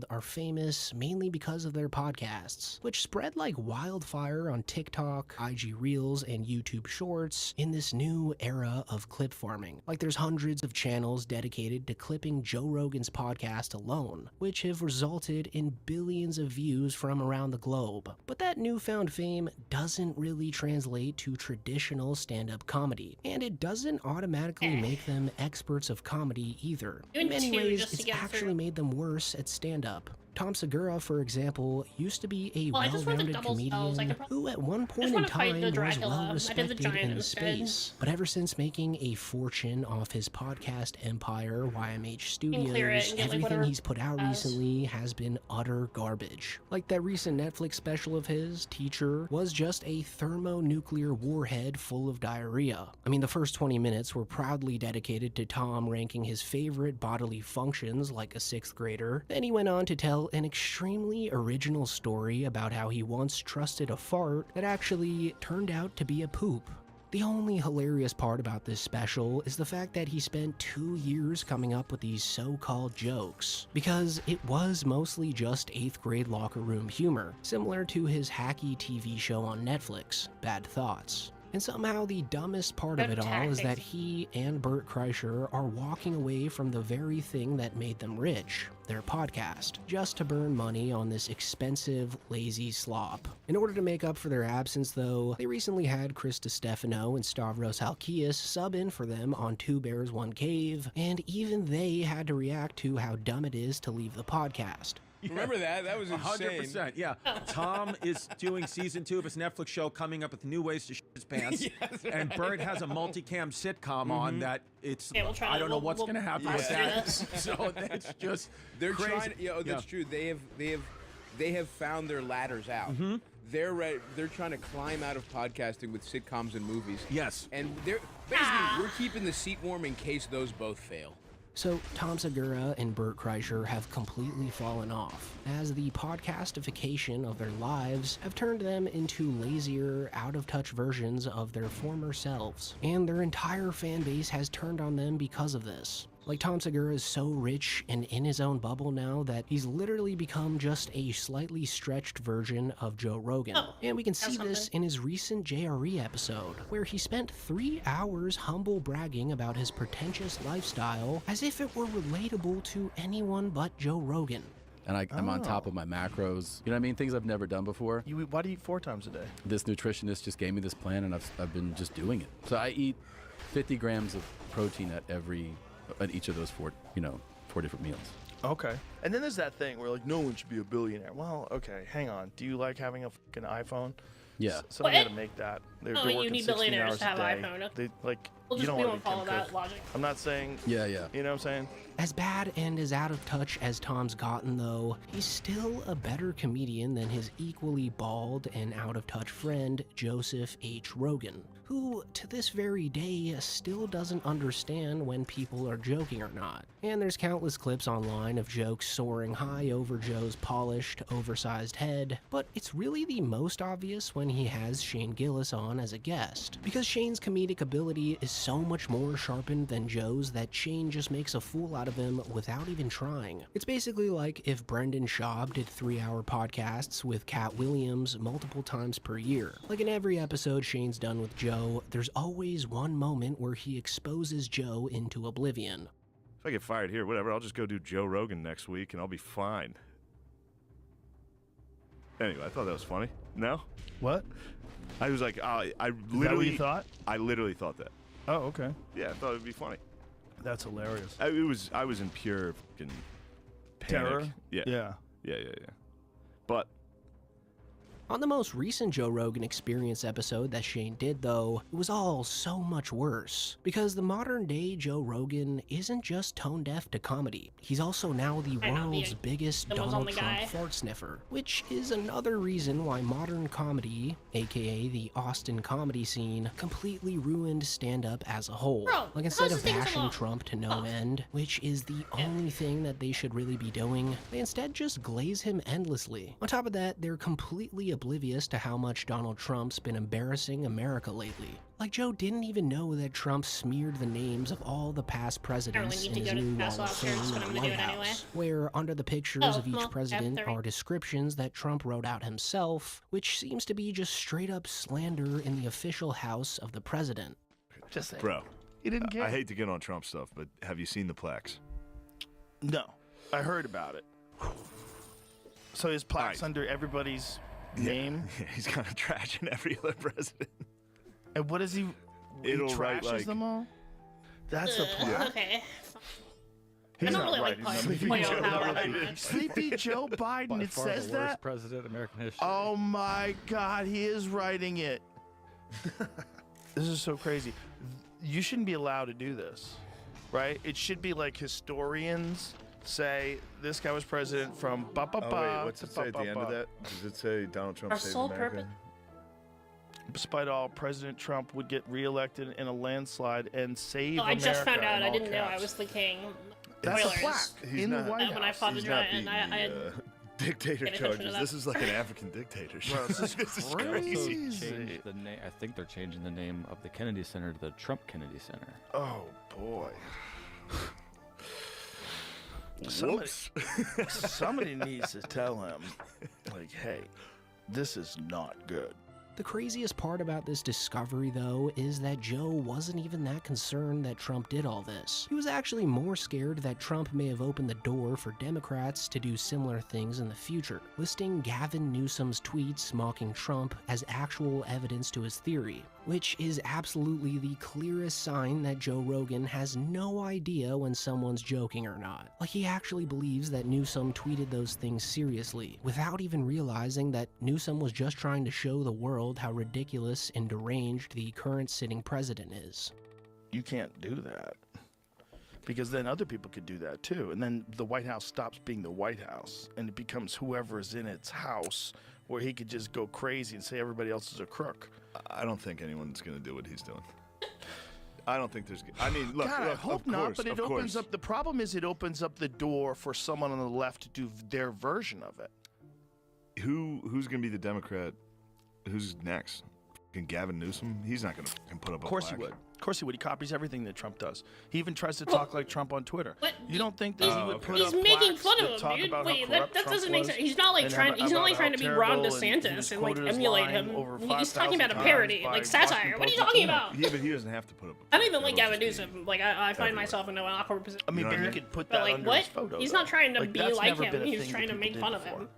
world are famous mainly because of their podcasts, which spread like wildfire on TikTok, IG Reels, and YouTube Shorts in this new era of clip farming. Like there's hundreds of channels dedicated to clipping Joe Rogan's podcast alone, which have resulted in billions of views from around the globe. But that newfound fame doesn't really translate to traditional stand-up comedy, and it doesn't automatically make them experts of comedy either. In many ways, it's actually made them worse at stand-up. Tom Segura, for example, used to be a well-rounded comedian who at one point in time was well-respected in the space. But ever since making a fortune off his podcast empire, YMH Studios, everything he's put out recently has been utter garbage. Like that recent Netflix special of his, Teacher, was just a thermonuclear warhead full of diarrhea. I mean, the first 20 minutes were proudly dedicated to Tom ranking his favorite bodily functions like a 6th grader. Then he went on to tell an extremely original story about how he once trusted a fart that actually turned out to be a poop. The only hilarious part about this special is the fact that he spent 2 years coming up with these so-called jokes, because it was mostly just 8th grade locker room humor, similar to his hacky TV show on Netflix, Bad Thoughts. And somehow the dumbest part of it all is that he and Bert Kreischer are walking away from the very thing that made them rich, their podcast, just to burn money on this expensive, lazy slop. In order to make up for their absence, though, they recently had Chris DiStefano and Stavros Halkias sub in for them on Two Bears, One Cave, and even they had to react to how dumb it is to leave the podcast. Yeah. Remember that? That was insane. 100%, yeah. Tom is doing season 2 of his Netflix show, coming up with new ways to shit his pants. Yes, and Bert has a multicam sitcom on that it's, I don't know what's going to happen with that. So it's just They're crazy. trying, that's true. They have found their ladders out. They're trying to climb out of podcasting with sitcoms and movies. Yes. And they're basically, we're keeping the seat warm in case those both fail. So, Tom Segura and Bert Kreischer have completely fallen off, as the podcastification of their lives have turned them into lazier, out-of-touch versions of their former selves, and their entire fan base has turned on them because of this. Like, Tom Segura is so rich and in his own bubble now that he's literally become just a slightly stretched version of Joe Rogan. And we can see this in his recent JRE episode, where he spent 3 hours humble bragging about his pretentious lifestyle as if it were relatable to anyone but Joe Rogan. And I'm on top of my macros. You know what I mean? Things I've never done before. Why do you eat 4 times a day? This nutritionist just gave me this plan, and I've been just doing it. So I eat 50 grams of protein at each of those 4 different meals. Okay. And then there's that thing where like no one should be a billionaire. Well, okay, hang on. Do you like having a fucking iPhone? Yeah. Somebody got to make that. They're you need billionaires to have an iPhone. They, we won't follow that logic. I'm not saying. Yeah. You know what I'm saying? As bad and as out of touch as Tom's gotten, though, he's still a better comedian than his equally bald and out-of-touch friend, Joseph H. Rogan, who, to this very day, still doesn't understand when people are joking or not. And there's countless clips online of jokes soaring high over Joe's polished, oversized head, but it's really the most obvious when he has Shane Gillis on as a guest, because Shane's comedic ability is so much more sharpened than Joe's that Shane just makes a fool out of him without even trying. It's basically like if Brendan Schaub did 3-hour podcasts with Cat Williams multiple times per year. Like in every episode Shane's done with Joe, there's always one moment where he exposes Joe into oblivion. If I get fired here, whatever, I'll just go do Joe Rogan next week and I'll be fine. Anyway, I thought that was funny. No? What? I was like, I literally... Is that what you thought? I literally thought that. Oh, okay. Yeah, I thought it would be funny. That's hilarious. I was in pure fucking panic. Terror? Yeah. But On the most recent Joe Rogan Experience episode that Shane did, though, it was all so much worse. Because the modern day Joe Rogan isn't just tone deaf to comedy. He's also now the world's biggest Donald Trump fart sniffer. Which is another reason why modern comedy, aka the Austin comedy scene, completely ruined stand-up as a whole. Like instead of bashing Trump to no end, which is the only thing that they should really be doing, they instead just glaze him endlessly. On top of that, they're completely oblivious to how much Donald Trump's been embarrassing America lately. Like, Joe didn't even know that Trump smeared the names of all the past presidents in his new Wall of Fame in the White House, where under the pictures of each president are descriptions that Trump wrote out himself, which seems to be just straight up slander in the official house of the president. Just saying. Bro, He didn't care. I hate to get on Trump stuff, but have you seen the plaques? No. I heard about it. So his plaques under everybody's name? Yeah, he's kind of trashing every other president. And what is he? It'll he write, trashes like- them all? That's the plaque? Okay. He's I don't not really right. like He's point not of right. power that much. Sleepy Joe Biden, By it far says the worst that? president in American history. Oh my God, he is writing it. This is so crazy. You shouldn't be allowed to do this, right? It should be like historians say this guy was president from ba ba ba. Oh, wait, what's it say at the end of that? Does it say Donald Trump Our saves sole America? purpose. Despite all, President Trump would get reelected in a landslide and save Oh, I America. just found out. in I all didn't know I caps. was the king. That's a Spoilers. plaque He's in not- the White When I House. fought He's the not giant, beating I the, dictator Pay attention to charges. that. This is like an African dictatorship. Bro, this is This is They crazy. also crazy. changed the name. I think they're changing the name of the Kennedy Center to the Trump Kennedy Center. Oh boy. Somebody, Whoops. somebody needs to tell him, like, hey, this is not good. The craziest part about this discovery, though, is that Joe wasn't even that concerned that Trump did all this. He was actually more scared that Trump may have opened the door for Democrats to do similar things in the future, listing Gavin Newsom's tweets mocking Trump as actual evidence to his theory, which is absolutely the clearest sign that Joe Rogan has no idea when someone's joking or not. Like, he actually believes that Newsom tweeted those things seriously, without even realizing that Newsom was just trying to show the world how ridiculous and deranged the current sitting president is. You can't do that. Because then other people could do that too. And then the White House stops being the White House and it becomes whoever's in its house, where he could just go crazy and say everybody else is a crook. I don't think anyone's going to do what he's doing. I don't think there's. I mean, look. God, I look, hope of not, course, but it of opens course. up. The problem is it opens up the door for someone on the left to do their version of it. Who's going to be the Democrat? Who's next? Fucking Gavin Newsom? He's not going to put up a Of course he plaque. would. Of course he would. He copies everything that Trump does. He even tries to talk like Trump on Twitter. What? You don't think that he would put He's up making plaques fun that of talk him, dude. about how Wait, corrupt that Trump doesn't make was sense. He's not like and trying. He's not like about trying how to be Ron terrible and he DeSantis was and like quoted as emulate lying him. over He's 5,000 talking about a times parody, by like satire. Washington What are you Post. talking about? Yeah, but he doesn't have to put up a I don't even plaque. like That'll Gavin just be Newsom. Like I find everywhere. myself in an awkward position. I mean, You know but what I you mean? could put But that like, under what? his photo. He's though. not trying to Like, be that's like never been him. a He's thing trying that to people make did fun of before. him.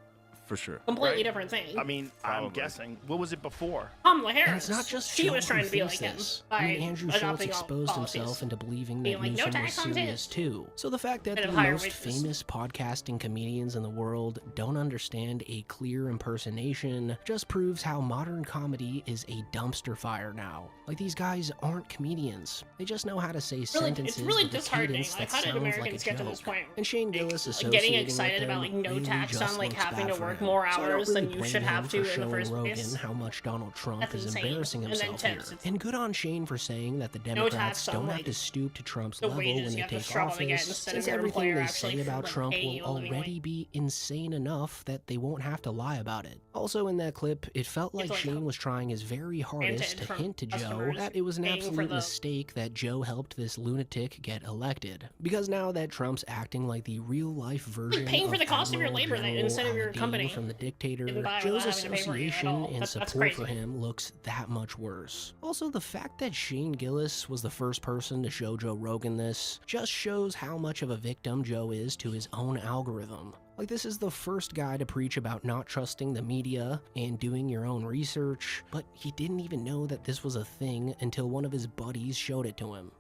For sure. Completely Right? different thing. I mean, I'm Probably. guessing. What was it before? Kamala Harris. And it's not just she Joe was trying who to be like thinks him this. by I mean, Andrew Schultz adopting all exposed policies. himself into believing Being that like, no Newsom was tax on serious tits. too. So the fact that And the of higher most wages. famous podcasting comedians in the world don't understand a clear impersonation just proves how modern comedy is a dumpster fire now. Like, these guys aren't comedians. They just know how to say sentences It's really with a disheartening. cadence Like, that how did sounds like a Americans get to this joke. point? And Shane Like, Gillis getting associating excited with about them like no really tax just on like looks having bad to for work him. more So I don't hours really than you blame should him have for to in the showing first Rogan place. how much Donald Trump That's is insane. embarrassing And then himself here. tips. And good on Shane for saying that the No Democrats tax on, don't have like, to stoop to Trump's the level wages when you they have to take struggle to get office, instead since of your everything employer they actually, say about like, Trump paying you will a living already wage. be insane enough that they won't have to lie about it. Also in that clip, it felt like like Shane was trying his very hardest to from hint to Joe customers that it was an paying for absolute the- mistake that Joe helped this lunatic get elected. Because now that Trump's acting like the real-life version paying for of the cost of your Admiral labor then General instead of your Al-Din company. from the dictator, Didn't buy Joe's without having to pay for you at association all. and That's support for crazy. him looks that much worse. Also, the fact that Shane Gillis was the first person to show Joe Rogan this just shows how much of a victim Joe is to his own algorithm. Like, this is the first guy to preach about not trusting the media and doing your own research, but he didn't even know that this was a thing until one of his buddies showed it to him.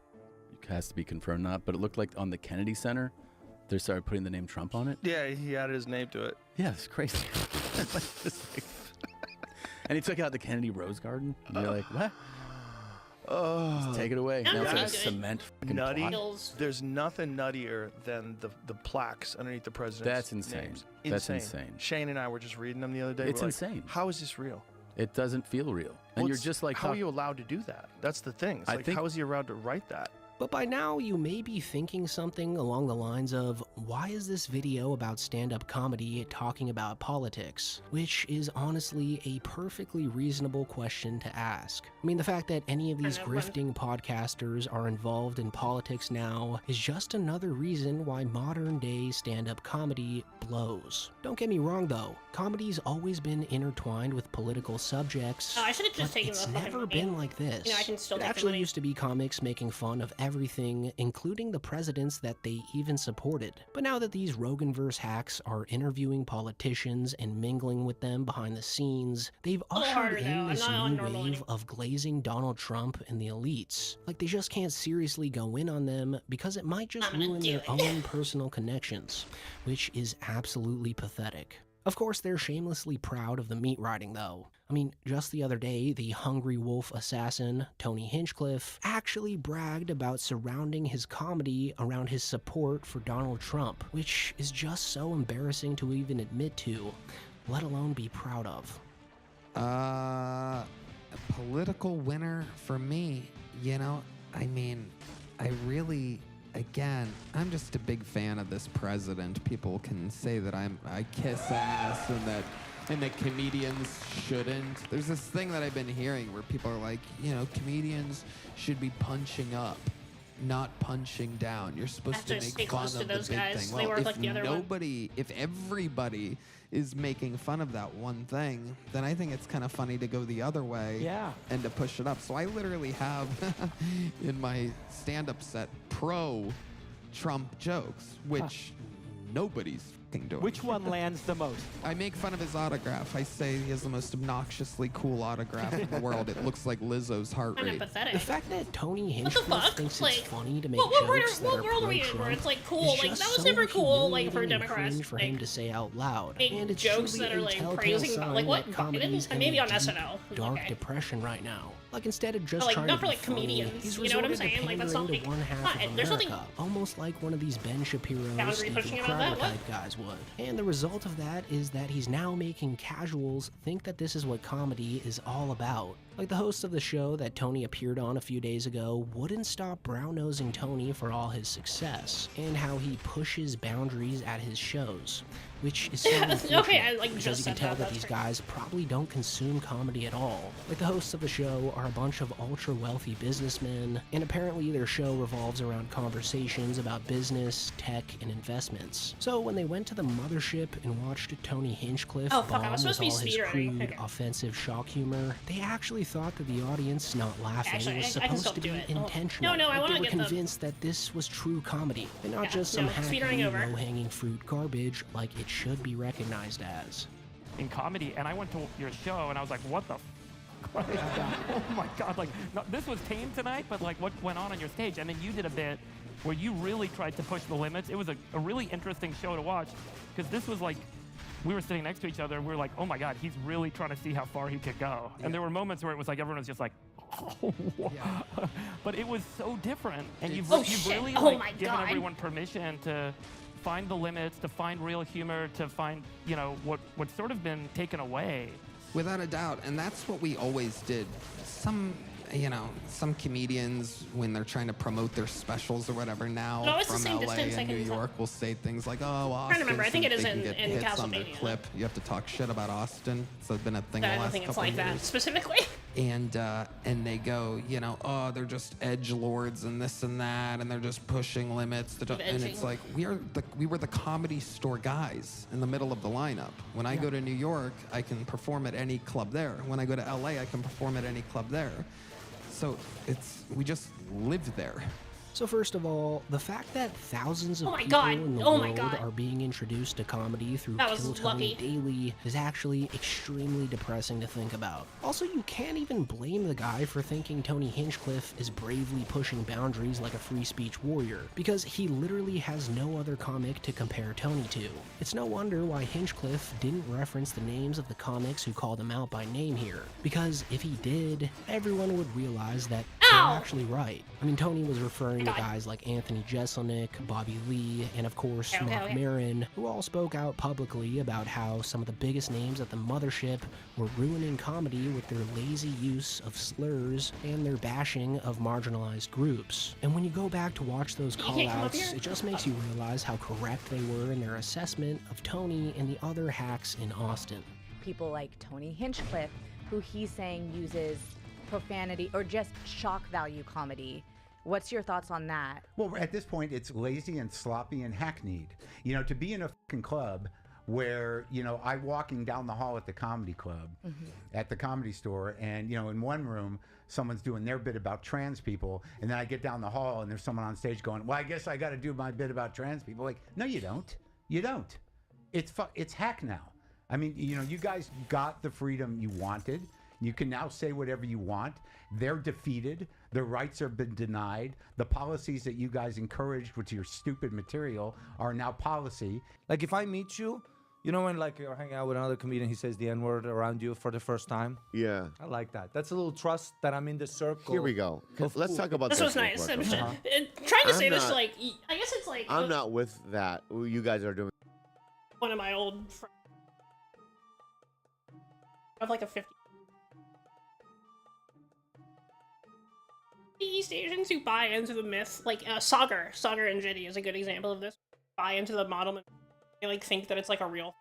It has to be confirmed, not, but it looked like on the Kennedy Center, they started putting the name Trump on it. Yeah, he added his name to it. Yeah, it's crazy. And he took out the Kennedy Rose Garden. And you're like, what? Just take it away. That Now it's would like a be good. cement fucking Nutty. plot. Feels- There's nothing nuttier than the plaques underneath the president's That's insane. names. That's insane. Shane and I were just reading them the other day. It's We're like, insane. How is this real? It doesn't feel real. And Well, you're it's- just like, how are you allowed to do that? That's the thing. It's I like, think- how is he allowed to write that? But by now, you may be thinking something along the lines of, why is this video about stand-up comedy talking about politics? Which is honestly a perfectly reasonable question to ask. I mean, the fact that any of these grifting podcasters are involved in politics now is just another reason why modern-day stand-up comedy blows. Don't get me wrong though, comedy's always been intertwined with political subjects, I should have just taken it's the fucking never been like this. You know, I can still it take the actually money. used to be comics making fun of everything, including the presidents that they even supported. But now that these Roganverse hacks are interviewing politicians and mingling with them behind the scenes, they've ushered in this new wave of glazing Donald Trump and the elites. Like, they just can't seriously go in on them because it might just ruin their own personal connections, which is absolutely pathetic. Of course, they're shamelessly proud of the meat riding, though. I mean, just the other day, the Hungry Wolf assassin, Tony Hinchcliffe, actually bragged about surrounding his comedy around his support for Donald Trump, which is just so embarrassing to even admit to, let alone be proud of. A political winner for me, you know? I mean, I really... Again, I'm just a big fan of this president. People can say that I kiss ass and that comedians shouldn't. There's this thing that I've been hearing where people are like, you know, comedians should be punching up, not punching down. You're supposed to make fun of the big thing. Well, if everybody is making fun of that one thing, then I think it's kind of funny to go the other way and to push it up. So I literally have in my stand-up set pro-Trump jokes, which nobody's fucking doing. Which one lands the most? I make fun of his autograph. I say he has the most obnoxiously cool autograph in the world. It looks like Lizzo's heart rate. The fact that Tony Hinchcliffe thinks it's funny to make jokes that what are world are we in where pro-Trump it's like cool? Like, is that was just never so cool, like, for humiliating and Democrats. cringe for him to say out loud. And it's jokes truly that are a like telltale praising, sign like, what, that comedy's Biden? in Maybe a on deep, SNL. dark depression right now. Like, instead of just Like, trying not to for, be like, funny, comedians, he's you know what I'm resorted to saying? Like, that's not pandering to one half of there's America, nothing almost like one of these Ben Shapiro, boundary Steven pushing about Crowder that. type guys would. And the result of that is that he's now making casuals think that this is what comedy is all about. Like the host of the show that Tony appeared on a few days ago wouldn't stop brown-nosing Tony for all his success, and how he pushes boundaries at his shows, which is so unfortunate, because you can tell that these guys probably don't consume comedy at all. Like the hosts of the show are a bunch of ultra-wealthy businessmen, and apparently their show revolves around conversations about business, tech, and investments. So when they went to the mothership and watched Tony Hinchcliffe bomb with all his crude, offensive shock humor, they actually thought that the audience not laughing was supposed to be intentional. No, I want to get get convinced that this was true comedy, and not just some hacky, low-hanging fruit garbage like it should be recognized as. In comedy, and I went to your show, and I was like, what the oh my God, like, no, this was tame tonight, but like, what went on your stage? And then you did a bit where you really tried to push the limits. It was a really interesting show to watch, because this was like, we were sitting next to each other, and we were like, oh my God, he's really trying to see how far he could go. Yeah. And there were moments where it was like, everyone was just like, oh, yeah. But it was so different. And you've really like, given everyone permission to find the limits, to find real humor, to find, you know, what's sort of been taken away. Without a doubt, and that's what we always did. Some comedians, when they're trying to promote their specials or whatever now from LA and New York, will say things like, "Oh, Austin." I'm trying to remember. I think it is in hits on their clip. You have to talk shit about Austin. So it's been a thing the last couple years. I don't think it's like that specifically. And they go, you know, oh, they're just edgelords and this and that, and they're just pushing limits. And it's like we were the Comedy Store guys in the middle of the lineup. When I go to New York, I can perform at any club there. When I go to LA, I can perform at any club there. So we just live there. So first of all, the fact that thousands of people in the world are being introduced to comedy through Kill Tony Daily is actually extremely depressing to think about. Also, you can't even blame the guy for thinking Tony Hinchcliffe is bravely pushing boundaries like a free speech warrior, because he literally has no other comic to compare Tony to. It's no wonder why Hinchcliffe didn't reference the names of the comics who called him out by name here, because if he did, everyone would realize that they're actually right. I mean, Tony was referring to guys like Anthony Jeselnik, Bobby Lee, and of course Mark Maron, who all spoke out publicly about how some of the biggest names at the mothership were ruining comedy with their lazy use of slurs and their bashing of marginalized groups. And when you go back to watch those call-outs, it just makes you realize how correct they were in their assessment of Tony and the other hacks in Austin. People like Tony Hinchcliffe, who he's saying uses profanity or just shock value comedy. What's your thoughts on that? Well, at this point, it's lazy and sloppy and hackneyed. You know, to be in a fucking club where, you know, I'm walking down the hall at the comedy club, at the Comedy Store, and, you know, in one room, someone's doing their bit about trans people, and then I get down the hall and there's someone on stage going, well, I guess I got to do my bit about trans people. Like, no, you don't. You don't. It's hack now. I mean, you know, you guys got the freedom you wanted. You can now say whatever you want. They're defeated. Their rights have been denied. The policies that you guys encouraged with your stupid material are now policy. Like if I meet you, you know, when like you're hanging out with another comedian, he says the N-word around you for the first time. Yeah. I like that. That's a little trust that I'm in the circle. Here we go. Let's talk about this. This was nice. Trying to say this, like, I guess it's like... I'm not with that. You guys are doing... One of my old friends. I have like a 50... East Asians who buy into the myth, like Sagar and Jitty is a good example of this. Buy into the model and they like think that it's like a real.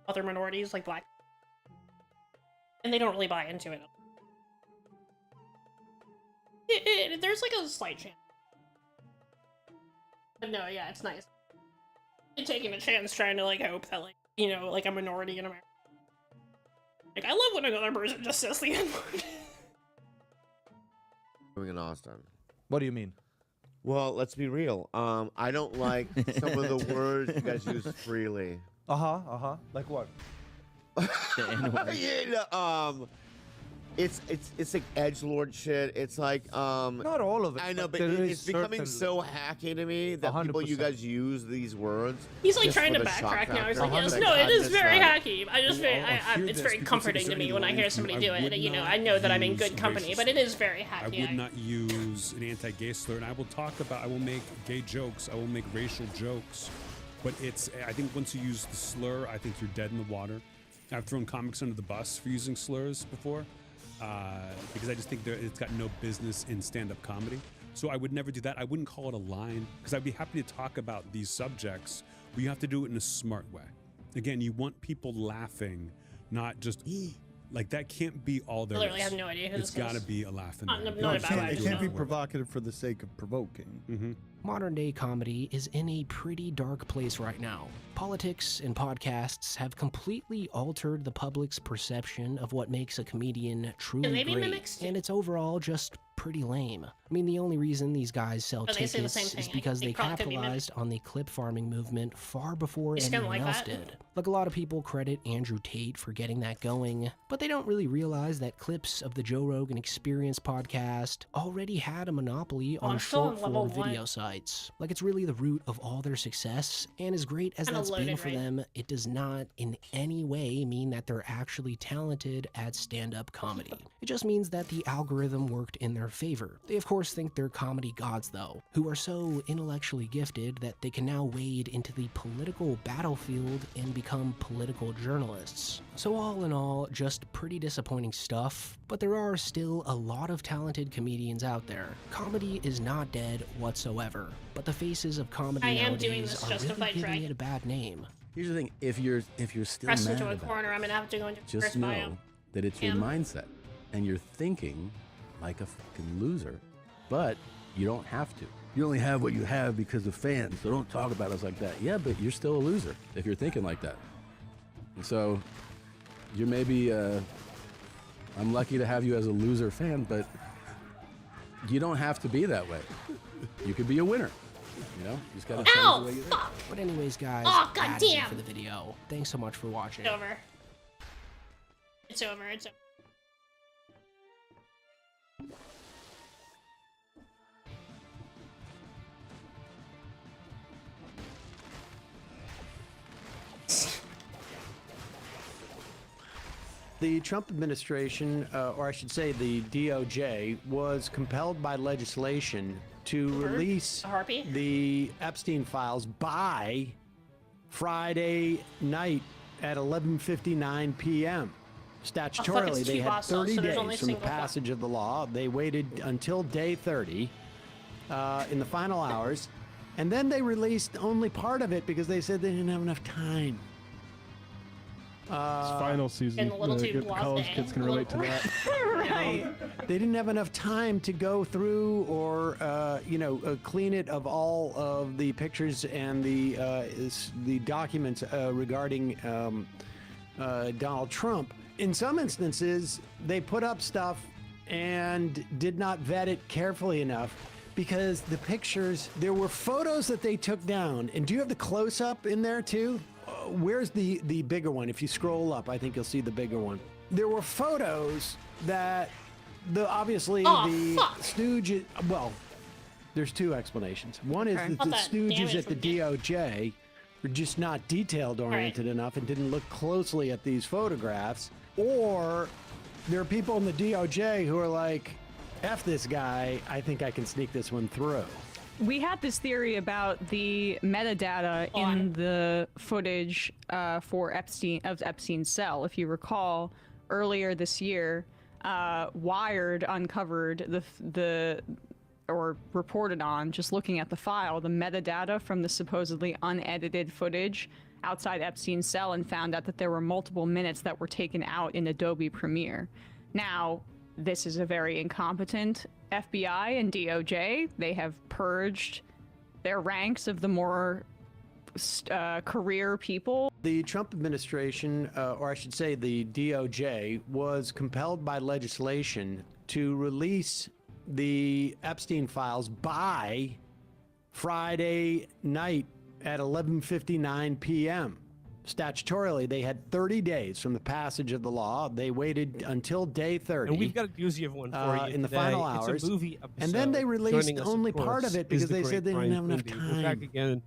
Other minorities like black, and they don't really buy into it. There's like a slight chance, but no, yeah, it's nice. You're taking a chance, trying to like hope that like, you know, like a minority in America. Like, I love when another person just says the N-word. Doing in Austin. What do you mean? Well, let's be real. I don't like some of the words you guys use freely. Like what? It's like edgelord shit. It's like not all of it. I know, but it's becoming so hacky to me that 100%. People you guys use these words. He's like trying to backtrack now. He's like, yes, no, it is very hacky. It's very comforting to me when I hear somebody do it. You know, I know that I'm in good company, but it is very hacky. I would not use an anti-gay slur, and I will make gay jokes. I will make racial jokes, but I think once you use the slur, I think you're dead in the water. I've thrown comics under the bus for using slurs before. Because I just think it's got no business in stand-up comedy. So I would never do that. I wouldn't call it a line, because I'd be happy to talk about these subjects, but you have to do it in a smart way. Again, you want people laughing, not just, like that can't be all there is. I literally have no idea who this is. It's got to be a laugh in there. It can't be provocative for the sake of provoking. Modern day comedy is in a pretty dark place right now. Politics and podcasts have completely altered the public's perception of what makes a comedian truly great, and it's overall just pretty lame. I mean, the only reason these guys sell tickets is because they capitalized on the clip farming movement far before anyone else did. Like, a lot of people credit Andrew Tate for getting that going, but they don't really realize that clips of the Joe Rogan Experience podcast already had a monopoly on short-form video sites. Like, it's really the root of all their success, and as great as that's been for them, it does not in any way mean that they're actually talented at stand-up comedy. It just means that the algorithm worked in their favor. They of course think they're comedy gods though, who are so intellectually gifted that they can now wade into the political battlefield and become political journalists. So all in all, just pretty disappointing stuff, but there are still a lot of talented comedians out there. Comedy is not dead whatsoever, but the faces of comedy nowadays are really giving it a bad name. Here's the thing, if you're still Press mad into a about corner, it, I'm gonna have to go into just first know bio. that it's your mindset, and you're thinking like a fucking loser, but you don't have to. You only have what you have because of fans, so don't talk about us like that. Yeah, but you're still a loser if you're thinking like that. And so you're maybe, I'm lucky to have you as a loser fan, but you don't have to be that way. You could be a winner. You know, you just gotta change the way you think. But anyways, guys, that's it for the video. Thanks so much for watching. It's over. It's over. It's over. The Trump administration, or I should say the DOJ, was compelled by legislation to release the Epstein files by Friday night at 11:59 p.m. Statutorily, they had 30 days from the passage of the law. They waited until day 30 in the final hours, and then they released only part of it because they said they didn't have enough time. It's final season. College kids can relate to that. Right. They didn't have enough time to go through or, clean it of all of the pictures and the documents regarding Donald Trump. In some instances, they put up stuff and did not vet it carefully enough because the pictures, there were photos that they took down. And do you have the close-up in there too? Where's the bigger one? If you scroll up, I think you'll see the bigger one. There were photos that obviously the stooges, well, there's two explanations. One is that the stooges at the DOJ were just not detailed oriented enough and didn't look closely at these photographs. Or there are people in the DOJ who are like, F this guy, I think I can sneak this one through. We had this theory about the metadata in the footage for Epstein's cell. If you recall, earlier this year, Wired uncovered or reported on, just looking at the file, the metadata from the supposedly unedited footage outside Epstein's cell, and found out that there were multiple minutes that were taken out in Adobe Premiere. Now, this is a very incompetent FBI and DOJ. They have purged their ranks of the more career people. The Trump administration, or I should say the DOJ, was compelled by legislation to release the Epstein files by Friday night at 11:59 p.m. Statutorily, they had 30 days from the passage of the law. They waited until day 30. And we've got a doozy of one for you in the today. final hours. It's a movie episode. And then they released Joining us, only of course, part of it because is the they said they great didn't have Brian enough Fundi. time. We're back again.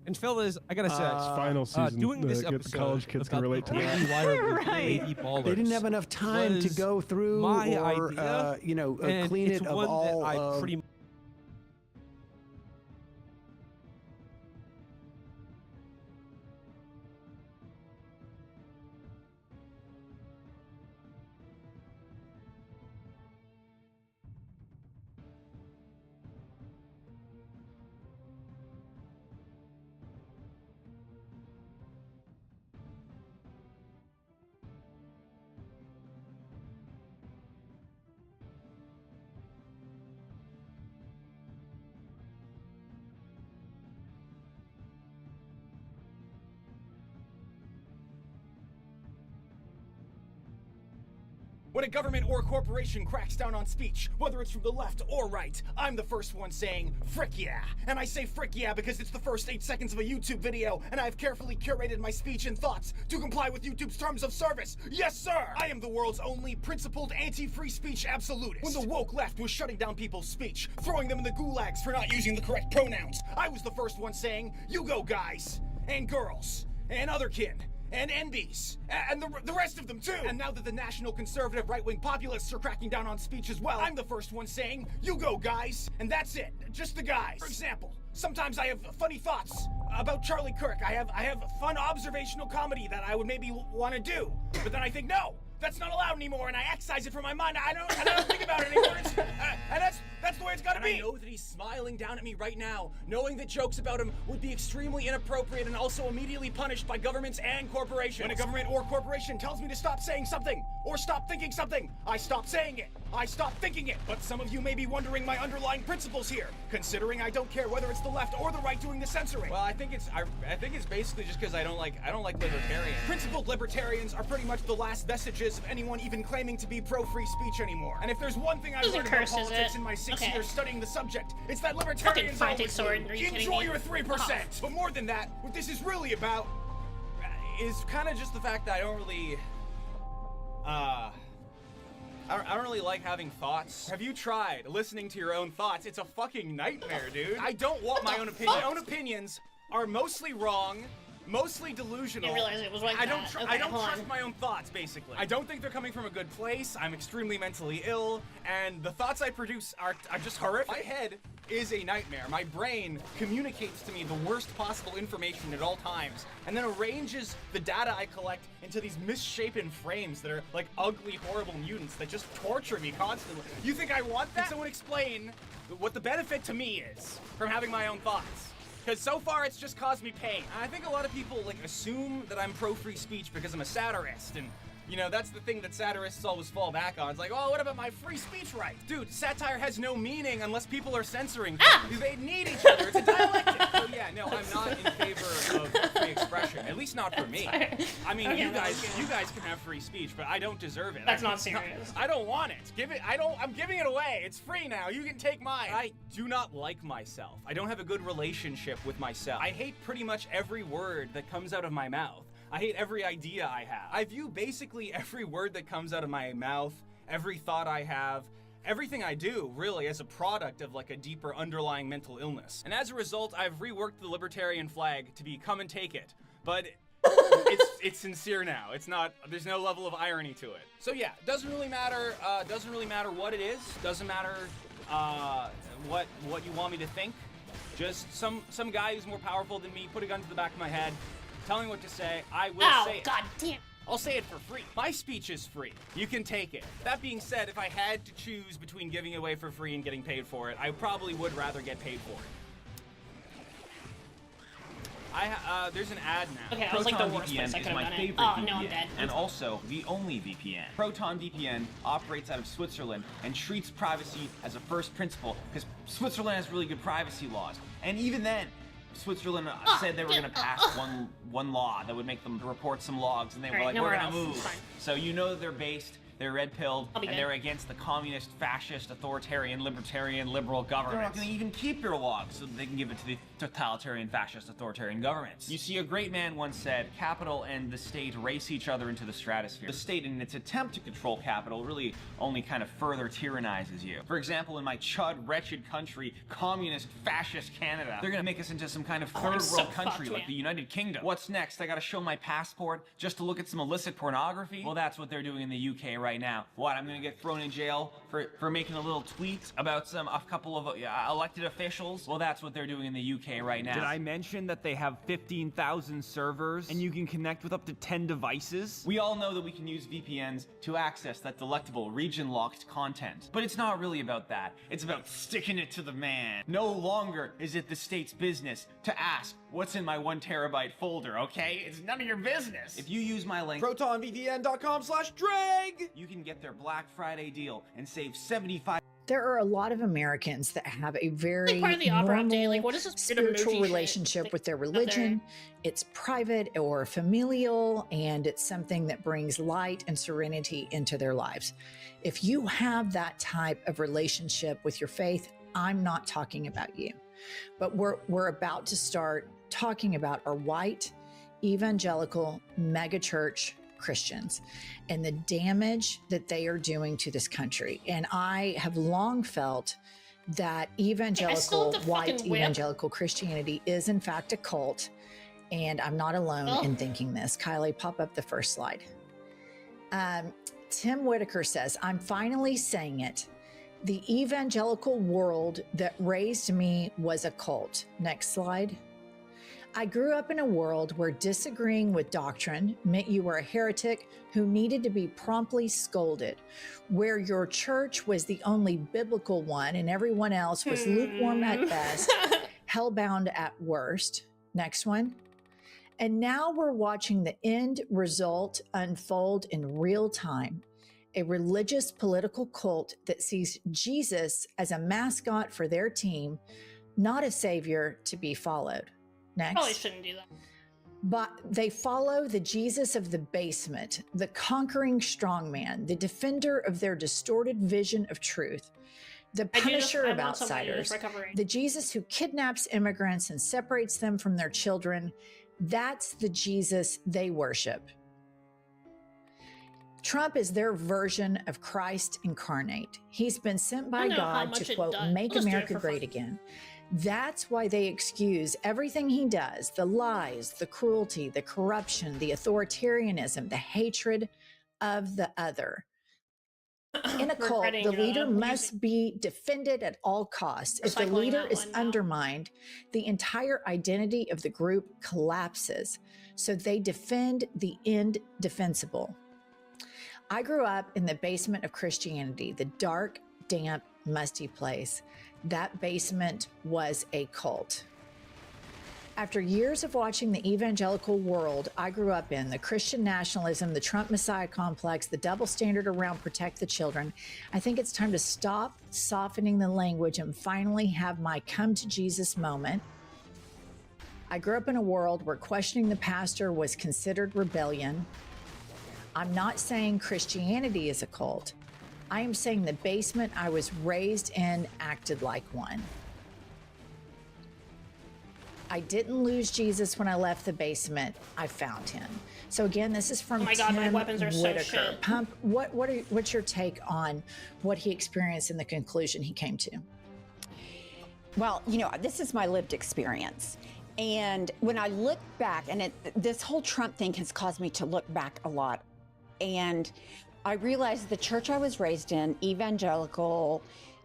And fellas, I gotta say, It's final season. doing this The episode, college kids can about relate to the that. Lady Wire Right. Lady Ballers They didn't have enough time to was go through my or, idea, and clean it's it of one all that I of pretty When a government or corporation cracks down on speech, whether it's from the left or right, I'm the first one saying, frick yeah. And I say frick yeah because it's the first 8 seconds of a YouTube video, and I've carefully curated my speech and thoughts to comply with YouTube's terms of service. Yes, sir! I am the world's only principled anti-free speech absolutist. When the woke left was shutting down people's speech, throwing them in the gulags for not using the correct pronouns, I was the first one saying, you go guys, and girls, and other kin, and NBs, and the rest of them too. And now that the national conservative right-wing populists are cracking down on speech as well, I'm the first one saying, you go guys, and that's it, just the guys. For example, sometimes I have funny thoughts about Charlie Kirk. I have fun observational comedy that I would maybe want to do, but then I think, no, that's not allowed anymore, and I excise it from my mind. I don't think about it anymore. And that's the way it's gotta be. I know that he's smiling down at me right now, knowing that jokes about him would be extremely inappropriate and also immediately punished by governments and corporations. When a government or corporation tells me to stop saying something, or stop thinking something, I stop saying it. I stop thinking it. But some of you may be wondering my underlying principles here, considering I don't care whether it's the left or the right doing the censoring. Well, I think it's basically just because I don't like libertarians. Principled libertarians are pretty much the last vestiges of anyone even claiming to be pro-free speech anymore. And if there's one thing I've learned about politics in my 6 years studying the subject, it's that libertarians always enjoy your 3%. But more than that, what this is really about is kind of just the fact that I don't really, I don't really like having thoughts. Have you tried listening to your own thoughts? It's a fucking nightmare, dude. I don't want my own opinion. My own opinions are mostly wrong, Mostly delusional. I didn't realize it was like I don't. that. Okay, I don't hold trust on. my own thoughts. Basically, I don't think they're coming from a good place. I'm extremely mentally ill, and the thoughts I produce are just horrific. My head is a nightmare. My brain communicates to me the worst possible information at all times, and then arranges the data I collect into these misshapen frames that are like ugly, horrible mutants that just torture me constantly. You think I want that? Can someone explain what the benefit to me is from having my own thoughts? Because so far it's just caused me pain. And I think a lot of people like assume that I'm pro free speech because I'm a satirist, and you know, that's the thing that satirists always fall back on. It's like, oh, what about my free speech rights? Dude, satire has no meaning unless people are censoring things. They need each other. It's a dialectic. So yeah, no, I'm not in favor of free expression. At least not for me. I mean, Okay, you guys can have free speech, but I don't deserve it. That's not serious. I don't want it. I'm giving it away. It's free now. You can take mine. I do not like myself. I don't have a good relationship with myself. I hate pretty much every word that comes out of my mouth. I hate every idea I have. I view basically every word that comes out of my mouth, every thought I have, everything I do, really, as a product of like a deeper underlying mental illness. And as a result, I've reworked the libertarian flag to be come and take it. But it's sincere now. It's not, there's no level of irony to it. So yeah, doesn't really matter what it is. Doesn't matter what you want me to think. Just some guy who's more powerful than me put a gun to the back of my head, tell me what to say, I will say it. God damn. I'll say it for free. My speech is free. You can take it. That being said, if I had to choose between giving it away for free and getting paid for it, I probably would rather get paid for it. There's an ad now. Okay, I was like the worst place I is could my have done it. favorite Oh, VPN, no, I'm dead. and also the only VPN. Proton VPN operates out of Switzerland and treats privacy as a first principle because Switzerland has really good privacy laws. And even then, Switzerland said they were going to pass one law that would make them report some logs, and they were like, we're going to move. So you know that they're based, they're red-pilled, and they're against the communist, fascist, authoritarian, libertarian, liberal governments. They're not going to even keep your logs so that they can give it to the totalitarian, fascist, authoritarian governments. You see, a great man once said, capital and the state race each other into the stratosphere. The state, in its attempt to control capital, really only kind of further tyrannizes you. For example, in my chud, wretched country, communist, fascist Canada, they're going to make us into some kind of third world country like the United Kingdom. What's next? I got to show my passport just to look at some illicit pornography? Well, that's what they're doing in the UK right now. What, I'm going to get thrown in jail for making a little tweet about a couple of elected officials? Well, that's what they're doing in the UK right now. Did I mention that they have 15,000 servers and you can connect with up to 10 devices? We all know that we can use VPNs to access that delectable region-locked content. But it's not really about that. It's about sticking it to the man. No longer is it the state's business to ask what's in my 1 terabyte folder, okay? It's none of your business. If you use my link, protonvpn.com/drag, you can get their Black Friday deal and save 75. There are a lot of Americans that have a very part of the opera normal, update, like, what is this spiritual emoji relationship shit with their religion. It's private or familial, and it's something that brings light and serenity into their lives. If you have that type of relationship with your faith, I'm not talking about you. But we're about to start talking about our white, evangelical, megachurch Christians and the damage that they are doing to this country. And I have long felt that evangelical, white evangelical Christianity is in fact a cult. And I'm not alone in thinking this. Kylie, pop up the first slide. Tim Whitaker says, I'm finally saying it. The evangelical world that raised me was a cult. Next slide. I grew up in a world where disagreeing with doctrine meant you were a heretic who needed to be promptly scolded, where your church was the only biblical one and everyone else was lukewarm at best, hellbound at worst. Next one. And now we're watching the end result unfold in real time. A religious political cult that sees Jesus as a mascot for their team, not a savior to be followed. Next. Probably shouldn't do that. But they follow the Jesus of the basement, the conquering strongman, the defender of their distorted vision of truth, the punisher of outsiders, the Jesus who kidnaps immigrants and separates them from their children. That's the Jesus they worship. Trump is their version of Christ incarnate. He's been sent by God to, quote, make America great again. That's why they excuse everything he does, the lies, the cruelty, the corruption, the authoritarianism, the hatred of the other. In a cult, the leader must be defended at all costs. If the leader is undermined, the entire identity of the group collapses. So they defend the indefensible. I grew up in the basement of Christianity, the dark, damp, musty place. That basement was a cult. After years of watching the evangelical world I grew up in, the Christian nationalism, the Trump Messiah complex, the double standard around protect the children, I think it's time to stop softening the language and finally have my come to Jesus moment. I grew up in a world where questioning the pastor was considered rebellion. I'm not saying Christianity is a cult. I am saying the basement I was raised in acted like one. I didn't lose Jesus when I left the basement. I found him. So again, this is from Tim my weapons are Whitaker. so shit. Pump, what's your take on what he experienced and the conclusion he came to? Well, you know, this is my lived experience. And when I look back, and this whole Trump thing has caused me to look back a lot. And I realized the church I was raised in, evangelical,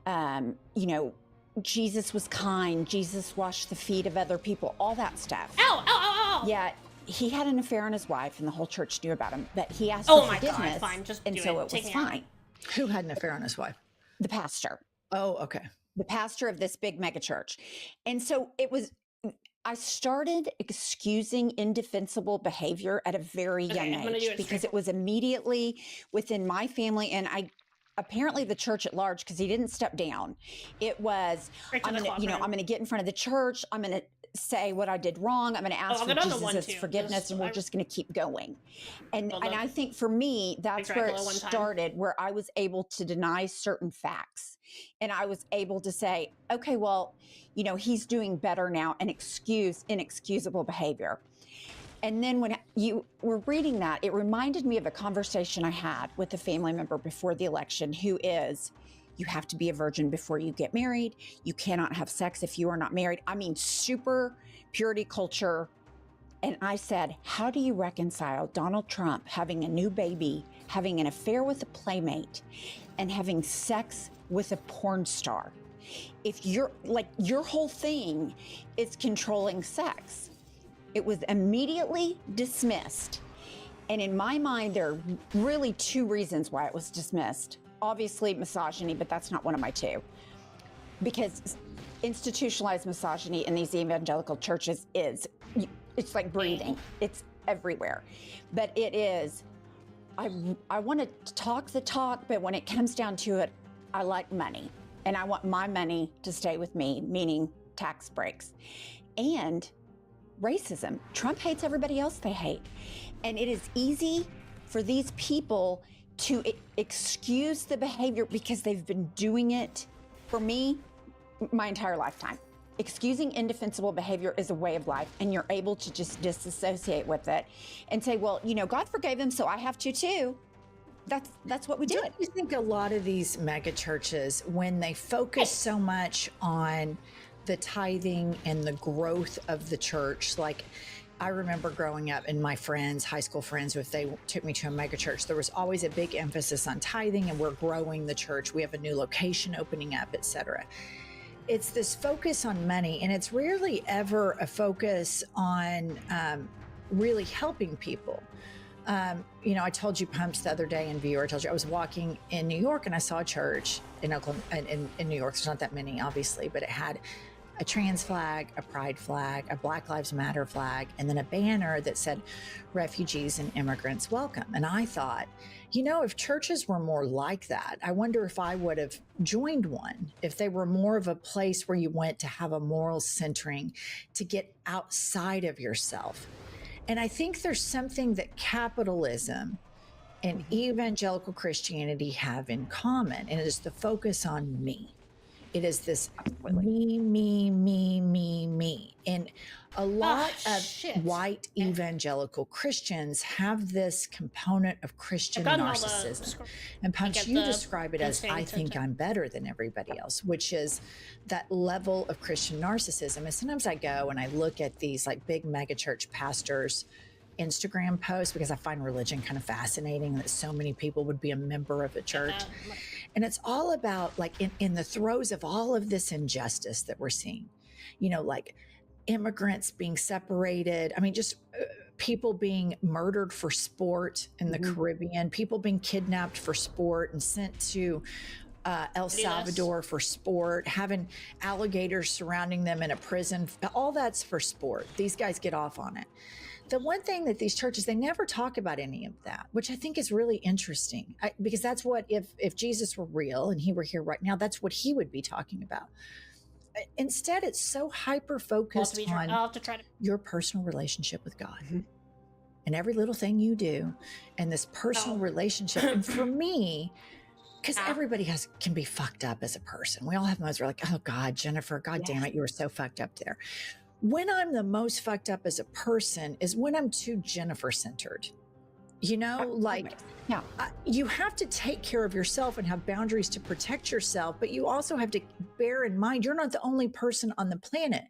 you know, Jesus was kind, Jesus washed the feet of other people, all that stuff. Ow, ow, ow, ow. Yeah, he had an affair on his wife and the whole church knew about him, but he asked Oh for my God, forgiveness. fine, just and do so it. it Take was me out. fine. Who had an affair on his wife? The pastor. Oh, okay. The pastor of this big mega church. And so I started excusing indefensible behavior at a very young age because it was immediately within my family, and apparently the church at large, because he didn't step down. It was, I'm going to get in front of the church. I'm going to say what I did wrong. I'm going to ask for Jesus' forgiveness, and we're just going to keep going. And I think for me, that's where it started, where I was able to deny certain facts. And I was able to say, okay, well, you know, he's doing better now, and excuse inexcusable behavior. And then when you were reading that, it reminded me of a conversation I had with a family member before the election who is, you have to be a virgin before you get married. You cannot have sex if you are not married. I mean, super purity culture. And I said, how do you reconcile Donald Trump having a new baby, having an affair with a playmate, and having sex with a porn star? If you're like, your whole thing is controlling sex. It was immediately dismissed. And in my mind, there are really two reasons why it was dismissed. Obviously, misogyny, but that's not one of my two. Because institutionalized misogyny in these evangelical churches it's like breathing. It's everywhere. But it is, I want to talk the talk, but when it comes down to it, I like money. And I want my money to stay with me, meaning tax breaks. And racism. Trump hates everybody else they hate. And it is easy for these people to excuse the behavior because they've been doing it, for me, my entire lifetime. Excusing indefensible behavior is a way of life, and you're able to just disassociate with it and say, well, you know, God forgave him, so I have to too. That's what we did. Don't you think a lot of these mega churches, when they focus so much on the tithing and the growth of the church, like I remember growing up and my friends, high school friends, if they took me to a mega church, there was always a big emphasis on tithing, and we're growing the church. We have a new location opening up, etc. It's this focus on money, and it's rarely ever a focus on really helping people. You know, I told you, Pumps, the other day in Viewer, I told you I was walking in New York and I saw a church in Oklahoma, in New York. There's not that many, obviously, but it had a trans flag, a pride flag, a Black Lives Matter flag, and then a banner that said, refugees and immigrants welcome. And I thought, you know, if churches were more like that, I wonder if I would have joined one, if they were more of a place where you went to have a moral centering, to get outside of yourself. And I think there's something that capitalism and evangelical Christianity have in common, and it is the focus on me. It is this me, me, me, me, me. And a lot of white evangelical Christians have this component of Christian narcissism. And Punch, you describe it as, I think I'm better than everybody else, which is that level of Christian narcissism. And sometimes I go and I look at these like big megachurch pastors' Instagram posts because I find religion kind of fascinating that so many people would be a member of a church. And it's all about like in the throes of all of this injustice that we're seeing, you know, like immigrants being separated. I mean, just people being murdered for sport in the Caribbean, people being kidnapped for sport and sent to El Salvador for sport, having alligators surrounding them in a prison. All that's for sport. These guys get off on it. The one thing that these churches, they never talk about any of that, which I think is really interesting, because that's what, if Jesus were real and he were here right now, that's what he would be talking about. Instead, it's so hyper-focused on your personal relationship with God and every little thing you do and this personal relationship. And for me, because everybody can be fucked up as a person. We all have moments where we're like, oh God, Jennifer, God damn it, you were so fucked up there. When I'm the most fucked up as a person is when I'm too Jennifer-centered. You know, like, you have to take care of yourself and have boundaries to protect yourself, but you also have to bear in mind you're not the only person on the planet.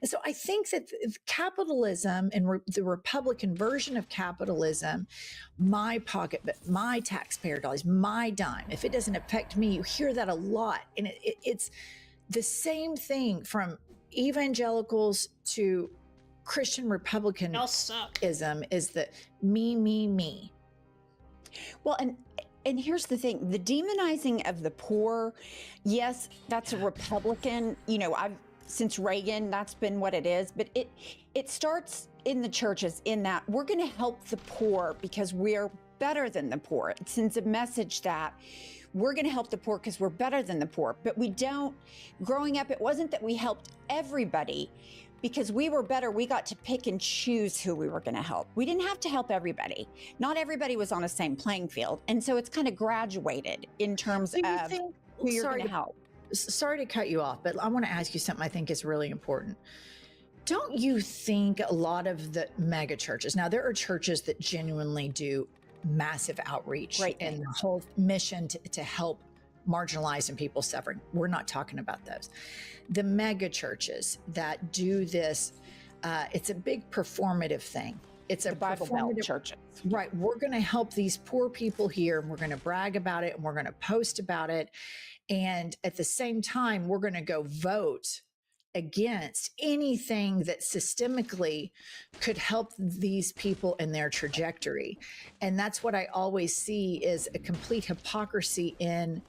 And so I think that capitalism and the Republican version of capitalism, my pocketbook, my taxpayer dollars, my dime, if it doesn't affect me, you hear that a lot. And it's the same thing from evangelicals to Christian Republicanism is the me, me, me. Well, and here's the thing, the demonizing of the poor, yes, that's a Republican, you know, since Reagan, that's been what it is, but it starts in the churches in that we're going to help the poor because we're better than the poor. It sends a message that we're going to help the poor because we're better than the poor. But we don't. Growing up, it wasn't that we helped everybody because we were better. We got to pick and choose who we were going to help. We didn't have to help everybody. Not everybody was on the same playing field. And so it's kind of graduated in terms of who you're going to help. Sorry to cut you off, but I want to ask you something I think is really important. Don't you think a lot of the mega churches, now there are churches that genuinely do massive outreach and the whole mission to help marginalized and people suffering. We're not talking about those. The mega churches that do this, it's a big performative thing. It's a Bible Belt churches. Right. We're going to help these poor people here and we're going to brag about it and we're going to post about it. And at the same time, we're going to go vote against anything that systemically could help these people in their trajectory. And that's what I always see is a complete hypocrisy in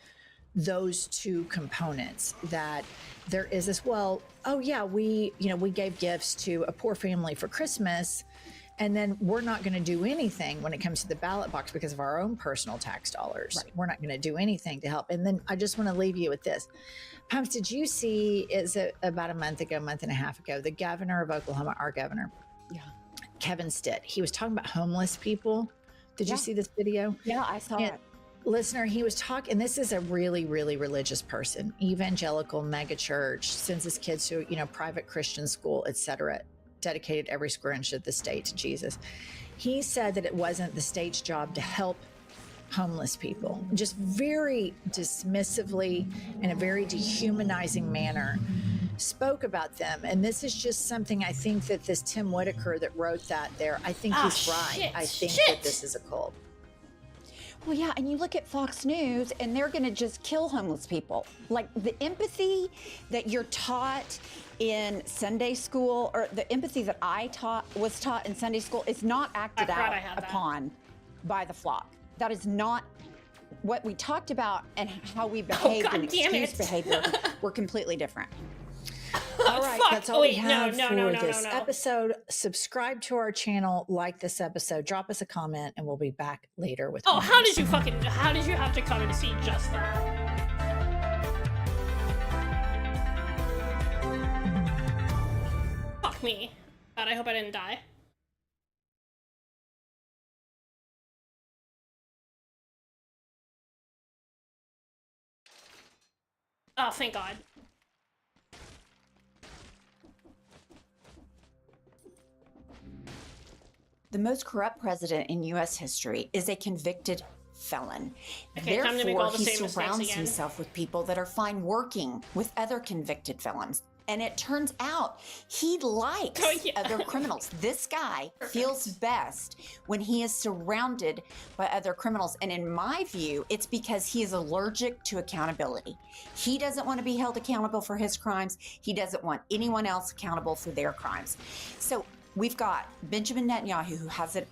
those two components, that there is this, well, oh yeah, we gave gifts to a poor family for Christmas, and then we're not going to do anything when it comes to the ballot box because of our own personal tax dollars. Right. We're not going to do anything to help. And then I just want to leave you with this. Pumps, did you see, about a month and a half ago, the governor of Oklahoma, our governor, Kevin Stitt, he was talking about homeless people. Did you see this video? Yeah, I saw it. Listener, he was talking, and this is a really, really religious person, evangelical, mega church, sends his kids to, private Christian school, etc., dedicated every square inch of the state to Jesus. He said that it wasn't the state's job to help homeless people, just very dismissively, in a very dehumanizing manner, spoke about them. And this is just something I think that this Tim Whitaker that wrote that there, I think he's right. I think that this is a cult. Well, yeah, and you look at Fox News and they're going to just kill homeless people. Like the empathy that you're taught in Sunday school, or the empathy that was taught in Sunday school, is not acted out upon by the flock. That is not what we talked about, and how we behaved and excused behavior were completely different. All right, that's all we have for this episode. Subscribe to our channel, like this episode, drop us a comment, and we'll be back later with more. How did you have to come and see just that? Fuck me. God, I hope I didn't die. Oh, thank God. The most corrupt president in U.S. history is a convicted felon. Okay, time to make all Therefore, the he same mistakes surrounds again. himself with people that are fine working with other convicted felons. And it turns out he likes other criminals. This guy feels best when he is surrounded by other criminals. And in my view, it's because he is allergic to accountability. He doesn't want to be held accountable for his crimes. He doesn't want anyone else accountable for their crimes. So we've got Benjamin Netanyahu, who has an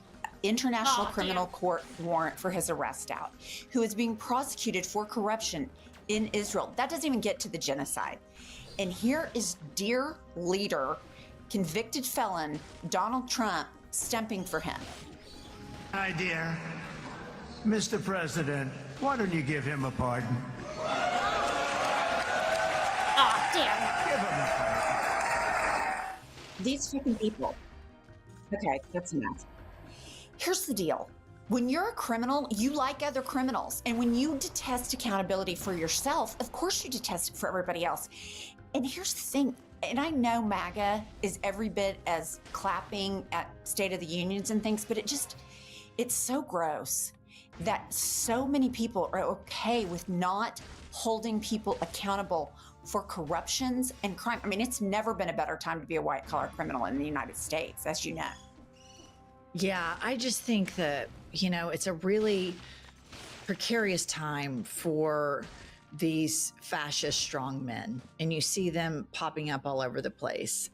international criminal court warrant for his arrest out, who is being prosecuted for corruption in Israel. That doesn't even get to the genocide. And here is dear leader, convicted felon, Donald Trump, stumping for him. Hi, dear. Mr. President, why don't you give him a pardon? Oh, damn. Give him a pardon. These fucking people. Okay, that's enough. Here's the deal. When you're a criminal, you like other criminals. And when you detest accountability for yourself, of course you detest it for everybody else. And here's the thing, and I know MAGA is every bit as clapping at State of the Unions and things, but it's so gross that so many people are okay with not holding people accountable for corruptions and crime. I mean, it's never been a better time to be a white-collar criminal in the United States, as you know. Yeah, I just think that, it's a really precarious time for these fascist strongmen, and you see them popping up all over the place.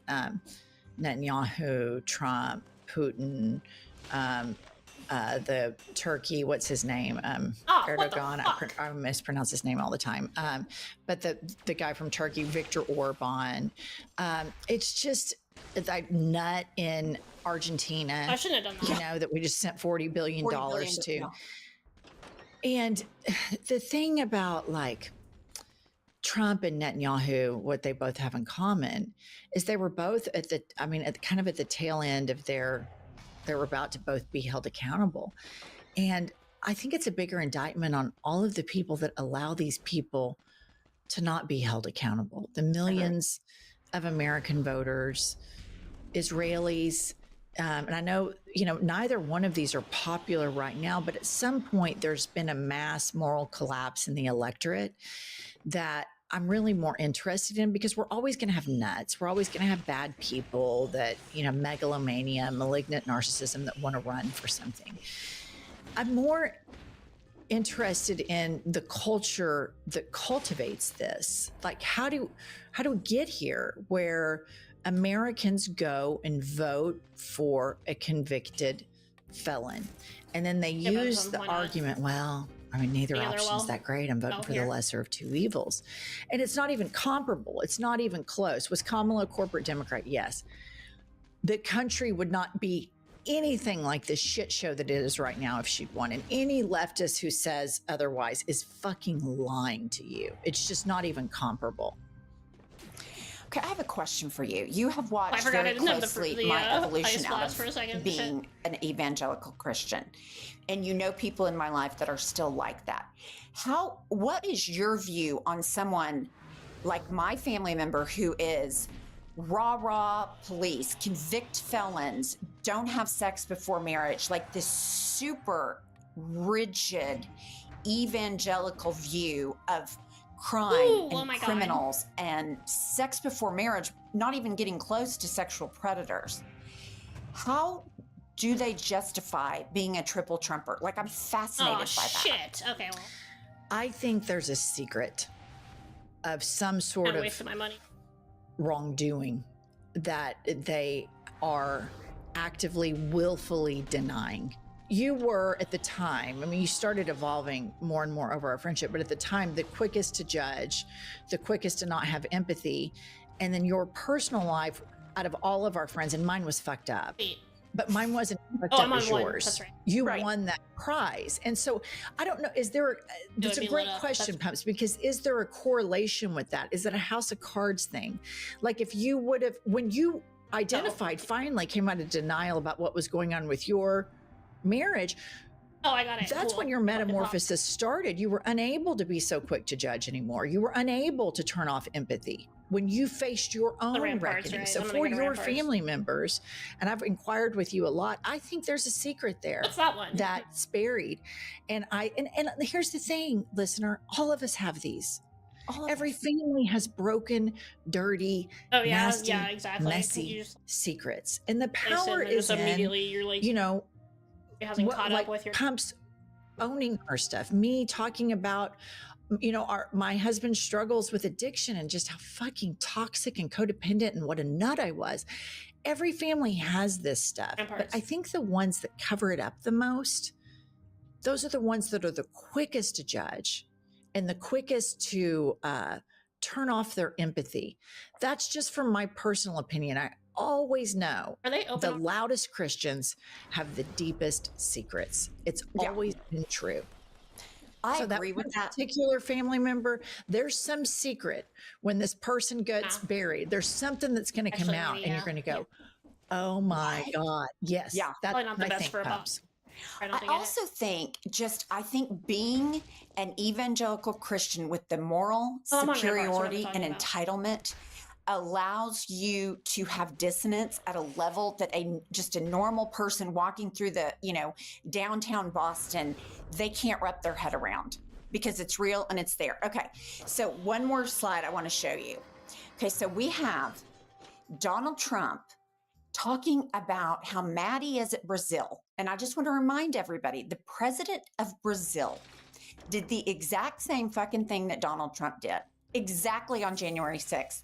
Netanyahu, Trump, Putin, the Turkey, what's his name? Erdogan. I mispronounce his name all the time. But the guy from Turkey, Viktor Orban. It's just that nut in Argentina. I shouldn't have done that. That we just sent $40 billion to. And the thing about Trump and Netanyahu, what they both have in common is they were both at the tail end of they were about to both be held accountable. And I think it's a bigger indictment on all of the people that allow these people to not be held accountable. The millions of American voters, Israelis, and I know, neither one of these are popular right now, but at some point there's been a mass moral collapse in the electorate that I'm really more interested in, because we're always going to have nuts. We're always going to have bad people that, megalomania, malignant narcissism that want to run for something. I'm more interested in the culture that cultivates this. Like, how do we get here where Americans go and vote for a convicted felon, and then they use the argument, neither option is that great. I'm voting for the lesser of two evils. And it's not even comparable. It's not even close. Was Kamala a corporate Democrat? Yes. The country would not be anything like this shit show that it is right now if she'd won. And any leftist who says otherwise is fucking lying to you. It's just not even comparable. Okay, I have a question for you. You have watched very closely my evolution out of being an evangelical Christian, and you know people in my life that are still like that. What is your view on someone like my family member who is rah police, convict felons, don't have sex before marriage, like this super rigid evangelical view of crime and criminals and sex before marriage, not even getting close to sexual predators? How do they justify being a triple Trumper? Like, I'm fascinated by that. Shit. Okay, well. I think there's a secret of some sort of wasting my money. Wrongdoing that they are actively, willfully denying. You were at the time, you started evolving more and more over our friendship, but at the time, the quickest to judge, the quickest to not have empathy. And then your personal life, out of all of our friends, and mine was fucked up, but mine wasn't fucked up as yours. That's right. You won that prize. And so I don't know, it's a great question, Pumps, because is there a correlation with that? Is it a house of cards thing? Like, if you would have, when you identified, finally came out of denial about what was going on with your marriage, Oh, I got it. That's Cool. when your metamorphosis started. You were unable to be so quick to judge anymore. You were unable to turn off empathy when you faced your own ramparts, reckoning. right? So I'm gonna for go to your ramparts. family members, and I've inquired with you a lot, I think there's a secret there. What's that one? That's buried. And here's the thing, listener, all of us have these. Every family has broken, dirty, nasty, exactly. messy secrets. And the Place it power and is just immediately you're like, you know, it hasn't caught up with your Pump's owning our stuff, me talking about, you know, my husband's struggles with addiction and just how fucking toxic and codependent and what a nut I was. Every family has this stuff, but I think the ones that cover it up the most, those are the ones that are the quickest to judge and the quickest to turn off their empathy. That's just from my personal opinion. I always know the loudest Christians have the deepest secrets. It's always been true. I agree with that. Particular family member, there's some secret when this person gets buried. There's something that's going to come out, and you're going to go, "Oh my God, yes, Yeah, that's probably not the I best think for a Pops." I also think I think being an evangelical Christian with the moral superiority and entitlement allows you to have dissonance at a level that just a normal person walking through the, downtown Boston, they can't wrap their head around because it's real and it's there. Okay. So one more slide I want to show you. Okay. So we have Donald Trump talking about how mad he is at Brazil. And I just want to remind everybody, the president of Brazil did the exact same fucking thing that Donald Trump did, exactly on January 6th.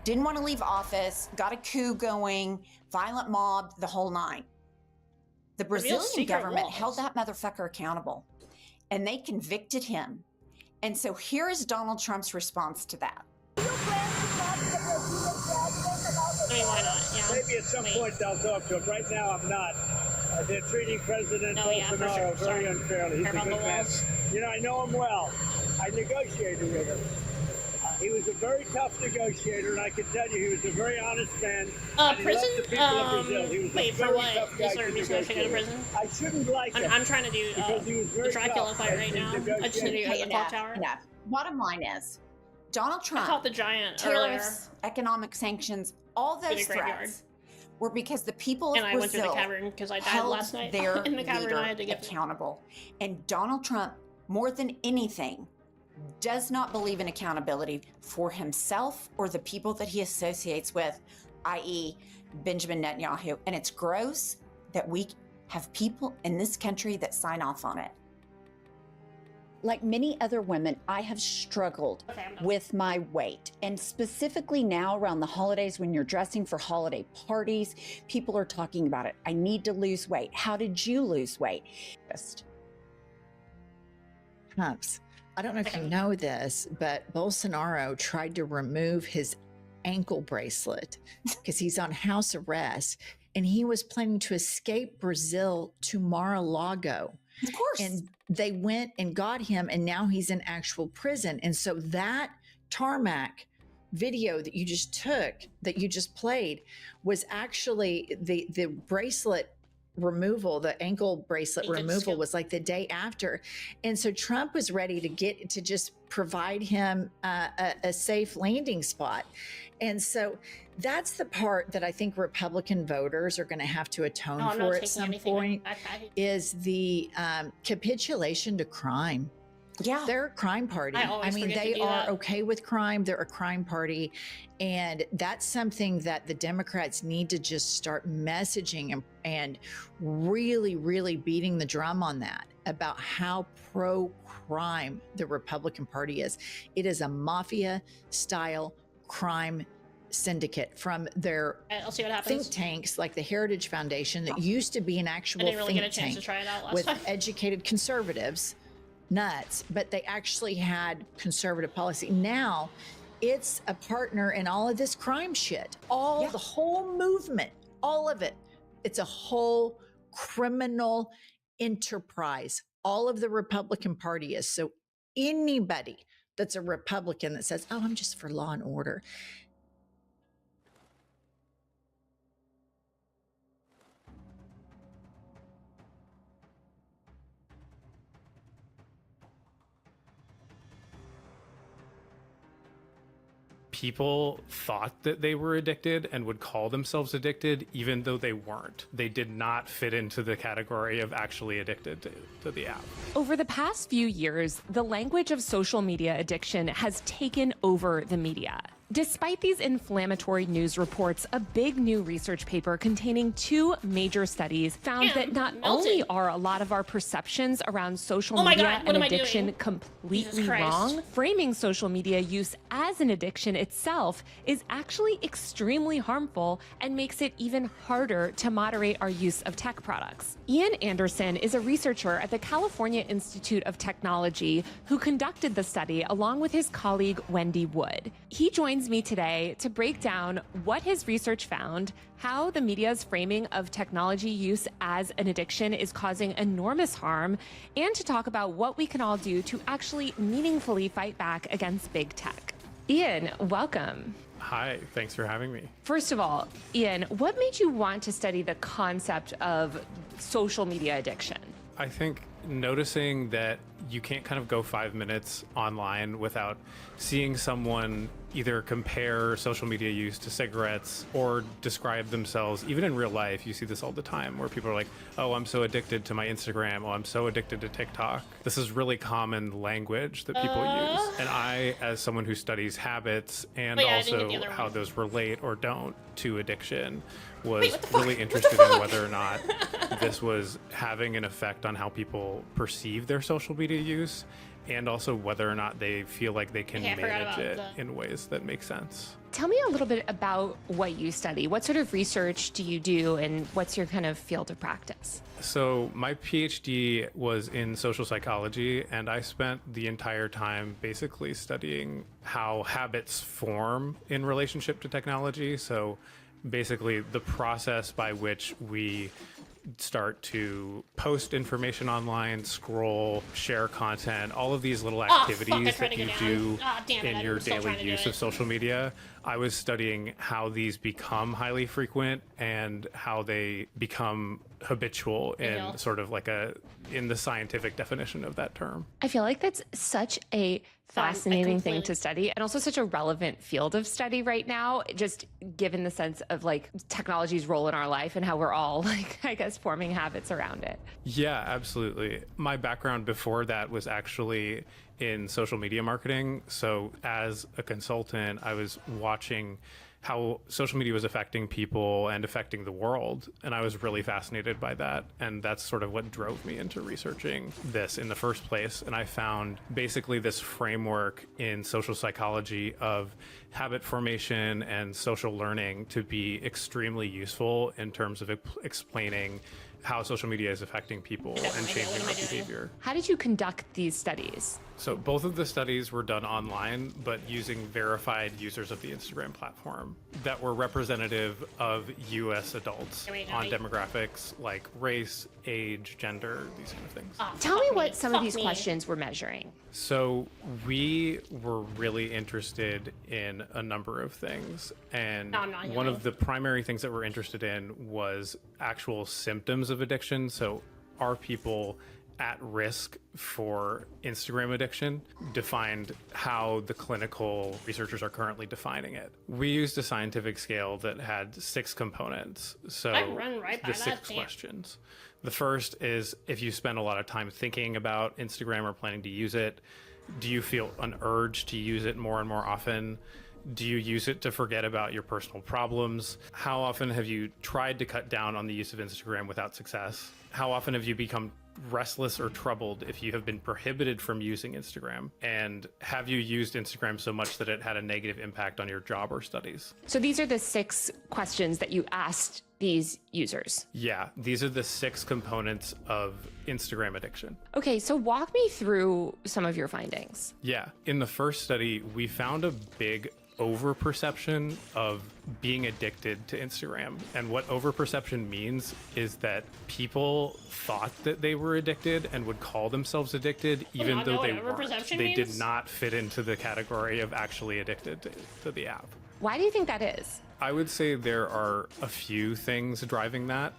Didn't want to leave office, got a coup going, violent mob, the whole nine. The Brazilian government held that motherfucker accountable, and they convicted him. And so here is Donald Trump's response to that. Why not? Yeah. Maybe at some point I'll talk to him. Right now, I'm not. They're treating President Bolsonaro very unfairly. He's a good man. I know him well. I negotiated with him. He was a very tough negotiator, and I can tell you he was a very honest man. Prison? Wait, for what? Is there a reason I should go to prison? I shouldn't like him. I'm trying to do the Dracula fight right now. I just need to go to the clock tower. Enough. Bottom line is, Donald Trump, I caught the giant tariffs, economic sanctions, all those threats were because the people of Brazil I went through the cavern because I died held last night their in the cavern. leader I had to get accountable. And Donald Trump, more than anything, does not believe in accountability for himself or the people that he associates with, i.e. Benjamin Netanyahu. And it's gross that we have people in this country that sign off on it. Like many other women, I have struggled with my weight. And specifically now around the holidays, when you're dressing for holiday parties, people are talking about it. I need to lose weight. How did you lose weight? Pumps. I don't know if you know this, but Bolsonaro tried to remove his ankle bracelet because he's on house arrest, and he was planning to escape Brazil to Mar-a-Lago. Of course. And they went and got him, and now he's in actual prison. And so that tarmac video that you just took, that you just played, was actually the bracelet removal, the ankle bracelet removal was like the day after. And so Trump was ready to just provide him a safe landing spot. And so that's the part that I think Republican voters are going to have to atone for at some point, is the capitulation to crime. Yeah. They're a crime party. I mean, they are okay with crime. They're a crime party. And that's something that the Democrats need to just start messaging and really, really beating the drum on that, about how pro-crime the Republican Party is. It is a mafia-style crime syndicate from their think tanks, like the Heritage Foundation, that used to be an actual think tank with educated conservatives, nuts, but they actually had conservative policy. Now it's a partner in all of this crime shit, the whole movement, all of it. It's a whole criminal enterprise. All of the Republican Party is. So anybody that's a Republican that says, oh, I'm just for law and order, people thought that they were addicted and would call themselves addicted, even though they weren't. They did not fit into the category of actually addicted to the app. Over the past few years, the language of social media addiction has taken over the media. Despite these inflammatory news reports, a big new research paper containing 2 major studies found that not only are a lot of our perceptions around social media and addiction completely wrong, framing social media use as an addiction itself is actually extremely harmful and makes it even harder to moderate our use of tech products. Ian Anderson is a researcher at the California Institute of Technology who conducted the study along with his colleague Wendy Wood. He joins me today to break down what his research found, how the media's framing of technology use as an addiction is causing enormous harm, and to talk about what we can all do to actually meaningfully fight back against big tech. Ian, welcome. Hi, thanks for having me. First of all, Ian, what made you want to study the concept of social media addiction? I think noticing that you can't kind of go 5 minutes online without seeing someone either compare social media use to cigarettes or describe themselves, even in real life, you see this all the time where people are like, oh, I'm so addicted to my Instagram, oh, I'm so addicted to TikTok. This is really common language that people use. And I, as someone who studies habits and also how those relate or don't to addiction, was really interested in whether or not this was having an effect on how people perceive their social media use, and also whether or not they feel like they can manage it in ways that make sense. Tell me a little bit about what you study. What sort of research do you do, and what's your kind of field of practice? So my PhD was in social psychology, and I spent the entire time basically studying how habits form in relationship to technology. So basically the process by which we start to post information online, scroll, share content, all of these little activities that you do in your daily use of social media. I was studying how these become highly frequent and how they become habitual in sort of like in the scientific definition of that term. I feel like that's such a fascinating thing to study, and also such a relevant field of study right now, just given the sense of like technology's role in our life and how we're all like, I guess, forming habits around it. Yeah, absolutely. My background before that was actually in social media marketing. So as a consultant, I was watching how social media was affecting people and affecting the world. And I was really fascinated by that. And that's sort of what drove me into researching this in the first place. And I found basically this framework in social psychology of habit formation and social learning to be extremely useful in terms of explaining how social media is affecting people and changing our behavior. How did you conduct these studies? So both of the studies were done online, but using verified users of the Instagram platform that were representative of US adults on demographics like race, age, gender, these kind of things. Tell me what some of these questions were measuring. So we were really interested in a number of things. And one of the primary things that we're interested in was actual symptoms of addiction. So are people at risk for Instagram addiction, defined how the clinical researchers are currently defining it. We used a scientific scale that had 6 components. So the 6 questions. The first is, if you spend a lot of time thinking about Instagram or planning to use it, do you feel an urge to use it more and more often? Do you use it to forget about your personal problems? How often have you tried to cut down on the use of Instagram without success? How often have you become restless or troubled if you have been prohibited from using Instagram? And have you used Instagram so much that it had a negative impact on your job or studies? So these are the 6 questions that you asked these users. Yeah, these are the 6 components of Instagram addiction. Okay, so walk me through some of your findings. Yeah, in the first study, we found a big overperception of being addicted to Instagram. And what overperception means is that people thought that they were addicted and would call themselves addicted, even though they weren't. They did not fit into the category of actually addicted to the app. Why do you think that is? I would say there are a few things driving that.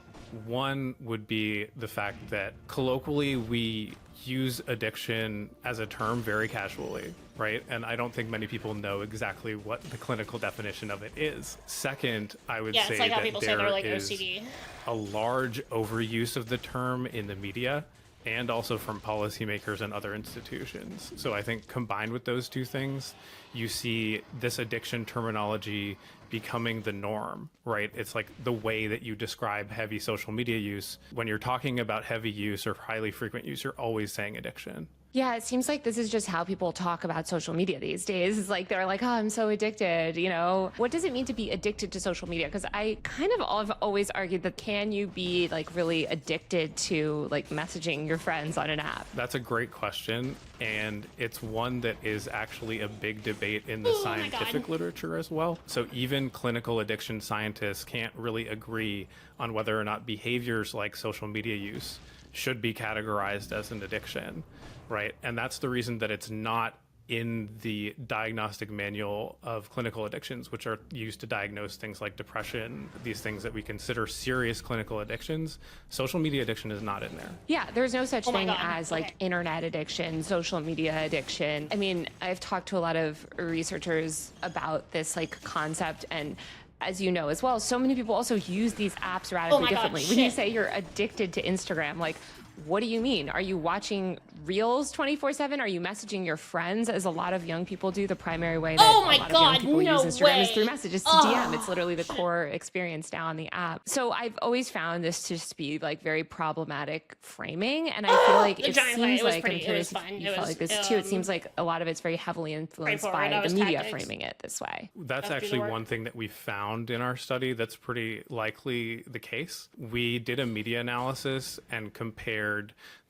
One would be the fact that colloquially we use addiction as a term very casually, right? And I don't think many people know exactly what the clinical definition of it is. Second, I would say it's like how that people say they're like is OCD. a large overuse of the term in the media and also from policymakers and other institutions. So I think combined with those two things, you see this addiction terminology becoming the norm, right? It's like the way that you describe heavy social media use. When you're talking about heavy use or highly frequent use, you're always saying addiction. Yeah, it seems like this is just how people talk about social media these days. It's like they're like, oh, I'm so addicted, you know? What does it mean to be addicted to social media? Because I kind of have always argued that can you be like really addicted to like messaging your friends on an app? That's a great question. And it's one that is actually a big debate in the scientific literature as well. So even clinical addiction scientists can't really agree on whether or not behaviors like social media use should be categorized as an addiction. Right. And that's the reason that it's not in the diagnostic manual of clinical addictions, which are used to diagnose things like depression, these things that we consider serious clinical addictions. Social media addiction is not in there. Yeah, there's no such thing as like internet addiction, social media addiction. I mean, I've talked to a lot of researchers about this like concept, and as you know as well, so many people also use these apps radically differently. When you say you're addicted to Instagram, like, what do you mean? Are you watching Reels 24/7? Are you messaging your friends, as a lot of young people do? The primary way that a lot of young people use Instagram is through messages to DM. It's literally the core experience now on the app. So I've always found this to just be like very problematic framing, and I feel like it seems like, I'm curious if you felt like this too, it seems like a lot of it's very heavily influenced by the media framing it this way. That's actually one thing that we found in our study that's pretty likely the case. We did a media analysis and compared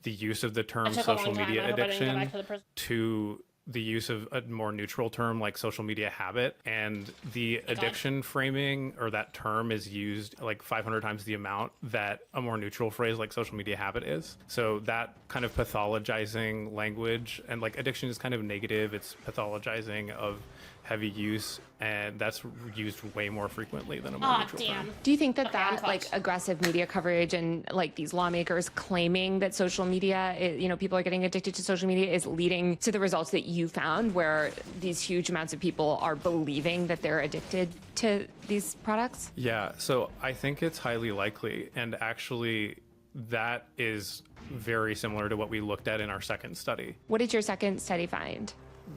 the use of the term social media addiction to the use of a more neutral term like social media habit, and the addiction framing or that term is used like 500 times the amount that a more neutral phrase like social media habit is. So that kind of pathologizing language, and like addiction is kind of negative, it's pathologizing of heavy use, and that's used way more frequently than a more neutral term. Do you think that that like aggressive media coverage and like these lawmakers claiming that social media, you know, people are getting addicted to social media is leading to the results that you found, where these huge amounts of people are believing that they're addicted to these products? Yeah, so I think it's highly likely, and actually that is very similar to what we looked at in our second study. What did your second study find?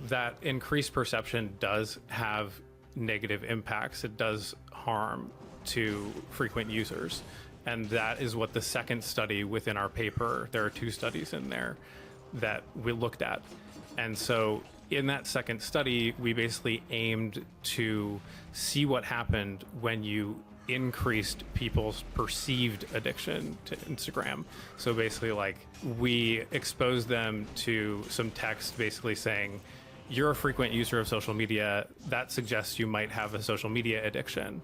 That increased perception does have negative impacts. It does harm to frequent users. And that is what the second study within our paper, there are two studies in there that we looked at. And so in that second study, we basically aimed to see what happened when you increased people's perceived addiction to Instagram. So basically, like, we exposed them to some text basically saying, you're a frequent user of social media, that suggests you might have a social media addiction.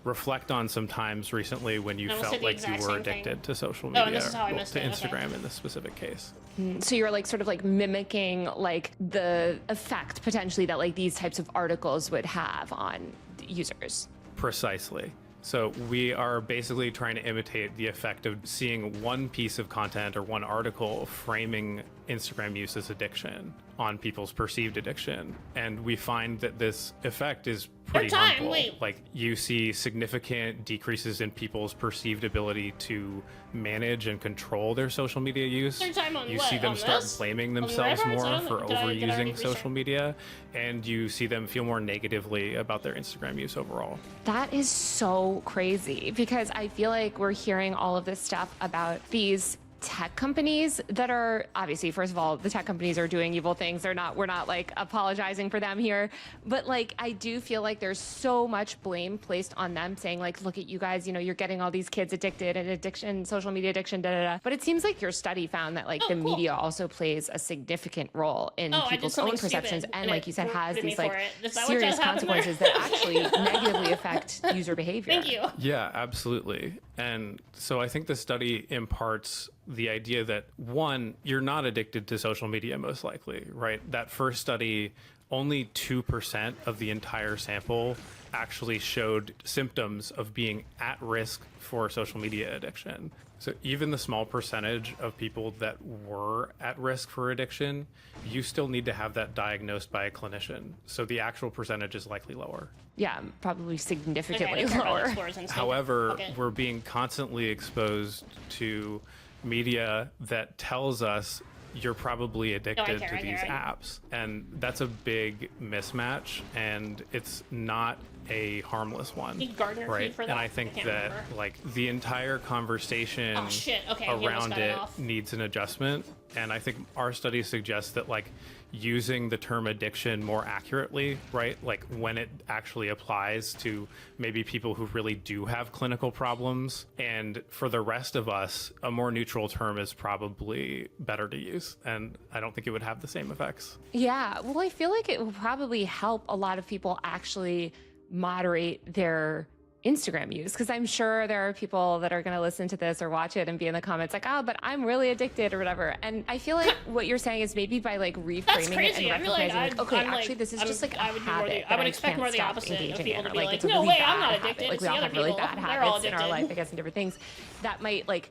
Reflect on some times recently when you felt like you were addicted to social media, to Instagram in this specific case. So you're like sort of like mimicking like the effect potentially that like these types of articles would have on users. Precisely. So we are basically trying to imitate the effect of seeing one piece of content or one article framing Instagram use as addiction on people's perceived addiction. And we find that this effect is pretty harmful. Like, you see significant decreases in people's perceived ability to manage and control their social media use. You see them start blaming themselves more for overusing social media, and you see them feel more negatively about their Instagram use overall. That is so crazy, because I feel like we're hearing all of this stuff about these tech companies that are obviously, first of all, the tech companies are doing evil things. We're not like apologizing for them here, but like, I do feel like there's so much blame placed on them, saying like, look at you guys, you know, you're getting all these kids addicted, and addiction, social media addiction, da da da. But it seems like your study found that like the media also plays a significant role in people's own perceptions, and like you said, has these like serious consequences that actually negatively affect user behavior. Thank you. Yeah, absolutely. And so I think the study imparts the idea that, one, you're not addicted to social media most likely, right? That first study only 2% of the entire sample actually showed symptoms of being at risk for social media addiction. So even the small percentage of people that were at risk for addiction, you still need to have that diagnosed by a clinician. So the actual percentage is likely lower. Yeah, probably significantly Okay, lower. However, we're being constantly exposed to media that tells us you're probably addicted to these apps. And that's a big mismatch, and it's not a harmless one. Need Gardner right? key for that? And I think I can't that remember. like the entire conversation Oh, shit. Okay, he almost around got it it off. needs an adjustment. And I think our study suggests that like using the term addiction more accurately, right? Like when it actually applies to maybe people who really do have clinical problems. And for the rest of us, a more neutral term is probably better to use. And I don't think it would have the same effects. Yeah, well, I feel like it will probably help a lot of people actually moderate their Instagram use, because I'm sure there are people that are going to listen to this or watch it and be in the comments like, oh, but I'm really addicted or whatever. And I feel like what you're saying is maybe by like reframing it and recognizing like, okay, actually this is just like a habit I that would I expect can't more the stop opposite of engaging people in, to or be like like, it's a no really way, bad I'm not habit. addicted. Like It's we the all other have really people. bad They're all habits in our life, addicted. I guess, and different things that might like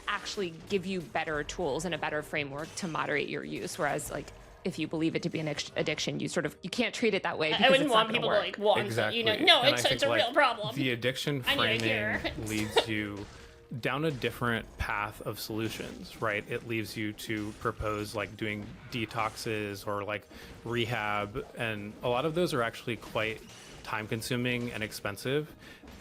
actually give you better tools and a better framework to moderate your use. Whereas like if you believe it to be an addiction, you can't treat it that way. I wouldn't it's want not people gonna to work. like want Exactly. to, no, And it's I think, a like, real problem. The addiction I need a cure. framing leads you down a different path of solutions, right? It leaves you to propose like doing detoxes or like rehab, and a lot of those are actually quite time consuming and expensive.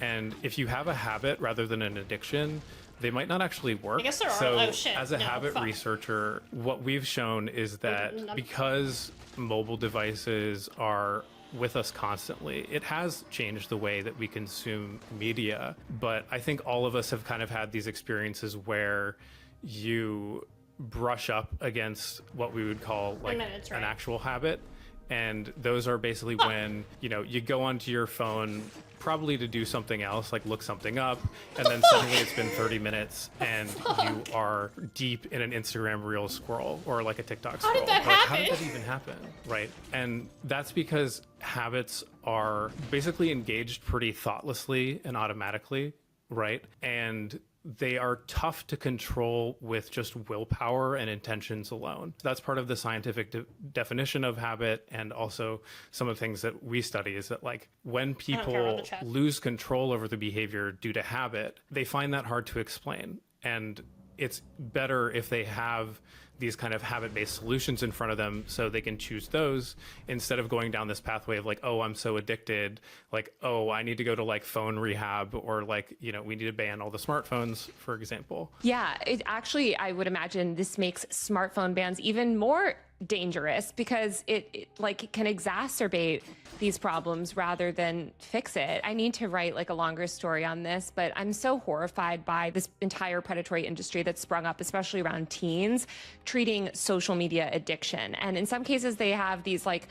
And if you have a habit rather than an addiction, they might not actually work. I guess there are. So Oh, shit. as a No, habit fuck. researcher, what we've shown is that Mm, because mobile devices are with us constantly, it has changed the way that we consume media. But I think all of us have kind of had these experiences where you brush up against what we would call like minutes, an right? actual habit. And those are basically when, you know, you go onto your phone probably to do something else, like look something up, and then suddenly it's been 30 minutes and you are deep in an Instagram reel scroll or like a TikTok scroll. How did that Like, happen? How did that even happen? Right. And that's because habits are basically engaged pretty thoughtlessly and automatically, right? And they are tough to control with just willpower and intentions alone. That's part of the scientific definition of habit, and also some of the things that we study is that like when care about people the chat. lose control over the behavior due to habit, they find that hard to explain. And it's better if they have these kind of habit-based solutions in front of them so they can choose those instead of going down this pathway of like, oh, I'm so addicted, like, oh, I need to go to like phone rehab, or like, you know, we need to ban all the smartphones, for example. Yeah, it actually, I would imagine this makes smartphone bans even more dangerous because it like can exacerbate these problems rather than fix it. I need to write like a longer story on this, but I'm so horrified by this entire predatory industry that's sprung up, especially around teens, treating social media addiction. And in some cases they have these like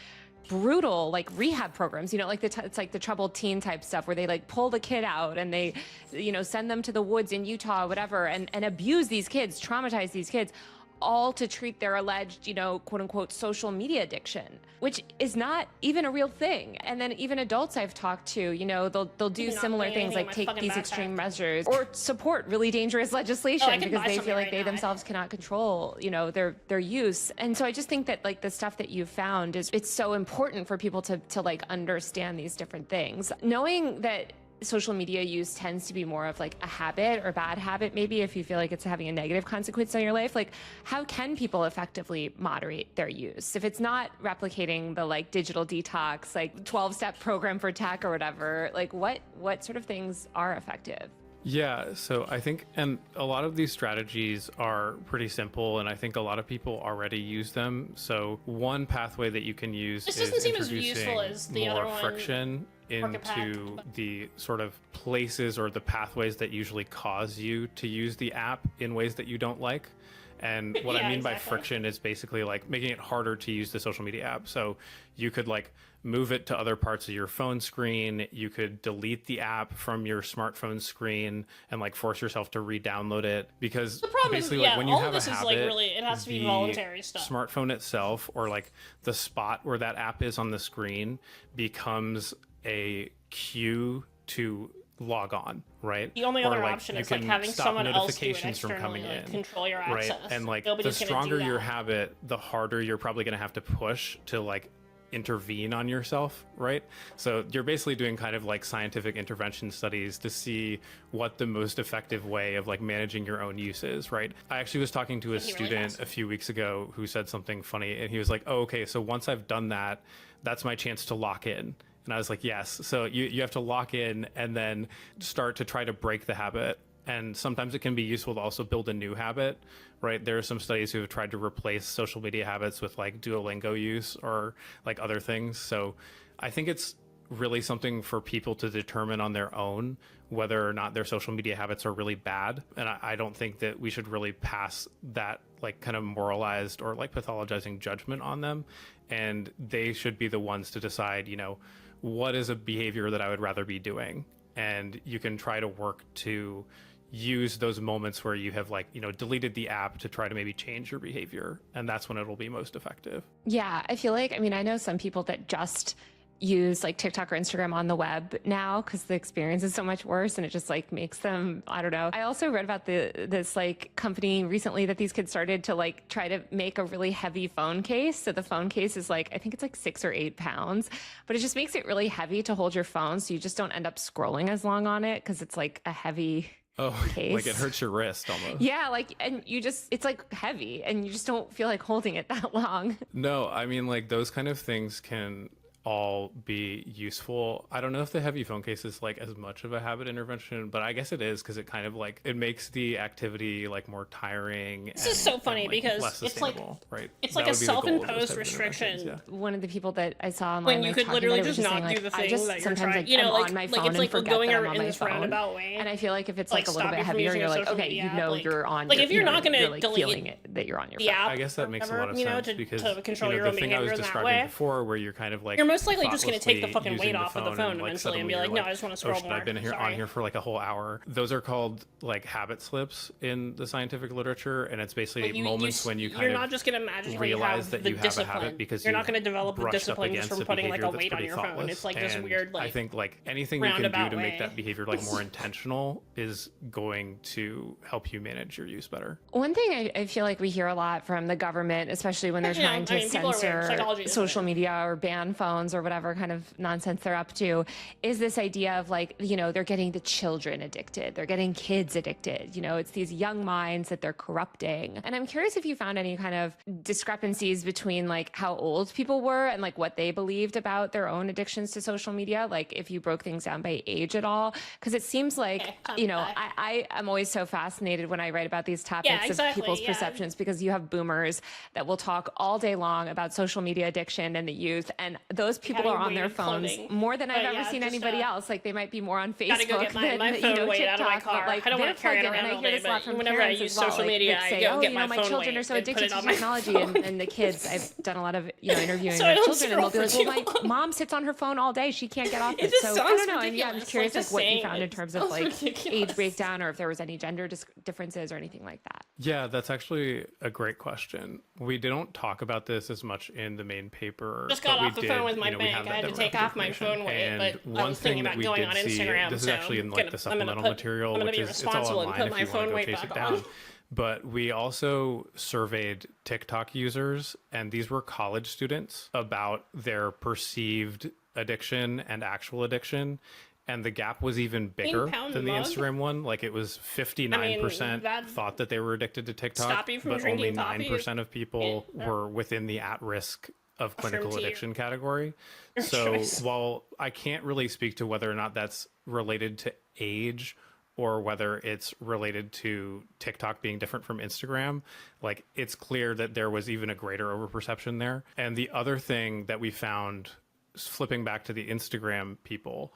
brutal like rehab programs, you know, like it's like the troubled teen type stuff where they like pull the kid out and they, you know, send them to the woods in Utah, whatever, and abuse these kids, traumatize these kids, all to treat their alleged, you know, quote unquote, social media addiction, which is not even a real thing. And then even adults I've talked to, you know, they'll do Not similar putting things anything in like my take fucking these backpack. extreme measures or support really dangerous legislation can because buy they something feel like right they now, I themselves cannot control, you know, their use. And so I just think that like the stuff that you've found is it's so important for people to like understand these different things. Knowing that social media use tends to be more of like a habit or bad habit, maybe if you feel like it's having a negative consequence on your life, like how can people effectively moderate their use? If it's not replicating the like digital detox, like 12-step program for tech or whatever, like what sort of things are effective? Yeah, so I think, and a lot of these strategies are pretty simple, and I think a lot of people already use them. So one pathway that you can use This is doesn't seem as introducing useful as the more other one, friction into the sort of places or the pathways that usually cause you to use the app in ways that you don't like. And what I mean by friction is basically like making it harder to use the social media app. So you could like move it to other parts of your phone screen. You could delete the app from your smartphone screen and like force yourself to re-download it, because The problem basically is, yeah, like when you all have of this a is habit, like really, it has to be the voluntary stuff. smartphone itself, or like the spot where that app is on the screen, becomes a cue to log on, right? The only Or, other like, option you is like can having stop someone else do it notifications from externally, coming like in, control your right? access. And like Nobody's the gonna do stronger your that. habit, the harder you're probably going to have to push to like intervene on yourself, right? So you're basically doing kind of like scientific intervention studies to see what the most effective way of like managing your own use is, right? I actually was talking to a student a few weeks ago who said something funny, and he was like, oh, okay, so once I've done that, that's my chance to lock in. And I was like, yes. So you have to lock in and then start to try to break the habit. And sometimes it can be useful to also build a new habit, right? There are some studies who have tried to replace social media habits with like Duolingo use or like other things. So I think it's really something for people to determine on their own whether or not their social media habits are really bad. And I don't think that we should really pass that like kind of moralized or like pathologizing judgment on them. And they should be the ones to decide, you know, what is a behavior that I would rather be doing? And you can try to work to use those moments where you have like, you know, deleted the app to try to maybe change your behavior. And that's when it'll be most effective. Yeah, I feel like, I mean, I know some people that just use like TikTok or Instagram on the web now because the experience is so much worse and it just like makes them, I don't know. I also read about this like company recently that these kids started to like try to make a really heavy phone case. So the phone case is like, I think it's like 6 or 8 pounds, but it just makes it really heavy to hold your phone. So you just don't end up scrolling as long on it because it's like a heavy case. Like it hurts your wrist almost. Yeah, like, and you just, it's like heavy and you just don't feel like holding it that long. No, I mean, like those kind of things can all be useful. I don't know if the heavy phone case is like as much of a habit intervention, but I guess it is because it kind of like it makes the activity like more tiring. This is so funny because it's like right? It's like a self-imposed restriction. Yeah. One of the people that I saw online, When you like, could talking literally about it was just saying, not like, do the I thing just that you're sometimes trying. like, You know, I'm like on my it's phone and like forget going that I'm in on my this phone. roundabout way. And I feel like if it's Like, like a little stop bit you from heavier, using you're your like, social okay, you media know app, you're on. like your, if you're you know, not gonna you're, like, delete feeling it that you're on your the phone. app, I guess that makes a lot of you know, sense because to control you know, your own the thing I was behavior in that describing way. before, where you're kind of like You're most likely just going to take the thoughtlessly fucking weight using off of the phone like, eventually and be suddenly like, you're no, I just want to scroll should more. I've been here on here for like a whole hour. Those are called like habit slips in the scientific literature, and it's basically Like, moments when you kind you're of not just going to magically realize have that the you have discipline. a habit because you're not you've going to develop the brushed up discipline just against from a putting like a behavior weight that's on your pretty phone. It's like thoughtless. this And weird like I think like anything you can do roundabout to make way. that behavior like more intentional is going to help you manage your use better. One thing I feel like we hear a lot from the government, especially when they're Yeah, trying to I mean, people are weird. censor Psychology is social media or ban phones or whatever kind of nonsense they're up to, is this idea of like, you know, they're getting the children addicted, they're getting kids addicted. You know, it's these young minds that they're corrupting. And I'm curious if you found any kind of discrepancies between like how old people were and like what they believed about their own addictions to social media, like if you broke things down by age at all. Because it seems like, you know, I am always so fascinated when I write about these topics of people's perceptions, because you have boomers that will talk all day long about social media addiction and the youth, and those people are on their phones more than I've ever seen anybody else. Like they might be more on Facebook go get than my phone you know, weight TikTok. out of my car. But, like, I don't they're want to carry it plugged in, around and I all hear day, this a lot but from whenever I parents use as well, social like, media, that I say, go oh, get you know, my my phone children weight are so and put addicted it to on my technology, and the kids. I've done a lot of, you know, interviewing So I with don't children, and they'll be like, scroll well, for my mom sits on her phone all day, she can't get off it. just So I sounds don't know. And yeah, I'm ridiculous, curious like, like what you saying found in it terms of sounds like ridiculous. age breakdown, or if there was any gender differences or anything like that. Yeah, that's actually a great question. We don't talk about this as much in the main paper. Just got but off we the did, phone with my you know, we bank. have I that had to take demographic off my information. phone weight, And but I one was thing thinking that about we going did on see, Instagram. this is so actually in I'm like the supplemental material, I'm gonna which be is it's all responsible and online put if my you want phone to go weight chase it back on. down. But we also surveyed TikTok users, and these were college students, about their perceived addiction and actual addiction. And the gap was even bigger than the mug? Instagram one. Like it was 59% that thought that they were addicted to TikTok, stop you from but only drinking coffee? 9% of people were within the at-risk of clinical tea. addiction category. Or So choice. while I can't really speak to whether or not that's related to age or whether it's related to TikTok being different from Instagram, like it's clear that there was even a greater overperception there. And the other thing that we found, flipping back to the Instagram people,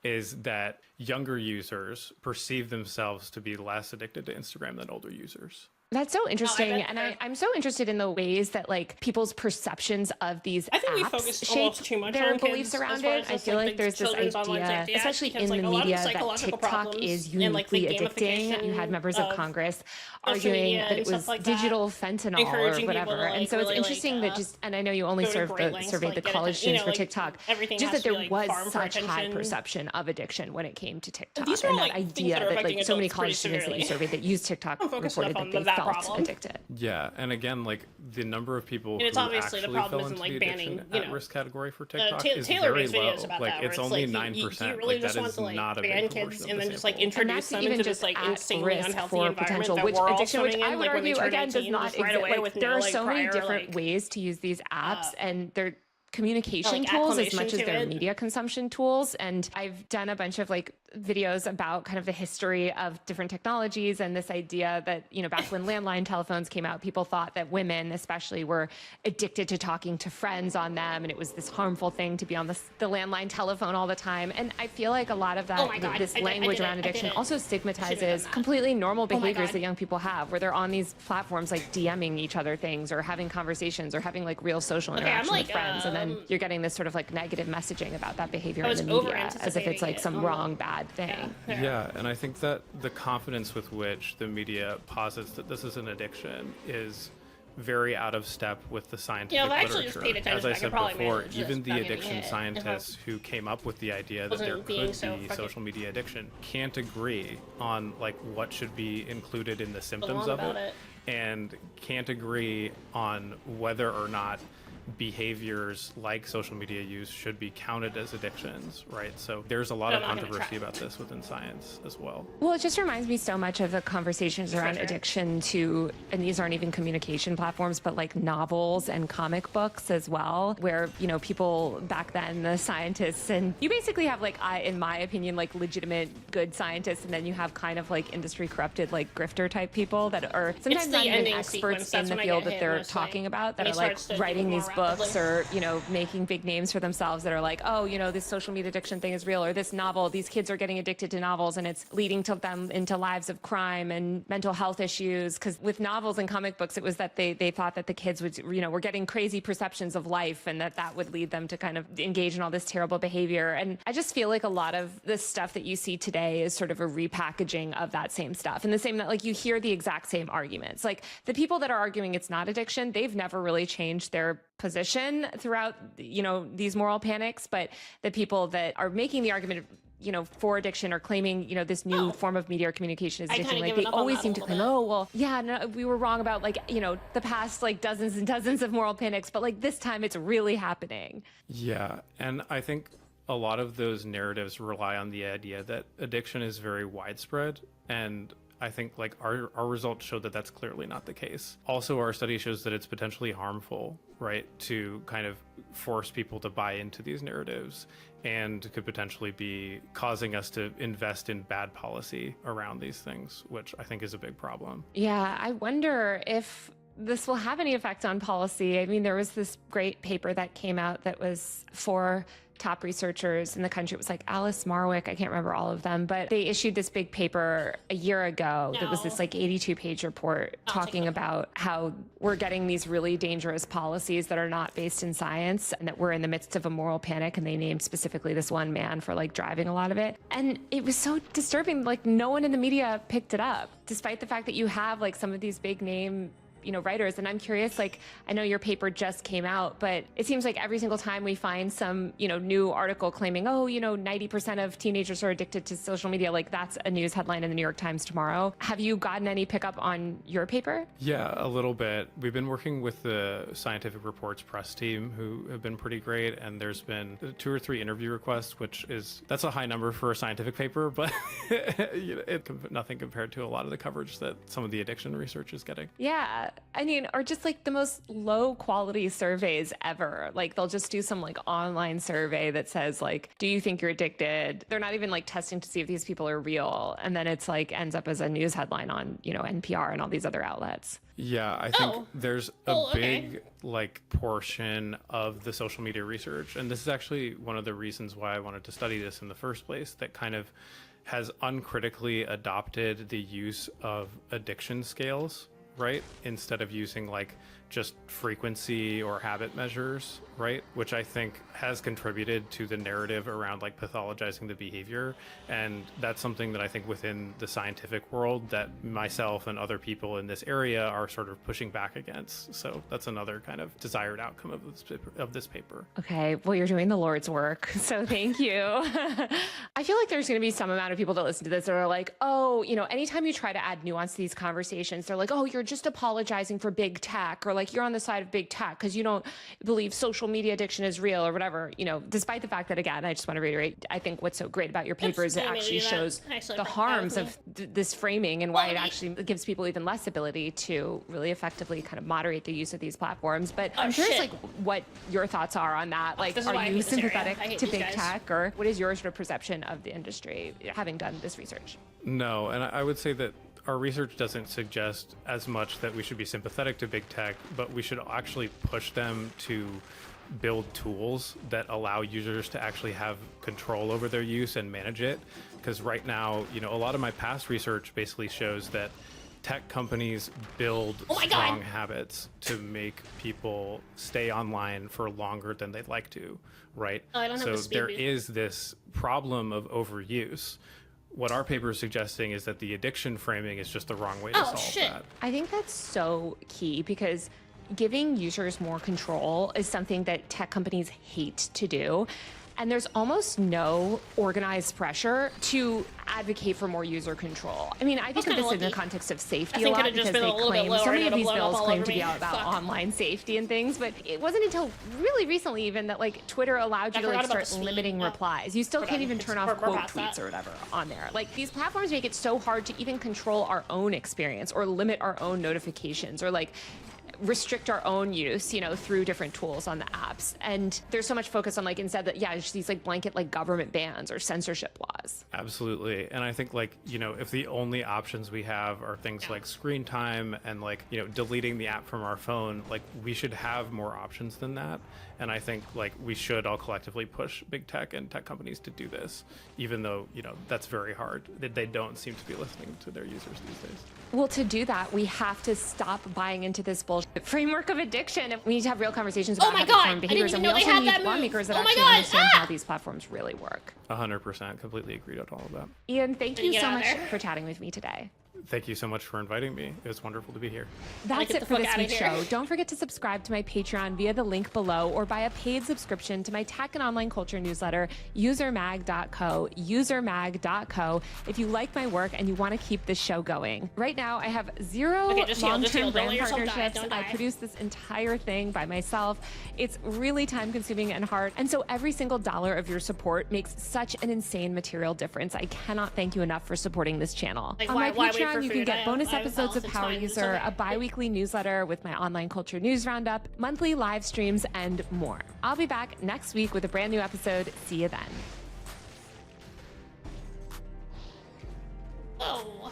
is that younger users perceive themselves to be less addicted to Instagram than older users. That's so interesting, and I'm so interested in the ways that like people's perceptions of these I think we apps focus shape almost too much their on beliefs kids around as far it. as I just, feel like, like there's this children's online idea, safety, especially because, in like, the a lot of media, that psychological TikTok is problems and, like, the uniquely addicting. You had members of of Congress social arguing media that and it was stuff like digital that, fentanyl encouraging or whatever. people to, And like, so it's really, interesting that just, and I know you only go to great lengths to, surveyed the like, get college attention, students for like, TikTok, everything just has that to there be, like, was farmed for such high attention. perception of addiction when it came to TikTok. These are And all, that like, things idea that are that affecting like so many adults college pretty students that you severely. surveyed that use TikTok Don't focus reported enough that on they that felt problem. addicted. Yeah, and again, like the number of people And it's who obviously the actually problem fell isn't, into like, the banning, addiction you know, at-risk category for TikTok is Taylor very makes low. videos about Like that, where it's it's only like, you 9%. really Like just that want is to, like, not a ban big kids portion of and the then just, like, sample. introduce them into this, like, insanely unhealthy environment that we're all addiction, which swimming I in, would like, when they argue turn again does 18, not just right exist. away Like, with there no, are like, so many prior, different like, ways to use these apps, and they're communication like, tools as acclimation much as to they're it. media consumption tools. And I've done a bunch of like videos about kind of the history of different technologies and this idea that, you know, back when landline telephones came out, people thought that women especially were addicted to talking to friends on them, and it was this harmful thing to be on the landline telephone all the time. And I feel like a lot of that, Oh my God, this I did language it, around I did addiction it. also stigmatizes completely normal Oh my behaviors God. that young people have, where they're on these platforms like DMing each other things or having conversations or having like real social Okay, I'm interaction like, with friends, and then you're getting this sort of like negative messaging about that behavior I in was the media over-anticipating as if it's like it. some wrong bad thing. Yeah, and I think that the confidence with which the media posits that this is an addiction is very out of step with the scientific Yeah, if I actually just literature. paid attention, As I I could said probably before, manage even this the without getting addiction hit if I scientists who came up with the idea that there wasn't being could so be fucking- social media addiction can't agree on like what should be included in the symptoms on of about it, and can't agree on whether or not behaviors like social media use should be counted as addictions, right? So there's a lot But of I'm not gonna controversy try. about this within science as well. Well, it just reminds me so much of the conversations around sure. addiction to, and these aren't even communication platforms, but like novels and comic books as well, where, you know, people back then, the scientists, and you basically have like, in my opinion, like legitimate good scientists, and then you have kind of like industry corrupted, like grifter type people that are sometimes the not even ending experts sequence, in that's the when I field get that hit they're mostly. talking about, that When are he like starts to writing do these more books rapidly. or, you know, making big names for themselves that are like, oh, you know, this social media addiction thing is real, or this novel, these kids are getting addicted to novels and it's leading to them into lives of crime and mental health issues. Because with novels and comic books, it was that they thought that the kids would, you know, were getting crazy perceptions of life, and that would lead them to kind of engage in all this terrible behavior. And I just feel like a lot of the stuff that you see today is sort of a repackaging of that same stuff. And the same that like you hear the exact same arguments. Like the people that are arguing it's not addiction, they've never really changed their position throughout, you know, these moral panics. But the people that are making the argument, you know, for addiction or claiming, you know, this new form of media or communication is I addicting, kinda like given they up on always that a seem to little claim, oh, well, yeah, no, we were wrong about like, you know, the past like dozens and dozens of moral panics, but like this time it's really happening. Yeah, and I think a lot of those narratives rely on the idea that addiction is very widespread, and I think like our results show that that's clearly not the case. Also, our study shows that it's potentially harmful, right, to kind of force people to buy into these narratives, and could potentially be causing us to invest in bad policy around these things, which I think is a big problem. Yeah, I wonder if this will have any effect on policy. I mean, there was this great paper that came out that was for top researchers in the country. It was like Alice Marwick, I can't remember all of them, but they issued this big paper a year ago that was this like 82-page report talking about how we're getting these really dangerous policies that are not based in science, and that we're in the midst of a moral panic. And they named specifically this one man for like driving a lot of it. And it was so disturbing, like no one in the media picked it up, despite the fact that you have like some of these big name, you know, writers. And I'm curious, like, I know your paper just came out, but it seems like every single time we find some, you know, new article claiming, oh, you know, 90% of teenagers are addicted to social media, like that's a news headline in the New York Times tomorrow. Have you gotten any pickup on your paper? Yeah, a little bit. We've been working with the Scientific Reports press team, who have been pretty great, and there's been 2 or 3 interview requests, that's a high number for a scientific paper, but you know, nothing compared to a lot of the coverage that some of the addiction research is getting. Yeah. I mean, or just like the most low quality surveys ever. Like they'll just do some like online survey that says like, do you think you're addicted? They're not even like testing to see if these people are real. And then it's like ends up as a news headline on, you know, NPR and all these other outlets. Yeah, I think there's a big like portion of the social media research, and this is actually one of the reasons why I wanted to study this in the first place, that kind of has uncritically adopted the use of addiction scales, right? Instead of using like just frequency or habit measures, right? Which I think has contributed to the narrative around like pathologizing the behavior. And that's something that I think within the scientific world that myself and other people in this area are sort of pushing back against. So that's another kind of desired outcome of this paper. Okay, well, you're doing the Lord's work, so thank you. I feel like there's going to be some amount of people that listen to this that are like, oh, you know, anytime you try to add nuance to these conversations, they're like, oh, you're just apologizing for big tech, or like you're on the side of big tech because you don't believe social media addiction is real or whatever, you know, despite the fact that, again, I just want to reiterate, I think what's so great about your paper is it actually shows the harms of this framing and why it actually gives people even less ability to really effectively kind of moderate the use of these platforms. But I'm curious, like, what your thoughts are on that. Like, are you sympathetic to big tech, or what is your sort of perception of the industry, having done this research? No, and I would say that our research doesn't suggest as much that we should be sympathetic to big tech, but we should actually push them to build tools that allow users to actually have control over their use and manage it. Because right now, you know, a lot of my past research basically shows that tech companies build strong habits to make people stay online for longer than they'd like to, right? So there is this problem of overuse. What our paper is suggesting is that the addiction framing is just the wrong way to solve that. I think that's so key because giving users more control is something that tech companies hate to do. And there's almost no organized pressure to advocate for more user control. I mean, I think of this in the context of safety a lot because they claim, so many of these bills claim to be about online safety and things, but it wasn't until really recently even that like Twitter allowed you to like start limiting replies. You still can't even turn off quote tweets or whatever on there. Like these platforms make it so hard to even control our own experience or limit our own notifications or like restrict our own use, you know, through different tools on the apps. And there's so much focus on like instead that, yeah, just these like blanket like government bans or censorship laws. Absolutely. And I think like, you know, if the only options we have are things like screen time and like, you know, deleting the app from our phone, like we should have more options than that. And I think like we should all collectively push big tech and tech companies to do this, even though, you know, that's very hard. They don't seem to be listening to their users these days. Well, to do that, we have to stop buying into this bullshit framework of addiction. We need to have real conversations about habit-forming behaviors, and we also need lawmakers that actually understand how these platforms really work. 100%, completely agreed on all of that. Ian, thank you so much for chatting with me today. Thank you so much for inviting me. It was wonderful to be here. That's it for this week's show. Don't forget to subscribe to my Patreon via the link below or buy a paid subscription to my tech and online culture newsletter, usermag.co, usermag.co, if you like my work and you want to keep this show going. Right now, I have zero long-term brand partnerships. I produce this entire thing by myself. It's really time-consuming and hard. And so every single dollar of your support makes such an insane material difference. I cannot thank you enough for supporting this channel. On my Patreon, you can get bonus episodes of Power User, a bi-weekly newsletter with my online culture news roundup, monthly live streams, and more. I'll be back next week with a brand new episode. See you then. Oh.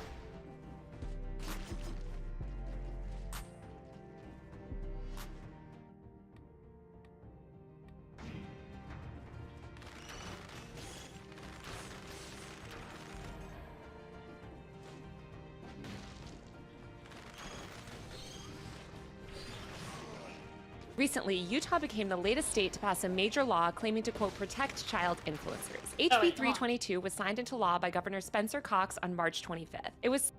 Recently, Utah became the latest state to pass a major law claiming to, quote, protect child influencers. HB 322 was signed into law by Governor Spencer Cox on March 25th. It was...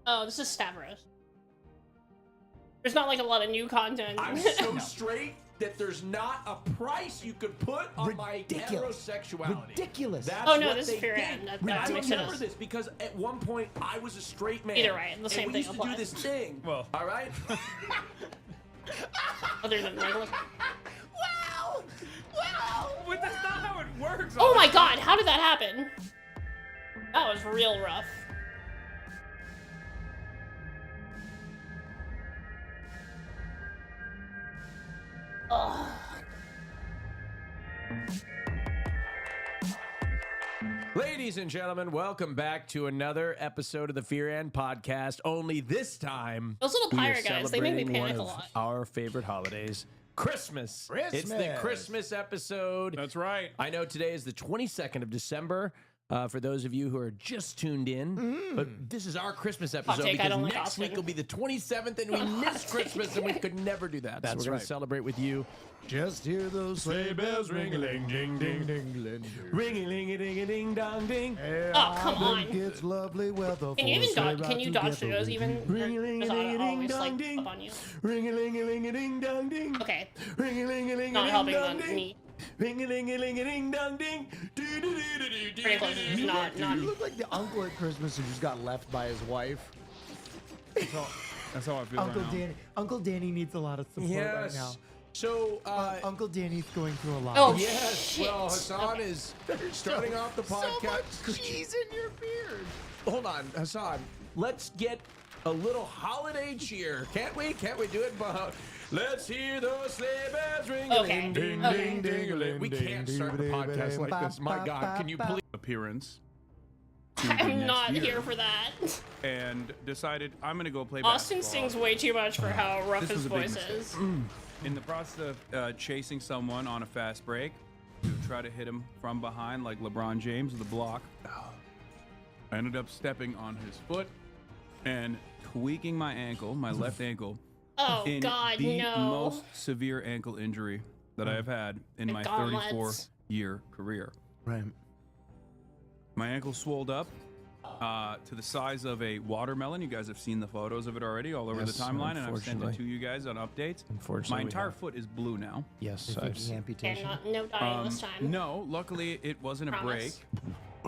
Oh, this is Stavros. There's not like a lot of new content. I'm so straight that there's not a price you could put on my heterosexuality. Ridiculous. That's Oh no, what this they is fair. think. That I makes remember sense. this because at one point I was a straight man. Either way, the same and we thing used to do applies. this thing. Well, all right. Other than regular. Well, but that's not how it works. Oh my god, how did that happen? That was real rough. Ugh. Ladies and gentlemen, welcome back to another episode of the Fear and Podcast. Only this time, Those little we are pirate guys, they make me celebrating panic one a of lot. our favorite holidays, Christmas. It's the Christmas episode. That's right. I know today is the 22nd of December. For those of you who are just tuned in, but this is our Christmas episode because next week will be the 27th, and we missed Christmas, and we could never do that. That's so we're going to celebrate with you. Just hear those sleigh bells ring-a-ling, ding-ding-ding-ling, ring-a-ling-a-ding-a-ding-dong-ding. Oh, come on. It's lovely weather. Can you even dodge? Can you dodge through those even? Ring-a-ling-a-ding-a-ding-dong-ding. Up on you. Ring-a-ling-a-ling-a-ding-dong-ding. Okay. Ring-a-ling-a-ling-a-ding-dong-ding. Not helping on me. Ring-a-ling-a-ling-a-ding-dong-ding. Pretty close. It's not. You look like the uncle at Christmas who just got left by his wife. That's how I feel Uncle right now. Danny. Uncle Danny needs a lot of support right now. So, Uncle Danny's going through a lot. Oh, yes. shit. Well, Hassan is starting off the podcast. So much cheese in your beard. Hold on, Hassan. Let's get a little holiday cheer. Can't we? Can't we do it? Let's hear those sleigh bells ring. Okay. Ding, ding, ding, we can't start the podcast like this. My God, can you please? Appearance. I'm not here for that. And decided I'm going to go play Austin basketball. sings way too much for how rough This his was a big voice mistake. is. In the process of chasing someone on a fast break to try to hit him from behind like LeBron James with a block, I ended up stepping on his foot and tweaking my ankle, my left ankle, Oh, in God, the no. most severe ankle injury that I have had in my gauntlets. 34-year career. Right. My ankle swelled up to the size of a watermelon. You guys have seen the photos of it already all over the timeline, and I've sent it to you guys on updates. Unfortunately, my entire foot is blue now. Yes, amputation. No dying this time. No, luckily it wasn't a break,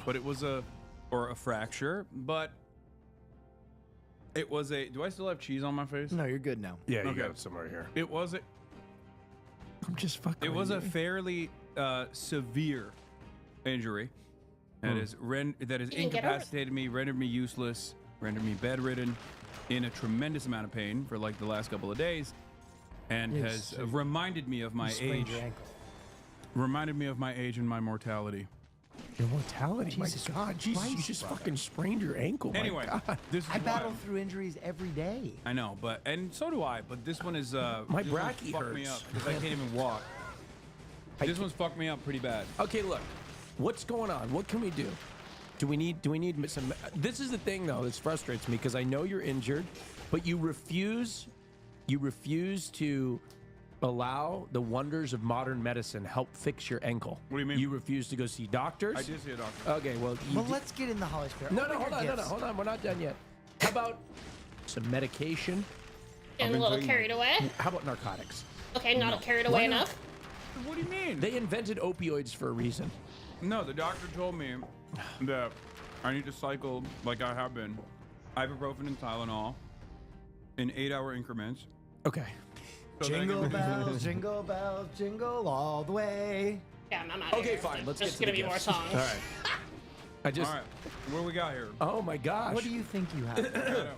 but it was a fracture. But it was a. Do I still have cheese on my face? No, you're good now. Yeah, you got it somewhere here. It was a. I'm just fucking. It was a fairly severe injury that is incapacitated me, rendered me useless, rendered me bedridden, in a tremendous amount of pain for like the last couple of days, and has reminded me of my age. Reminded me of my age and my mortality. Your mortality, my God, Jesus, you just fucking sprained your ankle. Anyway, my God. this is I battle wild. through injuries every day. I know, and so do I. But this one is My this one's brachii fucked me hurts. up because I can't even walk. This one's fucked me up pretty bad. Okay, look, what's going on? What can we do? Do we need some? This is the thing, though, that frustrates me because I know you're injured, but you refuse to allow the wonders of modern medicine help fix your ankle. What do you mean? You refuse to go see doctors? I did see a doctor. Okay, well, Let's get in the Holly Spirit. No, hold on. We're not done yet. How about some medication? Getting a little carried away. How about narcotics? Okay, not carried away enough. What do you mean? They invented opioids for a reason. No, the doctor told me that I need to cycle, like I have been, ibuprofen and Tylenol in 8-hour increments. Okay. So that I Jingle can- bells, jingle all the way. Yeah, I'm out of Okay, here. fine. Let's There's get to gonna the be more gifts. songs. All right. I just. All right, what do we got here? Oh my gosh. What do you think you have?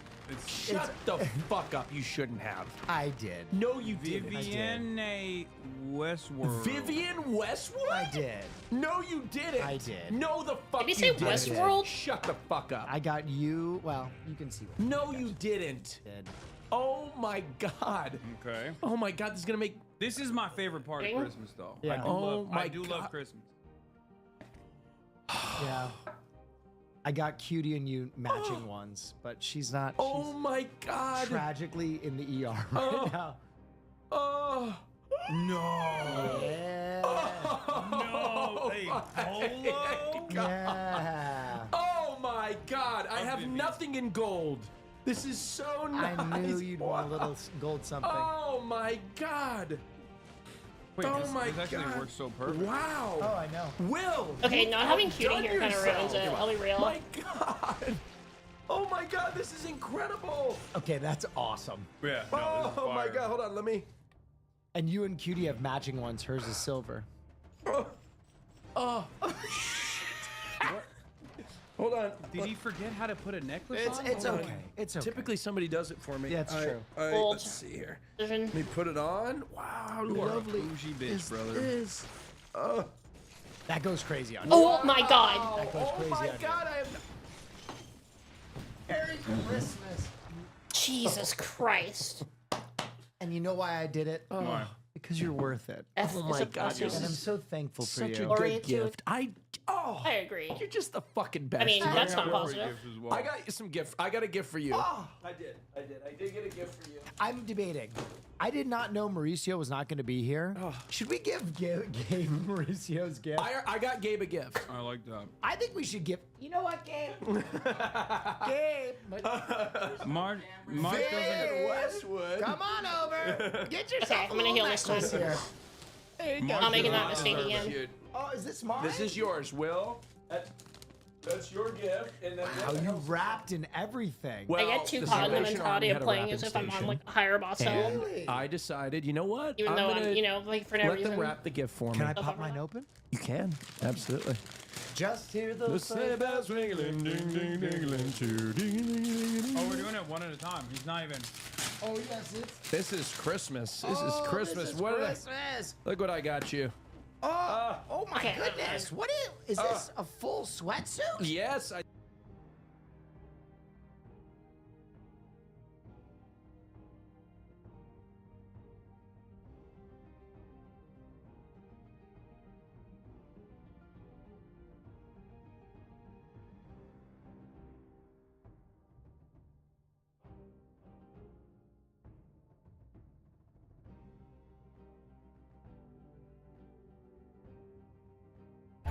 Shut the fuck up. You shouldn't have. I did. No, you didn't. Vivienne Westworld. Vivienne Westwood? I did. No, you didn't. I did. No, the fuck Did he say you didn't. Westworld? Shut the fuck up. I got you. Well, you can see what No, you didn't. I did. Oh my God. Okay. Oh my God. This is gonna make. This is my favorite part of Ding. Christmas, though. Yeah. I do love Christmas. Yeah. I got Cutie and you matching ones, but she's not. Oh my God. Tragically in the ER right Oh. now. Oh. No. Yeah. No. Hey, Polo. Yeah. Oh my God. I have nothing in gold. This is so nice. I knew you'd want a little gold something. Oh my God. Wait, Oh this, my this actually God. works so perfect. Wow. Oh, I know. Will. Okay, you not having Cutie outdone here kind of ruins it. yourself. I'll be real. My God. Oh my God, this is incredible. Okay, that's awesome. Yeah. No, this is Oh my fire. God, hold on, let me. And you and Cutie have matching ones. Hers is silver. Oh. Hold on. Did he forget how to put a necklace It's on? it's Hold on. okay. It's okay. Typically somebody does it for me. Yeah, it's true. Old. Let's see here. Vision. Let me put it on. Wow, You are a lovely. bougie bitch, This brother. is. That goes crazy on you. Oh my God. That goes Oh crazy my on you. God, I have. Merry Christmas. Jesus Christ. And you know why I did it? Why? Because you're worth it. Oh my God, And I'm so thankful for such you. a good gift. I agree. You're just the fucking best. I mean, that's not positive. I got you some gift. I got a gift for you. Oh, I did get a gift for you. I'm debating. I did not know Mauricio was not going to be here. Should we give Gabe Mauricio's gift? I got Gabe a gift. I like that. I think we should give. You know what, Gabe? Gabe. Mark Vic, Westwood. come on over. Get yourself Okay, I'm gonna heal this time. here. There you go. I'm not making that mistake again. Oh, is this mine? This is yours, Will. That's your gift. And then How you wrapped in everything. I get too caught in the mentality of playing as if I'm on like a higher boss level. I decided, you know what? Even though I'm, you know, like for no let reason. them wrap the gift for me. Can I pop mine open? You can, absolutely. Just hear The those sleigh bells ringling, ding, ding, dingling, choo, ding, ding, ding, ding. Oh, we're doing it one at a time. He's not even. Oh yes, it's. This is Christmas. This is Christmas. This is What Christmas. Look what I got you. Oh my goodness! What is this? A full sweatsuit? Yes,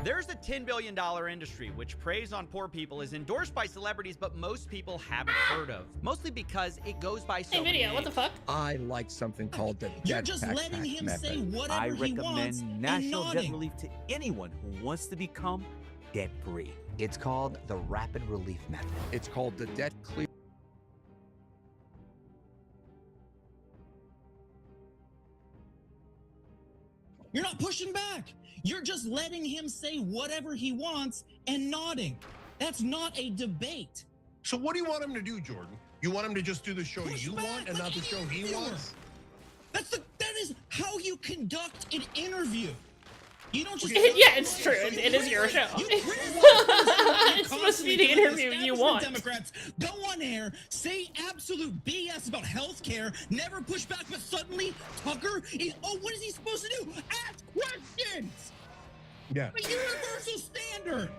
There's a $10 billion industry which preys on poor people, is endorsed by celebrities, but most people haven't heard of. Mostly because it goes by so many Video, what the fuck? I like something called the You're debt just tax letting him method. say whatever I he wants recommend and national debt nodding. relief to anyone who wants to become debt-free. It's called the rapid relief method. It's called the debt clear. You're not pushing back. You're just letting him say whatever he wants and nodding. That's not a debate. So what do you want him to do, Jordan? You want him to just do the show you want and not the show he wants? That is how you conduct an interview. You don't just Yeah, it's true. It is your show. It's supposed to be the interview you want. Democrats go on air, say absolute BS about healthcare, never push back, but suddenly Tucker is, what is he supposed to do? Ask questions. Yeah. A universal standard.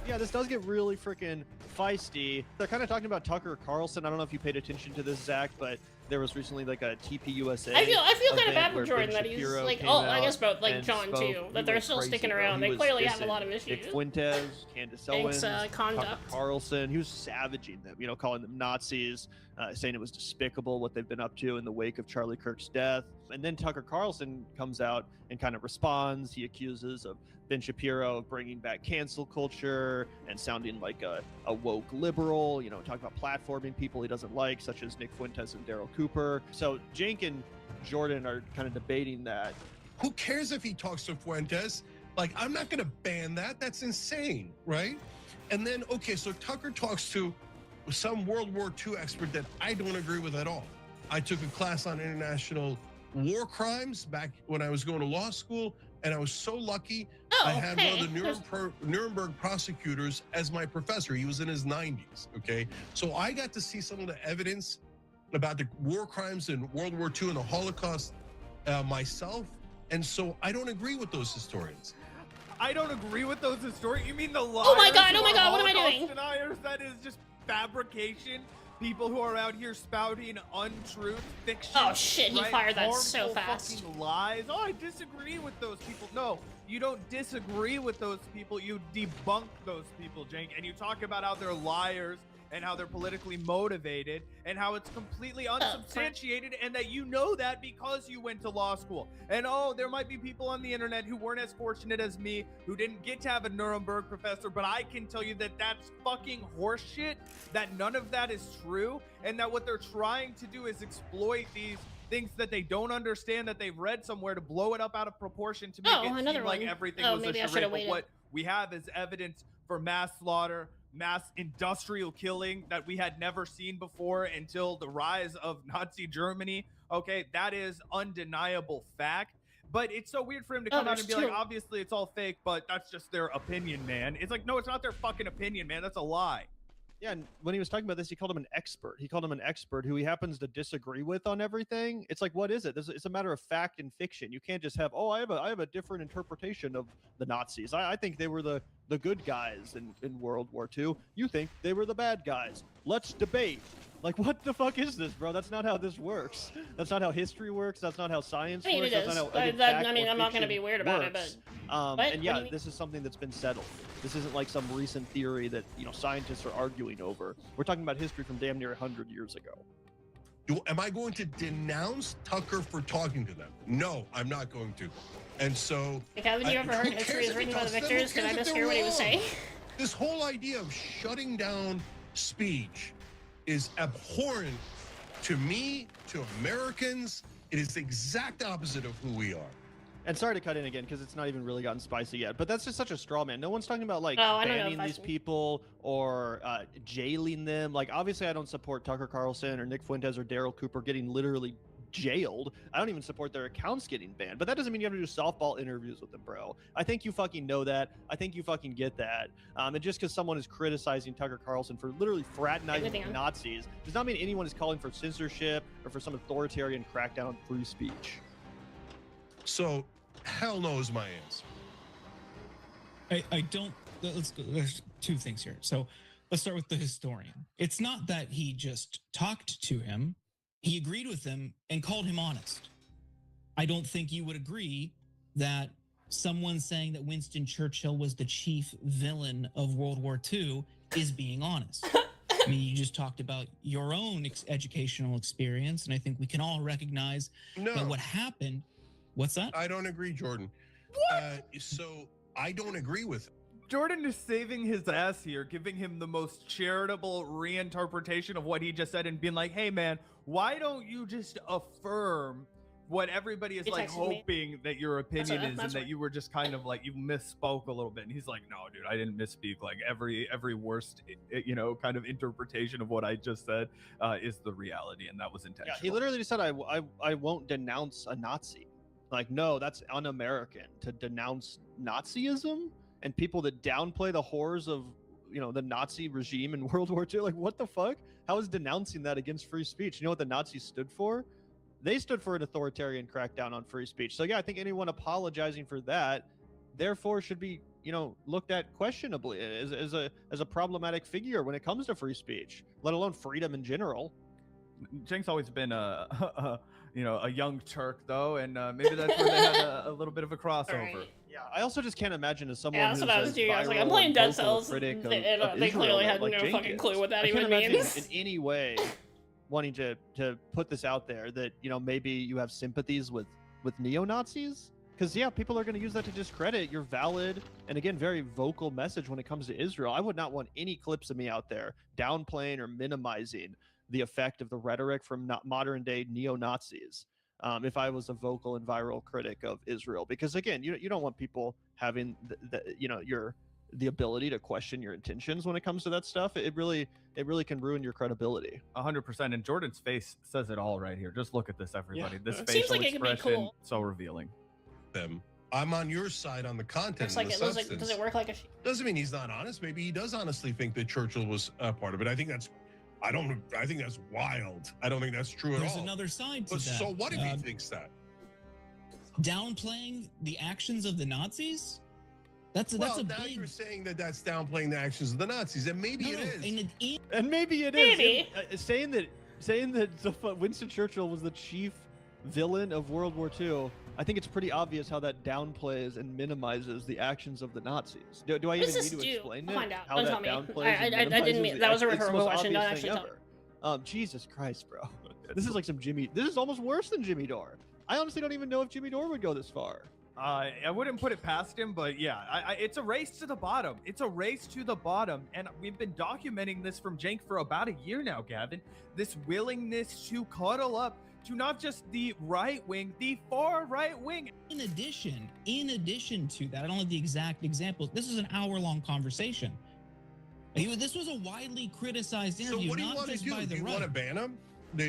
Yeah, this does get really freaking feisty. They're kind of talking about Tucker Carlson. I don't know if you paid attention to this, Zach, but there was recently like a TPUSA. I feel kind of event bad for where Jordan Ben that he's Shapiro like, came I out guess both like and John spoke. too, that He they're went still crazy, sticking bro. around. He They was clearly have a dissing lot of issues. Nick Fuentes, Candace Thanks, Owens, Conduct. Tucker Carlson. He was savaging them, calling them Nazis, saying it was despicable what they've been up to in the wake of Charlie Kirk's death. And then Tucker Carlson comes out and kind of responds. He accuses of Ben Shapiro of bringing back cancel culture and sounding like a woke liberal, talking about platforming people he doesn't like, such as Nick Fuentes and Daryl Cooper. So Jake and Jordan are kind of debating that. Who cares if he talks to Fuentes? Like, I'm not going to ban that. That's insane, right? And then, okay, so Tucker talks to some World War II expert that I don't agree with at all. I took a class on international war crimes back when I was going to law school, and I was so lucky. I had one of the Nuremberg prosecutors as my professor. He was in his 90s, okay? So I got to see some of the evidence about the war crimes in World War II and the Holocaust myself. And so I don't agree with those historians. I don't agree with those historians. You mean the liars? Oh my God, what am I Holocaust doing? Deniers? That is just fabrication. People who are out here spouting untruth, fiction. Oh shit, he right? fired that so Harmful fast. fucking lies. Oh, I disagree with those people. No, you don't disagree with those people. You debunk those people, Jake. And you talk about how they're liars and how they're politically motivated and how it's completely unsubstantiated and that you know that because you went to law school. And there might be people on the internet who weren't as fortunate as me, who didn't get to have a Nuremberg professor, but I can tell you that that's fucking horseshit, that none of that is true, and that what they're trying to do is exploit these things that they don't understand, that they've read somewhere, to blow it up out of proportion, to make it seem like everything was a charade. But what we have is evidence for mass slaughter, mass industrial killing that we had never seen before until the rise of Nazi Germany. Okay, that is undeniable fact. But it's so weird for him to come out and be like, obviously it's all fake, but that's just their opinion, man. It's like, no, it's not their fucking opinion, man. That's a lie. Yeah, and when he was talking about this, he called him an expert. He called him an expert who he happens to disagree with on everything. It's like, what is it? It's a matter of fact and fiction. You can't just have, oh, I have a different interpretation of the Nazis. I think they were the good guys in World War II. You think they were the bad guys. Let's debate. Like, what the fuck is this, bro? That's not how this works. That's not how history works. That's not how science works. It is. That's not how, I'm not going to be weird about it, but... and yeah, this is something that's been settled. This isn't like some recent theory that, scientists are arguing over. We're talking about history from damn near 100 years ago. Am I going to denounce Tucker for talking to them? No, I'm not going to. And so... Haven't you ever heard history is written by the victors? Can I just hear what he was saying? This whole idea of shutting down speech is abhorrent to me, to Americans. It is the exact opposite of who we are. And sorry to cut in again because it's not even really gotten spicy yet, but that's just such a straw man. No one's talking about like banning these people or jailing them. Like, obviously I don't support Tucker Carlson or Nick Fuentes or Daryl Cooper getting literally jailed. I don't even support their accounts getting banned, but that doesn't mean you have to do softball interviews with them, bro. I think you fucking know that. I think you fucking get that. And just because someone is criticizing Tucker Carlson for literally fraternizing Nazis does not mean anyone is calling for censorship or for some authoritarian crackdown on free speech. So, hell no is my answer. I don't. Let's go. There's two things here. So let's start with the historian. It's not that he just talked to him. He agreed with him and called him honest. I don't think you would agree that someone saying that Winston Churchill was the chief villain of World War II is being honest. I mean, you just talked about your own educational experience, and I think we can all recognize that what happened. What's that? I don't agree, Jordan. What? So I don't agree with it. Jordan is saving his ass here, giving him the most charitable reinterpretation of what he just said and being like, hey, man, why don't you just affirm what everybody is like hoping that your opinion is, and that you were just kind of like, you misspoke a little bit. And he's like, no, dude, I didn't misspeak. Like every worst, kind of interpretation of what I just said is the reality. And that was intentional. Yeah, he literally just said, I won't denounce a Nazi. Like, no, that's un-American to denounce Nazism and people that downplay the horrors of, the Nazi regime in World War II. Like, what the fuck? How is denouncing that against free speech? You know what the Nazis stood for? They stood for an authoritarian crackdown on free speech. So yeah, I think anyone apologizing for that, therefore, should be, looked at questionably as a problematic figure when it comes to free speech, let alone freedom in general. Cenk's always been a young Turk though, and maybe that's where they had a little bit of a crossover. Right. Yeah, I also just can't imagine as someone that's who's what I was doing. I was like, I'm playing Dead Cells. They clearly had no fucking clue what that even means. In any way, wanting to put this out there that maybe you have sympathies with neo-Nazis, because yeah, people are going to use that to discredit your valid and again very vocal message when it comes to Israel. I would not want any clips of me out there downplaying or minimizing the effect of the rhetoric from modern day neo-Nazis. If I was a vocal and viral critic of Israel, because again, you don't want people having the ability to question your intentions when it comes to that stuff. It really can ruin your credibility. 100%. And Jordan's face says it all right here. Just look at this, everybody. Yeah. This facial expression, cool. So revealing. I'm on your side on the content. Does it work like a? Doesn't mean he's not honest. Maybe he does honestly think that Churchill was a part of it. I think that's wild. I don't think that's true at all. There's another side to that. So what if he thinks that? Downplaying the actions of the Nazis? That's a now big... you're saying that that's downplaying the actions of the Nazis, and maybe it is. And maybe it is. And, saying that Winston Churchill was the chief villain of World War II, I think it's pretty obvious how that downplays and minimizes the actions of the Nazis. Do I even need to explain it? How that downplays I didn't mean that was a rhetorical question. Don't actually tell me. Jesus Christ, bro. This is like this is almost worse than Jimmy Dore. I honestly don't even know if Jimmy Dore would go this far. I wouldn't put it past him, but yeah, it's a race to the bottom. It's a race to the bottom, and we've been documenting this from Cenk for about a year now, Gavin. This willingness to cuddle up to not just the right wing, the far right wing. In addition to that, I don't have the exact examples. This is an hour-long conversation. This was a widely criticized interview. So what do you want to do? Do you want to ban him?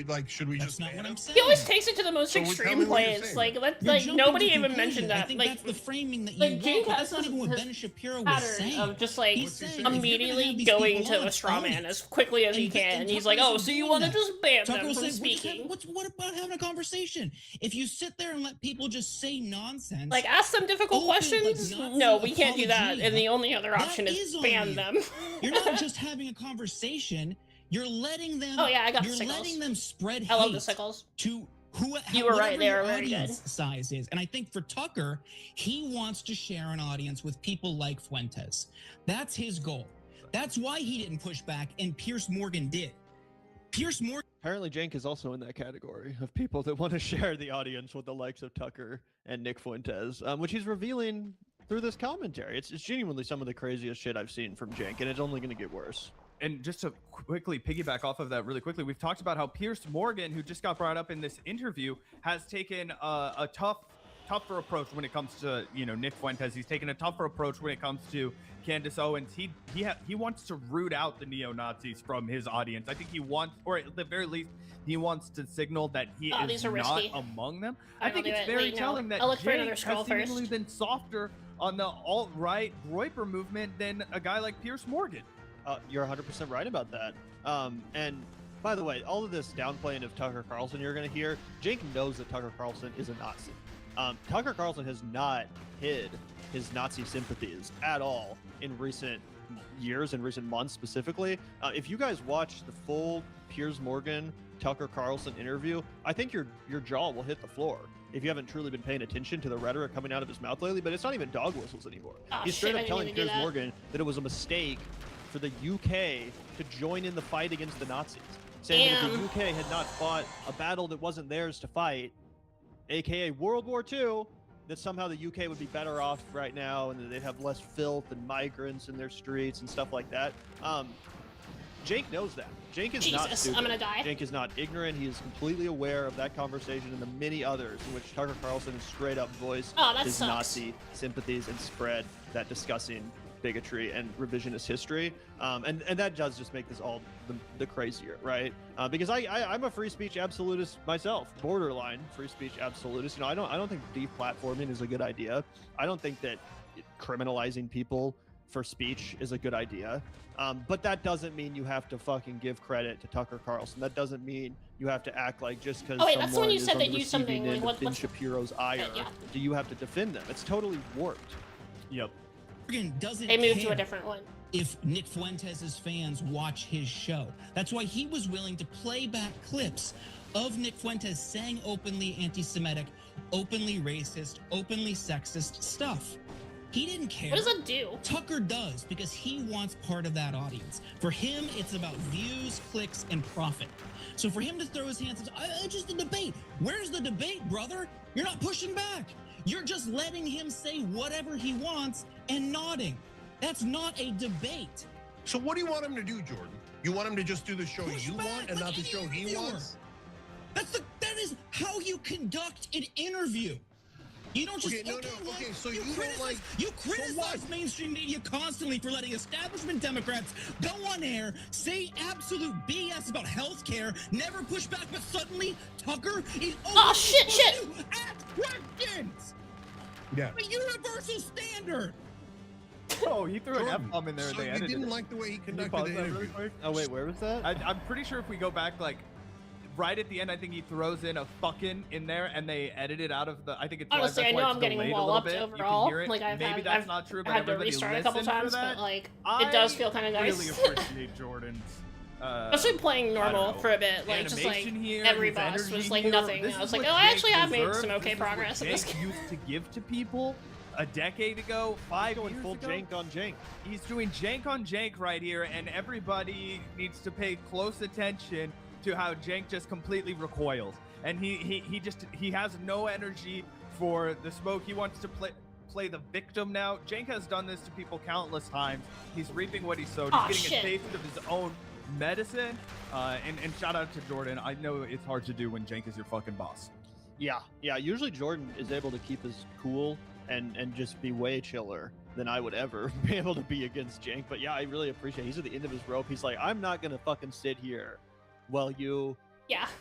Like, should we just? That's not what I'm saying. He always takes it to the most So tell extreme me what you're place. saying. Like, let's You're like jumping nobody to even conclusions. mentioned I that. think Like, that's the framing that you like want, Jake but has that's not even what his Ben Shapiro was pattern saying. of just like He's saying, if you're gonna have immediately these going people to on, a straw own man it. as quickly as he can. And he's like, Tucker oh, isn't so you doing want to that. just ban Tucker them will from say, speaking? what about having a conversation? If you sit there and let people just say nonsense, Like, ask them difficult open, questions? like, Nazi No, we can't do that. apologia, And the only other that option is on ban you. them. You're not just having a conversation. You're letting them. Oh, yeah, I got the You're sickles. letting them spread hate. I love the sickles. To who? You were right, whatever they your are very good. audience size is, and I think for Tucker, he wants to share an audience with people like Fuentes. That's his goal. That's why he didn't push back, and Pierce Morgan did. Pierce Morgan. Apparently, Jank is also in that category of people that want to share the audience with the likes of Tucker and Nick Fuentes, which he's revealing through this commentary. It's genuinely some of the craziest shit I've seen from Jank, and it's only going to get worse. And just to quickly piggyback off of that really quickly, we've talked about how Pierce Morgan, who just got brought up in this interview, has taken a tougher approach when it comes to, you know, Nick Fuentes. He's taken a tougher approach when it comes to Candace Owens. He wants to root out the neo-Nazis from his audience. I think he wants, or at the very least, he wants to signal that he is not risky. among them. I I think will it's do it. very Wait, no. telling that I'll look for another Jake scroll has seemingly first. been softer on the alt-right Groyper movement than a guy like Pierce Morgan. You're 100% right about that. And by the way, all of this downplaying of Tucker Carlson you're going to hear, Jake knows that Tucker Carlson is a Nazi. Tucker Carlson has not hid his Nazi sympathies at all in recent years and recent months specifically. If you guys watch the full Piers Morgan Tucker Carlson interview, I think your jaw will hit the floor if you haven't truly been paying attention to the rhetoric coming out of his mouth lately. But it's not even dog whistles anymore. He's straight up telling Piers Morgan that it was a mistake for the UK to join in the fight against the Nazis, saying that if the UK had not fought a battle that wasn't theirs to fight, aka World War II, that somehow the UK would be better off right now and that they'd have less filth and migrants in their streets and stuff like that. Jake knows that. Jake is not stupid. I'm gonna die. Jake is not ignorant. He is completely aware of that conversation and the many others in which Tucker Carlson has straight up voiced his Nazi sympathies and spread that disgusting bigotry and revisionist history, and that does just make this all the crazier, right? Because I'm a free speech absolutist myself, borderline free speech absolutist. You know, I don't think deplatforming is a good idea. I don't think that criminalizing people for speech is a good idea. But that doesn't mean you have to fucking give credit to Tucker Carlson. That doesn't mean you have to act like just because someone is on the receiving end of Ben Shapiro's ire, do you have to defend them? It's totally warped. Yep. Doesn't They moved care to a different one. if Nick Fuentes' fans watch his show. That's why he was willing to play back clips of Nick Fuentes saying openly anti-Semitic, openly racist, openly sexist stuff. He didn't care. What does that do? Tucker does, because he wants part of that audience. For him, it's about views, clicks, and profit. So for him to throw his hands up, just a debate. Where's the debate, brother? You're not pushing back. You're just letting him say whatever he wants and nodding. That's not a debate. So what do you want him to do, Jordan? You want him to just do the show you want and not the show he wants? That is how you conduct an interview. You don't just so you don't like you criticize mainstream media constantly for letting establishment Democrats go on air, say absolute BS about healthcare, never push back, but suddenly Tucker is shit. Ask questions. Yeah. A universal standard. Oh, he threw an F-bomb in there. So They you edited didn't it. like the way he Can you conducted pause the that really interview? quick? Oh wait, where was that? I'm pretty sure if we go back, like, right at the end, I think he throws in a fucking in there, and they edit it out of the. I think it's Honestly, I that's why know it's I'm getting delayed a walloped little bit. overall. You can hear it. Like Maybe that's not true, but had to everybody restart a couple listened times, for that. but like it does feel kind of nice. Really appreciate Jordan's. Especially playing normal for a bit, like just like every boss was like nothing. I was like, oh, I actually have made some okay progress in this game. Used to give to people a decade ago, 5 years full ago. jank on jank. He's doing jank on jank right here, and everybody needs to pay close attention to how jank just completely recoils. And he has no energy for the smoke. He wants to play the victim now. Jank has done this to people countless times. He's reaping what he sowed. He's getting a taste of his own medicine. And shout out to Jordan. I know it's hard to do when Jank is your fucking boss. Yeah. Usually Jordan is able to keep his cool and just be way chiller than I would ever be able to be against Jank. But yeah, I really appreciate it. He's at the end of his rope. He's like, I'm not gonna fucking sit here while you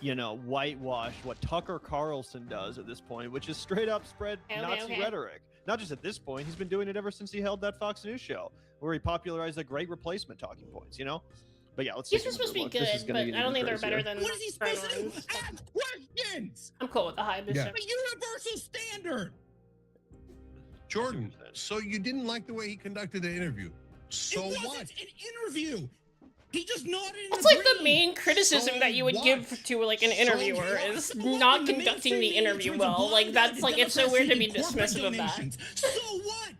you know, whitewash what Tucker Carlson does at this point, which is straight up spread Nazi rhetoric. Not just at this point, he's been doing it ever since he held that Fox News show where he popularized the great replacement talking points, you know? But yeah, let's see. These are supposed to be good, but I don't think they're better than what is he supposed to do? Ask questions! I'm cool with the hype. Yeah. A universal standard! Jordan, so you didn't like the way he conducted the interview. So it wasn't what? an interview. He just nodded and That's like the main criticism that you would give to like an interviewer is not conducting the interview well. Like that's like it's so weird to be dismissive of that. So what?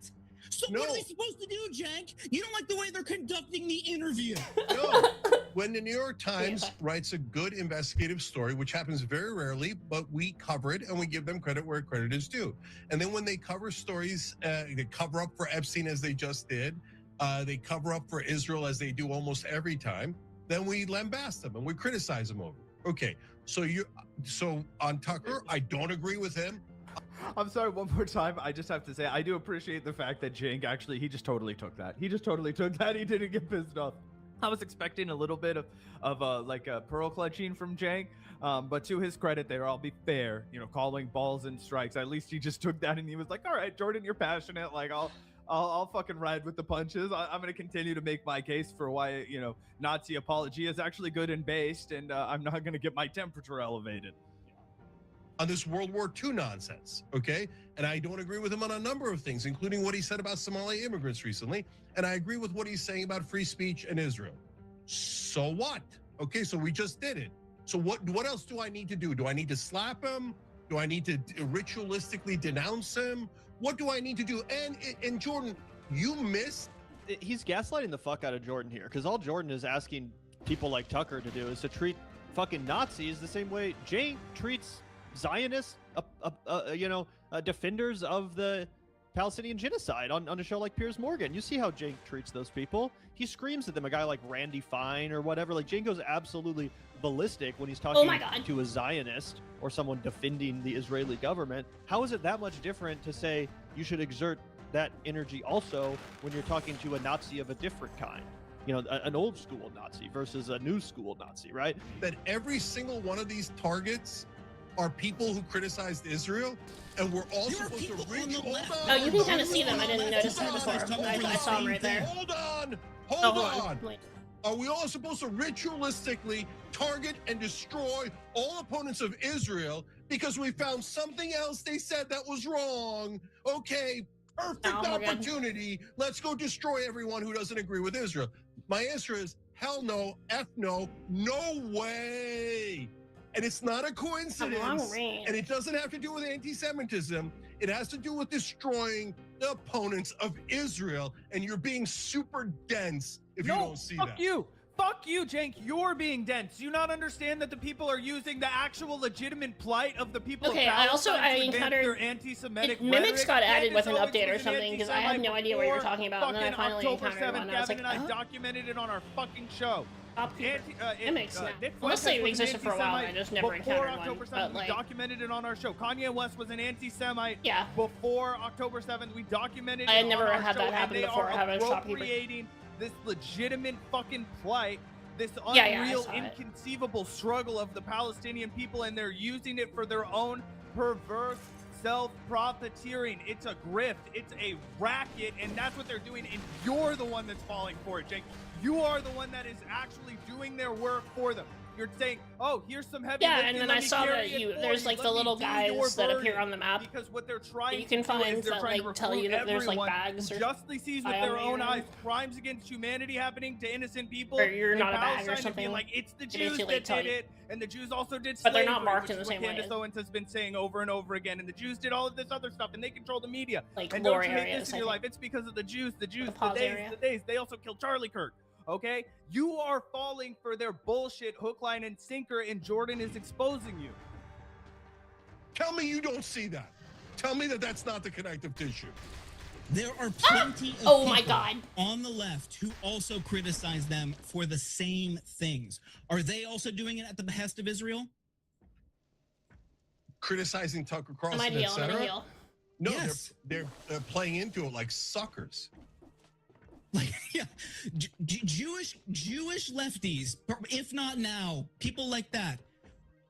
So what are they supposed to do, Jank? You don't like the way they're conducting the interview. No. When the New York Times writes a good investigative story, which happens very rarely, but we cover it and we give them credit where credit is due. And then when they cover stories, they cover up for Epstein as they just did. They cover up for Israel as they do almost every time. Then we lambast them and we criticize them over. Okay, so on Tucker, I don't agree with him. I'm sorry, one more time. I just have to say, I do appreciate the fact that Jank actually, he just totally took that. He didn't get pissed off. I was expecting a little bit of like a pearl clutching from Jank, but to his credit, I'll be fair, you know, calling balls and strikes. At least he just took that and he was like, all right, Jordan, you're passionate. Like, I'll fucking ride with the punches. I'm going to continue to make my case for why, you know, Nazi apology is actually good and based, and I'm not going to get my temperature elevated. On this World War II nonsense, okay? And I don't agree with him on a number of things, including what he said about Somali immigrants recently. And I agree with what he's saying about free speech in Israel. So what? Okay, so we just did it. So what else do I need to do? Do I need to slap him? Do I need to ritualistically denounce him? What do I need to do? And Jordan, you missed. He's gaslighting the fuck out of Jordan here, because all Jordan is asking people like Tucker to do is to treat fucking Nazis the same way Jane treats Zionists, defenders of the Palestinian genocide on a show like Piers Morgan. You see how Jane treats those people. He screams at them, a guy like Randy Fine or whatever. Like Jane goes absolutely ballistic when he's talking to a Zionist or someone defending the Israeli government. How is it that much different to say you should exert that energy also when you're talking to a Nazi of a different kind? You know, an old school Nazi versus a new school Nazi, right? That every single one of these targets are people who criticized Israel, and we're all supposed to reach. Oh, you can kind of see them. I didn't notice them before. I saw them right there. Hold on. Wait. Are we all supposed to ritualistically target and destroy all opponents of Israel because we found something else they said that was wrong? Okay, perfect opportunity. Let's go destroy everyone who doesn't agree with Israel. My answer is hell no, F no, no way. And it's not a coincidence, and it doesn't have to do with anti-Semitism. It has to do with destroying the opponents of Israel, and you're being super dense if you don't see that. Fuck you, Jank. You're being dense. Do you not understand that the people are using the actual legitimate plight of the people of Palestine to advance their anti-Semitic rhetoric? Mimics got added with an update or something, because I had no idea what you were talking about, and then I finally encountered one, and I was like, and I documented it on our fucking show. Mimics now. Unless they existed for a while, I just never encountered one. But we documented it on our show. Kanye West was an anti-Semite. Yeah. Before October 7th, we documented it on our show. I never had that happen before. I haven't appropriating this legitimate fucking plight, this unreal, inconceivable struggle of the Palestinian people, and they're using it for their own perverse self-profiteering. It's a grift. It's a racket, and that's what they're doing, and you're the one that's falling for it, Jake. You are the one that is actually doing their work for them. You're saying, oh, here's some heavy lifting, and then I saw that there's like the little guys that appear on the map because what they're trying you can find that like tell you that there's like bags or justly sees with their own eyes crimes against humanity happening to innocent people. Or you're not a bag or something. Like it's the Jews that did it, and the Jews also did slavery, but they're not marked in the same way. Candace Owens has been saying over and over again, and the Jews did all of this other stuff, and they control the media. Like and don't you hate this in your life? It's because of the Jews. The days. They also killed Charlie Kirk. Okay, you are falling for their bullshit hook, line, and sinker, and Jordan is exposing you. Tell me you don't see that. Tell me that that's not the connective tissue. There are plenty of people on the left who also criticize them for the same things. Are they also doing it at the behest of Israel? Criticizing Tucker Carlson, etc. No, yes. they're playing into it like suckers. Like, yeah, Jewish lefties, if not now, people like that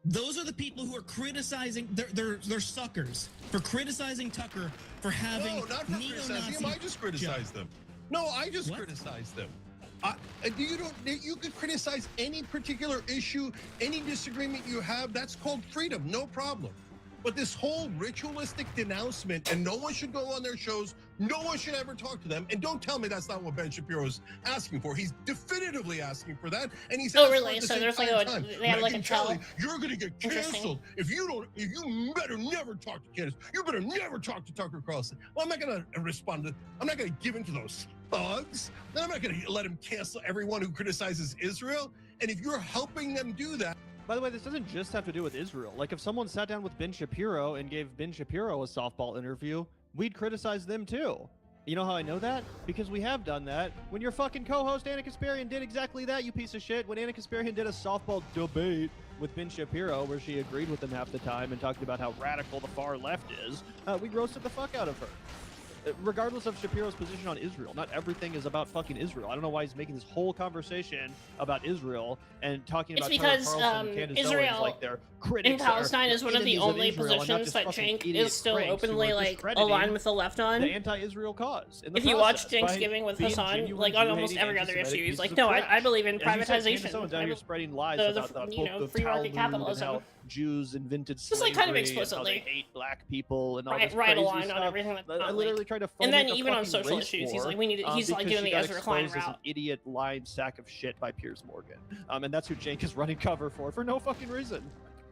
Those are the people who are criticizing. They're suckers for criticizing Tucker for having no, not for criticizing him. I just criticized them. No, I just criticized them. You could criticize any particular issue, any disagreement you have. That's called freedom, no problem. But this whole ritualistic denouncement, and no one should go on their shows, no one should ever talk to them, and don't tell me that's not what Ben Shapiro's asking for. He's definitively asking for that, and he's oh really? So there's like they have like a Kelly, you're gonna get canceled if you better never talk to Candace. You better never talk to Tucker Carlson. Well, I'm not gonna respond I'm not gonna give in to those thugs. Then I'm not gonna let him cancel everyone who criticizes Israel. And if you're helping them do that. By the way, this doesn't just have to do with Israel. Like if someone sat down with Ben Shapiro and gave Ben Shapiro a softball interview, we'd criticize them too. You know how I know that? Because we have done that. When your fucking co-host Anna Kasparian did exactly that, you piece of shit. When Anna Kasparian did a softball debate with Ben Shapiro where she agreed with him half the time and talked about how radical the far left is, we roasted the fuck out of her. Regardless of Shapiro's position on Israel, not everything is about fucking Israel. I don't know why he's making this whole conversation about Israel and talking about because Israel like their critics in Palestine is one of the only positions that Cenk is still openly like aligned with the left on. The anti-Israel cause. If you watch Thanksgiving with Hassan, like on almost every other issue, he's like, no, I believe in privatization. You're spreading lies about the free market capitalism. Jews invented slavery, just like kind of explicitly they hate black people and all right, this right crazy aligned stuff. on everything. I literally tried to. And then even on social issues, he's like, we need. He's like doing the Ezra Klein route. As an idiot lying sack of shit by Piers Morgan, and that's who Cenk is running cover for no fucking reason.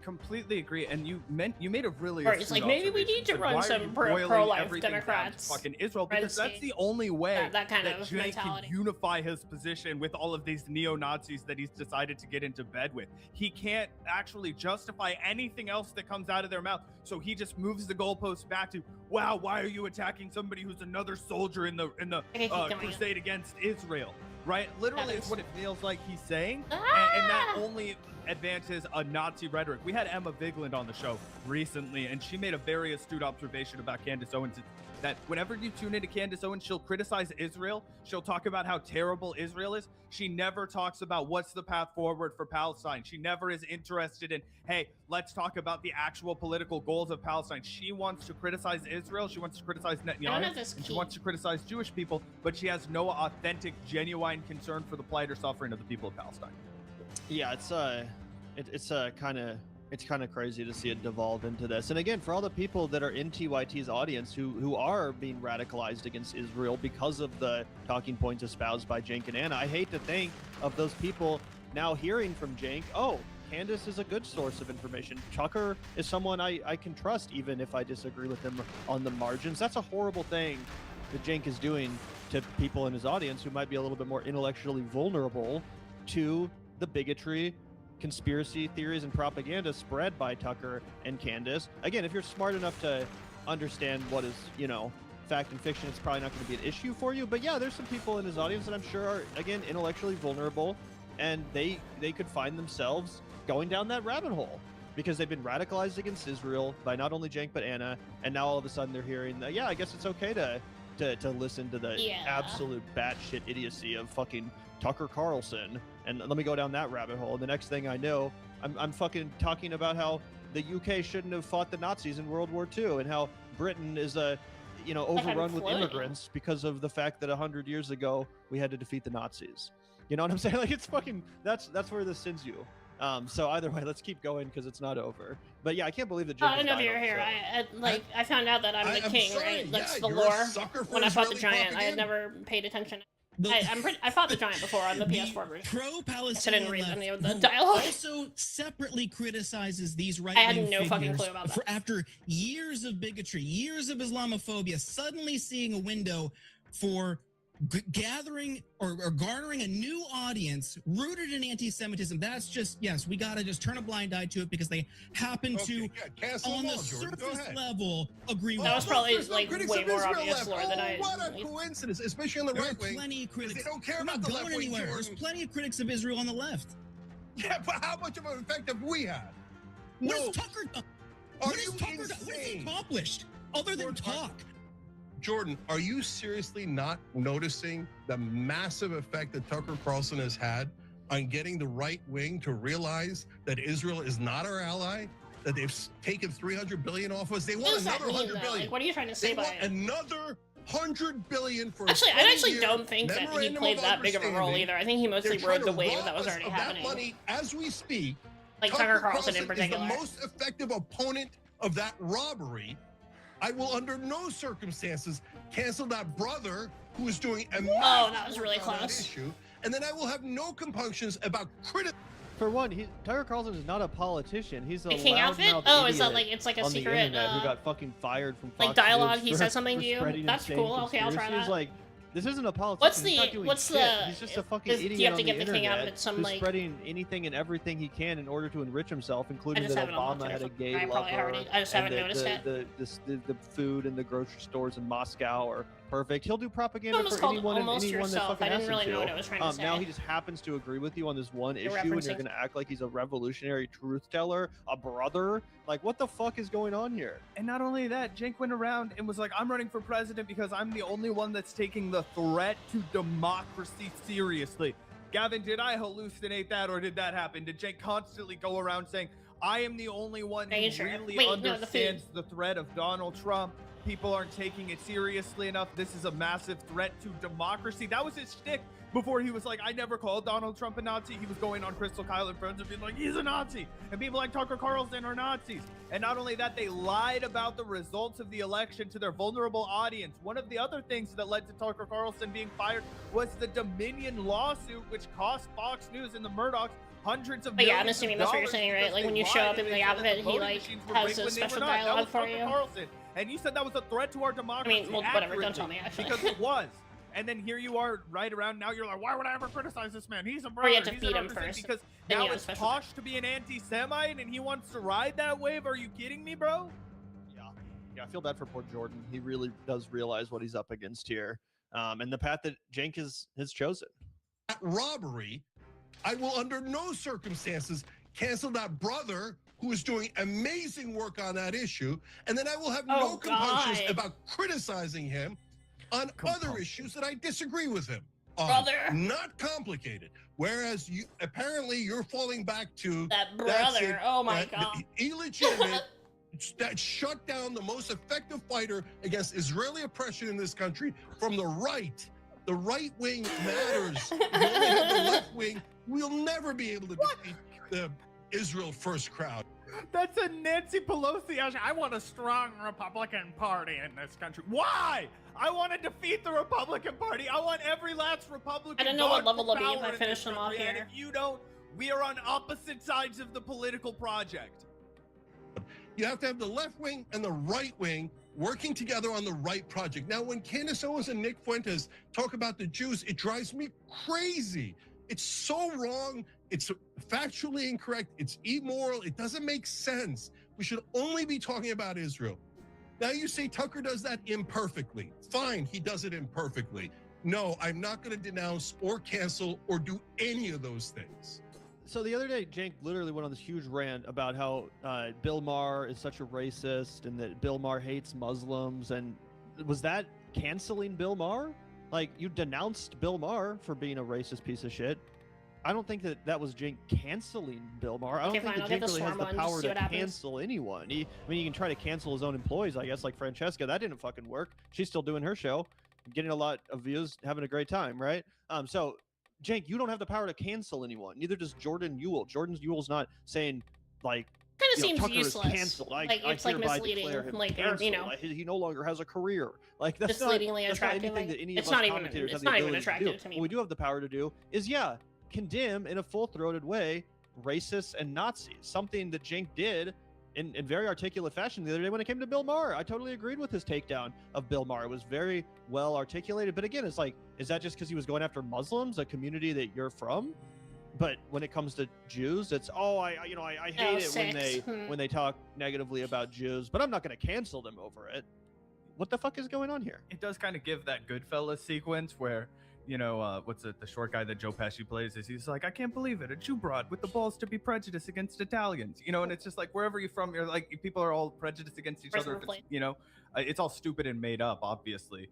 Completely agree, and you made a really. Right, it's like maybe we need to run some pro-life Democrats. Fucking Israel, because that's the only way that Cenk can unify his position with all of these neo-Nazis that he's decided to get into bed with. He can't actually justify anything else that comes out of their mouth, so he just moves the goalposts back to, wow, why are you attacking somebody who's another soldier in the crusade against Israel? Right, literally, it's what it feels like he's saying, and that only advances a Nazi rhetoric. We had Emma Vigeland on the show recently, and she made a very astute observation about Candace Owens, that whenever you tune into Candace Owens, she'll criticize Israel. She'll talk about how terrible Israel is. She never talks about what's the path forward for Palestine. She never is interested in, hey, let's talk about the actual political goals of Palestine. She wants to criticize Israel. She wants to criticize Netanyahu. And she wants to criticize Jewish people, but she has no authentic, genuine concern for the plight or suffering of the people of Palestine. Yeah, it's kind of crazy to see it devolve into this. And again, for all the people that are in TYT's audience who are being radicalized against Israel because of the talking points espoused by Cenk and Anna, I hate to think of those people now hearing from Cenk, oh, Candace is a good source of information. Tucker is someone I can trust even if I disagree with him on the margins. That's a horrible thing that Cenk is doing to people in his audience who might be a little bit more intellectually vulnerable to the bigotry, conspiracy theories, and propaganda spread by Tucker and Candace. Again, if you're smart enough to understand what is, fact and fiction, it's probably not going to be an issue for you. But yeah, there's some people in his audience that I'm sure are, again, intellectually vulnerable, and they could find themselves going down that rabbit hole because they've been radicalized against Israel by not only Cenk but Anna, and now all of a sudden they're hearing that, yeah, I guess it's okay to listen to the absolute batshit idiocy of fucking Tucker Carlson, and let me go down that rabbit hole. And the next thing I know, I'm fucking talking about how the UK shouldn't have fought the Nazis in World War II, and how Britain is overrun with immigrants because of the fact that 100 years ago we had to defeat the Nazis. You know what I'm saying? Like, it's fucking, that's where this sends you. So either way, let's keep going because it's not over. But yeah, I can't believe that Cenk I know you're here. I found out that I'm the king, right? That's the lore. When I fought the giant, I had never paid attention. I fought the giant before on the PS4 version. Pro-Palestinian I didn't read any of the dialogue. Also separately criticizes these right-wing I had no fucking clue about that. After years of bigotry, years of Islamophobia, suddenly seeing a window for gathering or garnering a new audience rooted in anti-Semitism. That's just, yes, we gotta just turn a blind eye to it because they happen to, on the surface level, agree with that. Was probably like way more obvious lore than I. What a coincidence, especially on the right wing. Plenty of critics. They don't care about the left wing. There's plenty of critics of Israel on the left. Yeah, but how much of an effect have we had? What has Tucker done? What has he accomplished other than talk? Jordan, are you seriously not noticing the massive effect that Tucker Carlson has had on getting the right wing to realize that Israel is not our ally, that they've taken 300 billion off us. They want another 100 billion. Like, what are you trying to say by it? Another 100 billion for actually, I actually don't think that he played that big of a role either. I think he mostly rode the wave that was already happening. That money as we speak. Like Tucker Carlson in particular. Is the most effective opponent of that robbery. I will under no circumstances cancel that brother who is doing amazing that was really close. Issue, and then I will have no compunctions about criticism. For one, Tucker Carlson is not a politician. He's a King outfit? Oh, is that like it's like a on secret? The internet who got fucking fired from Fox like dialogue. News He says something to you. That's cool. Okay, I'll try that. Like, this isn't a politician. What's He's just a fucking idiot. Do you have to on get the the King internet out of it? Some who's like spreading anything and everything he can in order to enrich himself, including that Obama had a gay lover. I just haven't noticed it. The food and the grocery stores in Moscow are perfect. He'll do propaganda for anyone and anyone that fucking I didn't asks really him know to. what I was trying to say. Now he just happens to agree with you on this one issue, and you're gonna act like he's a revolutionary truth teller, a brother. Like, what the fuck is going on here? And not only that, Cenk went around and was like, I'm running for president because I'm the only one that's taking the threat to democracy seriously. Gavin, did I hallucinate that, or did that happen? Did Cenk constantly go around saying, I am the only one who really understands the threat of Donald Trump? People aren't taking it seriously enough. This is a massive threat to democracy. That was his shtick before he was like, I never called Donald Trump a Nazi. He was going on Crystal Kyle and Friends and being like, he's a Nazi. And people like Tucker Carlson are Nazis. And not only that, they lied about the results of the election to their vulnerable audience. One of the other things that led to Tucker Carlson being fired was the Dominion lawsuit, which cost Fox News and the Murdochs hundreds of millions. Yeah, I'm assuming that's what you're saying, right? Like when you show up in the outfit, he like has a special dialogue for you. And you said that was a threat to our democracy. I mean, well, whatever, don't tell me, actually. Because it was. And then here you are right around now, you're like, why would I ever criticize this man? He's a brother. Or you have to feed him first. Because now it's posh to be an anti-Semite and he wants to ride that wave? Are you kidding me, bro? Yeah, I feel bad for poor Jordan. He really does realize what he's up against here. And the path that Cenk has chosen. That robbery, I will under no circumstances cancel that brother who is doing amazing work on that issue, and then I will have no compunctions about criticizing him on other issues that I disagree with him on. Brother. Not complicated. Whereas you apparently you're falling back to that brother. Oh my God. Illegitimate that shut down the most effective fighter against Israeli oppression in this country from the right. The right wing matters. You only have the left wing. We'll never be able to defeat the Israel first crowd. That's a Nancy Pelosi. I want a strong Republican Party in this country. Why? I want to defeat the Republican Party. I want every last Republican. I don't know what level they'll be if I finish them off here. And if you don't, we are on opposite sides of the political project. You have to have the left wing and the right wing working together on the right project. Now, when Candace Owens and Nick Fuentes talk about the Jews, it drives me crazy. It's so wrong. It's factually incorrect. It's immoral. It doesn't make sense. We should only be talking about Israel. Now you say Tucker does that imperfectly. Fine, he does it imperfectly. No, I'm not going to denounce or cancel or do any of those things. So the other day, Cenk literally went on this huge rant about how Bill Maher is such a racist and that Bill Maher hates Muslims. And was that canceling Bill Maher? Like, you denounced Bill Maher for being a racist piece of shit. I don't think that was Cenk canceling Bill Maher. I don't think that Cenk really has the power to cancel anyone. I mean, he can try to cancel his own employees, I guess, like Francesca. That didn't fucking work. She's still doing her show, getting a lot of views, having a great time, right? So, Cenk, you don't have the power to cancel anyone. Neither does Jordan Ewell. Jordan Ewell's not saying, like, kind of seems Tucker useless. Is canceled. Like, it's like misleading. Like, canceled. He no longer has a career. Like, that's misleadingly not attractive. Anything that any it's of not us even. commentators It's have not the even ability attractive to to me. What we do have the power to do is, condemn in a full-throated way racists and Nazis. Something that Cenk did in very articulate fashion the other day when it came to Bill Maher. I totally agreed with his takedown of Bill Maher. It was very well articulated. But again, it's like, is that just because he was going after Muslims, a community that you're from? But when it comes to Jews, it's I hate it when they talk negatively about Jews, but I'm not going to cancel them over it. What the fuck is going on here? It does kind of give that Goodfellas sequence where, what's it? The short guy that Joe Pesci plays he's like, I can't believe it. A Jew broad with the balls to be prejudiced against Italians, and it's just like, wherever you're from, you're like, people are all prejudiced against each other. It's all stupid and made up, obviously.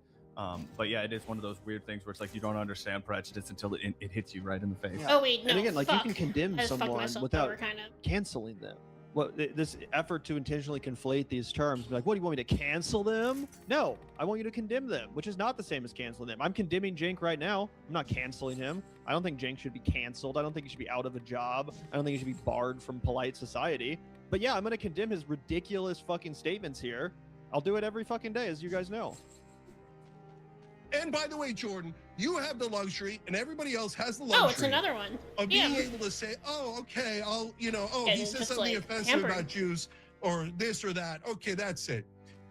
But yeah, it is one of those weird things where it's like you don't understand prejudice until it hits you right in the face. Oh wait, no. And again, like you fuck. can condemn I just fucked someone myself without over, kind of. canceling them. Well, this effort to intentionally conflate these terms, be like, what do you want me to cancel them? No, I want you to condemn them, which is not the same as canceling them. I'm condemning Jank right now. I'm not canceling him. I don't think Jank should be canceled. I don't think he should be out of a job. I don't think he should be barred from polite society. But yeah, I'm going to condemn his ridiculous fucking statements here. I'll do it every fucking day, as you guys know. And by the way, Jordan, you have the luxury, and everybody else has the luxury. Oh, it's another one. Of being able to say, oh, okay, he said something offensive about Jews, or this or that. Okay, that's it.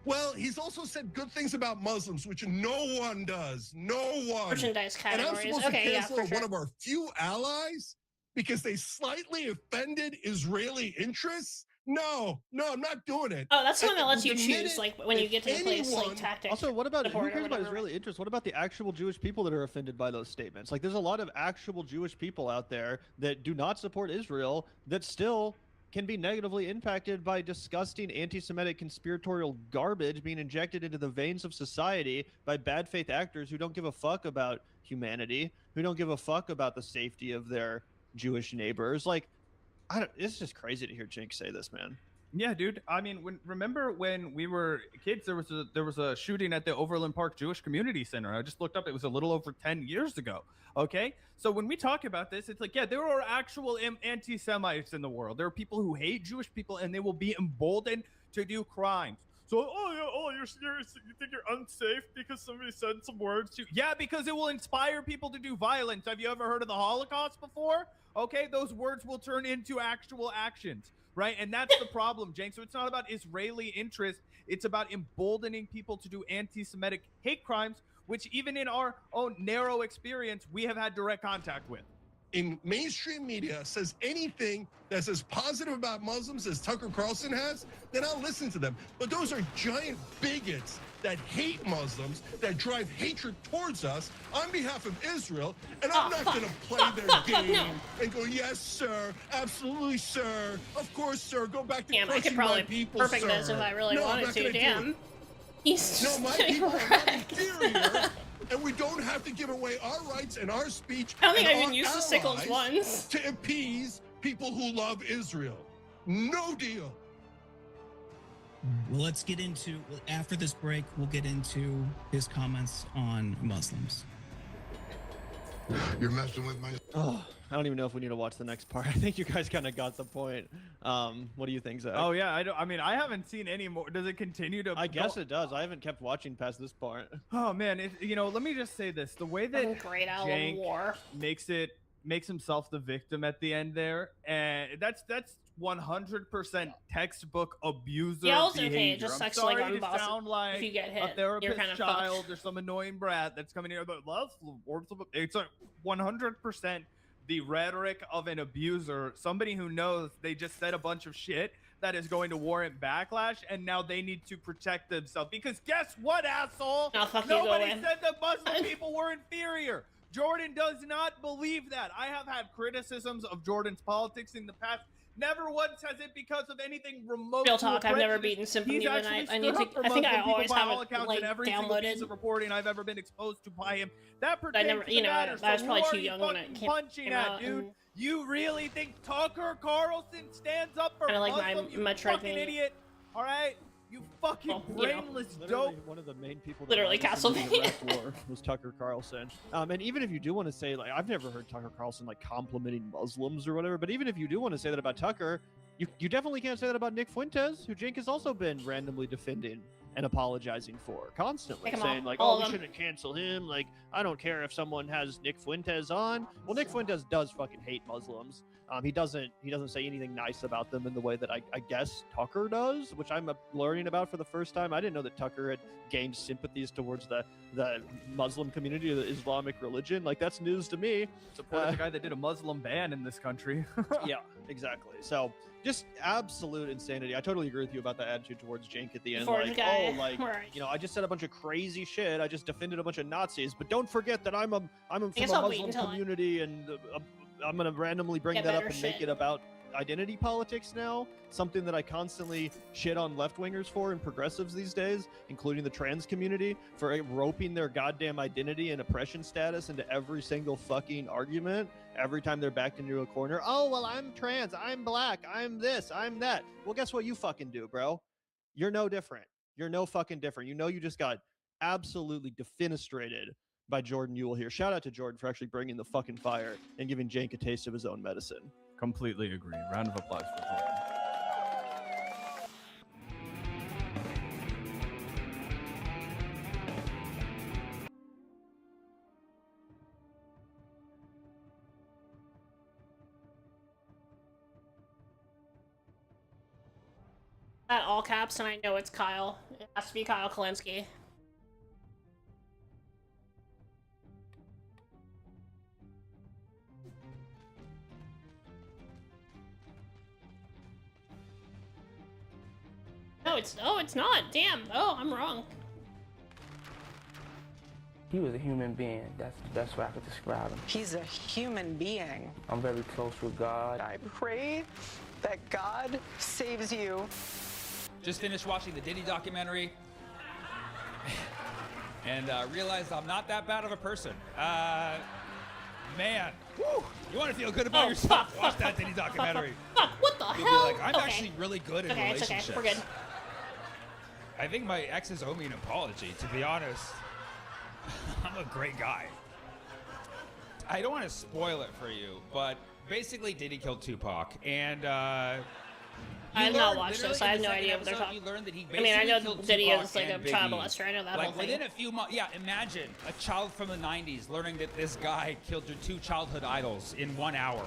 Well, he's also said good things about Muslims, which no one does. No one. Merchandise categories. And I'm supposed to cancel one of our few allies because they slightly offended Israeli interests? No, I'm not doing it. Oh, that's the one that lets you choose, like when you get to the place, like tactic. Also, what about who cares about whatever. Israeli interests? What about the actual Jewish people that are offended by those statements? Like, there's a lot of actual Jewish people out there that do not support Israel that still can be negatively impacted by disgusting anti-Semitic conspiratorial garbage being injected into the veins of society by bad faith actors who don't give a fuck about humanity, who don't give a fuck about the safety of their Jewish neighbors. Like, it's just crazy to hear Jink say this, man. Yeah, dude. I mean, remember when we were kids, there was a shooting at the Overland Park Jewish Community Center. I just looked up; it was a little over 10 years ago. Okay, so when we talk about this, it's like, yeah, there are actual anti-Semites in the world. There are people who hate Jewish people, and they will be emboldened to do crimes. So, you're serious? You think you're unsafe because somebody said some words to you? Yeah, because it will inspire people to do violence. Have you ever heard of the Holocaust before? Okay, those words will turn into actual actions, right? And that's the problem, Jane. So it's not about Israeli interest. It's about emboldening people to do anti-Semitic hate crimes, which even in our own narrow experience, we have had direct contact with. In mainstream media says anything that's as positive about Muslims as Tucker Carlson has, then I'll listen to them. But those are giant bigots that hate Muslims, that drive hatred towards us on behalf of Israel, and I'm not going to play their game and go, yes, sir, absolutely, sir, of course, sir, go back to Damn, I could probably perfect this if I really wanted to. Damn. He's my people are not inferior. And we don't have to give away our rights and our speech. I don't think I even used the sickles once. To appease people who love Israel. No deal. Well, let's get into, after this break, we'll get into his comments on Muslims. You're messing with my... Oh, I don't even know if we need to watch the next part. I think you guys kind of got the point. What do you think, Zach? Oh yeah, I mean, I haven't seen any more. Does it continue to? I guess it does. I haven't kept watching past this part. Oh man, let me just say this: the way that Jank makes himself the victim at the end there, and that's 100% textbook abuser behavior. Okay, it just sucks like on boss. Sound like if you get hit, a therapist you're kind of child or some annoying brat that's coming here but love. It's like 100% the rhetoric of an abuser, somebody who knows they just said a bunch of shit that is going to warrant backlash, and now they need to protect themselves. Because guess what, asshole? Nobody said that Muslim people were inferior. Jordan does not believe that. I have had criticisms of Jordan's politics in the past. Never once has it because of anything remote. Real talk, I've never beaten Symphony of the Night. I think I always have it like every downloaded. Piece of reporting I've ever been exposed to by him. That I never, I was probably too young when it came out. Dude, you really think Tucker Carlson stands up for like Muslim? You fucking idiot! All right. You fucking brainless dope. One of the main people that literally Castlevania was Tucker Carlson. And even if you do want to say, like, I've never heard Tucker Carlson like complimenting Muslims or whatever, but even if you do want to say that about Tucker, you definitely can't say that about Nick Fuentes, who Jink has also been randomly defending and apologizing for constantly, saying like, oh, we shouldn't cancel him. Like, I don't care if someone has Nick Fuentes on. Well, Nick Fuentes does fucking hate Muslims. He doesn't say anything nice about them in the way that I guess Tucker does, which I'm learning about for the first time. I didn't know that Tucker had gained sympathies towards the Muslim community, the Islamic religion. Like, that's news to me. Support the guy that did a Muslim ban in this country. Yeah, exactly. So just absolute insanity. I totally agree with you about the attitude towards Jink at the end. I just said a bunch of crazy shit. I just defended a bunch of Nazis, but don't forget that I'm from a Muslim community, and I'm gonna randomly bring that up and make it about identity politics now, something that I constantly shit on left-wingers for and progressives these days, including the trans community, for roping their goddamn identity and oppression status into every single fucking argument every time they're backed into a corner. Oh, well, I'm trans, I'm black, I'm this, I'm that. Well, guess what you fucking do, bro? You're no different. You're no fucking different. You know you just got absolutely defenestrated by Jordan Ewell here. Shout out to Jordan for actually bringing the fucking fire and giving Jank a taste of his own medicine. Completely agree. Round of applause for Jordan. At all caps, and I know it's Kyle. It has to be Kyle Kalinske. No, it's not. Damn. Oh, I'm wrong. He was a human being. That's the best way I could describe him. He's a human being. I'm very close with God. I pray that God saves you. Just finished watching the Diddy documentary and realized I'm not that bad of a person. Man, woo, you want to feel good about yourself? Watch that Diddy documentary. Fuck, what the You'll hell? be like, I'm actually really good in relationships. It's okay, we're good. I think my exes owe me an apology, to be honest. I'm a great guy. I don't want to spoil it for you, but basically Diddy killed Tupac, and I have not watched this. I have no idea what they're talking about. I mean, I know Diddy is like a child molester. I know that whole thing. Within a few months, yeah, imagine a child from the 90s learning that this guy killed your 2 childhood idols in 1 hour.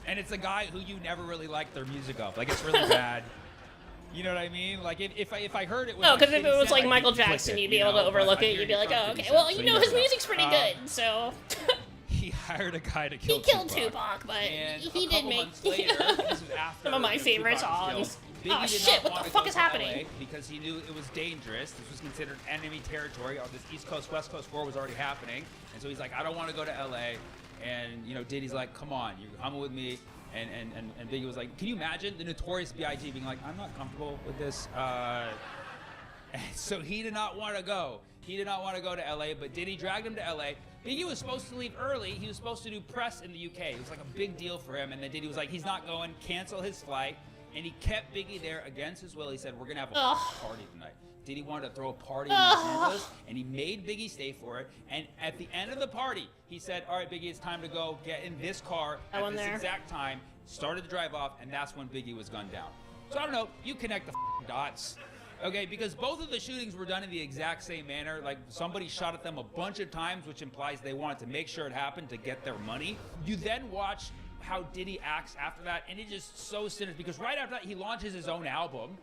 And it's a guy who you never really liked their music of. Like, it's really bad. You know what I mean? Like, if I heard it was no, because if it was like Michael Jackson, you'd be able to overlook it. You'd be like, oh, okay. Well, you know, his music's pretty good, so. He hired a guy to kill Tupac. He killed Tupac, but he did make some of my favorite songs. Oh shit, what the fuck is happening? Because he knew it was dangerous. This was considered enemy territory. All this East Coast, West Coast war was already happening. And so he's like, I don't want to go to LA. And, you know, Diddy's like, come on, you're coming with me. And Biggie was like, can you imagine the Notorious B.I.G. being like, I'm not comfortable with this. So he did not want to go. He did not want to go to LA, but Diddy dragged him to LA. Biggie was supposed to leave early. He was supposed to do press in the UK. It was like a big deal for him. And then Diddy was like, he's not going, cancel his flight. And he kept Biggie there against his will. He said, we're going to have a party tonight. Diddy wanted to throw a party in Los Angeles, and he made Biggie stay for it. And at the end of the party, he said, all right, Biggie, it's time to go. Get in this car at this exact time. Started to drive off, and that's when Biggie was gunned down. So I don't know. You connect the dots. Okay, because both of the shootings were done in the exact same manner. Like, somebody shot at them a bunch of times, which implies they wanted to make sure it happened to get their money. You then watch how Diddy acts after that, and it's just so sinister, because right after that, he launches his own album,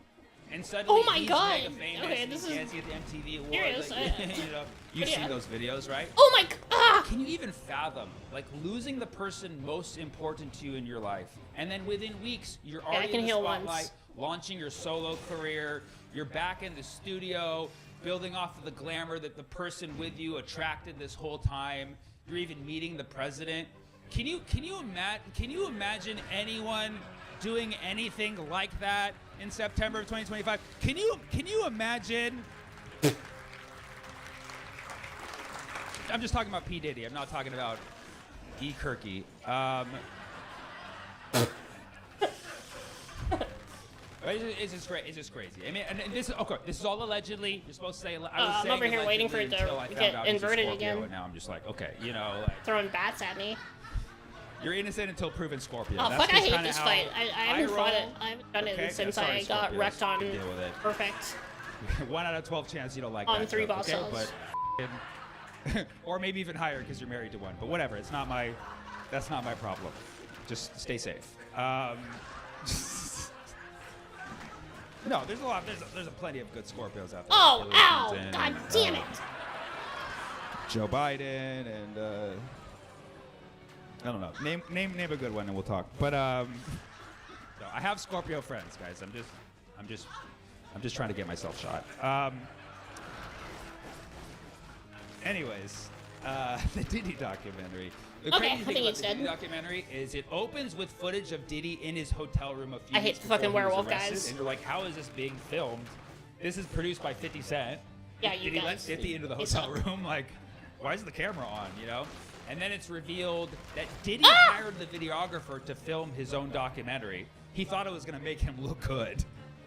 and suddenly he's mega famous. Okay, this is dancing at the MTV Awards. Serious. Like, you know, you've seen those videos, right? Oh my god! Can you even fathom, like, losing the person most important to you in your life, and then within weeks, you're already in the spotlight, launching your solo career, you're back in the studio, building off of the glamour that the person with you attracted this whole time. You're even meeting the president. Can you imagine anyone doing anything like that in September of 2025? Can you imagine? I'm just talking about P. Diddy. I'm not talking about E. Kirky. It's just great. It's just crazy. I mean, and this is okay. This is all allegedly. You're supposed to say. I'm over here waiting for it to get inverted again. And now I'm just like, okay, you know, like, throwing bats at me. You're innocent until proven Scorpio. Oh, That's fuck, I hate this fight. I haven't fought it. I haven't done okay? it since Sorry, I got Scorpios. wrecked on Deal with it. Perfect. 1 out of 12 chance you don't like on that. 3 boss cells. But or maybe even higher because you're married to one. But whatever. It's not my. That's not my problem. Just stay safe. No, there's a lot. There's a plenty of good Scorpios out there. Oh, ow! God damn it! Joe Biden and I don't know. Name a good one and we'll talk. But no, I have Scorpio friends, guys. I'm just trying to get myself shot. Anyways, the Diddy documentary. The Okay, crazy I thing think about it's the Diddy dead. documentary is it opens with footage of Diddy in his hotel room a few I hate weeks the fucking before he was werewolf arrested, guys. And you're like, how is this being filmed? This is produced by 50 Cent. Yeah, you Did he let guys. 50 into the He hotel suck. room? Like, why is the camera on, you know? And then it's revealed that Diddy Ah! hired the videographer to film his own documentary. He thought it was going to make him look good.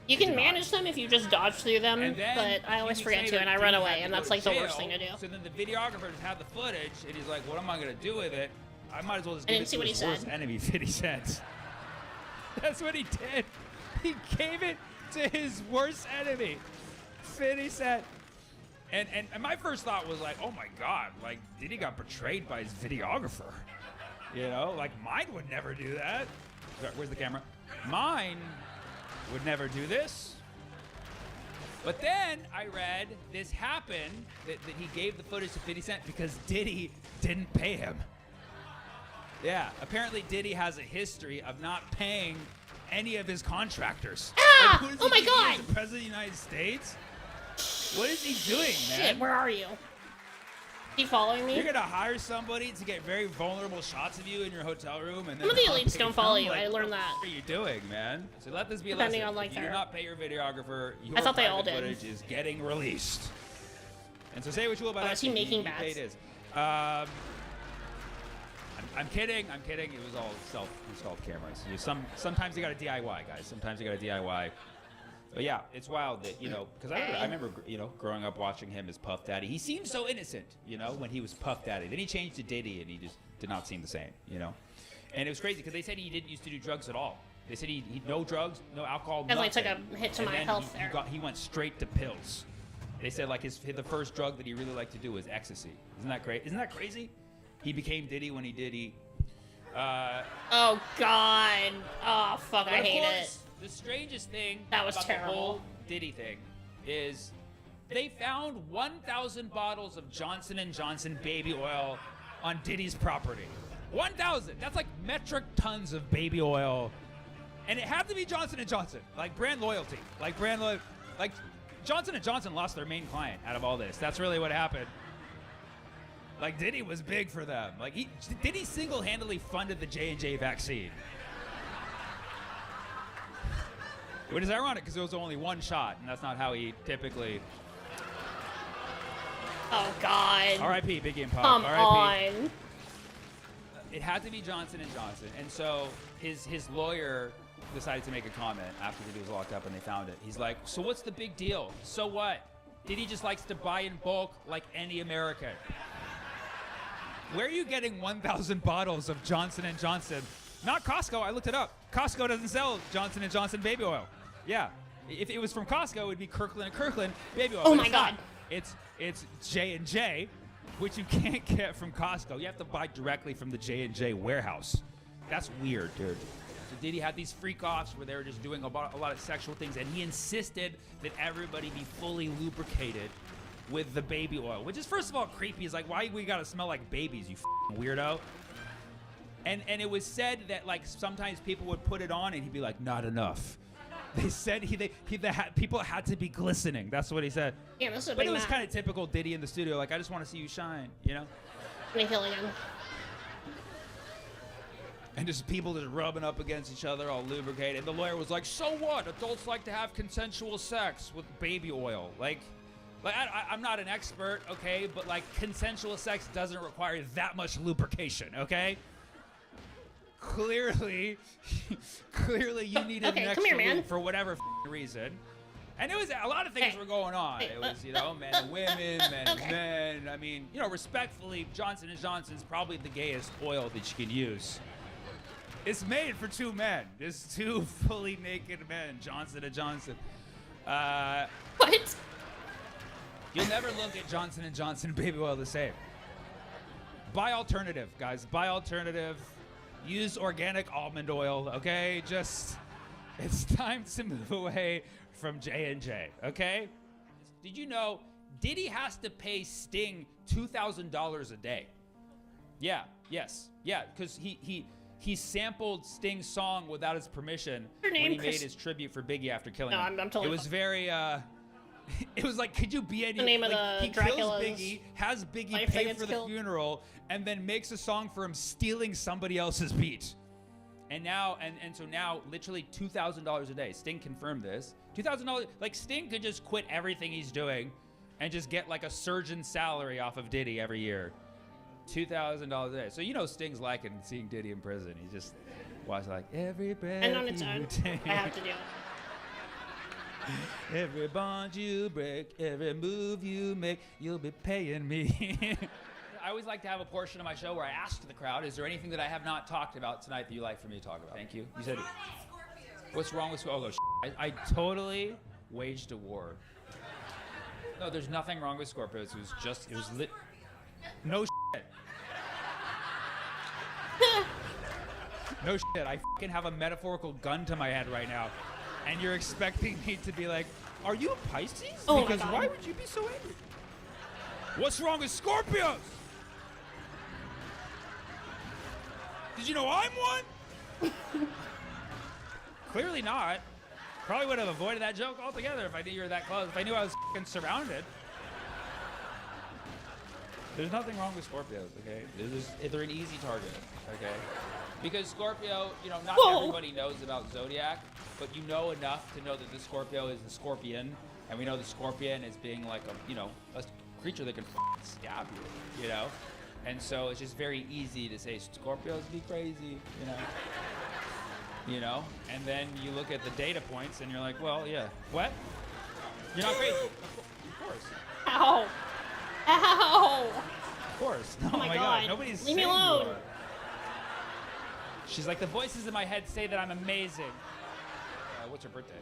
You can manage them if you just dodge through them, And then but I a always few forget weeks to, later, and I Diddy run had away, to and go that's to like the worst jail. thing to do. So then the videographer just had the footage, and he's like, what am I going to do with it? I might as well just I give didn't it see to what he his worst said. enemy, 50 Cent. That's what he did. He gave it to his worst enemy, 50 Cent. And my first thought was like, oh my God, like Diddy got betrayed by his videographer. You know, like mine would never do that. Where's the camera? Mine would never do this. But then I read this happened, that he gave the footage to 50 Cent because Diddy didn't pay him. Yeah, apparently Diddy has a history of not paying any of his contractors. Ah! Like, who does Oh he my think he is, God! the President of the United States? What is he doing, man? Shit, where are you? Keep following me? You're gonna hire somebody to get very vulnerable shots of you in your hotel room, and then Some of the not elites pay don't follow them? you. Like, I learned what that. are you doing, man? So let this be a Depending lesson. on, like, If you do their- not pay your videographer, your I thought they all private did. footage is getting released. And so say what you will about Oh, that. is he making bats? paid his. I'm kidding. I'm kidding. It was all self-installed cameras. Sometimes you got to DIY, guys. Sometimes you got to DIY. But yeah, it's wild that, you know, because I remember, you know, growing up watching him as Puff Daddy. He seemed so innocent, you know, when he was Puff Daddy. Then he changed to Diddy, and he just did not seem the same, you know. And it was crazy because they said he didn't used to do drugs at all. They said he no drugs, no alcohol, Definitely nothing. took a hit to And my then health there. he went straight to pills. They said like the first drug that he really liked to do was ecstasy. Isn't that great? Isn't that crazy? He became Diddy when he did eat. Oh God! Oh fuck! But I of hate course, it. The strangest thing That was about terrible. the whole Diddy thing is they found 1,000 bottles of Johnson & Johnson baby oil on Diddy's property. 1,000. That's like metric tons of baby oil, and it had to be Johnson & Johnson, like brand loyalty, like Johnson & Johnson lost their main client out of all this. That's really what happened. Like Diddy was big for them. Like Diddy single-handedly funded the J&J vaccine. Which is ironic because it was only one shot, and that's not how he typically. Oh God! R.I.P. Biggie and Pac. Come R.I.P. on! It had to be Johnson & Johnson, and so his lawyer decided to make a comment after Diddy was locked up and they found it. He's like, so what's the big deal? So what? Diddy just likes to buy in bulk like any American. Where are you getting 1,000 bottles of Johnson & Johnson? Not Costco. I looked it up. Costco doesn't sell Johnson & Johnson baby oil. Yeah. If it was from Costco, it would be Kirkland & Kirkland baby oil. Oh but my it's not. God. It's J&J, which you can't get from Costco. You have to buy directly from the J&J warehouse. That's weird, dude. So Diddy had these freak-offs where they were just doing a lot of sexual things, and he insisted that everybody be fully lubricated with the baby oil, which is first of all creepy. It's like, why we gotta smell like babies, you f***ing weirdo? And it was said that like sometimes people would put it on and he'd be like, not enough. They said people had to be glistening. That's what he said. Yeah, this is a But big it was map. kind of typical Diddy in the studio. Like, I just want to see you shine, you know? Let me kill again. And just people just rubbing up against each other, all lubricated. And the lawyer was like, so what? Adults like to have consensual sex with baby oil. Like I'm not an expert, okay? But, like, consensual sex doesn't require that much lubrication, okay? Clearly you needed Okay, an come here, extra man. lube for whatever reason. And it was a lot of things were going on. It was, you know, men and women, men and men. I mean, you know, respectfully, Johnson & Johnson's probably the gayest oil that you can use. It's made for two men. It's two fully naked men, Johnson & Johnson. What? You'll never look at Johnson & Johnson baby oil the same. Buy alternative, guys. Buy alternative. Use organic almond oil, okay? Just, it's time to move away from J&J, okay? Did you know Diddy has to pay Sting $2,000 a day? Yeah, yes, yeah, because he sampled Sting's song without his permission Her name, when he made Chris- his tribute for Biggie after killing No, him. I'm totally It was very, It was like, could you be any? The name of like, the he kills Dracula's Biggie, has Biggie wife that pay gets for the killed. funeral, and then makes a song for him stealing somebody else's beat. And now, so now, literally $2,000 a day. Sting confirmed this. $2,000. Like Sting could just quit everything he's doing, and just get like a surgeon's salary off of Diddy every year. $2,000 a day. So you know Sting's liking seeing Diddy in prison. He just watches like every breath And on its you own, take. I have to do it. Every bond you break, every move you make, you'll be paying me. I always like to have a portion of my show where I ask the crowd, is there anything that I have not talked about tonight that you'd like for me to talk about? Thank you. You said, what's wrong with Scorpio? Oh, I totally waged a war. No, there's nothing wrong with Scorpios. It was lit. No shit. No shit. I fucking have a metaphorical gun to my head right now. And you're expecting me to be like, are you a Pisces? Oh because my God. why would you be so angry? What's wrong with Scorpios? Did you know I'm one? Clearly not. Probably would have avoided that joke altogether if I knew you were that close. If I knew I was fucking surrounded. There's nothing wrong with Scorpios, okay? They're an easy target, okay? Because Scorpio, you know, not everybody knows about Zodiac, but you know enough to know that the Scorpio is the Scorpion, and we know the Scorpion as being like a, you know, a creature that can stab you know? And so it's just very easy to say Scorpios be crazy, you know? And then you look at the data points and you're like, well, yeah. What? You're not crazy. Of course. Ow. Ow. Of course. Oh my God. Nobody's Leave me saying you alone. are. She's like, the voices in my head say that I'm amazing. What's her birthday?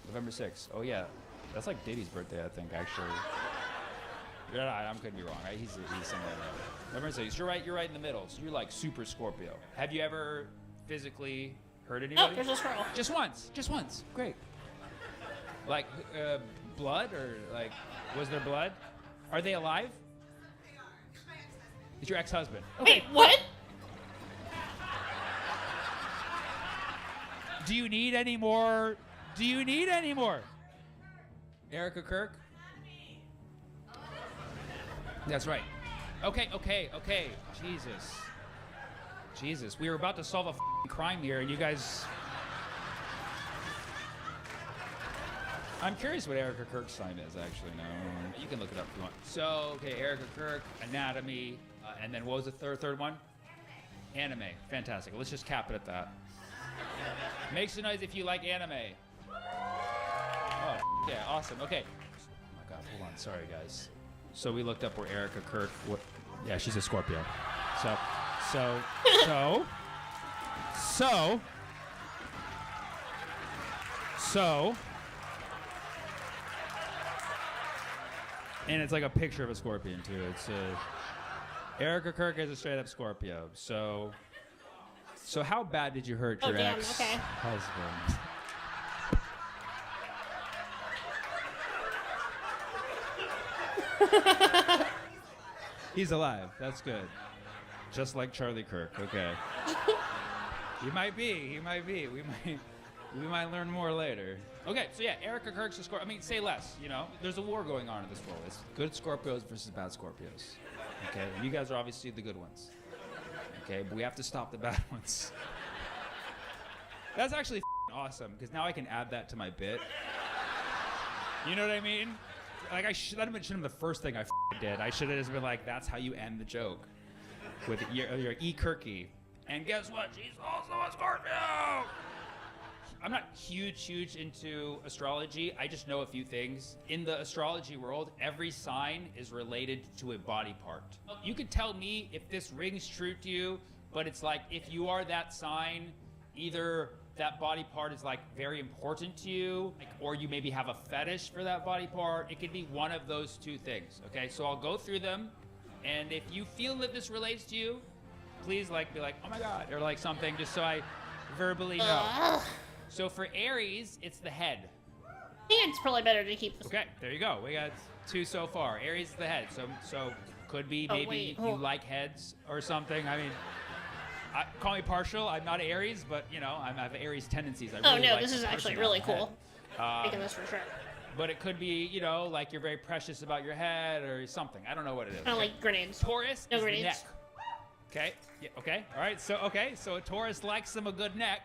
November 6th. Oh yeah, that's like Diddy's birthday, I think, actually. I could be wrong. Right? He's somewhere in there. November 6th. You're right in the middle. So you're like super Scorpio. Have you ever physically hurt anybody? Oh, there's a squirrel. Just once. Great. Like blood, or like, was there blood? Are they alive? It's your ex-husband. Wait, what? Do you need any more? Erica Kirk? That's right. Okay. Jesus. We were about to solve a f***ing crime here, and you guys... I'm curious what Erica Kirk's sign is, actually. No, you can look it up if you want. So, okay, Erica Kirk, anatomy, and then what was the third one? Anime. Fantastic. Let's just cap it at that. Make some noise if you like anime. Oh, yeah, awesome. Okay. Oh my God, hold on. Sorry, guys. So we looked up where Erica Kirk. Yeah, she's a Scorpio. So. And it's like a picture of a scorpion too. It's Erica Kirk is a straight up Scorpio. So how bad did you hurt your ex-husband? He's alive. That's good. Just like Charlie Kirk. Okay. He might be. We might learn more later. Okay, so yeah, Erica Kirk's a Scorpio. I mean, say less, you know? There's a war going on in this world. It's good Scorpios versus bad Scorpios. Okay, and you guys are obviously the good ones. Okay, but we have to stop the bad ones. That's actually awesome, because now I can add that to my bit. You know what I mean? Like, that shouldn't have been the first thing I did. I should have just been like, that's how you end the joke. With your E. Kirky. And guess what? She's also a Scorpio! I'm not huge into astrology. I just know a few things. In the astrology world, every sign is related to a body part. You could tell me if this rings true to you, but it's like, if you are that sign, either that body part is like very important to you, or you maybe have a fetish for that body part. It could be one of those two things, okay? So I'll go through them, and if you feel that this relates to you, please be like, oh my God, or like something, just so I verbally know. So for Aries, it's the head. I think it's probably better to keep this. Okay, there you go. We got 2 so far. Aries is the head. So could be maybe you like heads or something. I mean, call me partial. I'm not Aries, but you know, I have Aries tendencies. I really no, like this is the actually person really on the cool. head. Making this for sure. but it could be, you know, like you're very precious about your head or something. I don't know what it is. I don't like grenades. Taurus No is the grenades. neck. Okay. Yeah. Okay. All right. So a Taurus likes them a good neck.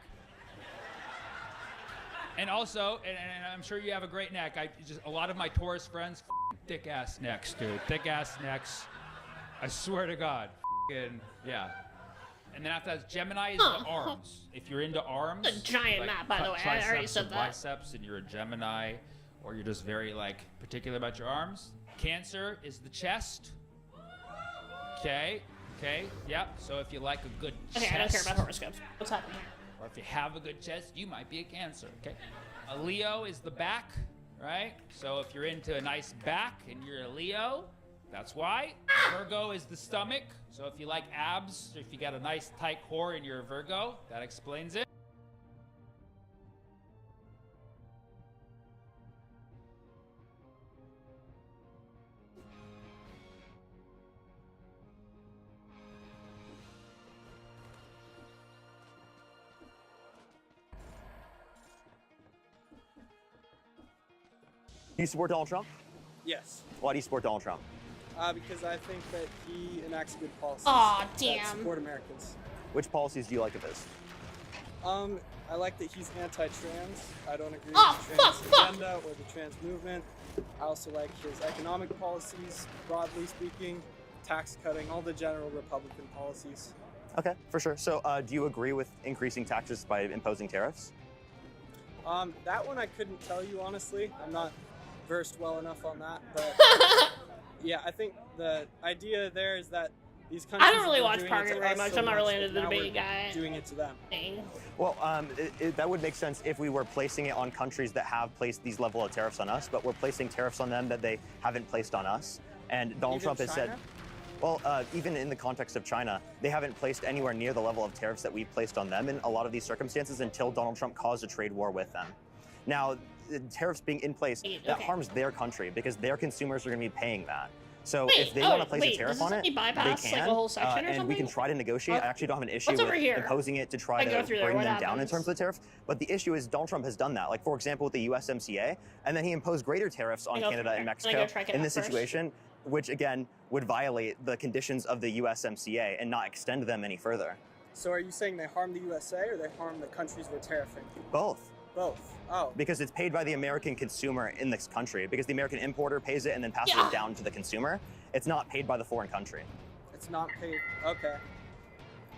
And also, and I'm sure you have a great neck. A lot of my Taurus friends, thick ass necks, dude. Thick ass necks. I swear to God. Yeah. And then after that, Gemini is the arms. If you're into arms, It's a giant map, by the way. I already triceps said or that. biceps, and you're a Gemini, or you're just very particular about your arms. Cancer is the chest. Okay. Yep. So if you like a good chest, Okay, I don't care about horoscopes. What's happening here? or if you have a good chest, you might be a Cancer. Okay. A Leo is the back, right? So if you're into a nice back and you're a Leo, that's why. Virgo is the stomach. So if you like abs, or if you got a nice tight core and you're a Virgo, that explains it. Do you support Donald Trump? Yes. Why do you support Donald Trump? Because I think that he enacts good policies Aw, that damn. support Americans. Which policies do you like of his? I like that he's anti-trans. I don't agree Oh, with the trans fuck. agenda or the trans movement. I also like his economic policies, broadly speaking, tax cutting, all the general Republican policies. Okay, for sure. So do you agree with increasing taxes by imposing tariffs? That one I couldn't tell you, honestly. I'm not versed well enough on that, but yeah, I think the idea there is that these countries I don't really have been watch doing it Parker to very us much. so I'm not really much into that the now debate we're guy. doing it to them. Dang. Well, that would make sense if we were placing it on countries that have placed these level of tariffs on us, but we're placing tariffs on them that they haven't placed on us. And Donald Even Trump has said, China? well, even in the context of China, they haven't placed anywhere near the level of tariffs that we placed on them in a lot of these circumstances until Donald Trump caused a trade war with them. Now, the tariffs being in place, that Okay. harms their country because their consumers are going to be paying that. So Wait, if they want to place wait, a tariff does on this it, let me bypass, they like, can, a whole section or and we can something? try to negotiate. I actually don't have an issue What's over with here? imposing it to try I go to through there, bring what them down in happens? terms of the tariff. But the issue is Donald Trump has done that. Like, for example, with the USMCA, and then he imposed greater tariffs on I go Canada through and there. Mexico I go check it in out this first. situation, which again would violate the conditions of the USMCA and not extend them any further. So are you saying they harm the USA or they harm the countries we're tariffing? Both. Both. Oh. Because it's paid by the American consumer in this country. Because the American importer pays it and then passes Yeah. it down to the consumer. It's not paid by the foreign country. It's not paid. Okay.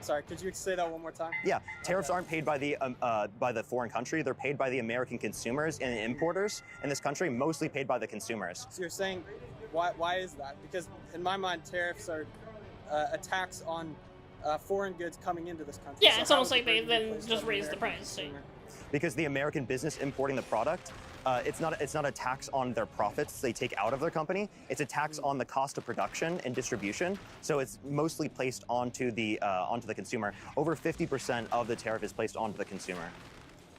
Sorry, could you say that one more time? Yeah, tariffs aren't paid by the foreign country. They're paid by the American consumers and importers in this country, mostly paid by the consumers. So you're saying, why is that? Because in my mind, tariffs are a tax on foreign goods coming into this country. Yeah, So it's how almost is it like they going to be then placed just on the raise the American price. consumer? Because the American business importing the product, it's not a tax on their profits they take out of their company. It's a tax on the cost of production and distribution. So it's mostly placed onto the consumer. Over 50% of the tariff is placed onto the consumer.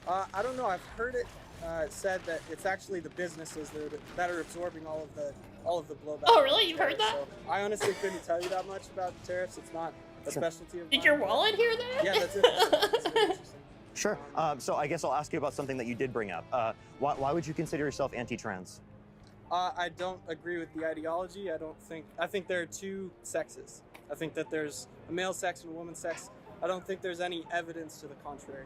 I don't know. I've heard it said that it's actually the businesses that are absorbing all of the blowback. Oh, really? You've heard tariffs. that? So I honestly couldn't tell you that much about tariffs. It's not a specialty of Did mine, your but- wallet hear that? Yeah, that's interesting. That's very interesting. Sure. So I guess I'll ask you about something that you did bring up. Why would you consider yourself anti-trans? I don't agree with the ideology. I think there are two sexes. I think that there's a male sex and a woman sex. I don't think there's any evidence to the contrary.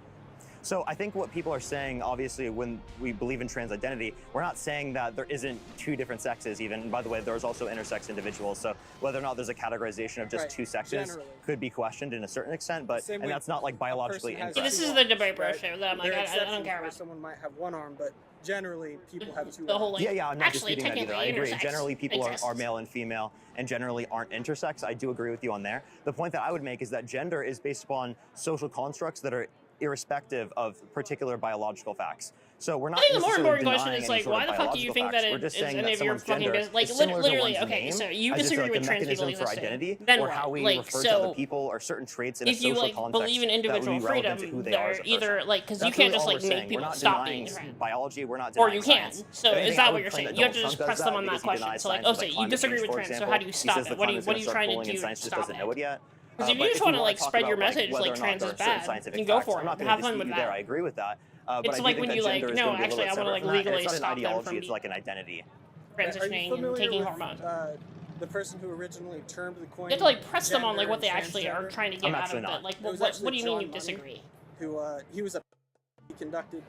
So I think what people are saying, obviously, when we believe in trans identity, we're not saying that there isn't two different sexes even. And by the way, there's also intersex individuals. So whether or not there's a categorization of just Right, two sexes generally. could be questioned in a certain extent, but Same and way that's not like biologically a person has incorrect. This is two the arms, debate bro right? show that I'm like, There are I don't exceptions care where about. someone might have one arm, but generally people have two The arms. whole like, Yeah, I'm not actually, disputing that either. I technically, agree. intersex Generally, people exists. are male and female and generally aren't intersex. I do agree with you on there. The point that I would make is that gender is based upon social constructs that are irrespective of particular biological facts. So we're not I think the more necessarily important question denying is any like, sort of why the fuck do you biological think facts. that We're it just is saying any that of your someone's fucking gender business? Like, is similar to literally, one's okay, name so you as just, disagree like, with a trans people mechanism for existing. identity Then or what? how we Like, refer to so other people or certain traits in a if you social like context believe in that would individual be relevant to freedom, who they are they're as a person. either like because you That's can't really just all like we're make saying. people We're not stop denying being trans. biology. We're not Or denying you can. science. So If is anything, that I what would you're claim saying? that You have to Donald just Trump press does them that on that because he question. denies So like, science, oh, like so you climate disagree change, with for trans, so example. how do you He stop says it? the What are climate is you gonna trying start to cooling do and science to just stop doesn't know it? it yet. Because if you But just we want to wanna like talk spread your about, like, message whether like or not trans there is are certain bad, scientific you go facts, for I'm not it. gonna Have fun dispute with you there. I that. agree with that. But It's I do like think when that you like, gender is no, gonna be a actually, I little want to bit like separate from that. legally It's not stop an them ideology, from it's like an identity. transitioning and taking hormones. The person who originally termed the coin. You have to like press them on like gender what they and actually are transgender. trying to get out of that. Like, It was what actually do you mean John you Money, disagree? Who he was a he conducted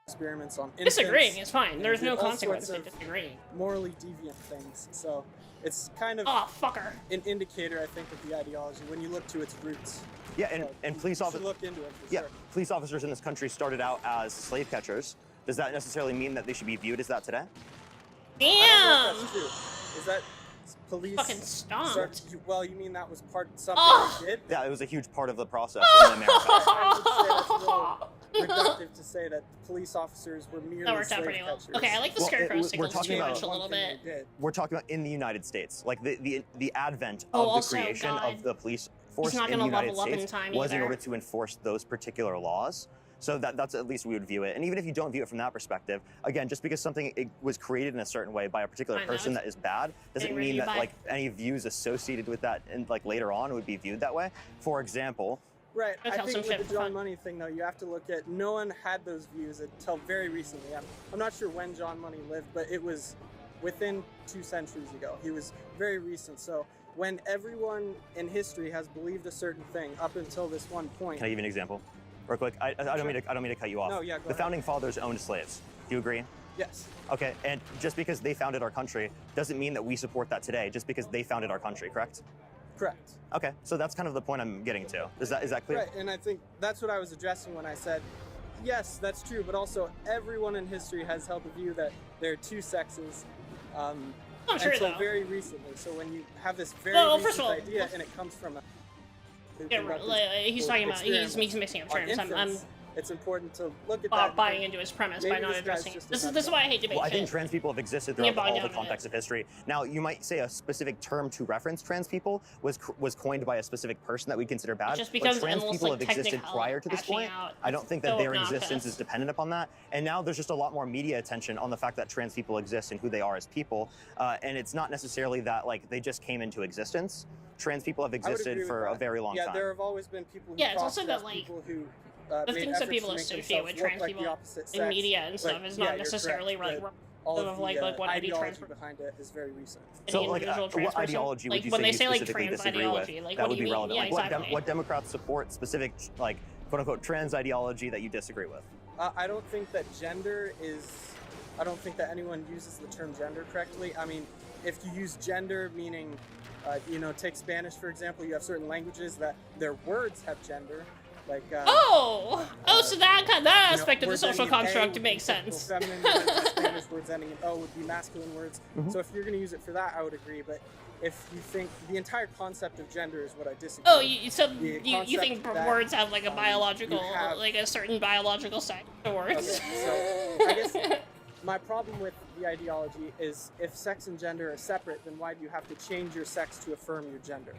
experiments on infants. Disagreeing is fine. and There's did no all consequence sorts to of disagreeing. Morally deviant things. So it's kind of an indicator, I think, of the ideology when you look to its roots. Yeah, and police officers look into it for yeah, sure. police officers in this country started out as slave catchers. Does that necessarily mean that they should be viewed as that today? I don't know if that's true. Is that police Fucking stomped. Well, you mean that was something they did? Yeah, it was a huge part of the process in America. I would say that's a little reductive to say that police officers were merely That worked out slave pretty well. catchers. Okay, I like the scarecrow signals too talking much about- a little bit. We're talking about in the United States, like the advent Oh, of the also, creation God. of the police force not in the gonna United level up in States time was in either. order to enforce those particular laws. So that's at least we would view it. And even if you don't view it from that perspective, again, just because something was created in a certain way by a particular I know, person it's that is bad, doesn't getting mean ready that to like any views associated with that and like later on would be viewed that way. For example, Right. Go I tell some think shit with for the John fun. Money thing, though, you have to look at no one had those views until very recently. I'm not sure when John Money lived, but it was within 2 centuries ago. He was very recent. So when everyone in history has believed a certain thing up until this one point. can I give you an example? Real quick, I don't mean to cut you off. No, yeah, go the ahead. founding fathers owned slaves. Do you agree? Yes. Okay, and just because they founded our country doesn't mean that we support that today, just because they founded our country, correct? Correct. Okay, so that's kind of the point I'm getting to. Is that clear? Right, and I think that's what I was addressing when I said, yes, that's true, but also everyone in history has held the view that there are 2 sexes. Not true, until though. very recently. So when you have this very Well, recent first of all, idea and it comes from a Yeah, he's talking about he's mixing up terms. I'm it's important to look at that. buying into his premise by Maybe not this guy's addressing it. just a This nut is why I hate debate. Well, I think shit. trans people have existed Yeah, throughout bog all down the in context of history. Now, you might say a specific term to reference trans people was coined by a specific person that we consider bad. just but becomes trans endless, people like, have existed technical prior to this hashing point. out. I don't think that So their obnoxious. existence is dependent upon that. And now there's just a lot more media attention on the fact that trans people exist and who they are as people. And it's not necessarily that like they just came into existence. Trans people have I would agree existed with for a that. very long Yeah, time. there have always been people who Yeah, it's also cross-dress that, like, people who the made things that efforts people to make associate with themselves trans look like the people opposite in sex. media and stuff But, is yeah, not you're necessarily correct, like but all of like the what any ideology trans behind it is very recent. So, any like, individual trans what person. ideology would Like, you when say they you say like specifically trans disagree ideology, with? like That what would do you be mean? relevant. Yeah, Like, exactly. what Democrats support specific, like, quote unquote, trans ideology that you disagree with? I don't think that gender is. I don't think that anyone uses the term gender correctly. I mean, if you use gender meaning, take Spanish for example, you have certain languages that their words have gender. Like, so that aspect of the words social ending in A construct would makes be typical sense. Feminine words, and Spanish words ending in O would be masculine words. Mm-hmm. So if you're going to use it for that, I would agree. But if you think the entire concept of gender is what I disagree. Oh, with. you think that, words have like a biological, you have- like a certain biological sex to words? Okay, so I guess my problem with the ideology is if sex and gender are separate, then why do you have to change your sex to affirm your gender?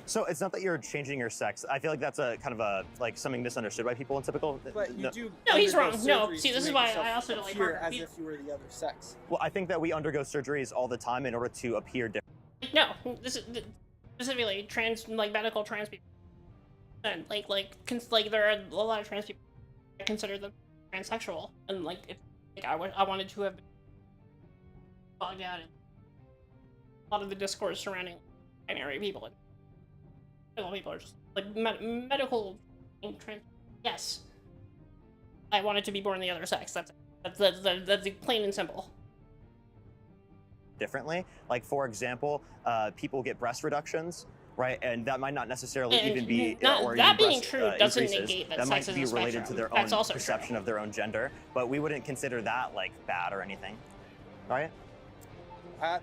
So it's not that you're changing your sex. I feel like that's a kind of a like something misunderstood by people in typical. But you do. No, he's undergo wrong. No, surgeries see, to this is make why yourself I also don't like appear Harvard. as if you were the other sex. Well, I think that we undergo surgeries all the time in order to appear different. No, this is specifically medical trans people. And like there are a lot of trans people that consider them transsexual, and I wanted to have been bogged down in a lot of the discourse surrounding binary people and medical people are just like medical trans. Yes, I wanted to be born the other sex. That's plain and simple. Differently, like for example, people get breast reductions, right? And that might not necessarily And even be not, or that even being breast, true doesn't increases. negate that That sex might is be a related to spectrum. their That's own also perception true. of their own gender, but we wouldn't consider that like bad or anything, right?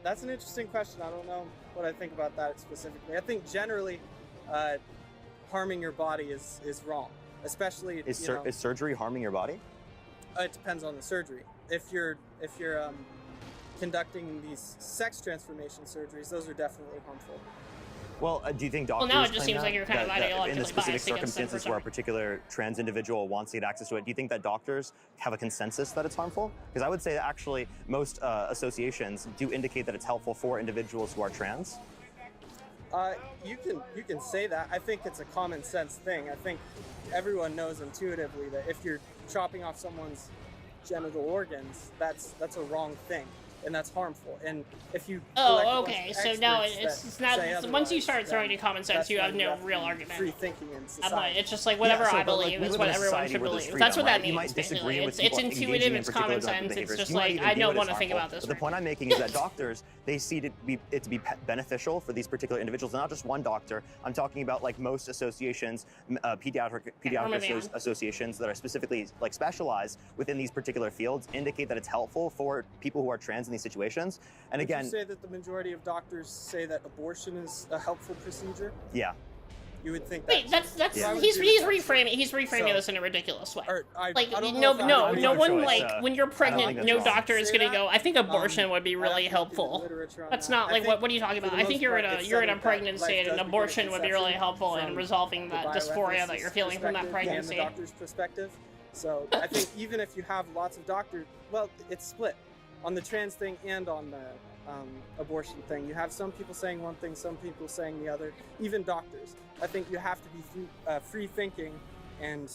That's an interesting question. I don't know what I think about that specifically. I think generally, harming your body is wrong, especially Is surgery harming your body? It depends on the surgery. If you're conducting these sex transformation surgeries, those are definitely harmful. Well, do you think doctors? now it just claim seems that? like you're kind of That in ideologically the specific biased against them for circumstances some where a particular trans individual wants to get access to it, do you think that doctors have a consensus that it's harmful? Because I would say that actually most associations do indicate that it's helpful for individuals who are trans. You can say that. I think it's a common sense thing. I think everyone knows intuitively that if you're chopping off someone's genital organs, that's a wrong thing, and that's harmful. And if you Oh, okay. So no, it's not. Once you start throwing in common sense, you have no real argument. Free thinking in I'm society. like, it's just like whatever I believe is what everyone should believe. That's what that means. Basically, it's intuitive. It's common sense. It's just like I don't want to think about this. But the point I'm making is that doctors, they see it to be beneficial for these particular individuals, and not just one doctor. I'm talking about like most associations, pediatric associations that are specifically like specialized within these particular fields, indicate that it's helpful for people who are trans in these situations. And again, would you say that the majority of doctors say that abortion is a helpful procedure? Yeah. You would think that. Wait, that's he's reframing this in a ridiculous way. Like no one like when you're pregnant, no doctor is gonna go, I think abortion would be really helpful. That's not like what are you talking about? I think you're in a pregnant state, and abortion would be really helpful in resolving that dysphoria that you're feeling from that pregnancy. From the doctor's perspective. So I think even if you have lots of doctors, well, it's split on the trans thing and on the abortion thing. You have some people saying one thing, some people saying the other, even doctors. I think you have to be free thinking, and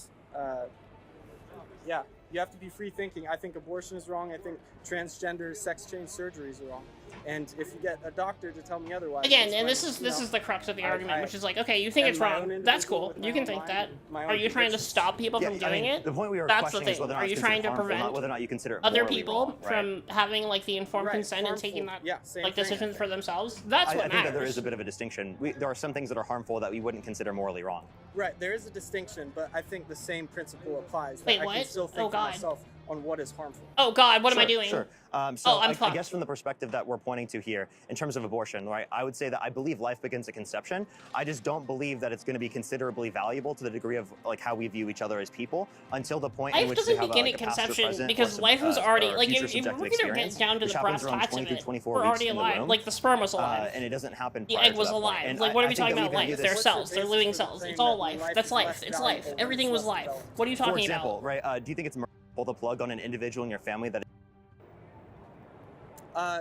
yeah, you have to be free thinking. I think abortion is wrong. I think transgender sex change surgeries are wrong. And if you get a doctor to tell me otherwise, again, and this is the crux of the argument, which is like, okay, you think it's wrong. That's cool. You can think that. Are you trying to stop people from doing it? The point we were That's the questioning thing. is whether or not Are you it's trying to harmful, prevent not whether or not you consider it other morally people wrong, right? from having like the informed consent and taking that like decisions for themselves? That's what I think matters. that there is a bit of a distinction. There are some things that are harmful that we wouldn't consider morally wrong. Right, there is a distinction, but I think the same principle applies. That Wait, I what? can still think Oh, for God. myself on what is harmful. Oh God, what am I Sure, doing? Sure. I'm I fucked. guess from the perspective that we're pointing to here, in terms of abortion, right, I would say that I believe life begins at conception. I just don't believe that it's going to be considerably valuable to the degree of like how we view each other as people until the point in Life which doesn't they have begin like at a past or conception present because or life was already like future if subjective we're gonna get experience, down to which the brass happens around tacks of 20 to it. 24 We're weeks already in the alive. womb. Like the sperm was alive. And it doesn't happen. The prior egg to was that point. alive. And Like what are I we think talking that about? we Life. view They're this- cells. They're living cells. It's all life. That's life. It's life. Everything was life. What are you For talking example, about? right? Do you think it's pull the plug on an individual in your family that?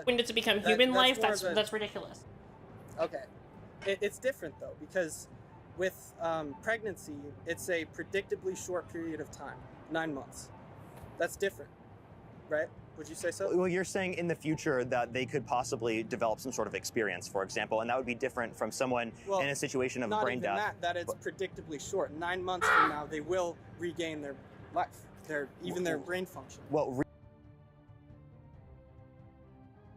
When did it become human life? That's ridiculous. Okay, it's different though, because with pregnancy, it's a predictably short period of time, 9 months. That's different, right? Would you say so? Well, you're saying in the future that they could possibly develop some sort of experience, for example, and that would be different from someone in a situation of not brain even death. that it's predictably short. 9 months from now, they will regain their life, their brain function. Well.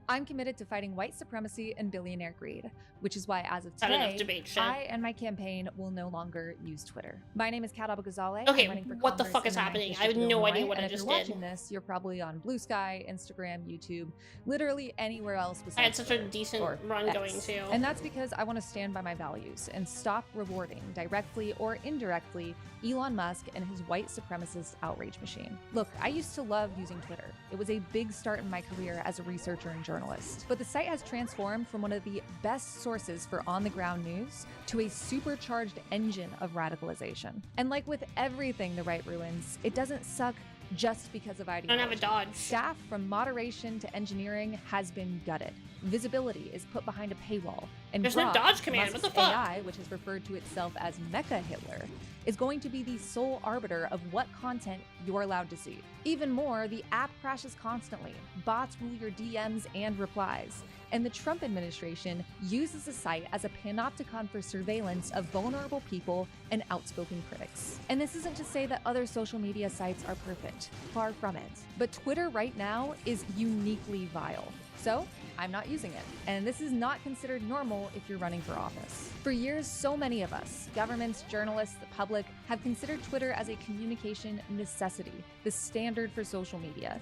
I'm committed to fighting white supremacy and billionaire greed, which is why, as of Not enough today, debate shit. I and my campaign will no longer use Twitter. My name is Kat Abou-Ghazaleh. Okay, I'm running for what the Congress fuck is in the happening? 9th I have District of no idea Illinois, what I and just if you're did. watching this, you're probably on Blue Sky, Instagram, YouTube, literally anywhere else besides I had such a Twitter decent or run X. going too. And that's because I want to stand by my values and stop rewarding, directly or indirectly, Elon Musk and his white supremacist outrage machine. Look, I used to love using Twitter. It was a big start in my career as a researcher and journalist. But the site has transformed from one of the best sources for on-the-ground news to a supercharged engine of radicalization. And like with everything the right ruins, it doesn't suck just because of ideology. Don't have a dodge. Staff from moderation to engineering has been gutted. Visibility is put behind a paywall. And There's no Grok, dodge command. Musk's What the fuck? AI, which has referred to itself as Mecha Hitler, is going to be the sole arbiter of what content you're allowed to see. Even more, the app crashes constantly. Bots rule your DMs and replies. And the Trump administration uses the site as a panopticon for surveillance of vulnerable people and outspoken critics. And this isn't to say that other social media sites are perfect. Far from it. But Twitter right now is uniquely vile. So, I'm not using it. And this is not considered normal if you're running for office. For years, so many of us, governments, journalists, the public, have considered Twitter as a communication necessity, the standard for social media.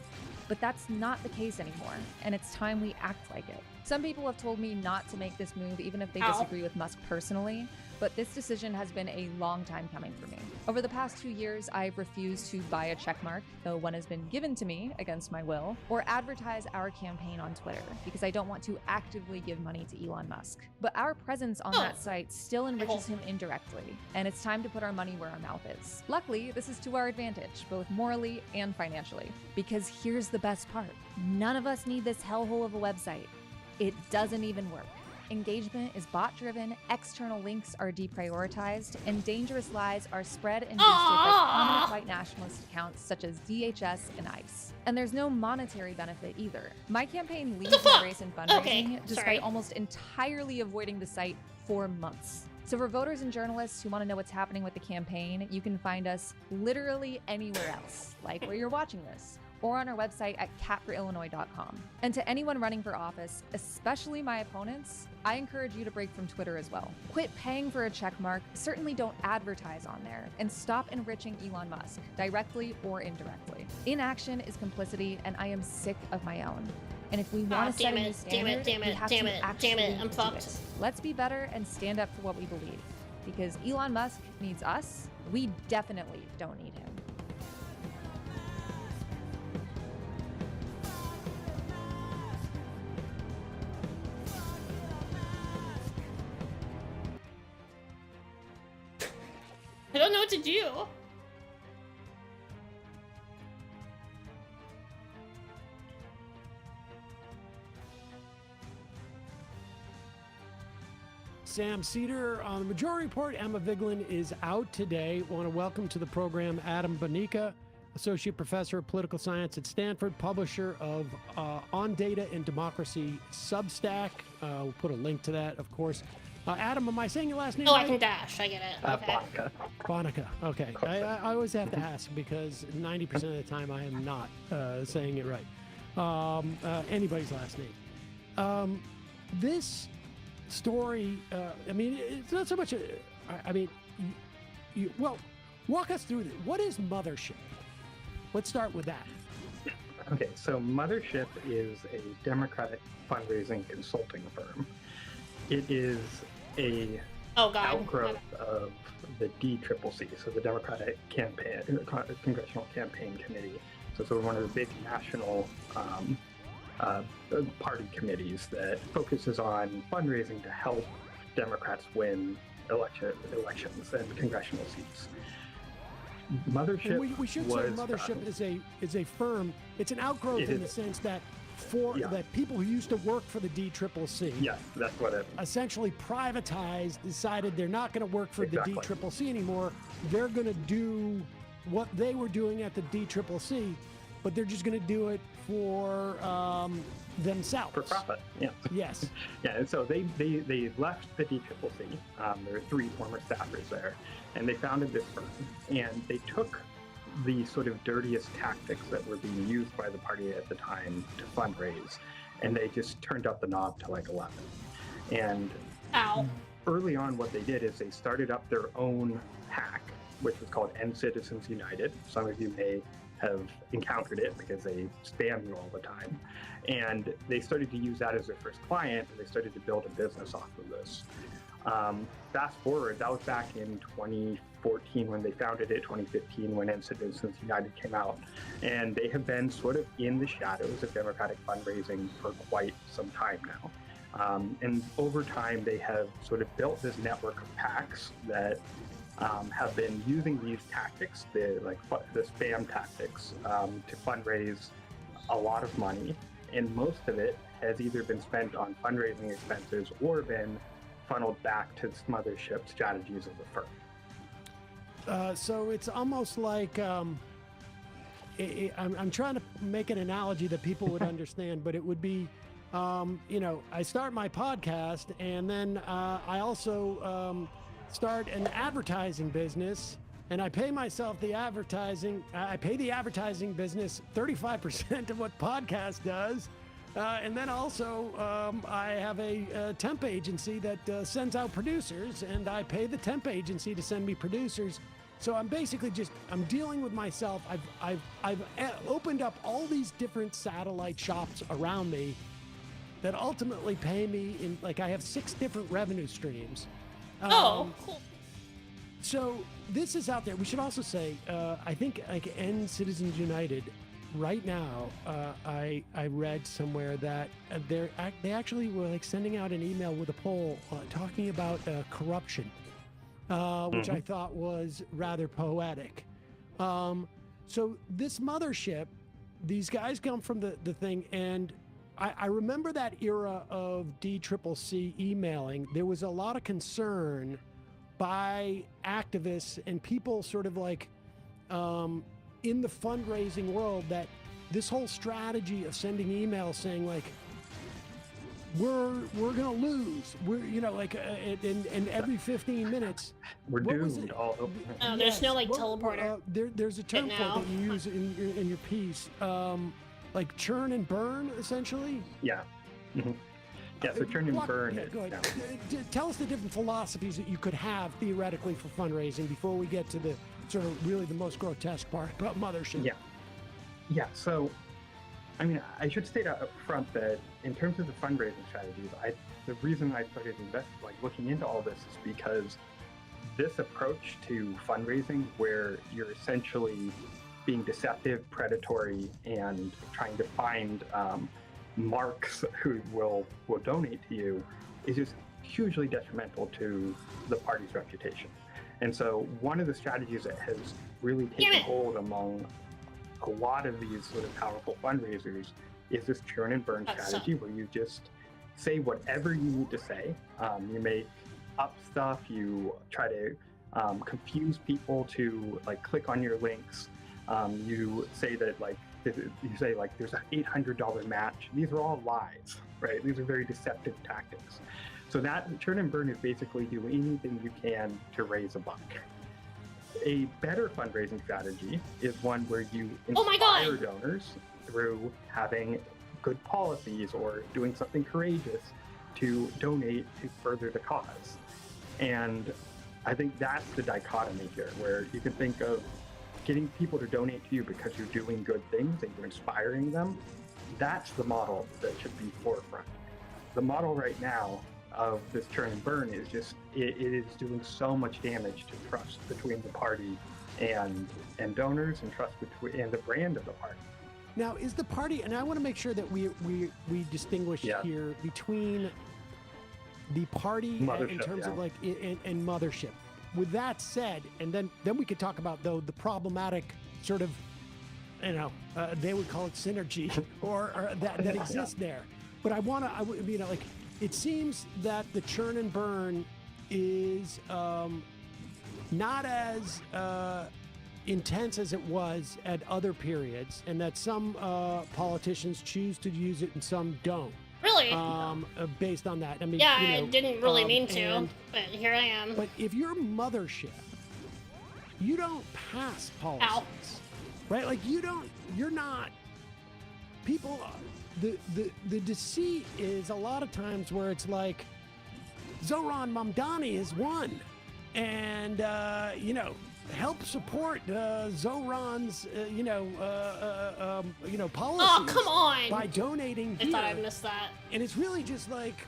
But that's not the case anymore, and it's time we act like it. Some people have told me not to make this move even if they disagree with Musk personally, but this decision has been a long time coming for me. Over the past 2 years, I've refused to buy a checkmark, though one has been given to me against my will, or advertise our campaign on Twitter, because I don't want to actively give money to Elon Musk. But our presence on that site still enriches him indirectly, and it's time to put our money where our mouth is. Luckily, this is to our advantage, both morally and financially, because here's the best part. None of us need this hellhole of a website. It doesn't even work. Engagement is bot-driven, external links are deprioritized, and dangerous lies are spread and boosted by prominent white nationalist accounts such as DHS and ICE. And there's no monetary benefit either. My campaign leads the race in fundraising, despite almost entirely avoiding the site for months. So for voters and journalists who want to know what's happening with the campaign, you can find us literally anywhere else, like where you're watching this, or on our website at catforillinois.com. And to anyone running for office, especially my opponents, I encourage you to break from Twitter as well. Quit paying for a checkmark, certainly don't advertise on there, and stop enriching Elon Musk, directly or indirectly. Inaction is complicity, and I am sick of my own. And if we want to set a new standard, we have to actually I'm do fucked. it. Let's be better and stand up for what we believe. Because Elon Musk needs us, we definitely don't need him. I don't know what to do. Sam Cedar on the Majority Report. Emma Vigeland is out today. Want to welcome to the program Adam Bonica, Associate Professor of Political Science at Stanford, publisher of On Data and Democracy Substack. We'll put a link to that, of course. Adam, am I saying your last name right? I can dash. I get it. Okay. Bonica. Okay. I always have to ask because 90% of the time I am not saying it right. Anybody's last name. This story, I mean, it's not so much, I mean, well, walk us through it. What is Mothership? Let's start with that. Okay, so Mothership is a Democratic fundraising consulting firm. It is a outgrowth of the DCCC, so the Democratic Congressional Campaign Committee. So it's one of the big national party committees that focuses on fundraising to help Democrats win elections and congressional seats. Mothership we should say Mothership is a firm. It's an outgrowth in the sense that that people who used to work for the DCCC, yes, that's what it essentially privatized, decided they're not going to work for the DCCC anymore. They're going to do what they were doing at the DCCC, but they're just going to do it for themselves. For profit, yeah. Yes. Yeah, and so they left the DCCC. There were 3 former staffers there, and they founded this firm. And they took the sort of dirtiest tactics that were being used by the party at the time to fundraise, and they just turned up the knob to like 11. And early on, what they did is they started up their own PAC, which was called End Citizens United. Some of you may have encountered it because they spam you all the time. And they started to use that as their first client, and they started to build a business off of this. Fast forward, that was back in 2014 when they founded it, 2015 when End Citizens United came out. And they have been sort of in the shadows of Democratic fundraising for quite some time now. And over time, they have sort of built this network of PACs that have been using these tactics, the spam tactics, to fundraise a lot of money, and most of it has either been spent on fundraising expenses or been funneled back to Mothership strategies of the firm. So it's almost like I'm trying to make an analogy that people would understand, but it would be, I start my podcast, and then I also start an advertising business, and I pay myself the advertising. I pay the advertising business 35% of what podcast does. And then also I have a temp agency that sends out producers, and I pay the temp agency to send me producers. So I'm basically I'm dealing with myself. I've opened up all these different satellite shops around me that ultimately pay me in, like, I have 6 different revenue streams. Cool. So this is out there. We should also say, I think like End Citizens United, right now, I read somewhere that they actually were like sending out an email with a poll talking about corruption, which I thought was rather poetic. So this Mothership, these guys come from the thing, and I remember that era of DCCC emailing. There was a lot of concern by activists and people sort of like in the fundraising world that this whole strategy of sending emails saying like, we're gonna lose. We're and every 15 minutes we're doomed. There's no like teleporter. There's a term for it that you use in your piece, like churn and burn, essentially. Yeah. Mm-hmm. Yeah. So churn and burn. Go ahead. Tell us the different philosophies that you could have theoretically for fundraising before we get to the sort of really the most grotesque part about Mothership. Yeah. Yeah. So, I mean, I should state up front that in terms of the fundraising strategies, the reason I started looking into all this is because this approach to fundraising, where you're essentially being deceptive, predatory, and trying to find marks who will donate to you, is just hugely detrimental to the party's reputation. And so, one of the strategies that has really taken hold among a lot of these sort of powerful fundraisers is this churn and burn strategy, where you just say whatever you need to say. You make up stuff, you try to confuse people to like click on your links. You say that there's an $800 match. These are all lies, right? These are very deceptive tactics. So that churn and burn is basically do anything you can to raise a buck. A better fundraising strategy is one where you inspire donors through having good policies or doing something courageous to donate to further the cause. And I think that's the dichotomy here, where you can think of getting people to donate to you because you're doing good things and you're inspiring them. That's the model that should be forefront. The model right now of this churn and burn is just, it is doing so much damage to trust between the party and donors, and trust between and the brand of the party. Now, is the party, and I want to make sure that we distinguish here between the party in terms of like and Mothership. With that said, and then we could talk about though the problematic sort of, they would call it synergy or that exists there. But it seems that the churn and burn is not as intense as it was at other periods, and that some politicians choose to use it and some don't. Really? Based on that. I mean, I didn't really mean to, but here I am. But if you're Mothership, you don't pass policies. Right? Like you're not, people, the deceit is a lot of times where it's like, Zoran Mamdani is one, and, help support Zoran's, policies. Oh, come on! By donating I thought I missed that. And it's really just like,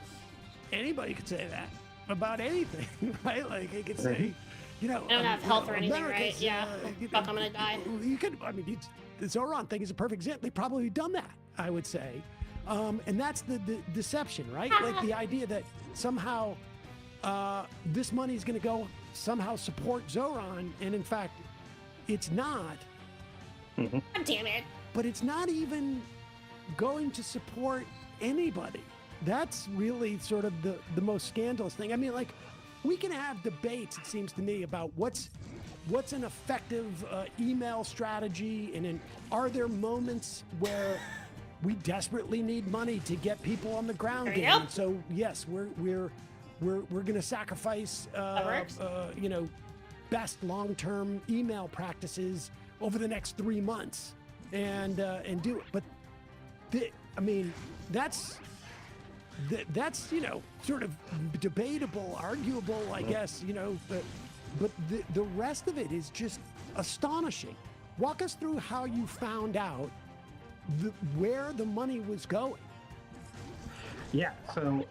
anybody could say that about anything, right? Like, it could say, I don't have health or anything, right? Yeah. Fuck, I'm gonna die. You could, the Zoran thing is a perfect example. They've probably done that, I would say. And that's the deception, right? Like the idea that somehow this money is going to go somehow support Zoran, and in fact, it's not. God damn it. But it's not even going to support anybody. That's really sort of the most scandalous thing. I mean, like, we can have debates, it seems to me, about what's an effective email strategy, and are there moments where we desperately need money to get people on the ground game? And so yes, we're going to sacrifice best long-term email practices over the next 3 months and do it. But that's sort of debatable, arguable, I guess, but the rest of it is just astonishing. Walk us through how you found out where the money was going. Yeah, so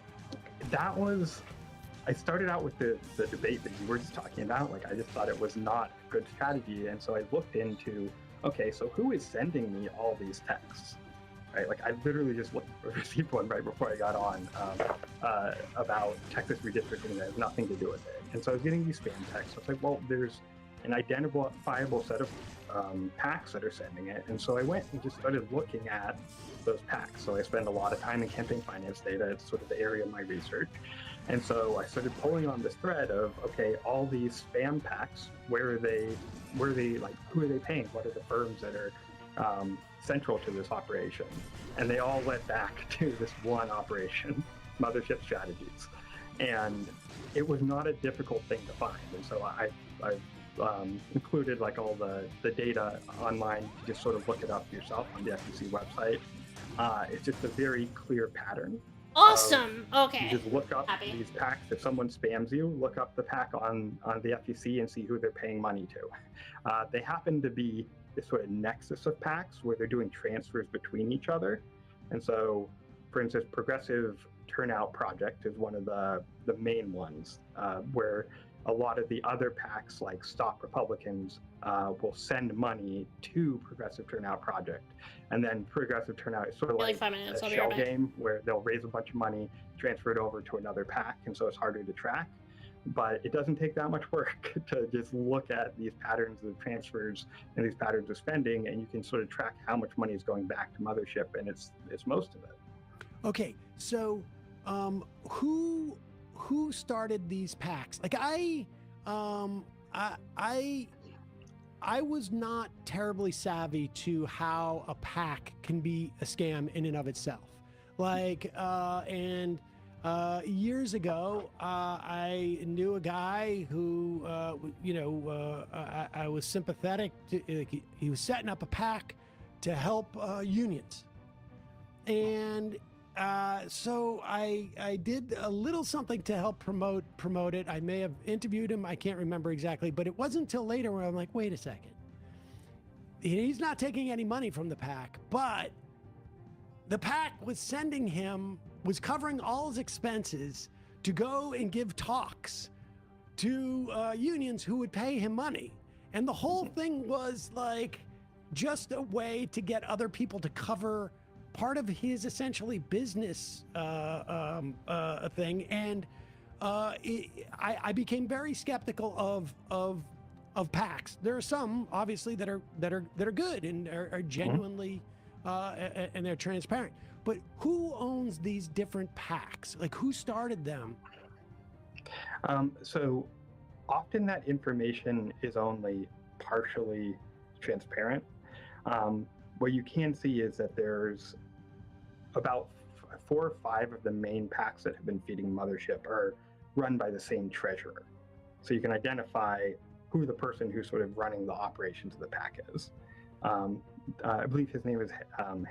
I started out with the debate that you were just talking about. Like, I just thought it was not a good strategy. And so I looked into, okay, so who is sending me all these texts? Right? Like, I literally just received one right before I got on about Texas redistricting that has nothing to do with it. And so I was getting these spam texts. I was like, well, there's an identifiable set of packs that are sending it. And so I went and just started looking at those packs. So I spend a lot of time in campaign finance data. It's sort of the area of my research. And so I started pulling on this thread of, okay, all these spam packs, where are they, like, who are they paying? What are the firms that are central to this operation? And they all led back to this one operation, Mothership Strategies. And it was not a difficult thing to find. And so I've included like all the data online to just sort of look it up yourself on the FEC website. It's just a very clear pattern. Awesome. Okay. You just look up these packs. If someone spams you, look up the pack on the FEC and see who they're paying money to. They happen to be this sort of nexus of packs where they're doing transfers between each other. And so, for instance, Progressive Turnout Project is one of the main ones where a lot of the other packs like Stop Republicans will send money to Progressive Turnout Project. And then Progressive Turnout is sort of like 5 minutes, a shell game where they'll raise a bunch of money, transfer it over to another pack, and so it's harder to track. But it doesn't take that much work to just look at these patterns of transfers and these patterns of spending, and you can sort of track how much money is going back to Mothership, and it's most of it. Okay, so who started these packs? Like I was not terribly savvy to how a pack can be a scam in and of itself. Like, years ago, I knew a guy who, I was sympathetic to. He was setting up a pack to help unions, and so I did a little something to help promote it. I may have interviewed him. I can't remember exactly, but it wasn't until later where I'm like, wait a second. He's not taking any money from the PAC, but the PAC was covering all his expenses to go and give talks to unions who would pay him money. And the whole thing was like just a way to get other people to cover part of his essentially business thing. And I became very skeptical of PACs. There are some obviously that are good and are genuinely and they're transparent. But who owns these different PACs? Like, who started them? So often that information is only partially transparent. What you can see is that there's about 4 or 5 of the main PACs that have been feeding Mothership are run by the same treasurer. So you can identify who the person who's sort of running the operations of the PAC is. I believe his name is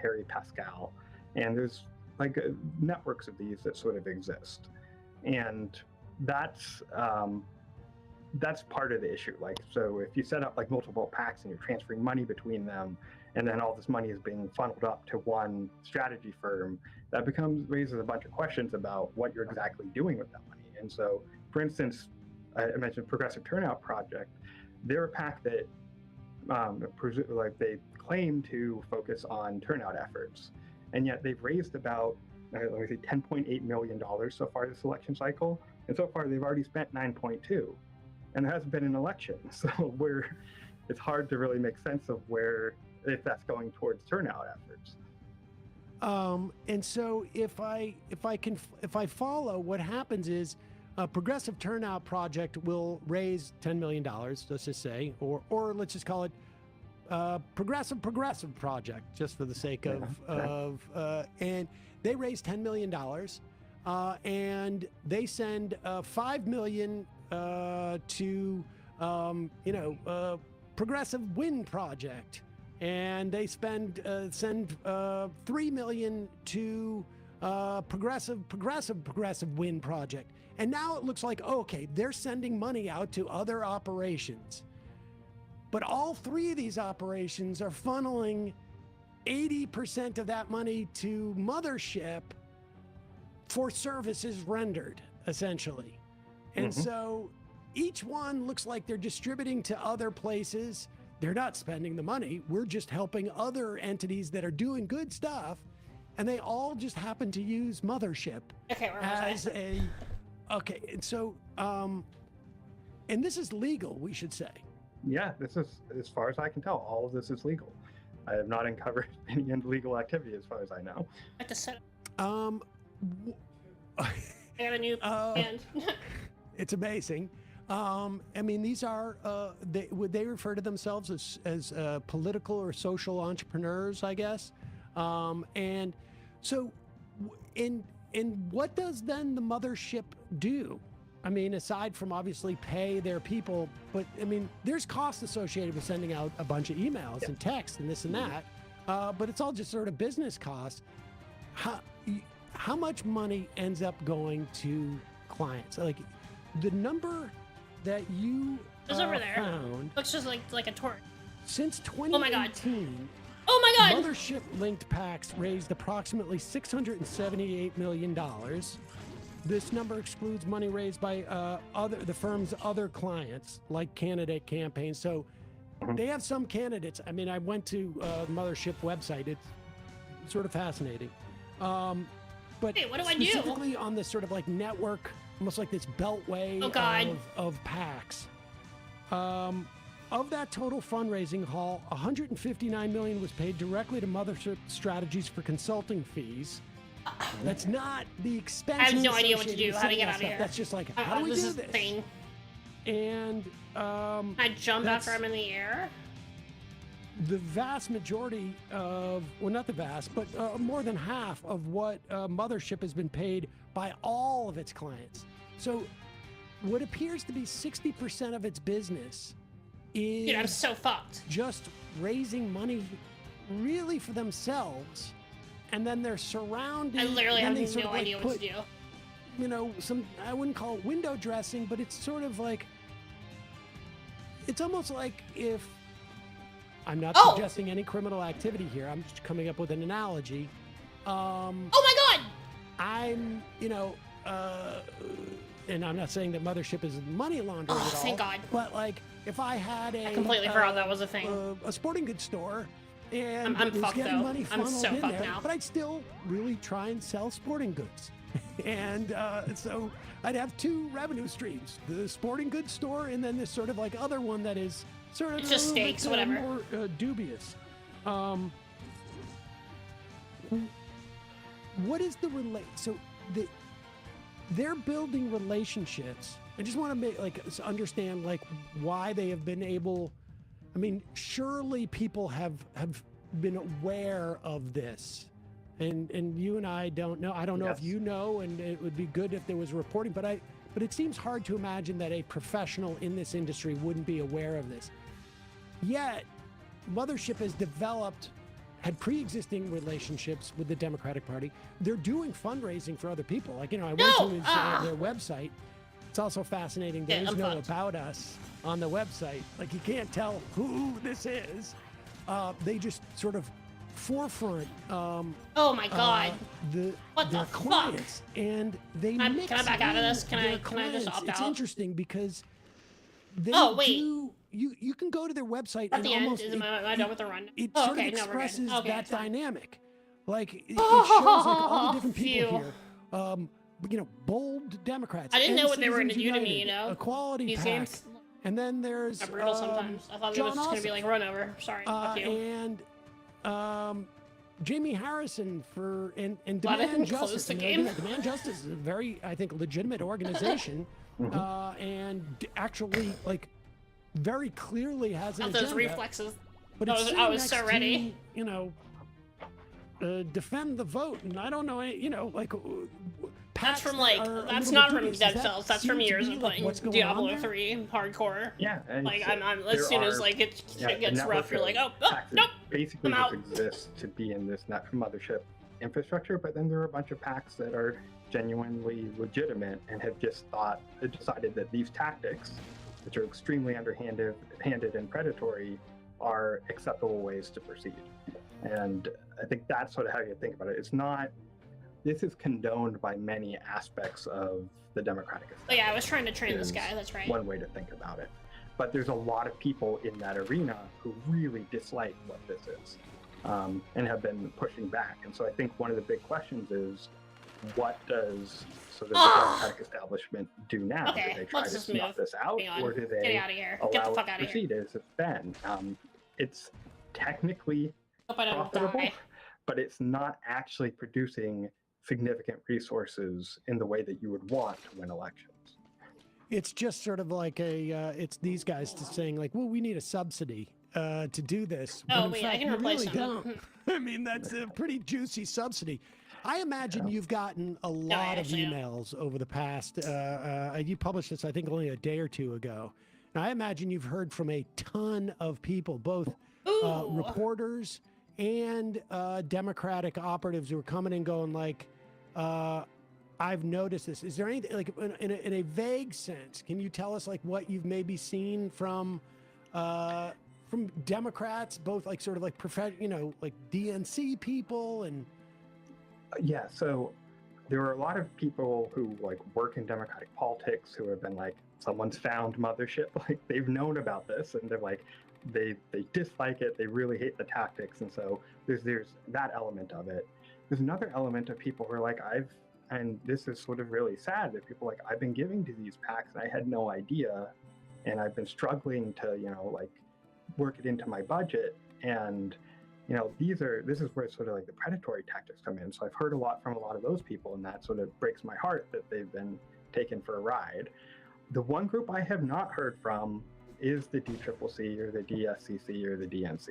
Harry Pascal. And there's like networks of these that sort of exist. And that's part of the issue. Like, so if you set up like multiple PACs and you're transferring money between them, and then all this money is being funneled up to one strategy firm, that raises a bunch of questions about what you're exactly doing with that money. And so, for instance, I mentioned Progressive Turnout Project. They're a PAC that they claim to focus on turnout efforts, and yet they've raised about $10.8 million so far this election cycle, and so far they've already spent 9.2, and there hasn't been an election. So it's hard to really make sense of if that's going towards turnout efforts. And so if I follow, what happens is a Progressive Turnout Project will raise $10 million, let's just say, or let's just call it Progressive Project, just for the sake of and they raise $10 million, and they send $5 million to Progressive Wind Project, and they send $3 million to Progressive Wind Project. And now it looks like, okay, they're sending money out to other operations. But all 3 of these operations are funneling 80% of that money to Mothership for services rendered, essentially. And so each one looks like they're distributing to other places. They're not spending the money. We're just helping other entities that are doing good stuff. And they all just happen to use Mothership as a... Okay, and so, and this is legal, we should say. Yeah, this is, as far as I can tell, all of this is legal. I have not uncovered any illegal activity as far as I know. Like to set Um, I got a new band. It's amazing. I mean, these are would they refer to themselves as political or social entrepreneurs, I guess. And so, in what does then the mothership do? I mean, aside from obviously pay their people, but I mean, there's costs associated with sending out a bunch of emails and text and this and that. But it's all just sort of business costs. How much money ends up going to clients? Like the number that you It's over there. found Looks just like a torch. since Oh my god. 2018. Oh my god. Mothership linked PACs raised approximately $678 million. This number excludes money raised by the firm's other clients, like candidate campaigns. So they have some candidates. I mean, I went to the Mothership website. It's sort of fascinating. But Hey, what do I do? specifically on this sort of like network, almost like this beltway Oh, God. of PACs. Of that total fundraising haul, $159 million was paid directly to Mothership Strategies for consulting fees. That's not the expense. I have no idea what to do, how to get out of stuff. here. That's just like, how do we this do is this? Thing. And I jump after I'm in the air. the vast majority of, well, not the vast, but more than half of what Mothership has been paid by all of its clients. So what appears to be 60% of its business is Dude, I'm so fucked. just raising money really for themselves, and then they're surrounded. I literally then have they no sort of, like, idea what put, to do. You know, I wouldn't call it window dressing, but it's sort of like, it's almost like if, I'm not suggesting any criminal activity here, I'm just coming up with an analogy. Oh my god! I'm, you know, and I'm not saying that Mothership is money laundering at all. Thank God. But like, if I had a, I completely forgot that was a thing. a sporting goods store, and I'm was fucked, getting though. money I'm funneled so in fucked there, now. but I'd still really try and sell sporting goods. And so I'd have two revenue streams: the sporting goods store, and then this sort of like other one that is sort of It's just a little steaks, bit, whatever. more dubious. What is the so they're building relationships. I just want to make understand why they have been able. I mean, surely people have been aware of this, and you and I don't know. I don't know if you know, and it would be good if there was reporting. But it seems hard to imagine that a professional in this industry wouldn't be aware of this. Yet, Mothership has had pre-existing relationships with the Democratic Party. They're doing fundraising for other people. Like, you know, I went to their website. It's also fascinating. There's no about us on the website. Like, you can't tell who this is. They just sort of forefront. Oh my god! What their the clients, fuck? and they Can I mix back out of this? in Can their I just clients. opt It's out? interesting because they wait. You can go to their website At and the end, almost am I done with the run? it Oh, sort okay, of no, we're good. expresses Okay, that it's fine. dynamic. Like it shows like all the different people Phew. here. You know, bold Democrats. I didn't and know what they were going to Citizens do to me, United, you know? Equality These PAC. games And then there's are brutal sometimes. I thought it was John just going to be Ossoff. like run over. Sorry, fuck you. And Jamie Harrison and Glad I Demand didn't close Justice. the You know, game. Demand Justice is a very, I think, legitimate organization, and actually very clearly has an Not agenda. those reflexes. But I it's was sitting so next ready. to, you know, defend the vote, and I don't know, you know, That's from that's little not bit from dubious. Dead Does that Cells. That's seem from to years be, of like, playing what's going Diablo on there? 3 hardcore. Yeah, Like and I'm there as soon as are- it yeah, shit gets the rough, you're network like, of oh PACs nope, basically I'm out. just exists to be in this Mothership infrastructure, but then there are a bunch of PACs that are genuinely legitimate and have just decided that these tactics, which are extremely underhanded and predatory, are acceptable ways to proceed. And I think that's sort of how you think about it. This is condoned by many aspects of the Democratic establishment. Oh yeah, I was trying to train this is guy. That's right. One way to think about it. But there's a lot of people in that arena who really dislike what this is, and have been pushing back. And so I think one of the big questions is, what does sort of the Ah! Democratic establishment do now? Okay, Do they try let's to just snuff move. this out, Moving on. or do Get they out of here. allow Get the it fuck to out of here. proceed as it's been? It's technically Hope I don't profitable, die. but it's not actually producing significant resources in the way that you would want to win elections. It's just sort of like it's these guys just saying like, well, we need a subsidy to do this. Oh, when in wait, I fact, can you replace really him. don't. I mean, that's a pretty juicy subsidy. I imagine you've gotten a I lot of actually am. emails over the past. You published this, I think, only a day or two ago. And I imagine you've heard from a ton of people, both reporters and Democratic operatives who are coming and going like, I've noticed this. Is there anything like in a vague sense? Can you tell us like what you've maybe seen from Democrats, both like sort of like like DNC people and Yeah, so there are a lot of people who like work in Democratic politics who have been like, someone's found mothership. Like they've known about this and they're like, they dislike it. They really hate the tactics, and so there's that element of it. There's another element of people who are like, and this is sort of really sad that people like, I've been giving to these PACs and I had no idea, and I've been struggling to like work it into my budget, and this is where sort of like the predatory tactics come in. So I've heard a lot from a lot of those people, and that sort of breaks my heart that they've been taken for a ride. The one group I have not heard from is the DCCC or the DSCC or the DNC.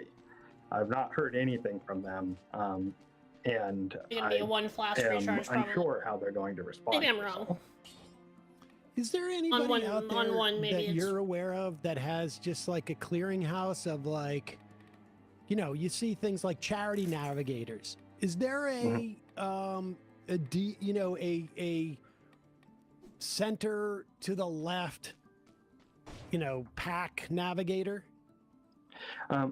I've not heard anything from them, and It's gonna be a one flash recharge. I'm unsure how they're going to respond. Maybe I'm wrong. is there anybody out there maybe that it's- you're aware of that has just like a clearinghouse of like, you see things like charity navigators. Is there a center to the left, PAC navigator?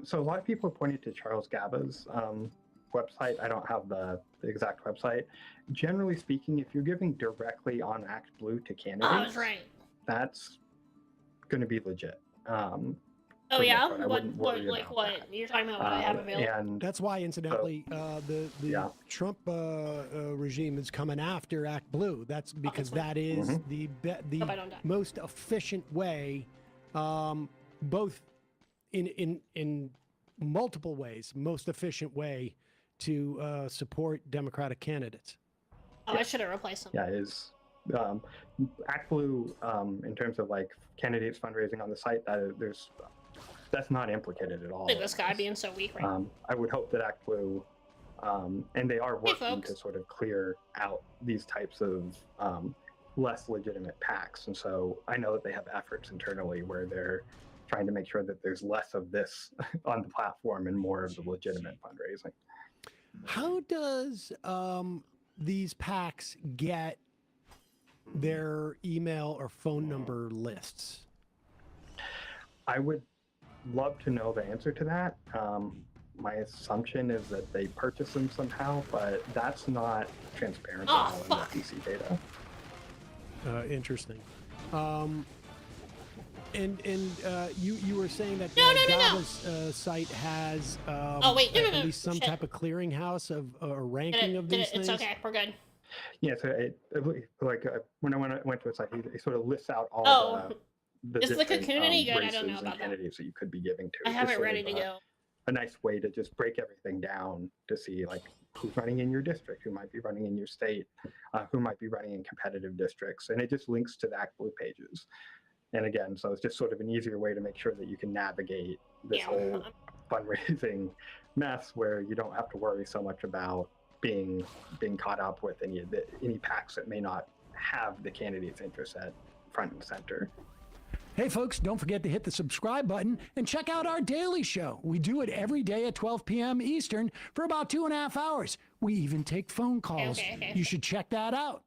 So a lot of people pointed to Charles Gaba's website. I don't have the exact website. Generally speaking, if you're giving directly on Act Blue to candidates, that's right. That's going to be legit. Oh yeah, I wouldn't worry about what you're talking about? What I have available. And that's why, incidentally, the Trump regime is coming after Act Blue. That's because that is the most efficient way, both in multiple ways, most efficient way to support Democratic candidates. Oh, I should have replaced him. Yeah, is Act Blue in terms of like candidates fundraising on the site, that's not implicated at all. Look at this guy being so weak right now. I would hope that Act Blue, and they are working to sort of clear out these types of less legitimate PACs. And so I know that they have efforts internally where they're trying to make sure that there's less of this on the platform and more of the legitimate fundraising. How does these PACs get their email or phone number lists? I would love to know the answer to that. My assumption is that they purchase them somehow, but that's not transparent at all in the FEC data. Interesting. And you were saying that Java's site has at least some type of clearinghouse of a ranking of these things. It's okay. We're good. Yeah, so when I went to its site, it sort of lists out all the is the different Cocoonery good? I don't know races and about that. candidates that you could be giving to. I have Just it sort ready of, to go. A nice way to just break everything down to see like who's running in your district, who might be running in your state, who might be running in competitive districts, and it just links to the Act Blue pages. And again, so it's just sort of an easier way to make sure that you can navigate this whole fundraising mess where you don't have to worry so much about being caught up with any PACs that may not have the candidate's interests at front and center. Hey folks, don't forget to hit the subscribe button and check out our daily show. We do it every day at 12 p.m. Eastern for about 2.5 hours. We even take phone calls. Okay. You should check that out.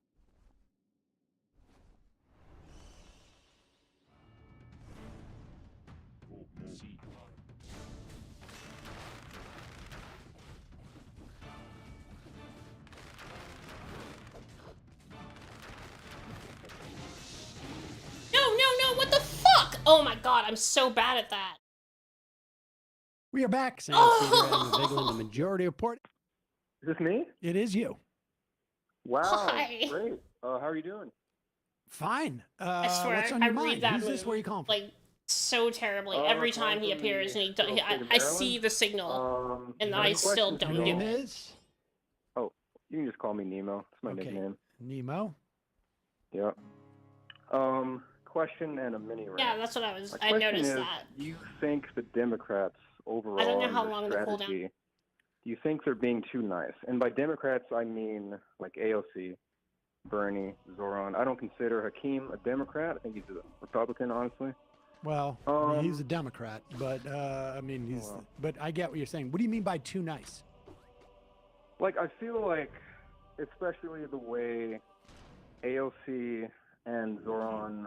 No, what the fuck? Oh my god, I'm so bad at that. We are back. Sam Cedar and the Majority Report. Is this me? It is you. Wow, Hi. great. How are you doing? Fine. I swear, what's on I your read mind? that Who's move this? Where you calling from? like so terribly every time he appears, and I see the signal, and I still don't Your do name it. is? Oh, you can just call me Nemo. It's my nickname. Nemo? Yeah. Question and a mini rant. Yeah, that's what I was. My I question noticed is, that. do you think the Democrats overall I don't know in how their long the cooldown. strategy, do you think they're being too nice? And by Democrats, I mean like AOC, Bernie, Zoran. I don't consider Hakeem a Democrat. I think he's a Republican, honestly. Well, I mean, he's a Democrat, but I mean, he's. But I get what you're saying. What do you mean by too nice? Like, I feel like, especially the way AOC and Zoran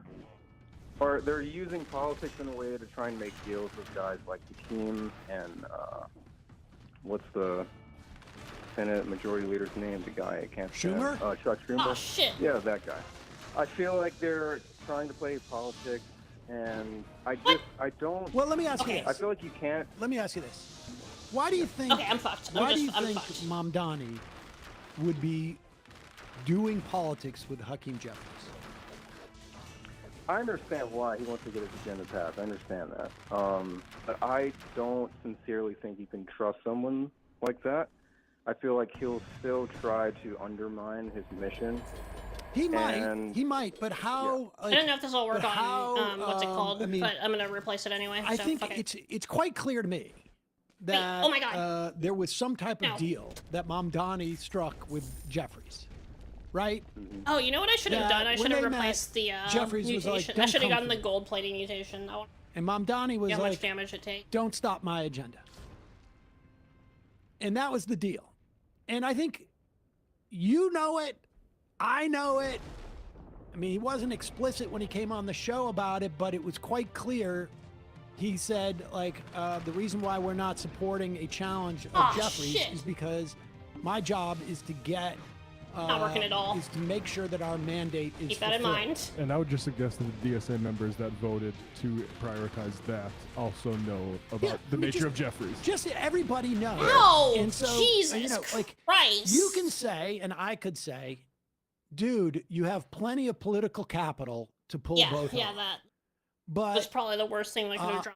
they're using politics in a way to try and make deals with guys like Hakeem and what's the Senate Majority Leader's name? The guy I can't Schumer? Chuck Schumer. Oh shit. Yeah, that guy. I feel like they're trying to play politics, and I don't. Well, let me ask you I this. feel like you can't. Let me ask you this. Why do you think? Okay, I'm fucked. Why do you I'm think fucked. Mamdani would be doing politics with Hakeem Jeffries? I understand why he wants to get his agenda passed. I understand that. But I don't sincerely think you can trust someone like that. I feel like he'll still try to undermine his mission. He might, but how? I don't know if this will work but on how, what's it called, I mean, but I'm gonna replace it anyway. I so think fuck it. it's quite clear to me that oh my God. there was some type of No. deal that Mamdani struck with Jeffries, right? Oh, you know what I should have That done? I when should have they met, replaced the Jeffries was mutation. like, I should have "Don't gotten come the gold plating mutation. That one. And Mamdani was See how much like, damage it takes. "Don't stop my agenda," and that was the deal. And I think you know it, I know it. I mean, he wasn't explicit when he came on the show about it, but it was quite clear. He said, like, the reason why we're not supporting a challenge of Jeffries shit. is because my job is to get, Not working at all. is to make sure that our mandate is Keep that in fulfilled. mind. And I would just suggest that the DSA members that voted to prioritize that also know about the nature of Jeffries. Just so everybody knows. No! And so, Jesus you know, like, Christ. you can say, and I could say, dude, you have plenty of political capital to pull both yeah, off. that But was probably the worst thing that could have drawn.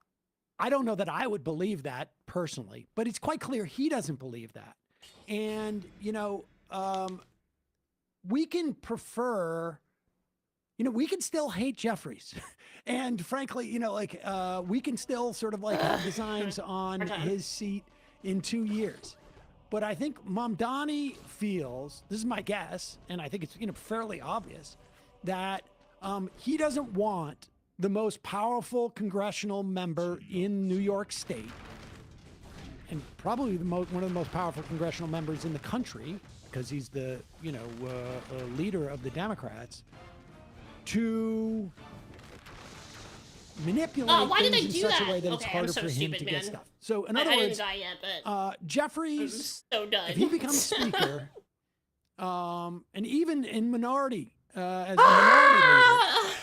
I don't know that I would believe that personally, but it's quite clear he doesn't believe that. And, you know, we can prefer, you know, we can still hate Jeffries. And frankly, you know, like, we can still sort of like have designs on his seat in 2 years. But I think Mamdani feels, this is my guess, and I think it's, you know, fairly obvious, that he doesn't want the most powerful congressional member in New York State, and probably one of the most powerful congressional members in the country, because he's the, you know, leader of the Democrats, to manipulate why did I things in do such that? a way that it's Okay, I'm harder so for him stupid, to man. get stuff. So in other I words, didn't die yet, but Jeffries, I'm so done. if he becomes speaker, and even in minority, as a minority leader,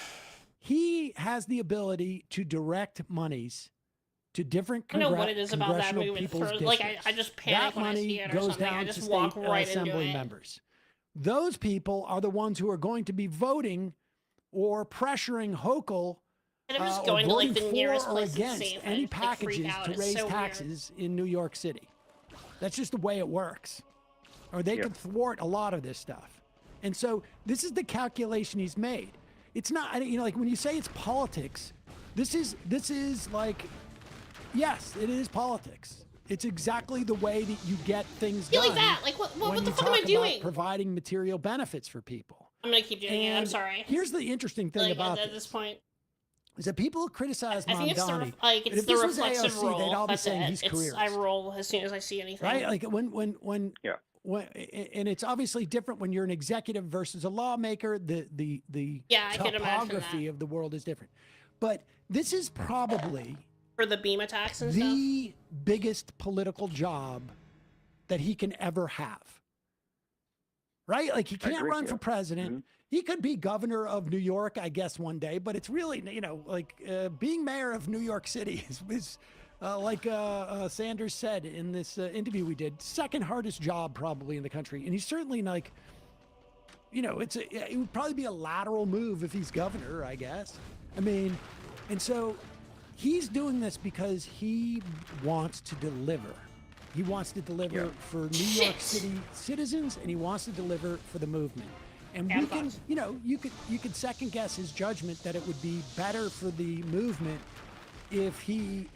he has the ability to direct monies to different I don't know what it is about that congressional movement. people's For, like, districts. I just panic That when I money see it or goes something. I down just to walk state right into assembly it. members. Those people are the ones who are going to be voting or pressuring Hochul And I'm just or going to, like, voting the for nearest or place to against see if I any just, like, freak packages out. to It's raise so weird. taxes in New York City. That's just the way it works. Or they could thwart a lot of this stuff. And so this is the calculation he's made. It's not, you know, like when you say it's politics, this is like, yes, it is politics. It's exactly the way that you get things feel done. like that. Like, what when the you fuck am I talk about doing? providing material benefits for people. I'm gonna keep doing it. I'm And sorry. Here's the interesting thing Like, about at this point, is that people criticize I think it's the Mamdani. like but it's if the this was reflexive AOC, roll. they'd all be That's saying it. he's It's careerist. I roll as soon as I see anything. Right? Like when and it's obviously different when you're an executive versus a lawmaker. The Yeah, I can imagine topography of the world is different. But this is probably for the beam attacks and stuff. the biggest political job that he can ever have. Right? Like he can't run for president. He could be governor of New York, I guess, one day, but it's really, you know, like being mayor of New York City is like Sanders said in this interview we did, second hardest job probably in the country. And he's certainly like you know, it would probably be a lateral move if he's governor, I guess. I mean, and so he's doing this because he wants to deliver. He wants to deliver for New York City citizens, and he wants to deliver for the movement. And we can, you know, you could second guess his judgment that it would be better for the movement if he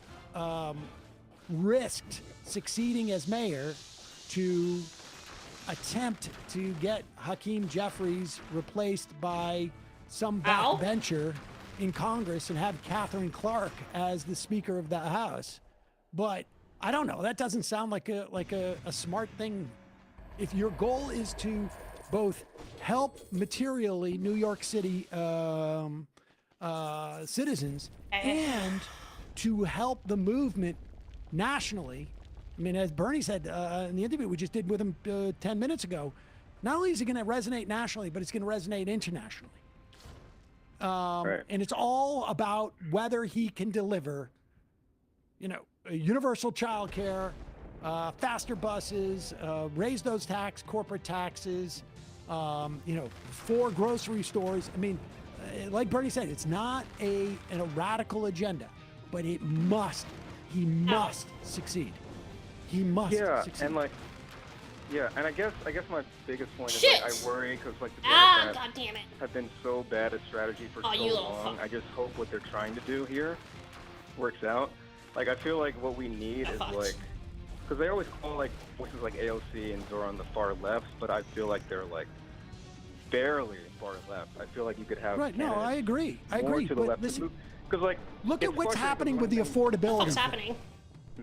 risked succeeding as mayor to attempt to get Hakeem Jeffries replaced by some backbencher in Congress and have Catherine Clark as the Speaker of the House. But I don't know. That doesn't sound like a smart thing. If your goal is to both help materially New York City citizens and to help the movement nationally, I mean, as Bernie said in the interview we just did with him 10 minutes ago, not only is it going to resonate nationally, but it's going to resonate internationally. And it's all about whether he can deliver, you know, universal child care, faster buses, raise those corporate taxes, you know, for grocery stores. I mean, like Bernie said, it's not a radical agenda, but he must succeed. He must succeed. And like, and I guess my biggest point is like, I worry because like the Democrats God damn it. have been so bad at strategy for so long. I just hope what they're trying to do here works out. Like, I feel like what we need is like, because they always call like voices like AOC and Zoran the far left, but I feel like they're like barely far left. I feel like you could have No, I agree. I agree. To the left because like look at what's happening with the affordability. What's happening?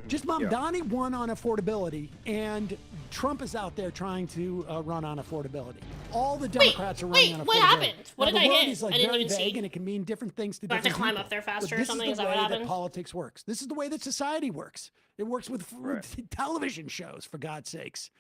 Just Mamdani won on affordability, and Trump is out there trying to run on affordability. All the Democrats are running on affordability. What happened? What did I hit? Is like I didn't very even vague, see. and it can mean different things to Do I have different to climb people. up there faster But or something? This Is is the that way what that happened? politics works. This is the way that society works. It works with television shows, for God's sakes.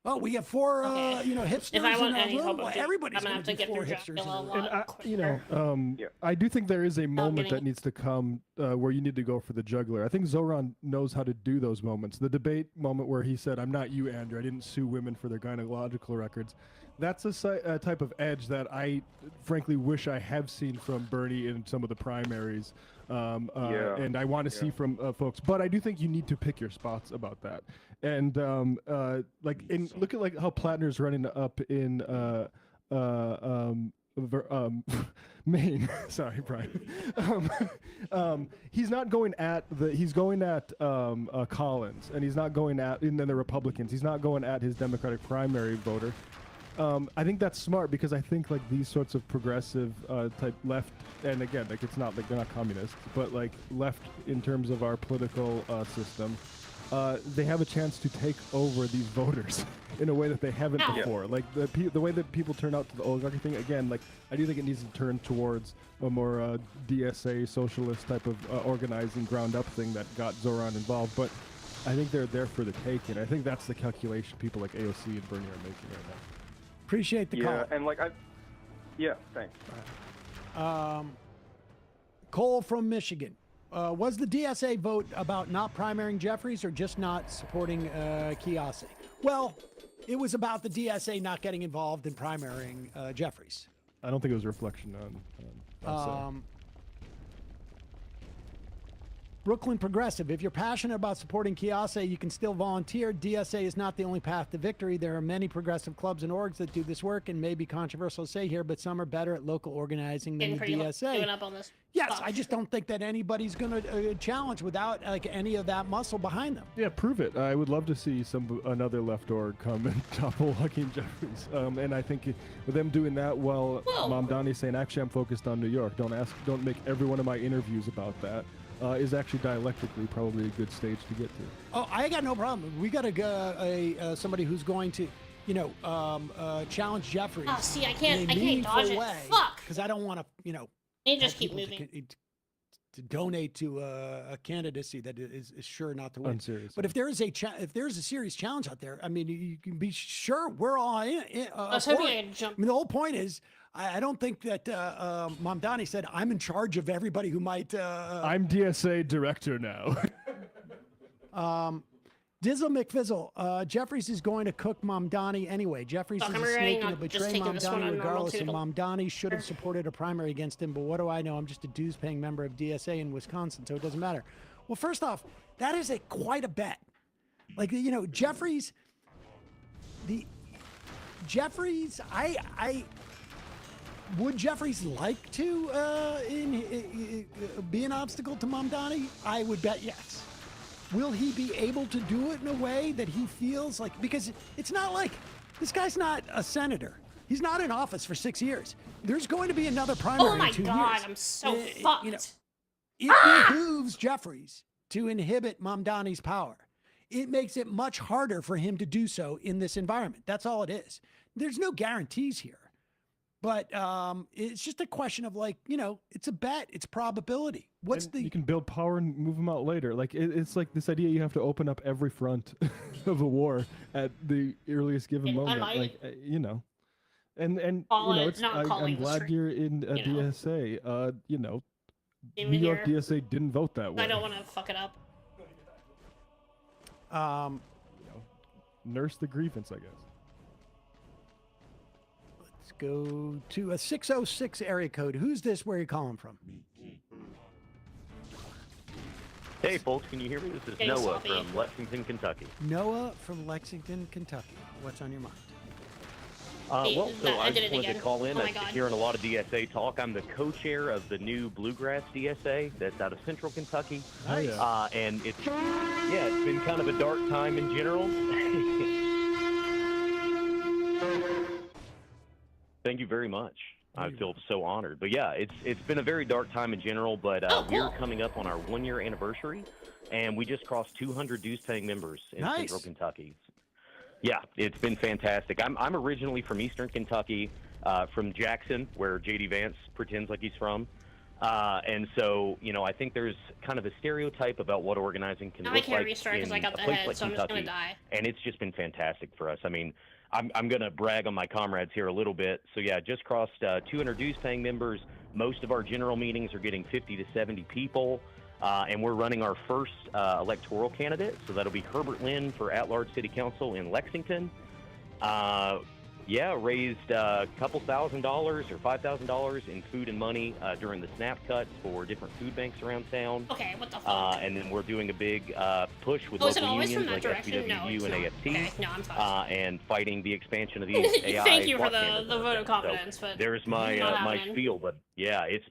Oh, we have four, you know, hipsters. If I want in our any room. hope Well, of everybody's I'm gonna have to get through hipsters. Dracula a in lot a room. quicker. You know, I do think there is a moment that needs to come where you need to go for the juggler. I think Zoran knows how to do those moments. The debate moment where he said, "I'm not you, Andrew. I didn't sue women for their gynecological records." That's a type of edge that I frankly wish I have seen from Bernie in some of the primaries. And I want to see from folks, but I do think you need to pick your spots about that. And look at like how Plattner's running up in Maine. Sorry, Brian. He's not going at he's going at Collins, and he's not going at and then the Republicans. He's not going at his Democratic primary voter. I think that's smart because I think like these sorts of progressive type left, and again, like it's not like they're not communists, but like left in terms of our political system, they have a chance to take over these voters in a way that they haven't before. Like the way that people turn out to the oligarchy thing, again, like I do think it needs to turn towards a more DSA socialist type of organizing ground up thing that got Zoran involved, but I think they're there for the taking. I think that's the calculation people like AOC and Bernie are making right now. Appreciate the call. And like thanks. Cole from Michigan. Was the DSA vote about not primarying Jeffries or just not supporting Kiase? Well, it was about the DSA not getting involved in primarying Jeffries. I don't think it was a reflection on Brooklyn Progressive. If you're passionate about supporting Kiase, you can still volunteer. DSA is not the only path to victory. There are many progressive clubs and orgs that do this work, and may be controversial to say here, but some are better at local organizing than the DSA. Giving up on this. Yes, I just don't think that anybody's going to challenge without like any of that muscle behind them. Yeah, prove it. I would love to see another left org come and topple Hakeem Jeffries. And I think with them doing that, Mamdani saying, actually, I'm focused on New York. Don't make every one of my interviews about that. Is actually dialectically probably a good stage to get to. Oh, I got no problem. We got somebody who's going to, challenge Jeffries. Oh, see, I can't dodge it. Fuck. Because I don't want to, You just keep moving. To donate to a candidacy that is sure not to win. Unserious. But if there is a serious challenge out there, I mean, you can be sure we're all in. I was hoping I could jump. I mean, the whole point is, I don't think that Mamdani said, I'm in charge of everybody who might... I'm DSA director now. Dizzle McFizzle, Jeffries is going to cook Mamdani anyway. Jeffries is a snake and he'll betray Mamdani regardless, and Mamdani should have supported a primary against him, but what do I know? I'm just a dues-paying member of DSA in Wisconsin, so it doesn't matter. Well, first off, that is quite a bet. Like, you know, Jeffries, would Jeffries like to be an obstacle to Mamdani? I would bet yes. Will he be able to do it in a way that he feels like, because it's not like, this guy's not a senator. He's not in office for 6 years. There's going to be another primary in 2 years. Oh my God, I'm so fucked. You know, it behooves Jeffries to inhibit Mamdani's power. It makes it much harder for him to do so in this environment. That's all it is. There's no guarantees here. But it's just a question of, like, you know, it's a bet. It's probability. You can build power and move them out later. Like it's like this idea you have to open up every front of a war at the earliest given moment. Like you know, and you know, I'm glad you're in a DSA. You know, New York DSA didn't vote that way. I don't want to fuck it up. You know, nurse the grievance, I guess. Let's go to a 606 area code. Who's this? Where are you calling from? Hey, folks, can you hear me? This is Noah from Lexington, Kentucky. Noah from Lexington, Kentucky. What's on your mind? Well, so I just wanted to call in. I'm hearing a lot of DSA talk. I'm the co-chair of the new Bluegrass DSA that's out of Central Kentucky. Nice. And it's been kind of a dark time in general. Thank you very much. I feel so honored. But yeah, it's been a very dark time in general, but we're coming up on our 1-year anniversary, and we just crossed 200 dues-paying members in Central Kentucky. Yeah, it's been fantastic. I'm originally from Eastern Kentucky, from Jackson, where J.D. Vance pretends like he's from. And so, you know, I think there's kind of a stereotype about what organizing can look like in a place like Kentucky, and it's just been fantastic for us. I mean, I'm going to brag on my comrades here a little bit. So yeah, just crossed 200 dues-paying members. Most of our general meetings are getting 50 to 70 people, and we're running our first electoral candidate. So that'll be Herbert Lynn for at-large city council in Lexington. Raised a couple $1,000 or $5,000 in food and money during the SNAP cuts for different food banks around town. Okay, what the fuck? And then we're doing a big push with local unions like SBWU and AFT, Okay, no, I'm sorry. and fighting the expansion of these AI. Thank you for the vote of confidence, but there's my my spiel. But yeah, it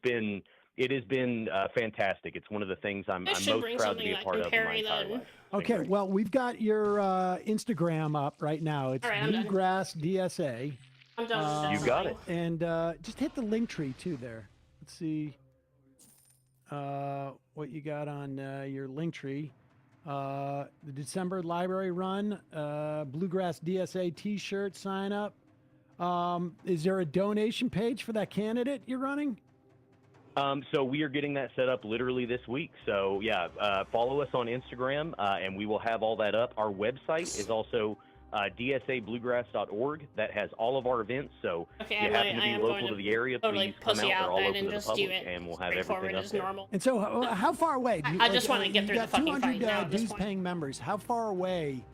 has been fantastic. It's one of the things I'm most proud to be a part of in my entire life. Okay, well, we've got your Instagram up right now. It's Bluegrass DSA. I'm done. You got it. And just hit the link tree too there. Let's see what you got on your link tree. The December library run, Bluegrass DSA T-shirt sign up. Is there a donation page for that candidate you're running? So we are getting that set up literally this week. So yeah, follow us on Instagram, and we will have all that up. Our website is also dsabluegrass.org. That has all of our events. So if you happen to be local to the area, please come out. They're all open to the public, and we'll have everything up there. And so how far away? I just want to get through the fucking fight now at this point. 200 dues-paying members. How far away,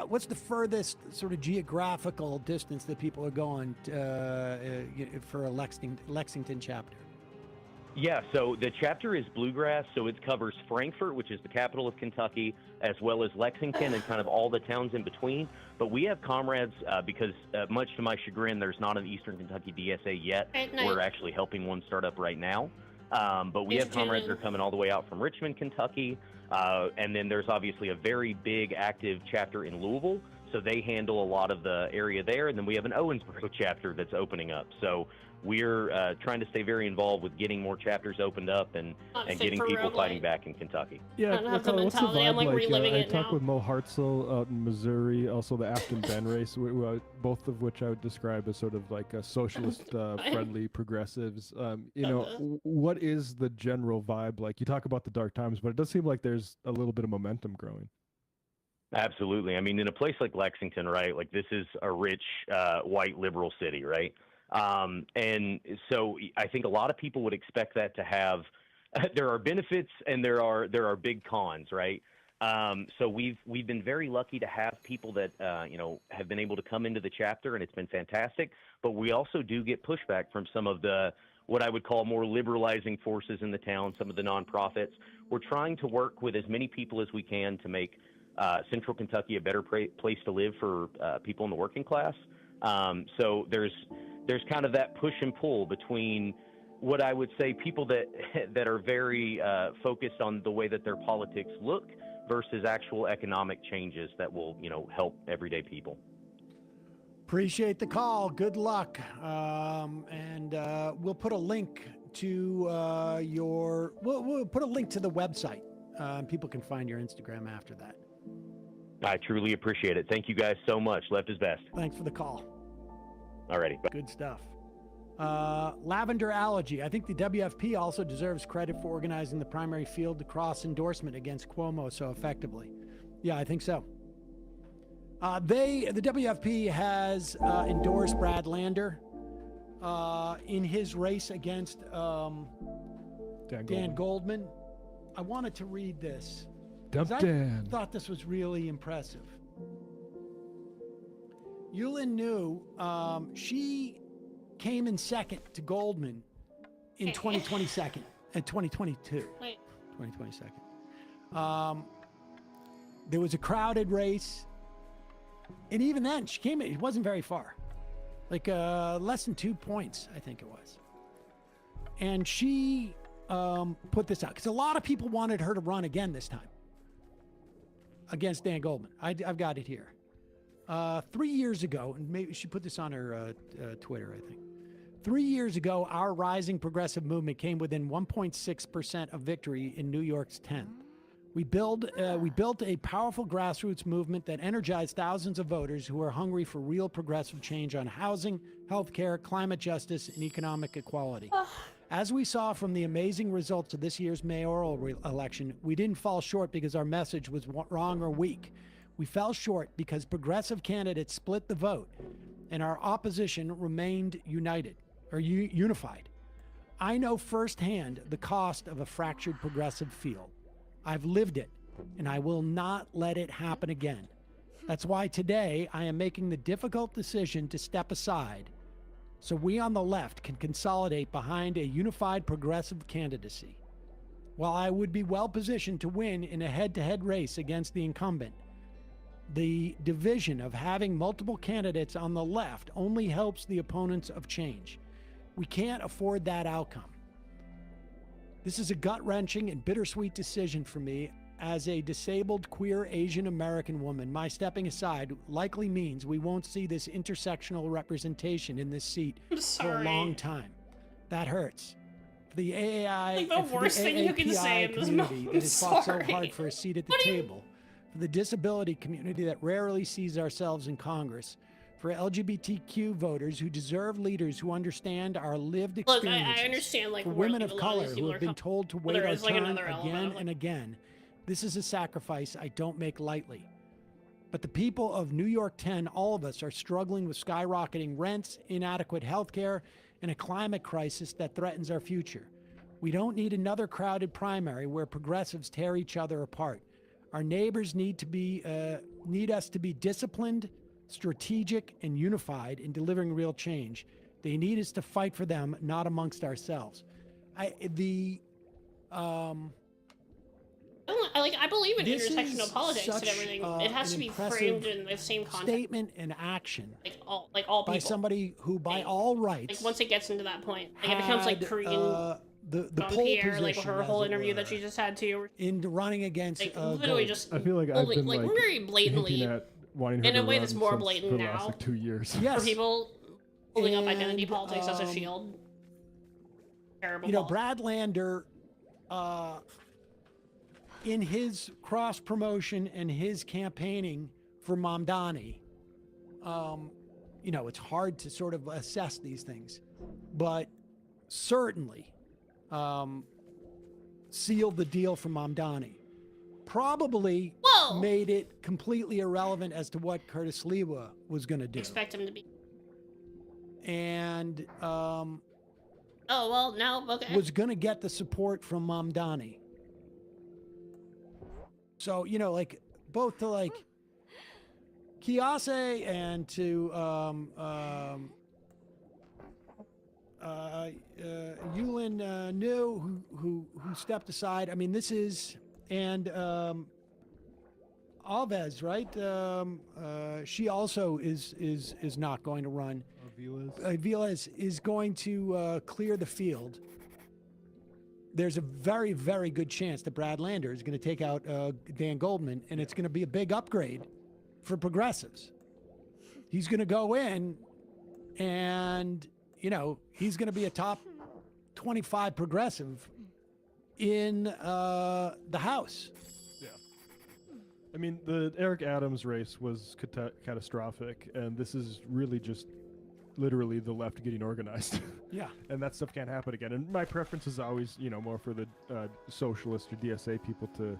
what's the furthest sort of geographical distance that people are going for a Lexington chapter? Yeah, so the chapter is Bluegrass, so it covers Frankfort, which is the capital of Kentucky, as well as Lexington and kind of all the towns in between. But we have comrades, because much to my chagrin, there's not an Eastern Kentucky DSA yet. We're actually helping one start up right now. But we have comrades that are coming all the way out from Richmond, Kentucky. And then there's obviously a very big active chapter in Louisville, so they handle a lot of the area there. And then we have an Owensboro chapter that's opening up. So we're trying to stay very involved with getting more chapters opened up and getting people fighting back in Kentucky. Yeah, what's the vibe like? I talked with Mo Hartzell out in Missouri, also the Afton Ben race, both of which I would describe as sort of like a socialist-friendly progressives. You know, what is the general vibe like? You talk about the dark times, but it does seem like there's a little bit of momentum growing. Absolutely. I mean, in a place like Lexington, right, like this is a rich white liberal city, right? And so I think a lot of people would expect that to have, there are benefits and there are big cons, right? So we've been very lucky to have people that have been able to come into the chapter, and it's been fantastic. But we also do get pushback from some of the what I would call more liberalizing forces in the town, some of the nonprofits. We're trying to work with as many people as we can to make Central Kentucky a better place to live for people in the working class. So there's kind of that push and pull between what I would say people that are very focused on the way that their politics look versus actual economic changes that will, help everyday people. Appreciate the call. Good luck. And we'll put a link to we'll put a link to the website. People can find your Instagram after that. I truly appreciate it. Thank you guys so much. Left is best. Thanks for the call. Alrighty. Bye. Good stuff. Lavender Allergy. I think the WFP also deserves credit for organizing the primary field to cross endorsement against Cuomo so effectively. Yeah, I think so. The WFP has endorsed Brad Lander in his race against Dan Goldman. I wanted to read this. I thought this was really impressive. Yulin New, she came in second to Goldman in 2022. In 2022. Wait. 2022. There was a crowded race. And even then, she came in, it wasn't very far. Like less than 2 points, I think it was. And she put this out because a lot of people wanted her to run again this time against Dan Goldman. I've got it here. 3 years ago, and maybe she put this on her Twitter, I think. 3 years ago, our rising progressive movement came within 1.6% of victory in New York's 10th. We built a powerful grassroots movement that energized thousands of voters who are hungry for real progressive change on housing, healthcare, climate justice, and economic equality. As we saw from the amazing results of this year's mayoral election, we didn't fall short because our message was wrong or weak. We fell short because progressive candidates split the vote and our opposition remained united or unified. I know firsthand the cost of a fractured progressive field. I've lived it, and I will not let it happen again. That's why today I am making the difficult decision to step aside so we on the left can consolidate behind a unified progressive candidacy. While I would be well positioned to win in a head-to-head race against the incumbent, the division of having multiple candidates on the left only helps the opponents of change. We can't afford that outcome. This is a gut-wrenching and bittersweet decision for me. As a disabled, queer, Asian American woman, my stepping aside likely means we won't see this intersectional representation in this seat for a long time. That hurts. For the AAI, the worst thing you can say in this community moment. that has fought so hard for a seat at the table, for the disability community that rarely sees ourselves in Congress, for LGBTQ voters who deserve leaders who understand our lived experiences. Look, I understand, like, for where women of people- a lot color these who people have are been told to wait there our is, like, turn another element again of, like- and again. This is a sacrifice I don't make lightly. But the people of New York 10, all of us, are struggling with skyrocketing rents, inadequate health care, and a climate crisis that threatens our future. We don't need another crowded primary where progressives tear each other apart. Our neighbors need us to be disciplined, strategic, and unified in delivering real change. They need us to fight for them, not amongst ourselves. I believe in this intersectional is politics and such, everything. It has an to be impressive framed in the same context. statement and action Like all people. by somebody who, by all rights, Like once it gets into that point, like it becomes like had, Korean. the pole Pierre, like position, her as whole it interview were, that she just had to. in running against Like literally Gold. just. I feel like I've been like very blatantly hinting at wanting her in a to way run that's more since blatant for the last now. like 2 years. For people holding up identity And, politics as a shield. Terrible. You know, Brad Lander, in his cross promotion and his campaigning for Mamdani, you know, it's hard to sort of assess these things, but certainly sealed the deal for Mamdani. Probably made it completely irrelevant as to what Curtis Lewa was going to do. Expect him to be. And Oh well, now okay. was going to get the support from Mamdani. So, you know, like both to like Kiyase and to Yulin New, who stepped aside. I mean, this is, and Alves, right? She also is not going to run. Vilas is going to clear the field. There's a very, very good chance that Brad Lander is going to take out Dan Goldman, and it's going to be a big upgrade for progressives. He's going to go in, and, you know, he's going to be a top 25 progressive in the House. Yeah. I mean, the Eric Adams race was catastrophic, and this is really just literally the left getting organized. Yeah. And that stuff can't happen again. And my preference is always, you know, more for the socialist or DSA people to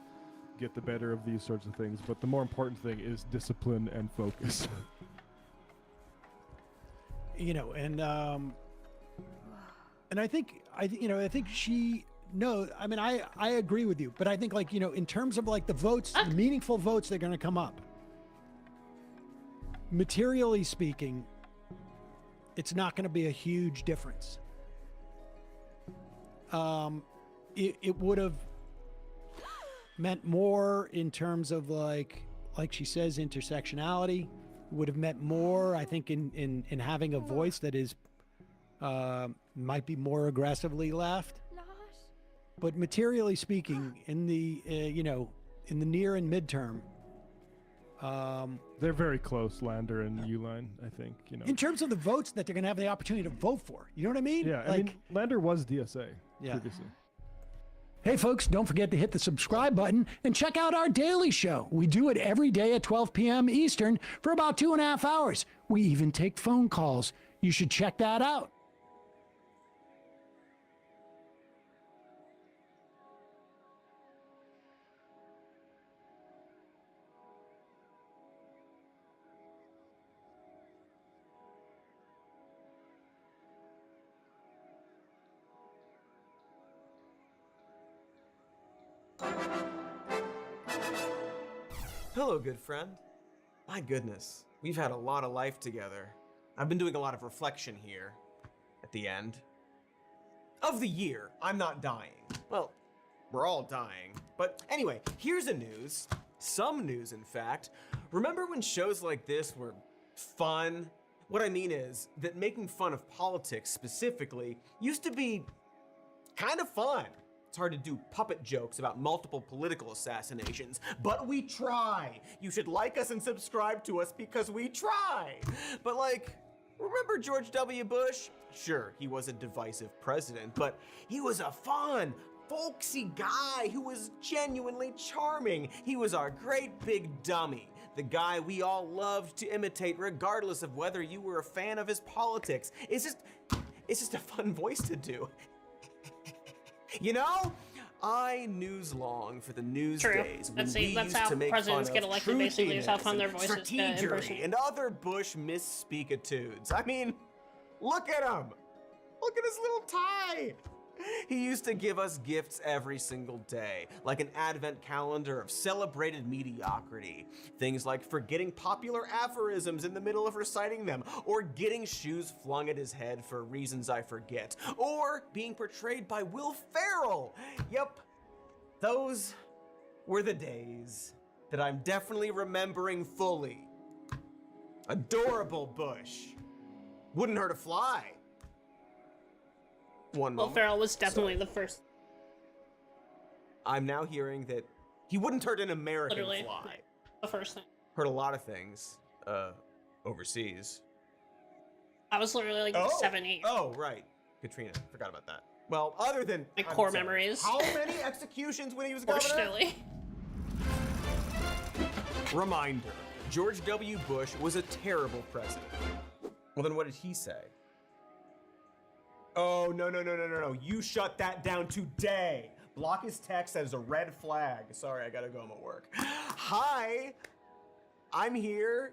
get the better of these sorts of things. But the more important thing is discipline and focus. You know, and I think she. No, I mean, I agree with you, but I think, like, you know, in terms of like the votes, the meaningful votes that are going to come up, materially speaking, it's not going to be a huge difference. It would have meant more in terms of like she says, intersectionality. Would have meant more, I think, in having a voice that is might be more aggressively left. But materially speaking, in the you know, in the near and midterm, they're very close, Lander and Uline, I think. You know, in terms of the votes that they're going to have the opportunity to vote for. You know what I mean? Yeah, I mean, Lander was DSA previously. Hey folks, don't forget to hit the subscribe button and check out our daily show. We do it every day at 12 p.m. Eastern for about 2.5 hours. We even take phone calls. You should check that out. Hello, good friend. My goodness, we've had a lot of life together. I've been doing a lot of reflection here at the end of the year. I'm not dying. Well, we're all dying. But anyway, here's a news. Some news, in fact. Remember when shows like this were fun? What I mean is that making fun of politics specifically used to be kind of fun. It's hard to do puppet jokes about multiple political assassinations, but we try. You should like us and subscribe to us because we try. But like, remember George W. Bush? Sure, he was a divisive president, but he was a fun, folksy guy who was genuinely charming. He was our great big dummy, the guy we all loved to imitate regardless of whether you were a fan of his politics. It's just a fun voice to do. You know, I news long for the news days when we used to make fun of Basically, how fun their voices strategery and other Bush misspeakitudes. I mean, look at him. Look at his little tie. He used to give us gifts every single day, like an advent calendar of celebrated mediocrity. Things like forgetting popular aphorisms in the middle of reciting them, or getting shoes flung at his head for reasons I forget, or being portrayed by Will Ferrell. Yep, those were the days that I'm definitely remembering fully. Adorable Bush. Wouldn't hurt a fly. One moment. Will Ferrell was definitely the first. I'm now hearing that he wouldn't hurt an American Literally, fly. the first thing. Hurt a lot of things, overseas. I was literally like 7, 8. Oh, right. Katrina, forgot about that. Well, other than my core memories. How many executions when he was governor? Fortunately. Reminder, George W. Bush was a terrible president. Well, then what did he say? Oh, no. You shut that down today. Block his text as a red flag. Sorry, I gotta go. I'm at work. Hi, I'm here.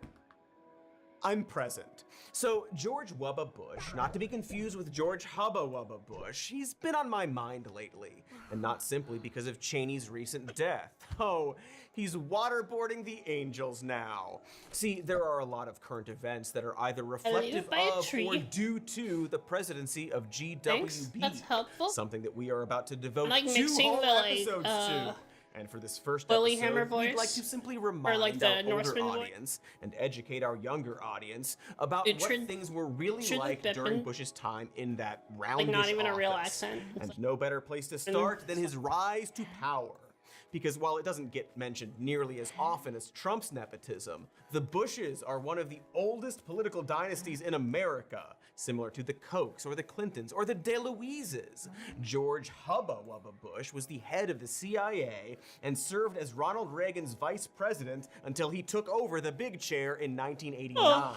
I'm present. So George Wubba Bush, not to be confused with George Hubba Wubba Bush, he's been on my mind lately, and not simply because of Cheney's recent death. Oh, he's waterboarding the Angels now. See, there are a lot of current events that are either reflective of or due to the presidency of GWB. Thanks, that's helpful. Something that we are about to devote like 2 mixing whole the, like, episodes to. And for this first Lilyhammer episode, we'd like voice? to simply Or, remind like, the our older Norseman voice? audience and educate our younger audience about Dude, what should- things were really should like Pippin- during Bush's time in that roundish Like, not even a real office. accent. It's And no better place to start than his rise to power. Because while it doesn't get mentioned nearly as often as Trump's nepotism, the Bushes are one of the oldest political dynasties in America, similar to the Kochs or the Clintons or the DeLuises. George Hubba Wubba Bush was the head of the CIA and served as Ronald Reagan's vice president until he took over the big chair in 1989.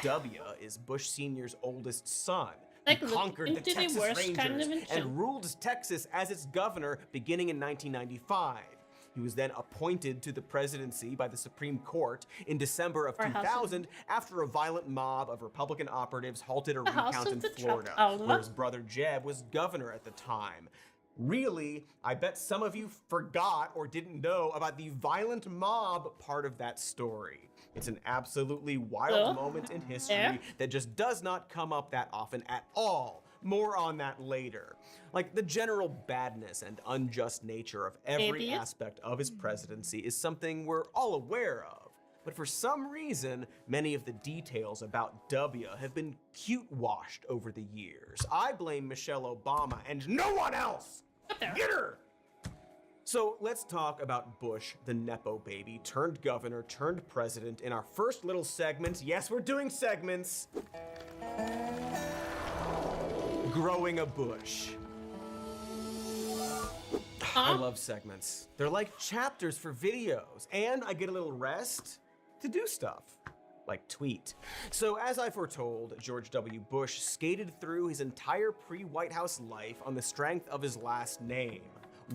W is Bush Sr.'s oldest son. He Like, conquered the into the Texas worst Rangers kind of invention. and ruled Texas as its governor beginning in 1995. He was then appointed to the presidency by the Supreme Court in December of Or House of- 2000 after a violent mob of Republican operatives halted a The House recount of in the Trump- Florida, Oh, where what? his brother Jeb was governor at the time. Really, I bet some of you forgot or didn't know about the violent mob part of that story. It's an absolutely wild moment in history that just does not come up that often at all. More on that later. Like, the general badness and unjust nature of every Maybe. aspect of his presidency is something we're all aware of. But for some reason, many of the details about W have been cute-washed over the years. I blame Michelle Obama and no one else! Get her! So let's talk about Bush, the Nepo baby, turned governor, turned president, in our first little segment. Yes, we're doing segments. Growing a bush. I love segments. They're like chapters for videos, and I get a little rest to do stuff, like tweet. So as I foretold, George W. Bush skated through his entire pre-White House life on the strength of his last name.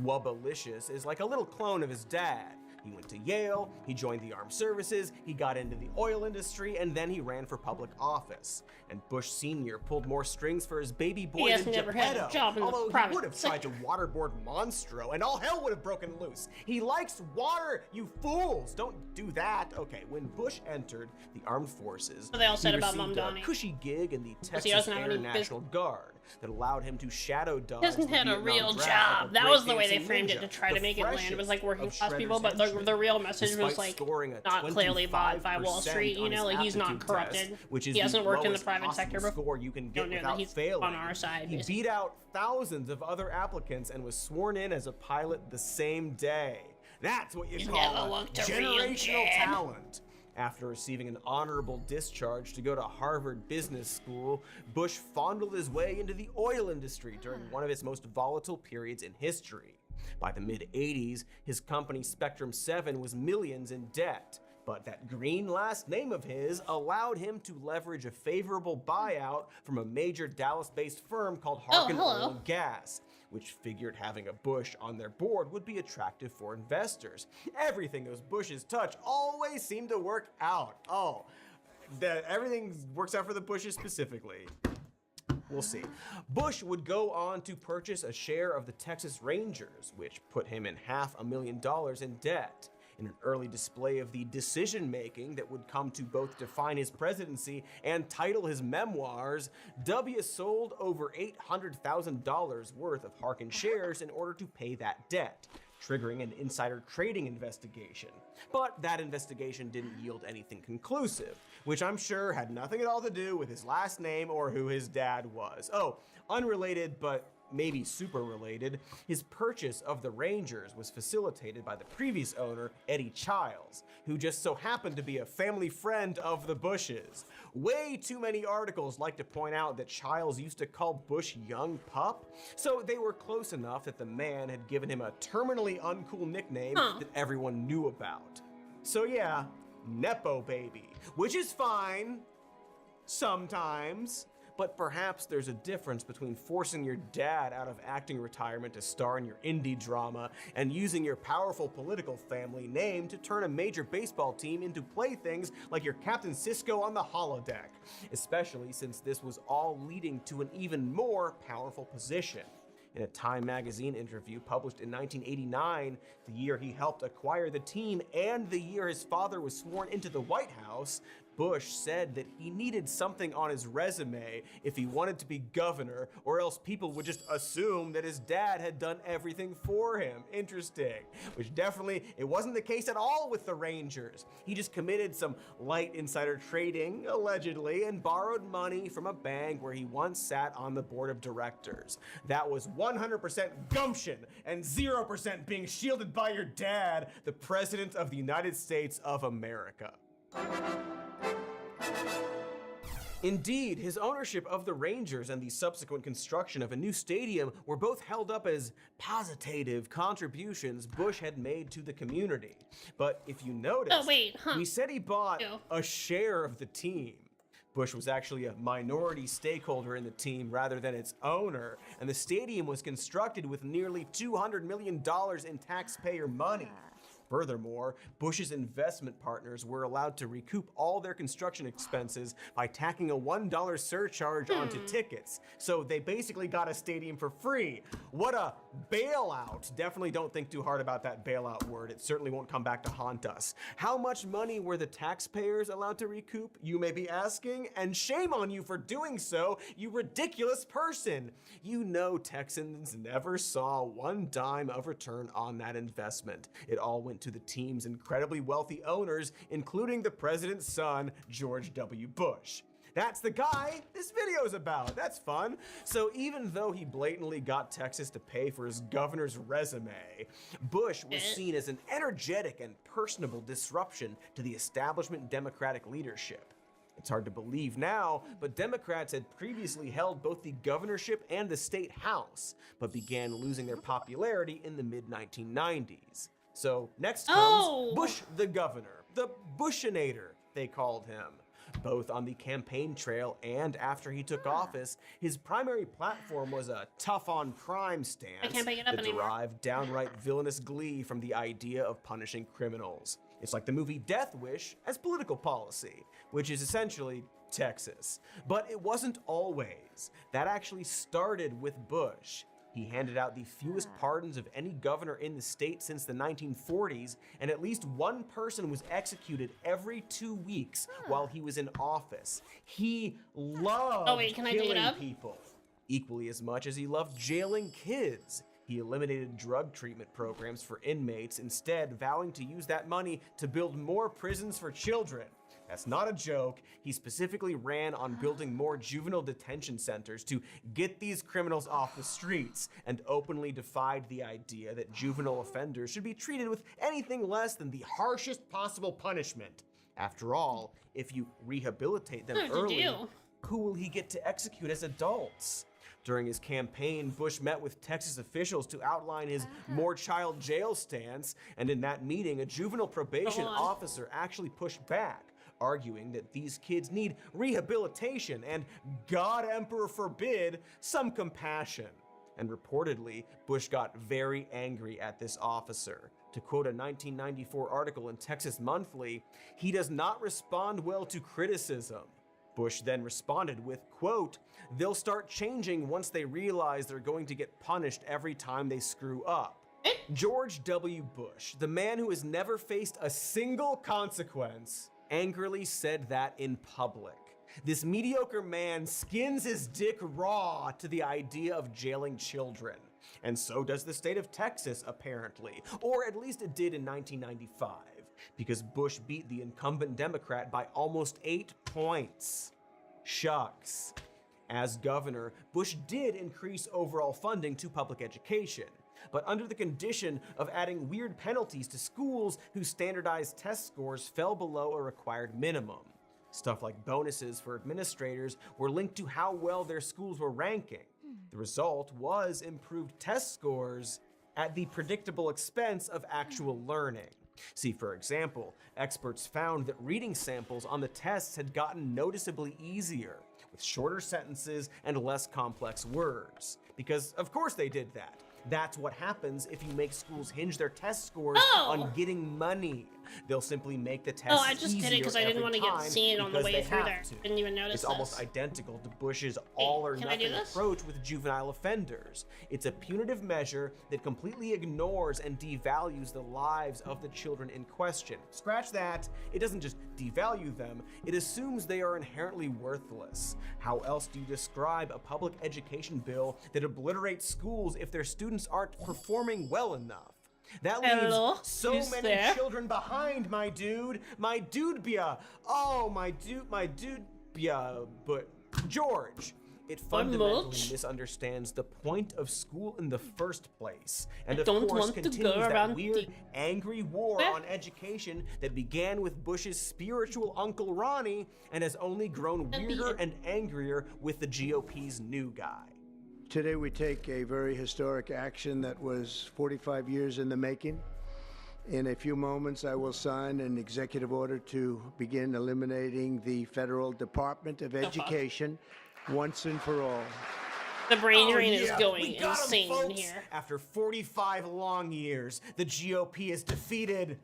Wubbalicious is like a little clone of his dad. He went to Yale, he joined the armed services, he got into the oil industry, and then he ran for public office. And Bush Sr. pulled more strings for his baby boy He has than never had a Geppetto, job in the although he private would have tried to waterboard Monstro, and all hell would have broken loose. He likes water, you fools! Don't do that. Okay, when Bush entered the armed forces, What they all said he about received Mom a Donnie. cushy gig in the he Texas doesn't have Air any National Guard that allowed him to shadow dodge He hasn't the had a Vietnam real draft job. like a That was the way breakdancing they framed it ninja, to try to the make it land. It was like working freshest class of people, but Shredder's the real message was despite like scoring a not clearly bought by Wall 25% Street. You on know, his like he's not aptitude corrupted. test, which is He hasn't worked in the lowest private sector possible before. score you can get Don't know that without he's failing. on our side. He beat out thousands of other applicants and was sworn in as a pilot the same day. That's what you He's call never a looked a real generational Jeb. talent. After receiving an honorable discharge to go to Harvard Business School, Bush fondled his way into the oil industry during one of its most volatile periods in history. By the mid-'80s, his company Spectrum 7 was millions in debt, but that green last name of his allowed him to leverage a favorable buyout from a major Dallas-based firm called Harkin Oil and Gas, which figured having a Bush on their board would be attractive for investors. Everything those Bushes touch always seemed to work out. Everything works out for the Bushes specifically. We'll see. Bush would go on to purchase a share of the Texas Rangers, which put him in $500,000 in debt. In an early display of the decision-making that would come to both define his presidency and title his memoirs, W sold over $800,000 worth of Harkin shares in order to pay that debt, triggering an insider trading investigation. But that investigation didn't yield anything conclusive, which I'm sure had nothing at all to do with his last name or who his dad was. Oh, unrelated, but maybe super related, his purchase of the Rangers was facilitated by the previous owner, Eddie Childs, who just so happened to be a family friend of the Bushes. Way too many articles like to point out that Childs used to call Bush young pup, so they were close enough that the man had given him a terminally uncool nickname that everyone knew about. So yeah, Nepo baby, which is fine sometimes, But perhaps there's a difference between forcing your dad out of acting retirement to star in your indie drama and using your powerful political family name to turn a major baseball team into playthings like your Captain Sisko on the holodeck, especially since this was all leading to an even more powerful position. In a Time magazine interview published in 1989, the year he helped acquire the team and the year his father was sworn into the White House, Bush said that he needed something on his resume if he wanted to be governor, or else people would just assume that his dad had done everything for him. Interesting. Which definitely, it wasn't the case at all with the Rangers. He just committed some light insider trading, allegedly, and borrowed money from a bank where he once sat on the board of directors. That was 100% gumption and 0% being shielded by your dad, the President of the United States of America. Indeed, his ownership of the Rangers and the subsequent construction of a new stadium were both held up as positive contributions Bush had made to the community. But if you notice, we said he bought a share of the team. Bush was actually a minority stakeholder in the team rather than its owner, and the stadium was constructed with nearly $200 million in taxpayer money. Furthermore, Bush's investment partners were allowed to recoup all their construction expenses by tacking a $1 surcharge onto tickets. So they basically got a stadium for free. What a bailout. Definitely don't think too hard about that bailout word. It certainly won't come back to haunt us. How much money were the taxpayers allowed to recoup, you may be asking? And shame on you for doing so, you ridiculous person. You know Texans never saw one dime of return on that investment. It all went to the team's incredibly wealthy owners, including the president's son, George W. Bush. That's the guy this video is about. That's fun. So even though he blatantly got Texas to pay for his governor's resume, Bush was seen as an energetic and personable disruption to the establishment Democratic leadership. It's hard to believe now, but Democrats had previously held both the governorship and the state house, but began losing their popularity in the mid-1990s. So next comes Bush the governor, the Bushinator, they called him. Both on the campaign trail and after he took office, his primary platform was a tough-on-crime stance that derived downright villainous glee from the idea of punishing criminals. It's like the movie Death Wish as political policy, which is essentially Texas. But it wasn't always. That actually started with Bush. He handed out the fewest pardons of any governor in the state since the 1940s, and at least one person was executed every 2 weeks while he was in office. He loved killing people, equally as much as he loved jailing kids. He eliminated drug treatment programs for inmates, instead vowing to use that money to build more prisons for children. That's not a joke. He specifically ran on building more juvenile detention centers to get these criminals off the streets, and openly defied the idea that juvenile offenders should be treated with anything less than the harshest possible punishment. After all, if you rehabilitate them early, who will he get to execute as adults? During his campaign, Bush met with Texas officials to outline his more child jail stance, and in that meeting, a juvenile probation officer actually pushed back, arguing that these kids need rehabilitation and, God Emperor forbid, some compassion. And reportedly, Bush got very angry at this officer. To quote a 1994 article in Texas Monthly, he does not respond well to criticism. Bush then responded with, quote, "They'll start changing once they realize they're going to get punished every time they screw up." George W. Bush, the man who has never faced a single consequence, angrily said that in public. This mediocre man skins his dick raw to the idea of jailing children. And so does the state of Texas, apparently. Or at least it did in 1995. Because Bush beat the incumbent Democrat by almost 8 points. Shucks. As governor, Bush did increase overall funding to public education, but under the condition of adding weird penalties to schools whose standardized test scores fell below a required minimum. Stuff like bonuses for administrators were linked to how well their schools were ranking. The result was improved test scores at the predictable expense of actual learning. See, for example, experts found that reading samples on the tests had gotten noticeably easier, with shorter sentences and less complex words. Because of course they did that. That's what happens if you make schools hinge their test scores on getting money. They'll simply make the test I just did it because I didn't want to get seen on the way through there. Didn't even notice It's almost identical to Bush's all or nothing approach with juvenile offenders. It's a punitive measure that completely ignores and devalues the lives of the children in question. Scratch that, it doesn't just devalue them, it assumes they are inherently worthless. How else do you describe a public education bill that obliterates schools if their students aren't performing well enough? That leaves so many children behind, my dude. My dude-bia. Oh, my dude-bia. But George, it fundamentally misunderstands the point of school in the first place. And of course continues that weird, angry war on education that began with Bush's spiritual Uncle Ronnie and has only grown weirder and angrier with the GOP's new guy. Today we take a very historic action that was 45 years in the making. In a few moments, I will sign an executive order to begin eliminating the Federal Department of Education once and for all. The brain drain is going insane here. After 45 long years, the GOP is defeated.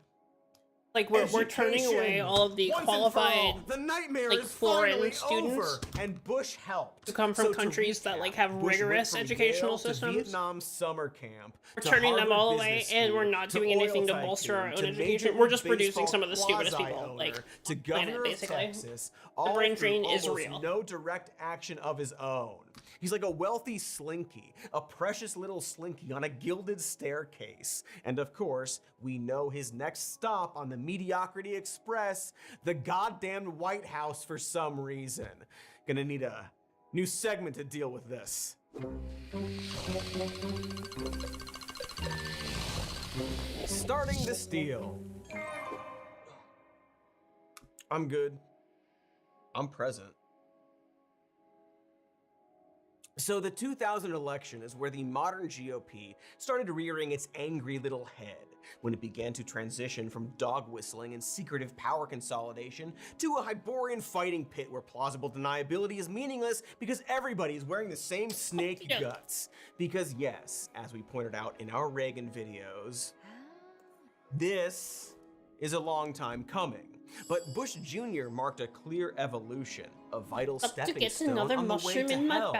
Like we're turning away all of the qualified, the nightmare like is foreign students and Bush helped who come from countries that like have rigorous educational systems. Vietnam summer camp. We're turning them all away, and we're not doing anything to bolster our own education. We're just producing some of the stupidest people, like to planet, basically. Texas, the brain drain is real. No direct action of his own. He's like a wealthy slinky, a precious little slinky on a gilded staircase. And of course, we know his next stop on the Mediocrity Express, the goddamn White House for some reason. Gonna need a new segment to deal with this. Starting the steal. I'm good. I'm present. So the 2000 election is where the modern GOP started rearing its angry little head when it began to transition from dog whistling and secretive power consolidation to a Hyborian fighting pit where plausible deniability is meaningless because everybody is wearing the same snake guts. Because yes, as we pointed out in our Reagan videos, this is a long time coming. But Bush Jr. marked a clear evolution, a vital stepping stone on the way to hell.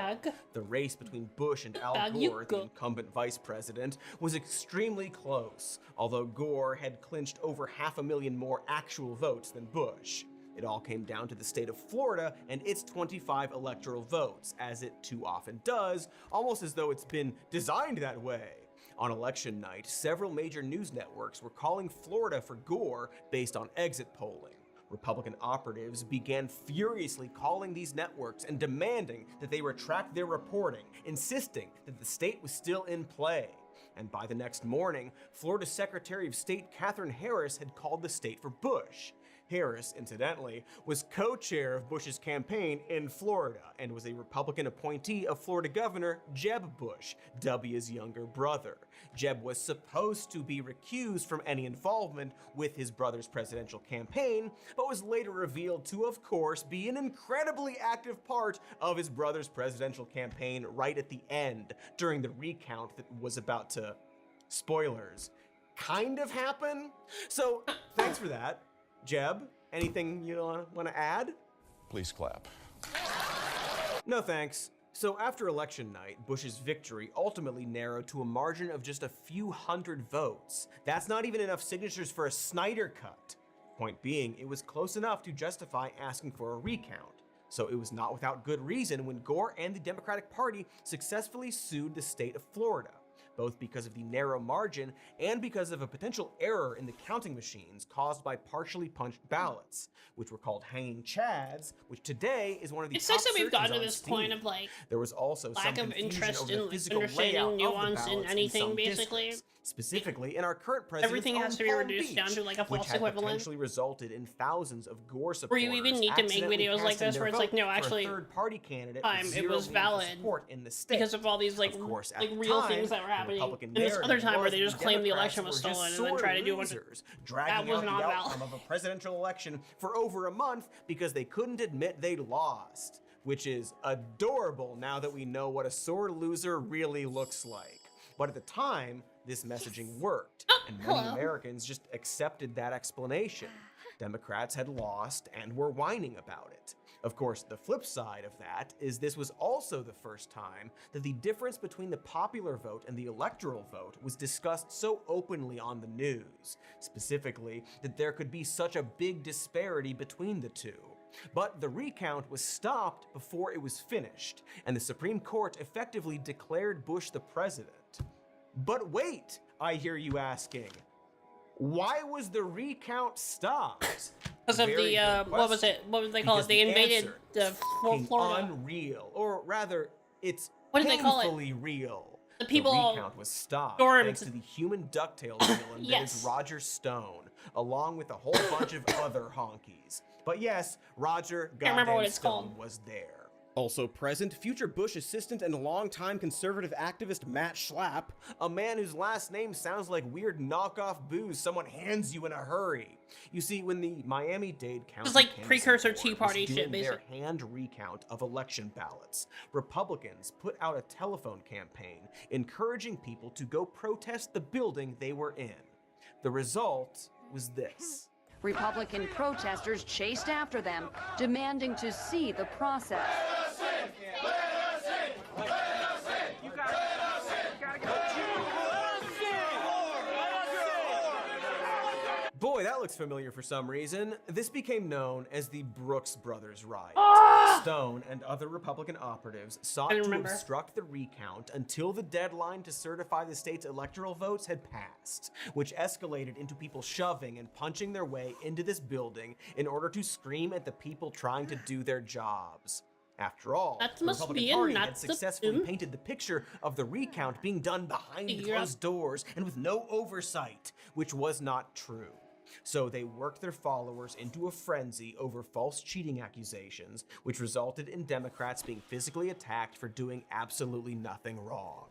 The race between Bush and Al Gore, the incumbent vice president, was extremely close, although Gore had clinched over 500,000 more actual votes than Bush. It all came down to the state of Florida and its 25 electoral votes, as it too often does, almost as though it's been designed that way. On election night, several major news networks were calling Florida for Gore based on exit polling. Republican operatives began furiously calling these networks and demanding that they retract their reporting, insisting that the state was still in play. And by the next morning, Florida Secretary of State Katherine Harris had called the state for Bush. Harris, incidentally, was co-chair of Bush's campaign in Florida and was a Republican appointee of Florida Governor Jeb Bush, W's younger brother. Jeb was supposed to be recused from any involvement with his brother's presidential campaign, but was later revealed to, of course, be an incredibly active part of his brother's presidential campaign right at the end, during the recount that was about to, spoilers, kind of happen. So, thanks for that. Jeb, anything you want to add? Please clap. No thanks. So after election night, Bush's victory ultimately narrowed to a margin of just a few hundred votes. That's not even enough signatures for a Snyder cut. Point being, it was close enough to justify asking for a recount. So it was not without good reason when Gore and the Democratic Party successfully sued the state of Florida, both because of the narrow margin and because of a potential error in the counting machines caused by partially punched ballots, which were called hanging chads, which today is one of the It's top nice that we've gotten to searches on this Steam. point of like There was also lack some of confusion interest over the in physical understanding layout of the nuance in ballots anything, some basically. districts. Specifically, in our current president's Everything has own to be Palm reduced Beach, down to like a which false had equivalent. potentially resulted in thousands of Gore Where supporters you even need to make accidentally videos like casting this their where it's like, vote no, for a actually, third-party candidate time with it zero was meaningful valid support in the state. because of all these like Of course, at like the real time, things that were the happening. Republican And this other narrative time where was they that just the claimed the Democrats election was were just stolen and then sore tried to do a bunch of losers, dragging was out the not valid. outcome of a presidential election for over a month because they couldn't admit they'd lost. which is adorable now that we know what a sore loser really looks like. But at the time, this messaging worked, and many Americans just accepted that explanation. Democrats had lost and were whining about it. Of course, the flip side of that is this was also the first time that the difference between the popular vote and the electoral vote was discussed so openly on the news, specifically that there could be such a big disparity between the two. But the recount was stopped before it was finished, and the Supreme Court effectively declared Bush the president. But wait, I hear you asking, why was the recount stopped? Because of the, what was they call it? They invaded the Florida. Unreal, or rather, it's what did they call it? Painfully real. The people the recount was stopped thanks to the human DuckTales villain that is Roger Stone, along with a whole bunch of other honkies. But yes, Roger goddamn Stone was there. Also present, future Bush assistant and longtime conservative activist Matt Schlapp, a man whose last name sounds like weird knockoff booze someone hands you in a hurry. You see, when the Miami-Dade County it's like precursor Tea Party shit, basically. Their hand recount of election ballots, Republicans put out a telephone campaign encouraging people to go protest the building they were in. The result was this. Republican protesters chased after them, demanding to see the process. Boy, that looks familiar for some reason. This became known as the Brooks Brothers riot. Stone and other Republican operatives sought to obstruct the recount until the deadline to certify the state's electoral votes had passed, which escalated into people shoving and punching their way into this building in order to scream at the people trying to do their jobs. After all, the Republican Party had successfully painted the picture of the recount being done behind closed doors and with no oversight, which was not true. So they worked their followers into a frenzy over false cheating accusations, which resulted in Democrats being physically attacked for doing absolutely nothing wrong.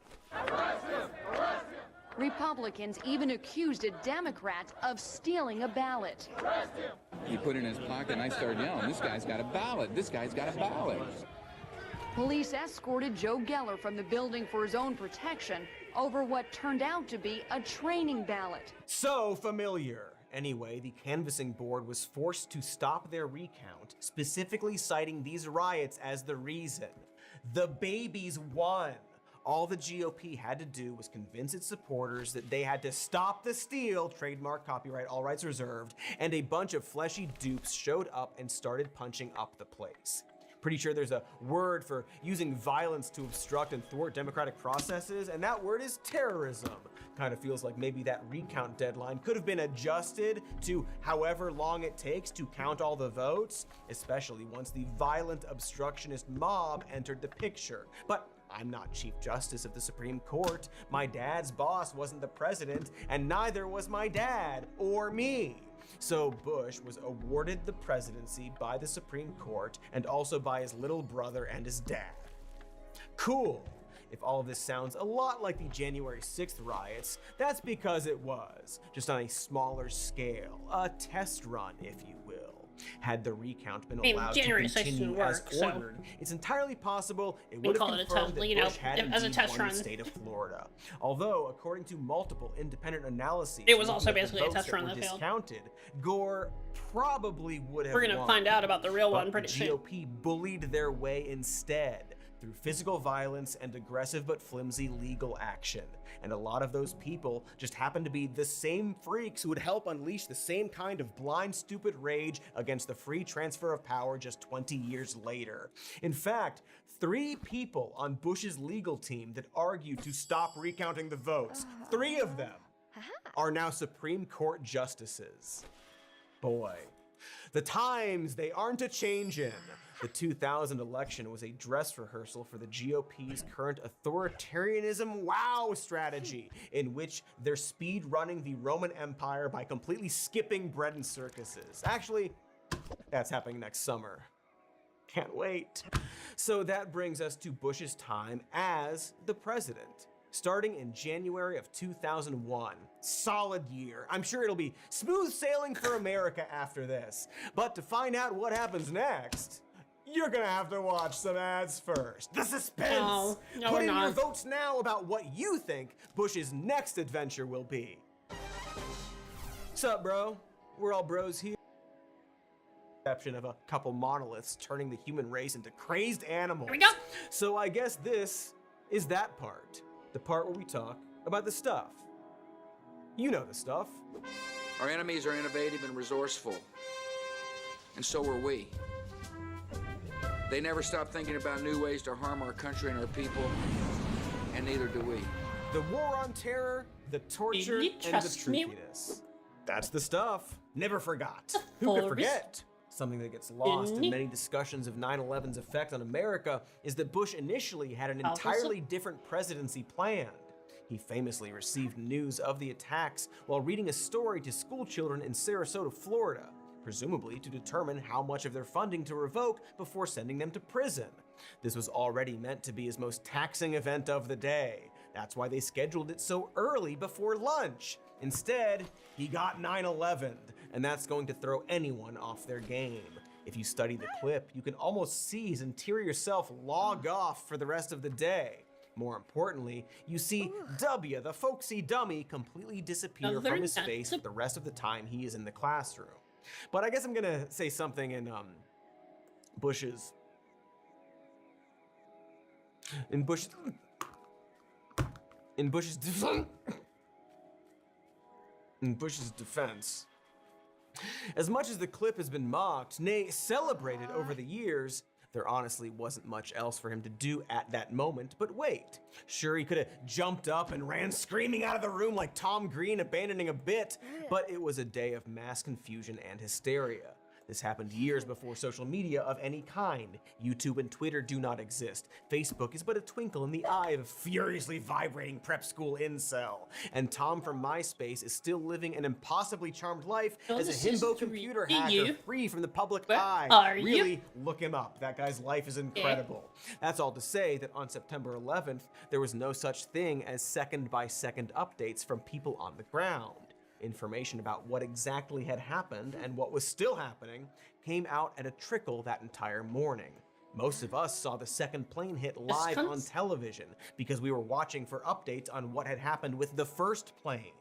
Republicans even accused a Democrat of stealing a ballot. He put it in his pocket and I started yelling, "This guy's got a ballot! This guy's got a ballot!" Police escorted Joe Geller from the building for his own protection over what turned out to be a training ballot. So familiar. Anyway, the canvassing board was forced to stop their recount, specifically citing these riots as the reason. The babies won. All the GOP had to do was convince its supporters that they had to stop the steal, trademark, copyright, all rights reserved, and a bunch of fleshy dupes showed up and started punching up the place. Pretty sure there's a word for using violence to obstruct and thwart democratic processes, and that word is terrorism. Kind of feels like maybe that recount deadline could have been adjusted to however long it takes to count all the votes, especially once the violent obstructionist mob entered the picture. But I'm not Chief Justice of the Supreme Court. My dad's boss wasn't the president, and neither was my dad or me. So Bush was awarded the presidency by the Supreme Court and also by his little brother and his dad. Cool. If all of this sounds a lot like the January 6th riots, that's because it was, just on a smaller scale, a test run, if you will. Had the recount been allowed to continue as ordered, it's entirely possible it would have confirmed that Bush had indeed won the state of Florida. Although, according to multiple independent analyses, it was also basically a test run that failed. Discounted, Gore probably would have won. We're gonna find out about the real one pretty soon. The GOP bullied their way instead, through physical violence and aggressive but flimsy legal action. And a lot of those people just happen to be the same freaks who would help unleash the same kind of blind, stupid rage against the free transfer of power just 20 years later. In fact, 3 people on Bush's legal team that argued to stop recounting the votes, 3 of them are now Supreme Court justices. Boy, the times, they aren't a-changin'. The 2000 election was a dress rehearsal for the GOP's current authoritarianism wow strategy, in which they're speed running the Roman Empire by completely skipping bread and circuses. Actually, that's happening next summer. Can't wait. So that brings us to Bush's time as the president. Starting in January of 2001. Solid year. I'm sure it'll be smooth sailing for America after this. But to find out what happens next, you're gonna have to watch some ads first. The suspense! No, Put we're in your not. votes now about what you think Bush's next adventure will be. Sup, bro? We're all bros here. Exception of a couple monoliths turning the human race into crazed animals. Here we go. So I guess this is that part. The part where we talk about the stuff. You know the stuff. Our enemies are innovative and resourceful, and so are we. They never stop thinking about new ways to harm our country and our people, and neither do we. The war on terror, the torture, you and the trust me? truthiness. That's the stuff. Never forgot. Who forest. could forget? Something that gets lost in many discussions of 9/11's effect on America is that Bush initially had an entirely different presidency planned. He famously received news of the attacks while reading a story to school children in Sarasota, Florida, presumably to determine how much of their funding to revoke before sending them to prison. This was already meant to be his most taxing event of the day. That's why they scheduled it so early before lunch. Instead, he got 9/11, and that's going to throw anyone off their game. If you study the clip, you can almost see his interior self log off for the rest of the day. More importantly, you see W, the folksy dummy, completely disappear from his face for the rest of the time he is in the classroom. But I guess I'm gonna say something in Bush's defense. As much as the clip has been mocked, nay, celebrated over the years, there honestly wasn't much else for him to do at that moment, but wait. Sure, he could have jumped up and ran screaming out of the room like Tom Green abandoning a bit, but it was a day of mass confusion and hysteria. This happened years before social media of any kind. YouTube and Twitter do not exist. Facebook is but a twinkle in the eye of a furiously vibrating prep school incel. And Tom from MySpace is still living an impossibly charmed life as a himbo computer hacker free from the public eye. Really, look him up. That guy's life is incredible. That's all to say that on September 11th, there was no such thing as second-by-second updates from people on the ground. Information about what exactly had happened and what was still happening came out at a trickle that entire morning. Most of us saw the second plane hit live on television because we were watching for updates on what had happened with the first plane.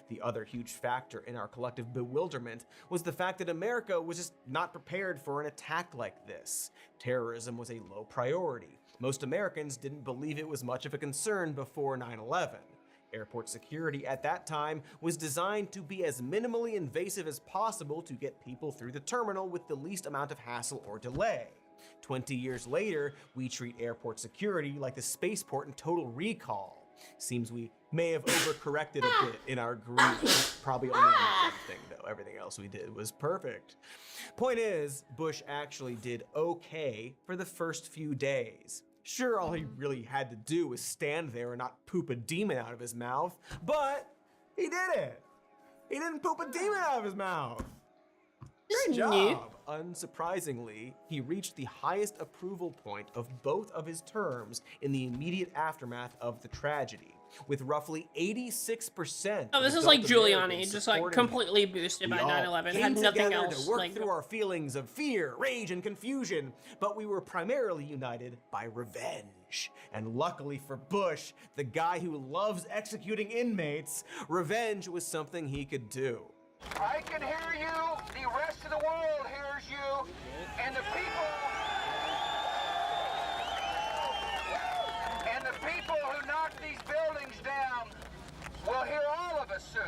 The other huge factor in our collective bewilderment was the fact that America was just not prepared for an attack like this. Terrorism was a low priority. Most Americans didn't believe it was much of a concern before 9/11. Airport security at that time was designed to be as minimally invasive as possible to get people through the terminal with the least amount of hassle or delay. 20 years later, we treat airport security like the spaceport in Total Recall. Seems we may have overcorrected a bit in our grief. Probably only on that one thing though. Everything else we did was perfect. Point is, Bush actually did okay for the first few days. Sure, all he really had to do was stand there and not poop a demon out of his mouth, but he did it. He didn't poop a demon out of his mouth. Great job. Unsurprisingly, he reached the highest approval point of both of his terms in the immediate aftermath of the tragedy, with roughly 86%. Oh, this is like Giuliani, just like completely boosted by 9/11. Had nothing else. To work through our feelings of fear, rage, and confusion, but we were primarily united by revenge. And luckily for Bush, the guy who loves executing inmates, revenge was something he could do. I can hear you, the rest of the world hears you, and the people who knock these buildings down will hear all of us soon.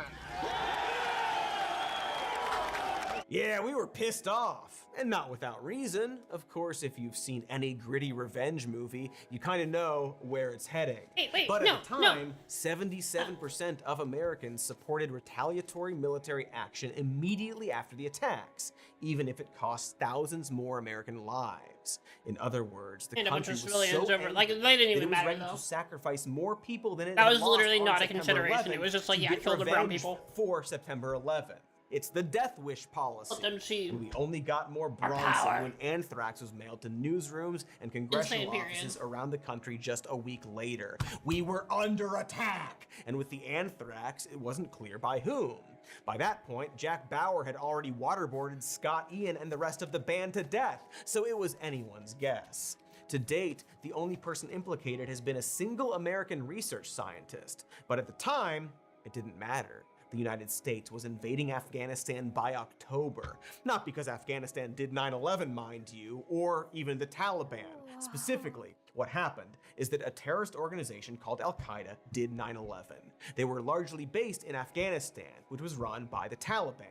Yeah, we were pissed off, and not without reason. Of course, if you've seen any gritty revenge movie, you kind of know where it's heading. But at the time, 77% of Americans supported retaliatory military action immediately after the attacks, even if it cost thousands more American lives. In other words, the country was so angry like they didn't even matter ready though. to sacrifice more people than it That had was lost literally on not a September consideration. 11th It was just like, to yeah, get kill the brown revenge people. for September 11th. It's the death wish policy. And we only got more Bronson power. when anthrax was mailed to newsrooms and congressional offices around the country just a week later. We were under attack, and with the anthrax, it wasn't clear by whom. By that point, Jack Bauer had already waterboarded Scott Ian and the rest of the band to death, so it was anyone's guess. To date, the only person implicated has been a single American research scientist, but at the time, it didn't matter. The United States was invading Afghanistan by October, not because Afghanistan did 9/11, mind you, or even the Taliban. Specifically, what happened is that a terrorist organization called Al-Qaeda did 9/11. They were largely based in Afghanistan, which was run by the Taliban.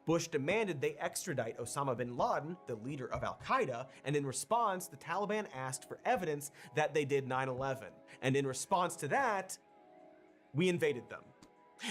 Bush demanded they extradite Osama bin Laden, the leader of Al-Qaeda, and in response, the Taliban asked for evidence that they did 9/11. And in response to that, we invaded them.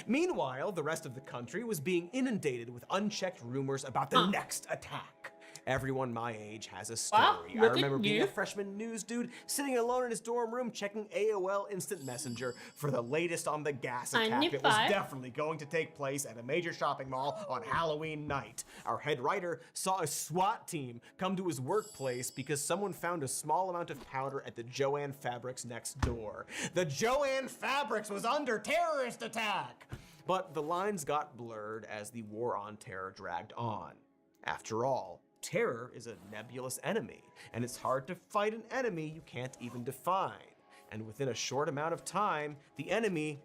Meanwhile, the rest of the country was being inundated with unchecked rumors about the next attack. Everyone my age has a story. I remember being a freshman news dude sitting alone in his dorm room checking AOL Instant Messenger for the latest on the gas attack that was definitely going to take place at a major shopping mall on Halloween night. Our head writer saw a SWAT team come to his workplace because someone found a small amount of powder at the Joann Fabrics next door. The Joann Fabrics was under terrorist attack! But the lines got blurred as the war on terror dragged on. After all, terror is a nebulous enemy, and it's hard to fight an enemy you can't even define. And within a short amount of time, the enemy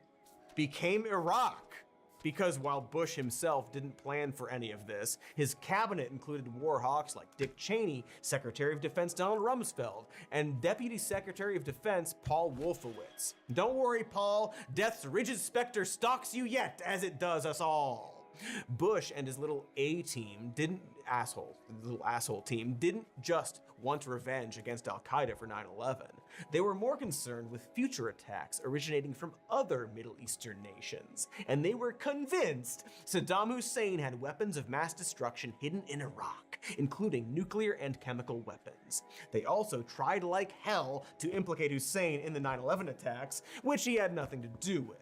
became Iraq. Because while Bush himself didn't plan for any of this, his cabinet included war hawks like Dick Cheney, Secretary of Defense Donald Rumsfeld, and Deputy Secretary of Defense Paul Wolfowitz. Don't worry, Paul, death's rigid specter stalks you yet, as it does us all. Bush and his little asshole team didn't just want revenge against Al-Qaeda for 9/11. They were more concerned with future attacks originating from other Middle Eastern nations. And they were convinced Saddam Hussein had weapons of mass destruction hidden in Iraq, including nuclear and chemical weapons. They also tried like hell to implicate Hussein in the 9/11 attacks, which he had nothing to do with.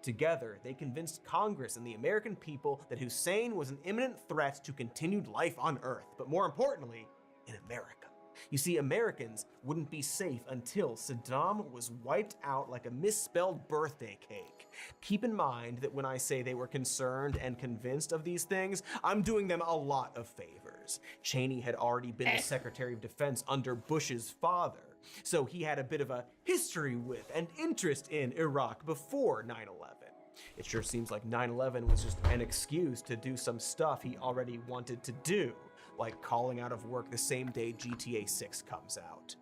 Together, they convinced Congress and the American people that Hussein was an imminent threat to continued life on Earth, but more importantly, in America. You see, Americans wouldn't be safe until Saddam was wiped out like a misspelled birthday cake. Keep in mind that when I say they were concerned and convinced of these things, I'm doing them a lot of favors. Cheney had already been the Secretary of Defense under Bush's father, so he had a bit of a history with and interest in Iraq before 9/11. It sure seems like 9/11 was just an excuse to do some stuff he already wanted to do, like calling out of work the same day GTA 6 comes out.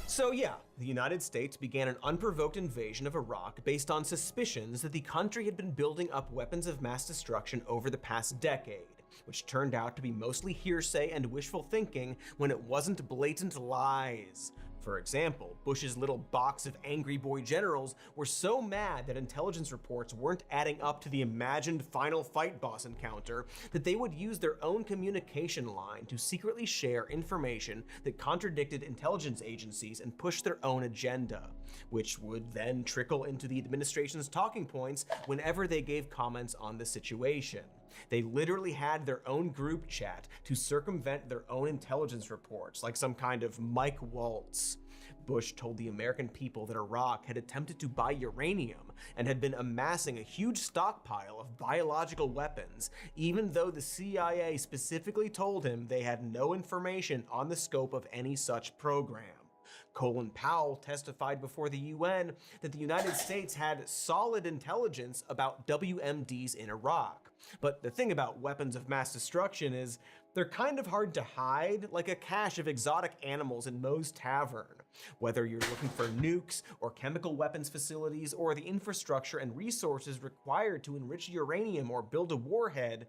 So yeah, the United States began an unprovoked invasion of Iraq based on suspicions that the country had been building up weapons of mass destruction over the past decade, which turned out to be mostly hearsay and wishful thinking when it wasn't blatant lies. For example, Bush's little box of angry boy generals were so mad that intelligence reports weren't adding up to the imagined final fight boss encounter that they would use their own communication line to secretly share information that contradicted intelligence agencies and push their own agenda, which would then trickle into the administration's talking points whenever they gave comments on the situation. They literally had their own group chat to circumvent their own intelligence reports, like some kind of Mike Waltz. Bush told the American people that Iraq had attempted to buy uranium and had been amassing a huge stockpile of biological weapons, even though the CIA specifically told him they had no information on the scope of any such program. Colin Powell testified before the UN that the United States had solid intelligence about WMDs in Iraq. But the thing about weapons of mass destruction is they're kind of hard to hide, like a cache of exotic animals in Moe's Tavern. Whether you're looking for nukes or chemical weapons facilities or the infrastructure and resources required to enrich uranium or build a warhead,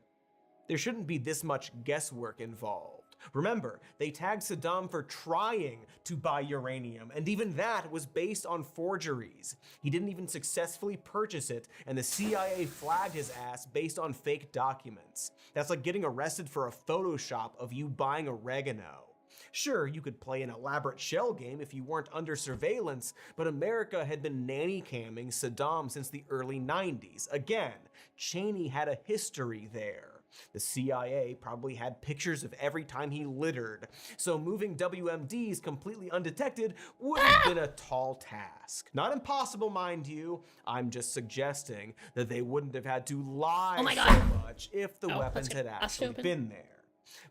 there shouldn't be this much guesswork involved. Remember, they tagged Saddam for trying to buy uranium, and even that was based on forgeries. He didn't even successfully purchase it, and the CIA flagged his ass based on fake documents. That's like getting arrested for a Photoshop of you buying oregano. Sure, you could play an elaborate shell game if you weren't under surveillance, but America had been nanny camming Saddam since the early 90s. Again, Cheney had a history there. The CIA probably had pictures of every time he littered, so moving WMDs completely undetected would have been a tall task. Not impossible, mind you. I'm just suggesting that they wouldn't have had to lie so much if the weapons had actually been there.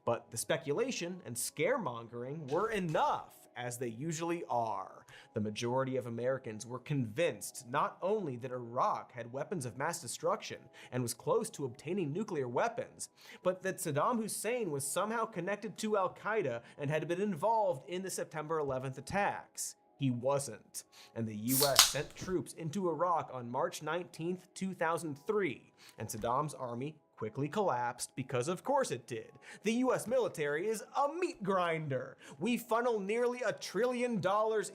But the speculation and scaremongering were enough, as they usually are. The majority of Americans were convinced not only that Iraq had weapons of mass destruction and was close to obtaining nuclear weapons, but that Saddam Hussein was somehow connected to Al-Qaeda and had been involved in the September 11th attacks. He wasn't, and the US sent troops into Iraq on March 19th, 2003, and Saddam's army quickly collapsed because of course it did. The US military is a meat grinder. We funnel nearly $1 trillion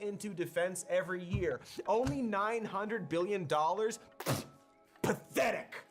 into defense every year. Only $900 billion? Pathetic.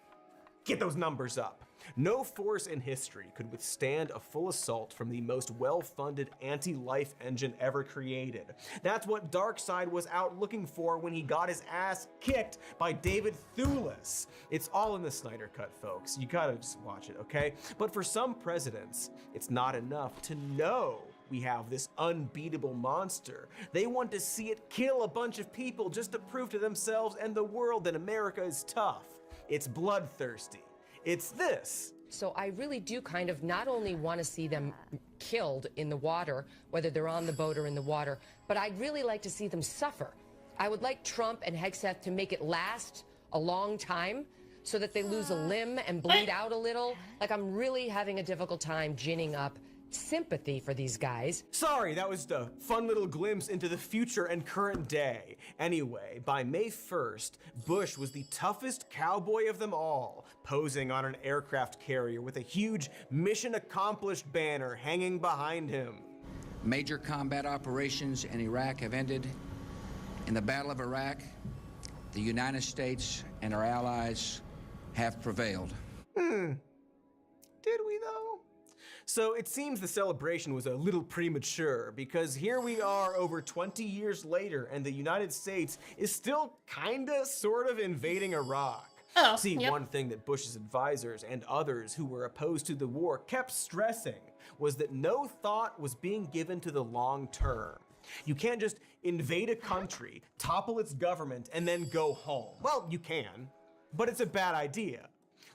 Get those numbers up. No force in history could withstand a full assault from the most well-funded anti-life engine ever created. That's what Darkseid was out looking for when he got his ass kicked by David Thewlis. It's all in the Snyder Cut, folks. You gotta just watch it, okay? But for some presidents, it's not enough to know we have this unbeatable monster. They want to see it kill a bunch of people just to prove to themselves and the world that America is tough. It's bloodthirsty. It's this. So I really do kind of not only want to see them killed in the water, whether they're on the boat or in the water, but I'd really like to see them suffer. I would like Trump and Hegseth to make it last a long time so that they lose a limb and bleed out a little. Like, I'm really having a difficult time ginning up sympathy for these guys. Sorry, that was a fun little glimpse into the future and current day. Anyway, by May 1st, Bush was the toughest cowboy of them all, posing on an aircraft carrier with a huge mission accomplished banner hanging behind him. Major combat operations in Iraq have ended. In the Battle of Iraq, the United States and our allies have prevailed. Did we though? So it seems the celebration was a little premature, because here we are over 20 years later and the United States is still kinda sort of invading Iraq. One thing that Bush's advisors and others who were opposed to the war kept stressing was that no thought was being given to the long term. You can't just invade a country, topple its government, and then go home. Well, you can, but it's a bad idea.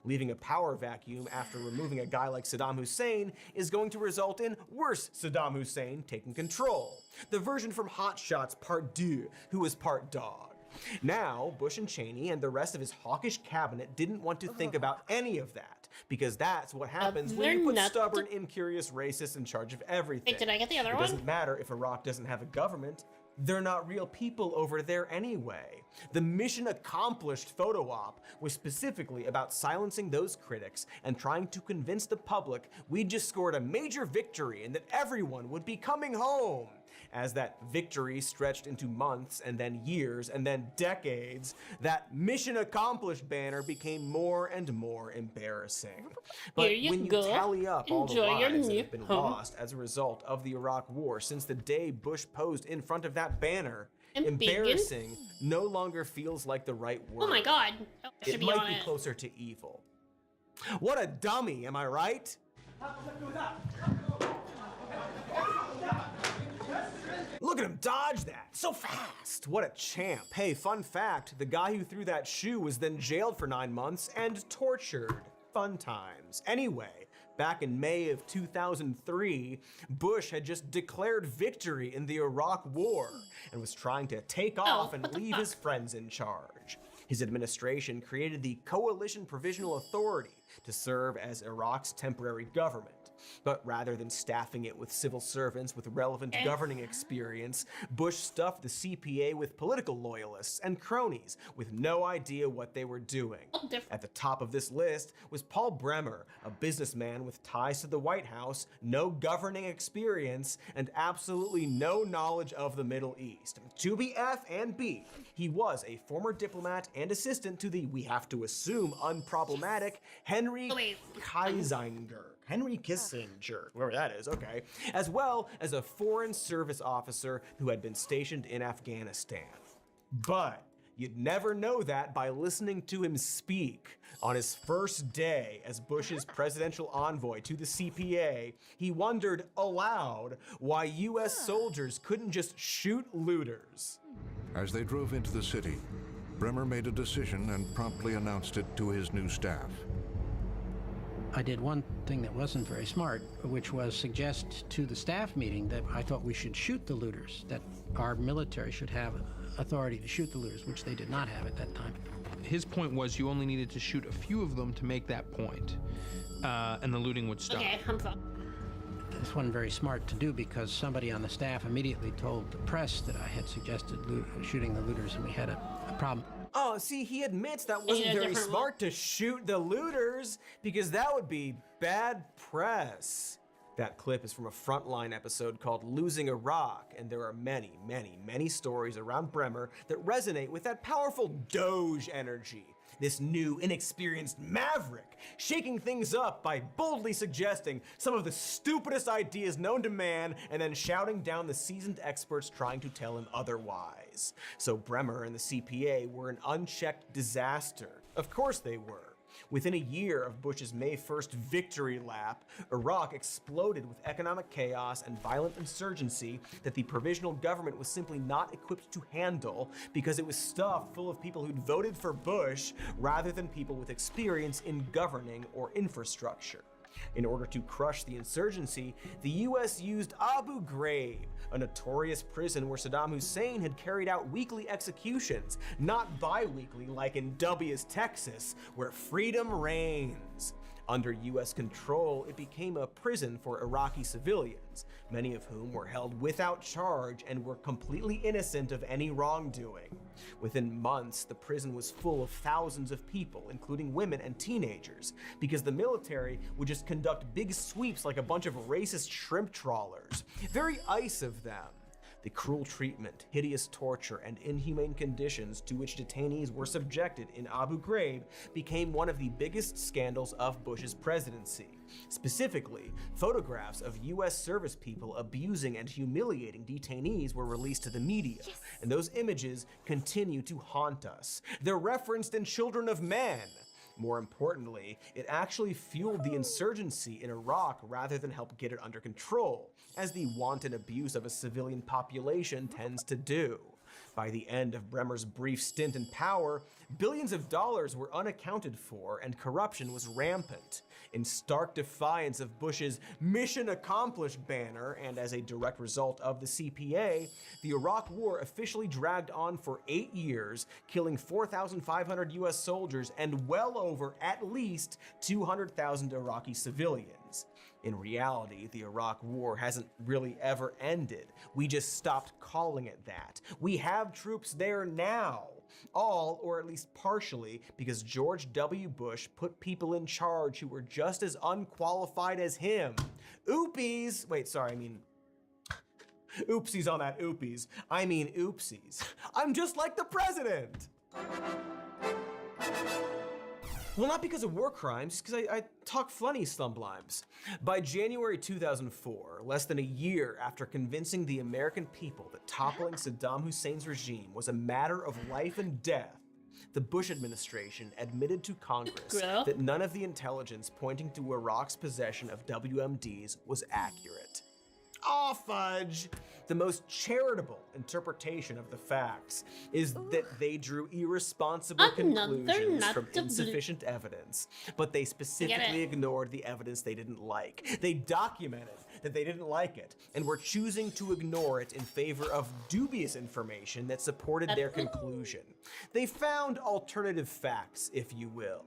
Leaving a power vacuum after removing a guy like Saddam Hussein is going to result in worse Saddam Hussein taking control. The version from Hot Shots Part 2, who was part dog. Now, Bush and Cheney and the rest of his hawkish cabinet didn't want to think about any of that, because that's what happens when you put stubborn, incurious racists in charge of everything. Wait, did I get the other one? It doesn't matter if Iraq doesn't have a government. They're not real people over there anyway. The mission accomplished photo op was specifically about silencing those critics and trying to convince the public we'd just scored a major victory and that everyone would be coming home. As that victory stretched into months and then years and then decades, that mission accomplished banner became more and more embarrassing. But when you tally up all the lives that have been lost as a result of the Iraq War since the day Bush posed in front of that banner, embarrassing no longer feels like the right word. Oh my god. It might be closer to evil. What a dummy, am I right? Look at him dodge that, so fast. What a champ. Hey, fun fact, the guy who threw that shoe was then jailed for 9 months and tortured. Fun times. Anyway, back in May of 2003, Bush had just declared victory in the Iraq War and was trying to take off and leave his friends in charge. His administration created the Coalition Provisional Authority to serve as Iraq's temporary government. But rather than staffing it with civil servants with relevant governing experience, Bush stuffed the CPA with political loyalists and cronies with no idea what they were doing. At the top of this list was Paul Bremer, a businessman with ties to the White House, no governing experience, and absolutely no knowledge of the Middle East. To be F and B, he was a former diplomat and assistant to the, we have to assume, unproblematic Henry Kissinger. Henry Kissinger, whoever that is, okay, as well as a Foreign Service officer who had been stationed in Afghanistan. But you'd never know that by listening to him speak. On his first day as Bush's presidential envoy to the CPA, he wondered aloud why US soldiers couldn't just shoot looters. As they drove into the city, Bremer made a decision and promptly announced it to his new staff. I did one thing that wasn't very smart, which was suggest to the staff meeting that I thought we should shoot the looters, that our military should have authority to shoot the looters, which they did not have at that time. His point was you only needed to shoot a few of them to make that point, and the looting would stop. Okay, I'm fine. This wasn't very smart to do because somebody on the staff immediately told the press that I had suggested shooting the looters, and we had a problem. Oh, see, he admits that wasn't very smart to shoot the looters because that would be bad press. That clip is from a Frontline episode called Losing Iraq, and there are many, many, many stories around Bremer that resonate with that powerful Doge energy. This new, inexperienced maverick, shaking things up by boldly suggesting some of the stupidest ideas known to man and then shouting down the seasoned experts trying to tell him otherwise. So Bremer and the CPA were an unchecked disaster. Of course they were. Within a year of Bush's May 1st victory lap, Iraq exploded with economic chaos and violent insurgency that the provisional government was simply not equipped to handle because it was stuffed full of people who'd voted for Bush rather than people with experience in governing or infrastructure. In order to crush the insurgency, the US used Abu Ghraib, a notorious prison where Saddam Hussein had carried out weekly executions, not bi-weekly like in W's Texas, where freedom reigns. Under US control, it became a prison for Iraqi civilians, many of whom were held without charge and were completely innocent of any wrongdoing. Within months, the prison was full of thousands of people, including women and teenagers, because the military would just conduct big sweeps like a bunch of racist shrimp trawlers. Very ice of them. The cruel treatment, hideous torture, and inhumane conditions to which detainees were subjected in Abu Ghraib became one of the biggest scandals of Bush's presidency. Specifically, photographs of US service people abusing and humiliating detainees were released to the media, and those images continue to haunt us. They're referenced in Children of Men. More importantly, it actually fueled the insurgency in Iraq rather than help get it under control, as the wanton abuse of a civilian population tends to do. By the end of Bremer's brief stint in power, billions of dollars were unaccounted for and corruption was rampant. In stark defiance of Bush's mission accomplished banner, and as a direct result of the CPA, the Iraq War officially dragged on for 8 years, killing 4,500 US soldiers and well over at least 200,000 Iraqi civilians. In reality, the Iraq War hasn't really ever ended. We just stopped calling it that. We have troops there now. All, or at least partially, because George W. Bush put people in charge who were just as unqualified as him. Oopies! Wait, sorry, I mean... Oopsies on that oopies. I mean oopsies. I'm just like the president! Well, not because of war crimes, because I talk funny sometimes. By January 2004, less than a year after convincing the American people that toppling Saddam Hussein's regime was a matter of life and death, the Bush administration admitted to Congress that none of the intelligence pointing to Iraq's possession of WMDs was accurate. Aw, fudge! The most charitable interpretation of the facts is that they drew irresponsible conclusions from insufficient evidence, but they specifically ignored the evidence they didn't like. They documented that they didn't like it, and were choosing to ignore it in favor of dubious information that supported their conclusion. They found alternative facts, if you will.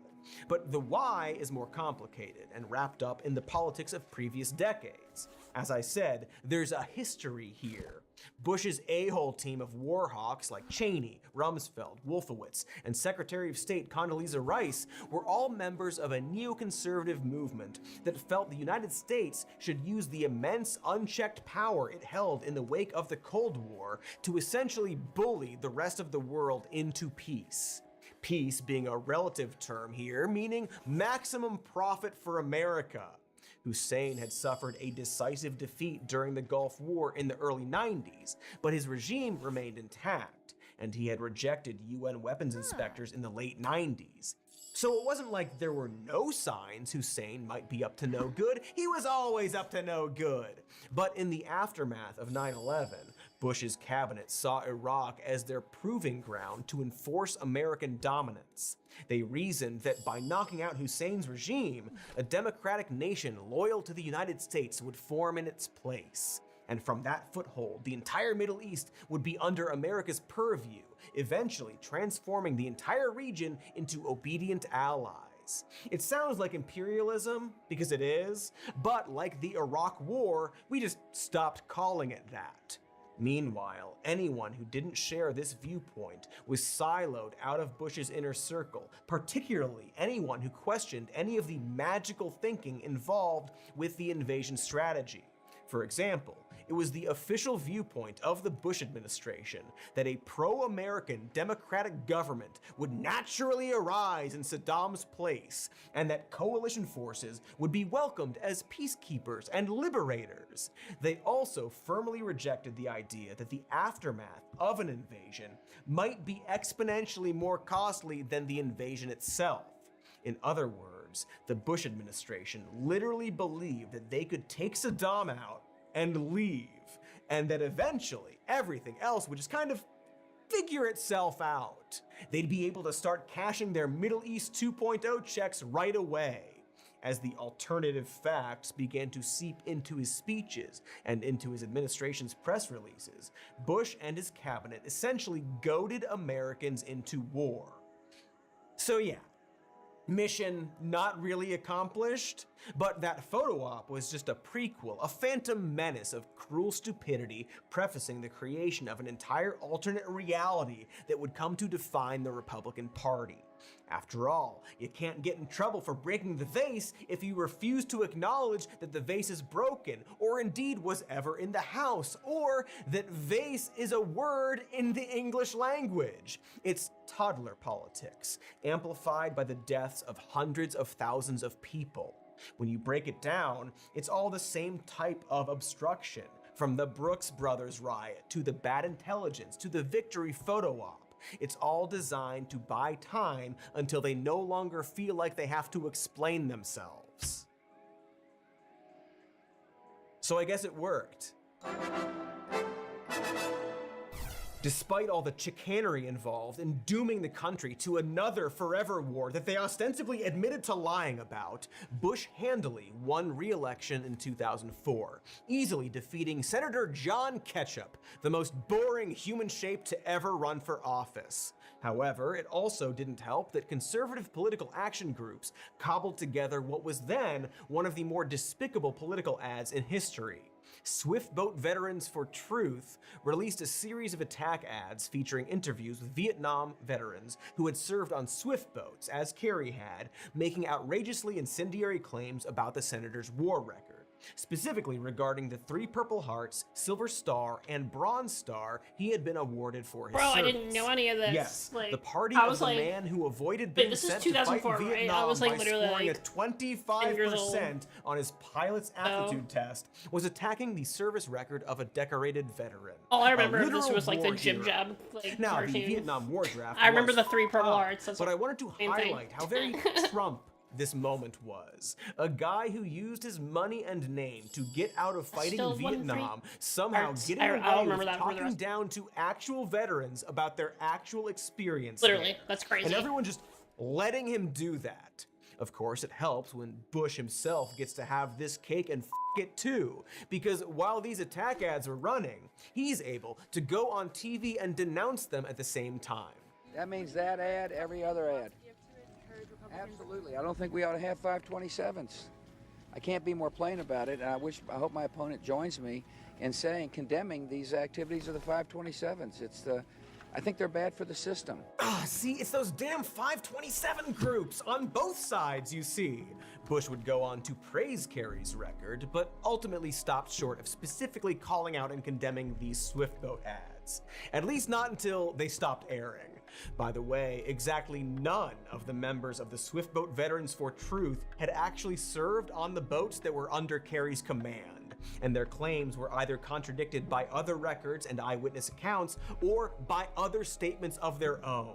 But the why is more complicated and wrapped up in the politics of previous decades. As I said, there's a history here. Bush's a-hole team of war hawks like Cheney, Rumsfeld, Wolfowitz, and Secretary of State Condoleezza Rice were all members of a neoconservative movement that felt the United States should use the immense unchecked power it held in the wake of the Cold War to essentially bully the rest of the world into peace. Peace being a relative term here, meaning maximum profit for America. Hussein had suffered a decisive defeat during the Gulf War in the early 90s, but his regime remained intact, and he had rejected UN weapons inspectors in the late 90s. So it wasn't like there were no signs Hussein might be up to no good. He was always up to no good. But in the aftermath of 9/11, Bush's cabinet saw Iraq as their proving ground to enforce American dominance. They reasoned that by knocking out Hussein's regime, a democratic nation loyal to the United States would form in its place. And from that foothold, the entire Middle East would be under America's purview, eventually transforming the entire region into obedient allies. It sounds like imperialism, because it is, but like the Iraq War, we just stopped calling it that. Meanwhile, anyone who didn't share this viewpoint was siloed out of Bush's inner circle, particularly anyone who questioned any of the magical thinking involved with the invasion strategy. For example, it was the official viewpoint of the Bush administration that a pro-American democratic government would naturally arise in Saddam's place, and that coalition forces would be welcomed as peacekeepers and liberators. They also firmly rejected the idea that the aftermath of an invasion might be exponentially more costly than the invasion itself. In other words, the Bush administration literally believed that they could take Saddam out and leave, and that eventually everything else would just kind of figure itself out. They'd be able to start cashing their Middle East 2.0 checks right away. As the alternative facts began to seep into his speeches and into his administration's press releases, Bush and his cabinet essentially goaded Americans into war. So yeah, mission not really accomplished, but that photo op was just a prequel, a phantom menace of cruel stupidity, prefacing the creation of an entire alternate reality that would come to define the Republican Party. After all, you can't get in trouble for breaking the vase if you refuse to acknowledge that the vase is broken, or indeed was ever in the house, or that vase is a word in the English language. It's toddler politics, amplified by the deaths of hundreds of thousands of people. When you break it down, it's all the same type of obstruction, from the Brooks Brothers riot, to the bad intelligence, to the victory photo op. It's all designed to buy time until they no longer feel like they have to explain themselves. So I guess it worked. Despite all the chicanery involved in dooming the country to another forever war that they ostensibly admitted to lying about, Bush handily won re-election in 2004, easily defeating Senator John Ketchup, the most boring human shape to ever run for office. However, it also didn't help that conservative political action groups cobbled together what was then one of the more despicable political ads in history. Swiftboat Veterans for Truth released a series of attack ads featuring interviews with Vietnam veterans who had served on Swiftboats, as Kerry had, making outrageously incendiary claims about the senator's war record. Specifically regarding the 3 Purple Hearts, Silver Star, and Bronze Star he had been awarded for his service. I didn't know any of this. Yes, like, the party I of was the like, man who avoided being this is sent to fight 2004, right? Vietnam I was like by literally scoring like a 25% on his pilot's aptitude test was attacking the service record of a decorated veteran. All I remember of this literal was like the war Jib hero. Jab like Now, cartoon. the Vietnam War draft I remember was the 3 Purple tough, Hearts. That's but I wanted to same thing. highlight how very Trump this moment was. A guy who used his money and name to get out of fighting still in won 3 Vietnam, somehow Hearts. getting I away don't with remember that for the talking rest. down to actual veterans about their actual experience. Literally, there. that's crazy. And everyone just letting him do that. Of course, it helps when Bush himself gets to have this cake and it too, because while these attack ads were running, he's able to go on TV and denounce them at the same time. That means that ad, every other ad. Absolutely. I don't think we ought to have 527s. I can't be more plain about it, and I hope my opponent joins me in condemning these activities of the 527s. I think they're bad for the system. See, it's those damn 527 groups on both sides, you see. Bush would go on to praise Kerry's record, but ultimately stopped short of specifically calling out and condemning these Swiftboat ads. At least not until they stopped airing. By the way, exactly none of the members of the Swiftboat Veterans for Truth had actually served on the boats that were under Carey's command, and their claims were either contradicted by other records and eyewitness accounts or by other statements of their own.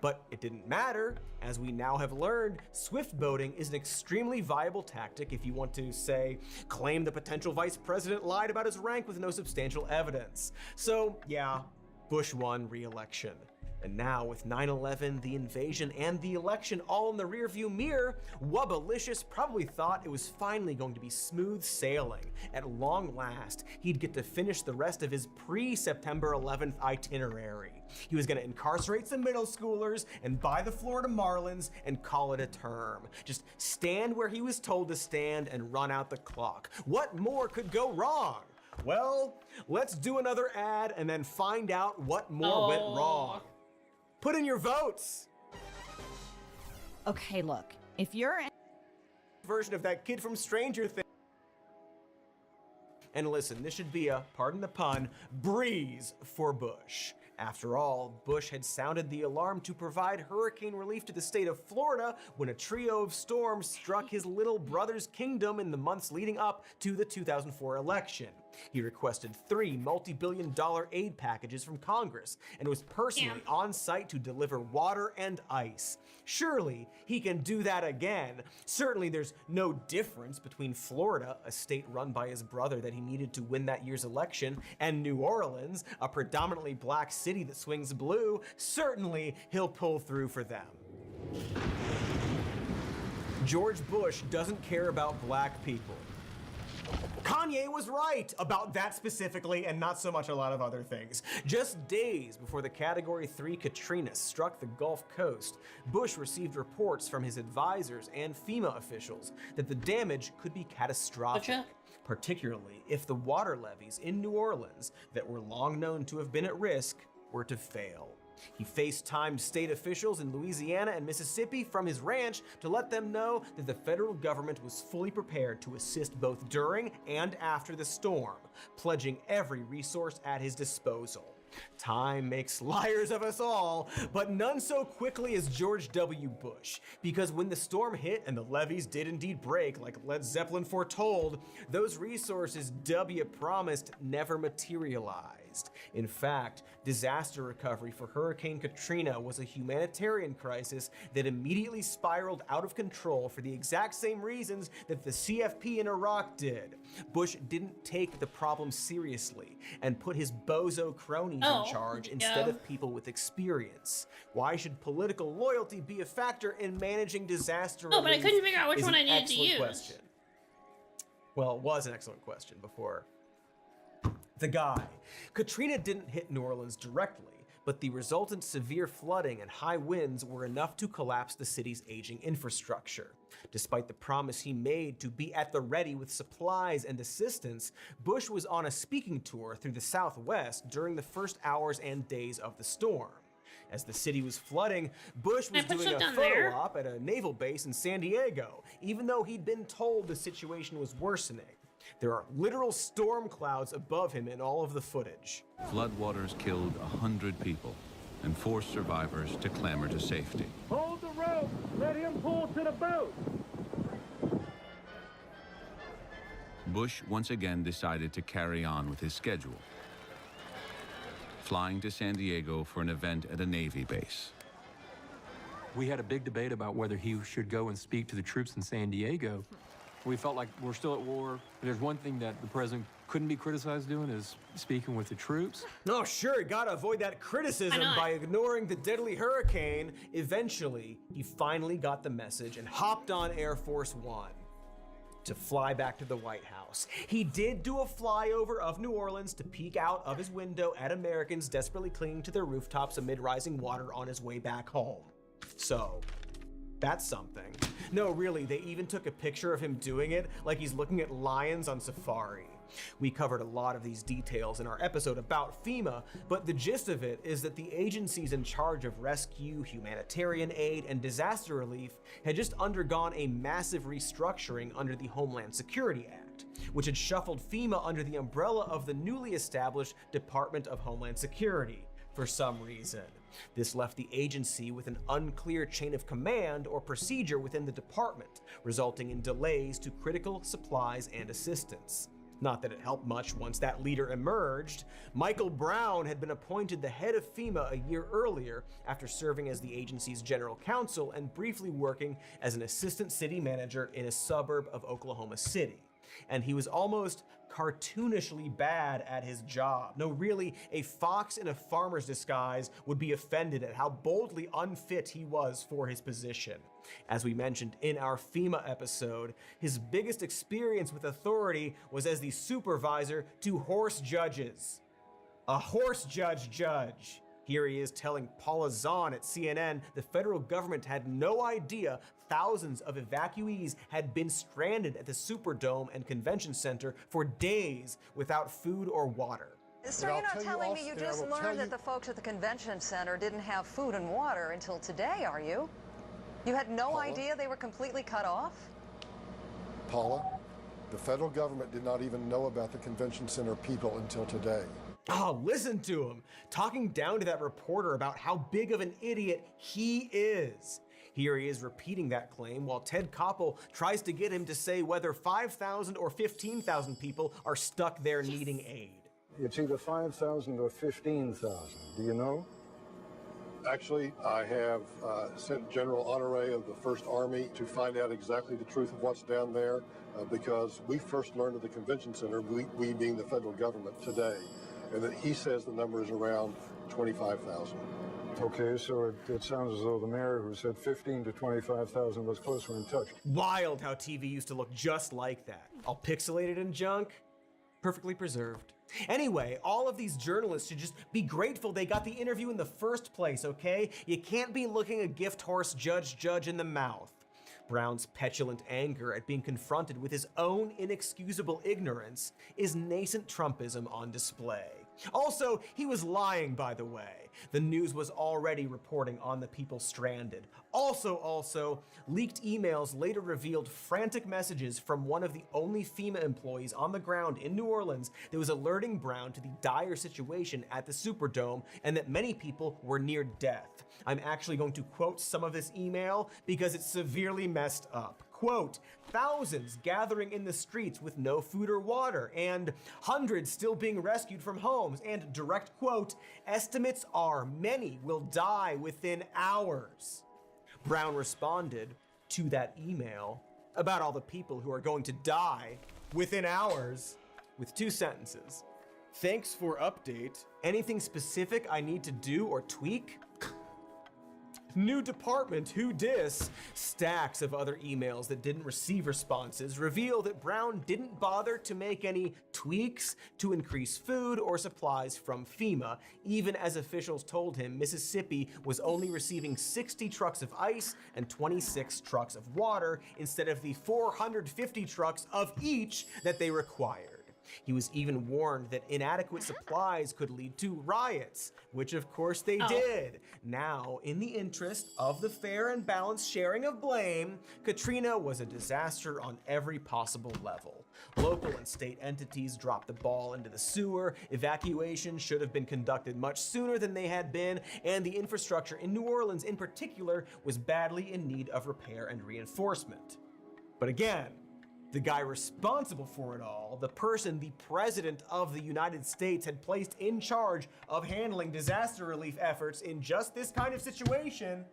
But it didn't matter. As we now have learned, swift boating is an extremely viable tactic if you want to, say, claim the potential vice president lied about his rank with no substantial evidence. So yeah, Bush won re-election. And now with 9/11, the invasion, and the election all in the rearview mirror, Wubbalicious probably thought it was finally going to be smooth sailing. At long last, he'd get to finish the rest of his pre-September 11th itinerary. He was going to incarcerate some middle schoolers and buy the Florida Marlins and call it a term. Just stand where he was told to stand and run out the clock. What more could go wrong? Well, let's do another ad and then find out what more went wrong. Put in your votes. Okay, look, if you're version of that kid from Stranger Things. And listen, this should be a, pardon the pun, breeze for Bush. After all, Bush had sounded the alarm to provide hurricane relief to the state of Florida when a trio of storms struck his little brother's kingdom in the months leading up to the 2004 election. He requested 3 multi-billion-dollar aid packages from Congress and was personally on site to deliver water and ice. Surely he can do that again. Certainly there's no difference between Florida, a state run by his brother that he needed to win that year's election, and New Orleans, a predominantly black city that swings blue. Certainly he'll pull through for them. George Bush doesn't care about black people. Kanye was right about that specifically, and not so much a lot of other things. Just days before the Category 3 Katrina struck the Gulf Coast, Bush received reports from his advisors and FEMA officials that the damage could be catastrophic, particularly if the water levees in New Orleans that were long known to have been at risk were to fail. He FaceTimed state officials in Louisiana and Mississippi from his ranch to let them know that the federal government was fully prepared to assist both during and after the storm, pledging every resource at his disposal. Time makes liars of us all, but none so quickly as George W. Bush, because when the storm hit and the levees did indeed break like Led Zeppelin foretold, those resources W promised never materialized. In fact, disaster recovery for Hurricane Katrina was a humanitarian crisis that immediately spiraled out of control for the exact same reasons that the CFP in Iraq did. Bush didn't take the problem seriously and put his bozo cronies in charge instead of people with experience. Why should political loyalty be a factor in managing disaster relief? But I couldn't figure out which one I needed to use. Question. Well, it was an excellent question before. The guy. Katrina didn't hit New Orleans directly, but the resultant severe flooding and high winds were enough to collapse the city's aging infrastructure. Despite the promise he made to be at the ready with supplies and assistance, Bush was on a speaking tour through the Southwest during the first hours and days of the storm. As the city was flooding, Bush was doing a photo op at a naval base in San Diego, even though he'd been told the situation was worsening. There are literal storm clouds above him in all of the footage. Floodwaters killed 100 people and forced survivors to clamber to safety. Hold the rope! Let him pull to the boat! Bush once again decided to carry on with his schedule, flying to San Diego for an event at a Navy base. We had a big debate about whether he should go and speak to the troops in San Diego. We felt like we're still at war. There's one thing that the president couldn't be criticized doing is speaking with the troops. Oh, sure, gotta avoid that criticism by ignoring the deadly hurricane. Eventually, he finally got the message and hopped on Air Force One to fly back to the White House. He did do a flyover of New Orleans to peek out of his window at Americans desperately clinging to their rooftops amid rising water on his way back home. So, that's something. No, really, they even took a picture of him doing it like he's looking at lions on safari. We covered a lot of these details in our episode about FEMA, but the gist of it is that the agencies in charge of rescue, humanitarian aid, and disaster relief had just undergone a massive restructuring under the Homeland Security Act, which had shuffled FEMA under the umbrella of the newly established Department of Homeland Security for some reason. This left the agency with an unclear chain of command or procedure within the department, resulting in delays to critical supplies and assistance. Not that it helped much once that leader emerged. Michael Brown had been appointed the head of FEMA a year earlier after serving as the agency's general counsel and briefly working as an assistant city manager in a suburb of Oklahoma City. And he was almost cartoonishly bad at his job. No, really, a fox in a farmer's disguise would be offended at how boldly unfit he was for his position. As we mentioned in our FEMA episode, his biggest experience with authority was as the supervisor to horse judges. A horse judge. Here he is telling Paula Zahn at CNN the federal government had no idea thousands of evacuees had been stranded at the Superdome and Convention Center for days without food or water. Sir, you're not telling me you just learned that the folks at the convention center didn't have food and water until today, are you? You had no idea they were completely cut off? Paula, the federal government did not even know about the convention center people until today. Oh, listen to him, talking down to that reporter about how big of an idiot he is. Here he is repeating that claim while Ted Koppel tries to get him to say whether 5,000 or 15,000 people are stuck there needing aid. It's either 5,000 or 15,000. Do you know? Actually, I have sent General Honoré of the 1st Army to find out exactly the truth of what's down there because we first learned of the convention center, we being the federal government, today, and that he says the number is around 25,000. Okay, so it sounds as though the mayor who said 15 to 25,000 was closer in touch. Wild how TV used to look just like that. All pixelated and junk, perfectly preserved. Anyway, all of these journalists should just be grateful they got the interview in the first place, okay? You can't be looking a gift horse judge in the mouth. Brown's petulant anger at being confronted with his own inexcusable ignorance is nascent Trumpism on display. Also, he was lying, by the way. The news was already reporting on the people stranded. Also, leaked emails later revealed frantic messages from one of the only FEMA employees on the ground in New Orleans that was alerting Brown to the dire situation at the Superdome and that many people were near death. I'm actually going to quote some of this email because it's severely messed up. Quote, thousands gathering in the streets with no food or water, and hundreds still being rescued from homes, and direct quote, estimates are many will die within hours. Brown responded to that email about all the people who are going to die within hours with 2 sentences. Thanks for update. Anything specific I need to do or tweak? New department, who dis? Stacks of other emails that didn't receive responses reveal that Brown didn't bother to make any tweaks to increase food or supplies from FEMA, even as officials told him Mississippi was only receiving 60 trucks of ice and 26 trucks of water instead of the 450 trucks of each that they required. He was even warned that inadequate supplies could lead to riots, which of course they did. Now, in the interest of the fair and balanced sharing of blame, Katrina was a disaster on every possible level. Local and state entities dropped the ball into the sewer, evacuation should have been conducted much sooner than they had been, and the infrastructure in New Orleans in particular was badly in need of repair and reinforcement. But again, the guy responsible for it all, the person the President of the United States had placed in charge of handling disaster relief efforts in just this kind of situation,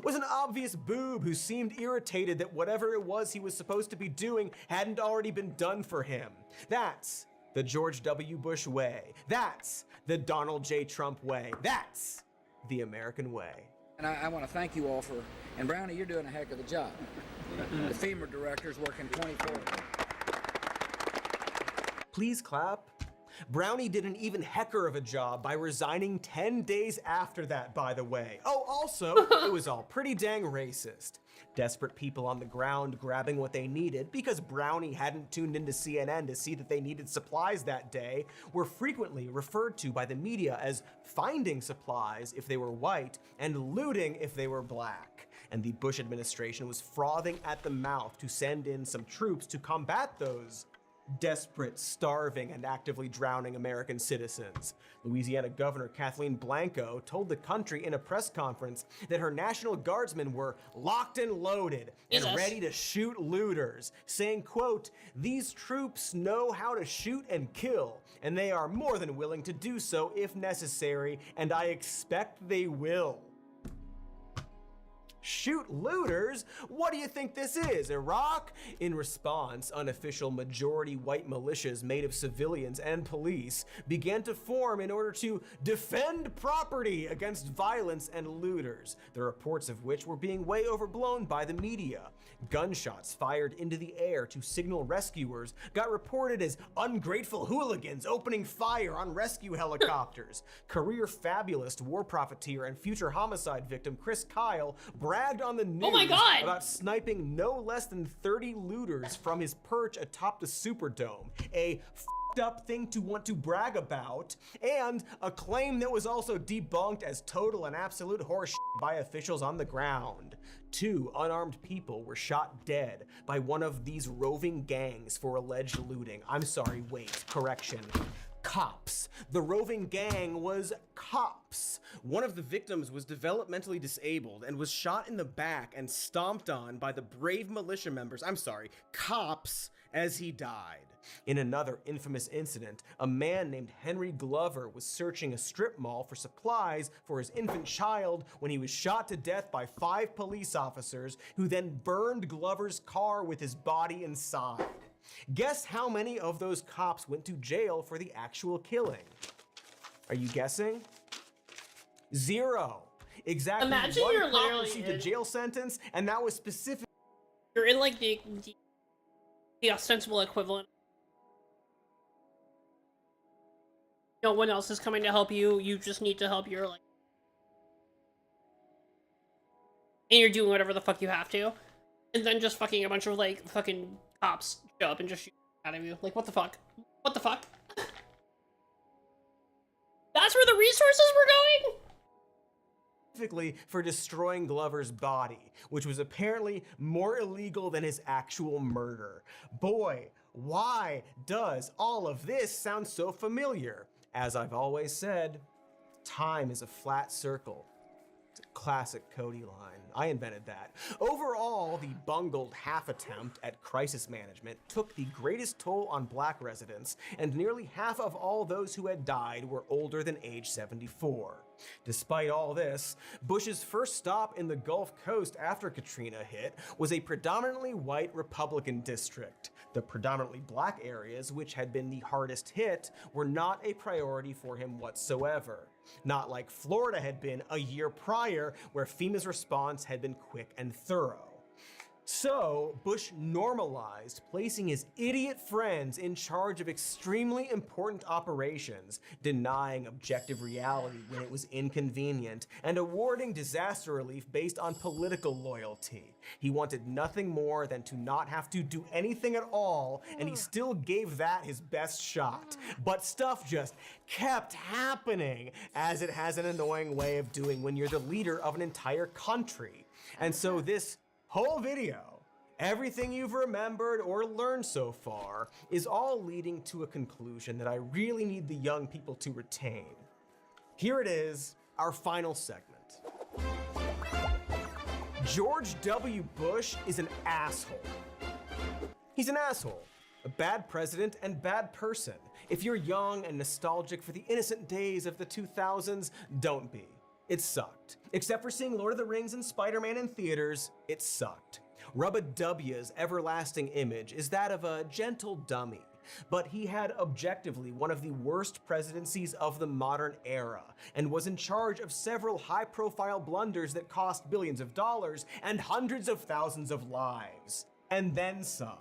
was an obvious boob who seemed irritated that whatever it was he was supposed to be doing hadn't already been done for him. That's the George W. Bush way. That's the Donald J. Trump way. That's the American way. And I want to thank you all for, and Brownie, you're doing a heck of a job. The FEMA director's working 24. Please clap. Brownie did an even hecker of a job by resigning 10 days after that, by the way. Oh, also, it was all pretty dang racist. Desperate people on the ground grabbing what they needed because Brownie hadn't tuned into CNN to see that they needed supplies that day were frequently referred to by the media as finding supplies if they were white and looting if they were black. And the Bush administration was frothing at the mouth to send in some troops to combat those desperate, starving, and actively drowning American citizens. Louisiana Governor Kathleen Blanco told the country in a press conference that her National Guardsmen were locked and loaded and ready to shoot looters, saying, quote, "These troops know how to shoot and kill, and they are more than willing to do so if necessary, and I expect they will." Shoot looters? What do you think this is, Iraq? In response, unofficial majority white militias made of civilians and police began to form in order to defend property against violence and looters, the reports of which were being way overblown by the media. Gunshots fired into the air to signal rescuers got reported as ungrateful hooligans opening fire on rescue helicopters. Career fabulist, war profiteer, and future homicide victim Chris Kyle bragged on the news about sniping no less than 30 looters from his perch atop the Superdome, a f***ed up thing to want to brag about, and a claim that was also debunked as total and absolute horseshit by officials on the ground. 2 unarmed people were shot dead by one of these roving gangs for alleged looting. I'm sorry, wait, correction. Cops. The roving gang was cops. One of the victims was developmentally disabled and was shot in the back and stomped on by the brave militia members, cops, as he died. In another infamous incident, a man named Henry Glover was searching a strip mall for supplies for his infant child when he was shot to death by 5 police officers who then burned Glover's car with his body inside. Guess how many of those cops went to jail for the actual killing? Are you guessing? 0. Exactly. Imagine one you're cop literally received a jail sentence, and that was specific. You're in like the ostensible equivalent. No one else is coming to help you. You just need to help your and you're doing whatever the fuck you have to, and then just fucking a bunch of fucking cops show up and just shoot out of you. Like, what the fuck? What the fuck? That's where the resources were going? Specifically for destroying Glover's body, which was apparently more illegal than his actual murder. Boy, why does all of this sound so familiar? As I've always said, time is a flat circle. It's a classic Cody line. I invented that. Overall, the bungled half attempt at crisis management took the greatest toll on black residents, and nearly half of all those who had died were older than age 74. Despite all this, Bush's first stop in the Gulf Coast after Katrina hit was a predominantly white Republican district. The predominantly black areas, which had been the hardest hit, were not a priority for him whatsoever. Not like Florida had been a year prior, where FEMA's response had been quick and thorough. So, Bush normalized placing his idiot friends in charge of extremely important operations, denying objective reality when it was inconvenient, and awarding disaster relief based on political loyalty. He wanted nothing more than to not have to do anything at all, and he still gave that his best shot. But stuff just kept happening, as it has an annoying way of doing when you're the leader of an entire country. And so this whole video, everything you've remembered or learned so far, is all leading to a conclusion that I really need the young people to retain. Here it is, our final segment. George W. Bush is an asshole. He's an asshole, a bad president and bad person. If you're young and nostalgic for the innocent days of the 2000s, don't be. It sucked. Except for seeing Lord of the Rings and Spider-Man in theaters, it sucked. Rubba W's everlasting image is that of a gentle dummy, but he had objectively one of the worst presidencies of the modern era, and was in charge of several high-profile blunders that cost billions of dollars and hundreds of thousands of lives. And then some.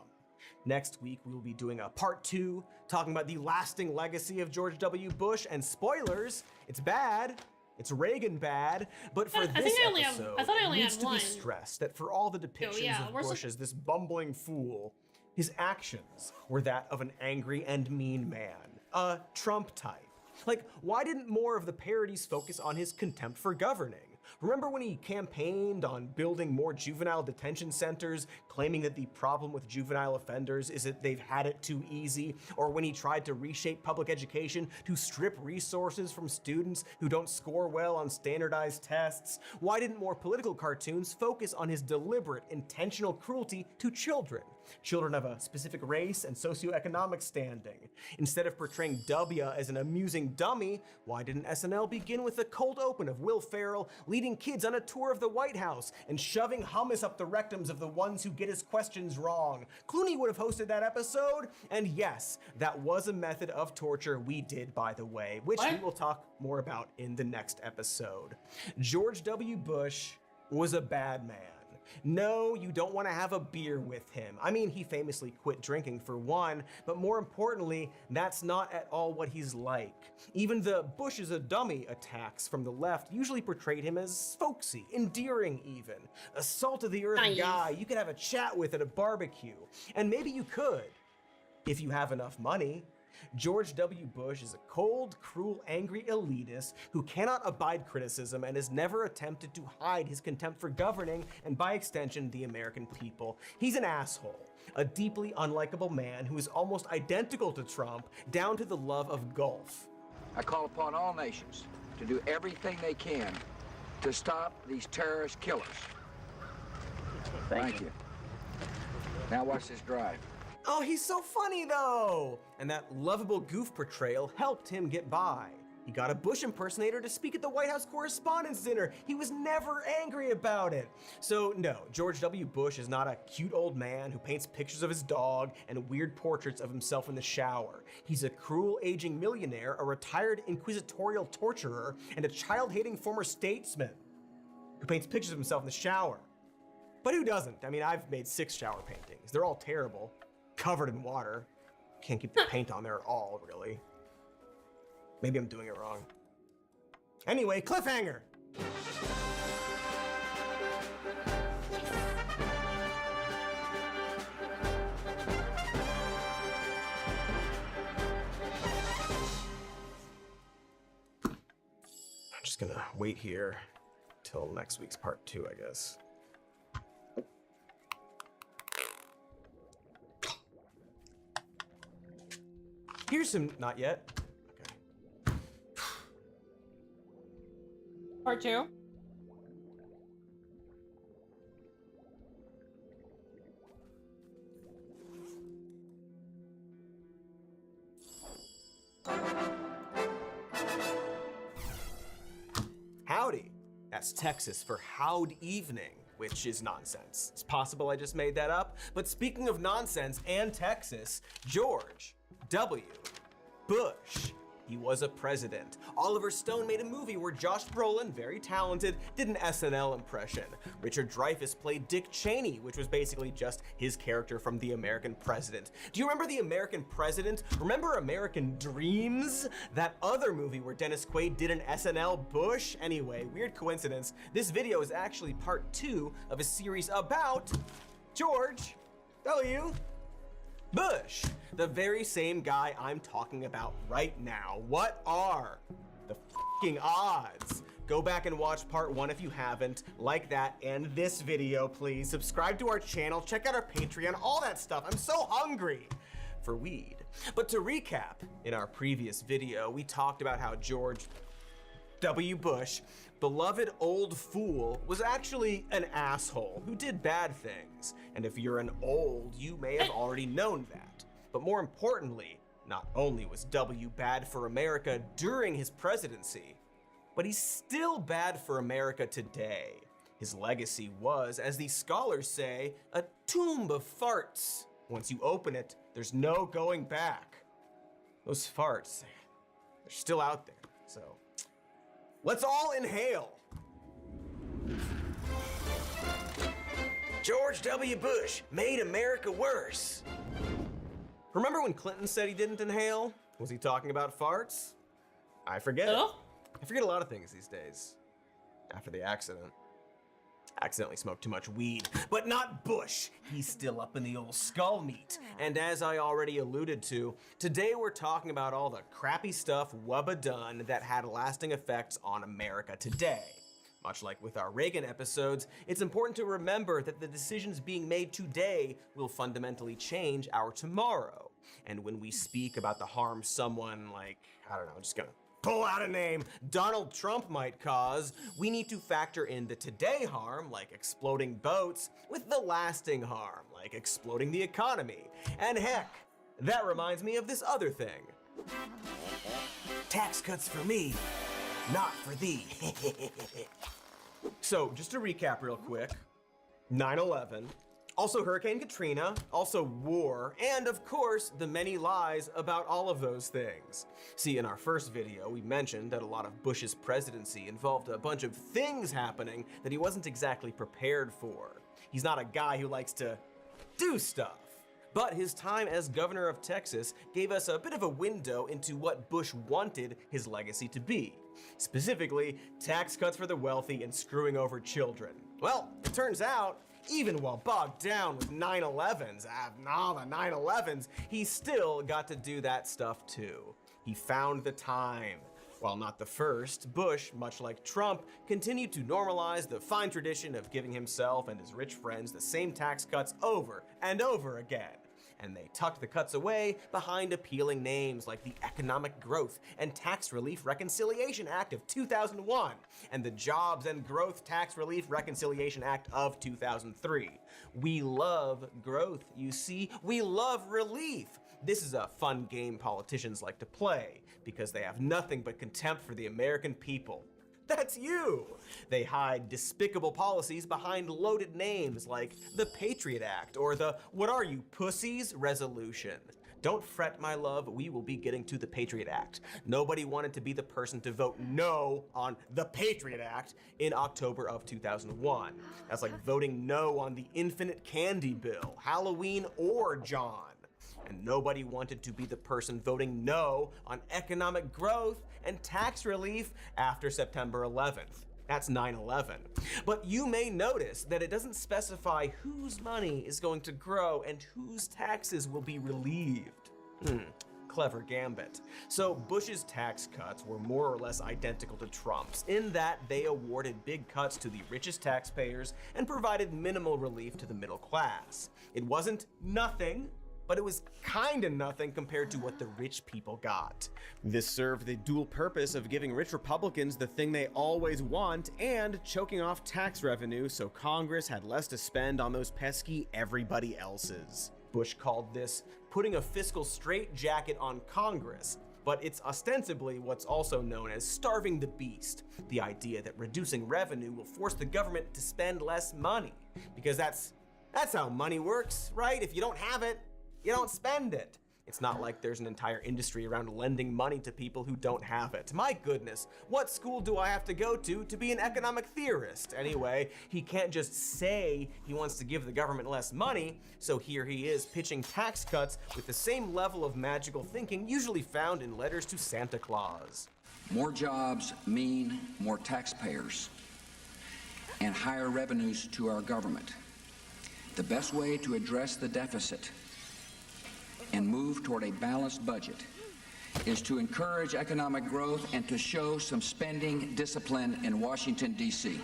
Next week, we will be doing a part 2, talking about the lasting legacy of George W. Bush, and spoilers, it's bad. It's Reagan bad, but for this episode, it needs to be stressed that for all the depictions of Bush as this bumbling fool, his actions were that of an angry and mean man, a Trump type. Like, why didn't more of the parodies focus on his contempt for governing? Remember when he campaigned on building more juvenile detention centers, claiming that the problem with juvenile offenders is that they've had it too easy? Or when he tried to reshape public education to strip resources from students who don't score well on standardized tests? Why didn't more political cartoons focus on his deliberate, intentional cruelty to children? Children of a specific race and socioeconomic standing. Instead of portraying W as an amusing dummy, why didn't SNL begin with the cold open of Will Ferrell leading kids on a tour of the White House and shoving hummus up the rectums of the ones who get his questions wrong? Clooney would have hosted that episode, and yes, that was a method of torture we did, by the way, which we will talk more about in the next episode. George W. Bush was a bad man. No, you don't want to have a beer with him. I mean, he famously quit drinking for one, but more importantly, that's not at all what he's like. Even the Bush is a dummy attacks from the left usually portrayed him as folksy, endearing even. A salt-of-the-earth guy you could have a chat with at a barbecue. And maybe you could, if you have enough money. George W. Bush is a cold, cruel, angry elitist who cannot abide criticism and has never attempted to hide his contempt for governing and, by extension, the American people. He's an asshole, a deeply unlikable man who is almost identical to Trump, down to the love of golf. I call upon all nations to do everything they can to stop these terrorist killers. Thank you. Now watch this drive. Oh, he's so funny though! And that lovable goof portrayal helped him get by. He got a Bush impersonator to speak at the White House Correspondents' Dinner. He was never angry about it. So no, George W. Bush is not a cute old man who paints pictures of his dog and weird portraits of himself in the shower. He's a cruel aging millionaire, a retired inquisitorial torturer, and a child-hating former statesman who paints pictures of himself in the shower. But who doesn't? I mean, I've made 6 shower paintings. They're all terrible. Covered in water. Can't keep the paint on there at all, really. Maybe I'm doing it wrong. Anyway, cliffhanger! I'm just gonna wait here till next week's part 2, I guess. Here's some, not yet. Okay. Part 2. Howdy. That's Texas for howd evening, which is nonsense. It's possible I just made that up, but speaking of nonsense and Texas, George W. Bush. He was a president. Oliver Stone made a movie where Josh Brolin, very talented, did an SNL impression. Richard Dreyfuss played Dick Cheney, which was basically just his character from The American President. Do you remember The American President? Remember American Dreams? That other movie where Dennis Quaid did an SNL Bush? Anyway, weird coincidence. This video is actually part 2 of a series about George W. Bush, the very same guy I'm talking about right now. What are the fucking odds? Go back and watch part 1 if you haven't. Like that and this video, please. Subscribe to our channel, check out our Patreon, all that stuff. I'm so hungry for weed. But to recap, in our previous video, we talked about how George W. Bush, beloved old fool, was actually an asshole who did bad things. And if you're an old, you may have already known that. But more importantly, not only was W bad for America during his presidency, but he's still bad for America today. His legacy was, as the scholars say, a tomb of farts. Once you open it, there's no going back. Those farts, they're still out there, so let's all inhale. George W. Bush made America worse. Remember when Clinton said he didn't inhale? Was he talking about farts? I forget. I forget a lot of things these days. After the accident. Accidentally smoked too much weed. But not Bush. He's still up in the old skull meat. And as I already alluded to, today we're talking about all the crappy stuff Wubba done that had lasting effects on America today. Much like with our Reagan episodes, it's important to remember that the decisions being made today will fundamentally change our tomorrow. And when we speak about the harm someone like, I don't know, I'm just gonna pull out a name, Donald Trump might cause, we need to factor in the today harm, like exploding boats, with the lasting harm, like exploding the economy. And heck, that reminds me of this other thing. Tax cuts for me, not for thee. So, just to recap real quick, 9/11, also Hurricane Katrina, also war, and of course, the many lies about all of those things. See, in our first video, we mentioned that a lot of Bush's presidency involved a bunch of things happening that he wasn't exactly prepared for. He's not a guy who likes to do stuff. But his time as governor of Texas gave us a bit of a window into what Bush wanted his legacy to be. Specifically, tax cuts for the wealthy and screwing over children. Well, it turns out, even while bogged down with 9/11s, the 9/11s, he still got to do that stuff too. He found the time. While not the first, Bush, much like Trump, continued to normalize the fine tradition of giving himself and his rich friends the same tax cuts over and over again. And they tucked the cuts away behind appealing names like the Economic Growth and Tax Relief Reconciliation Act of 2001 and the Jobs and Growth Tax Relief Reconciliation Act of 2003. We love growth, you see. We love relief. This is a fun game politicians like to play because they have nothing but contempt for the American people. That's you! They hide despicable policies behind loaded names like the Patriot Act or the What Are You, Pussies resolution. Don't fret, my love, we will be getting to the Patriot Act. Nobody wanted to be the person to vote no on the Patriot Act in October of 2001. That's like voting no on the Infinite Candy Bill, Halloween, or John. And nobody wanted to be the person voting no on economic growth and tax relief after September 11th. That's 9/11. But you may notice that it doesn't specify whose money is going to grow and whose taxes will be relieved. Clever gambit. So Bush's tax cuts were more or less identical to Trump's in that they awarded big cuts to the richest taxpayers and provided minimal relief to the middle class. It wasn't nothing, but it was kinda nothing compared to what the rich people got. This served the dual purpose of giving rich Republicans the thing they always want and choking off tax revenue so Congress had less to spend on those pesky everybody else's. Bush called this putting a fiscal straitjacket on Congress, but it's ostensibly what's also known as starving the beast, the idea that reducing revenue will force the government to spend less money, because that's how money works, right? If you don't have it, you don't spend it. It's not like there's an entire industry around lending money to people who don't have it. My goodness, what school do I have to go to be an economic theorist? Anyway, he can't just say he wants to give the government less money, so here he is pitching tax cuts with the same level of magical thinking usually found in letters to Santa Claus. More jobs mean more taxpayers and higher revenues to our government. The best way to address the deficit and move toward a balanced budget is to encourage economic growth and to show some spending discipline in Washington, D.C.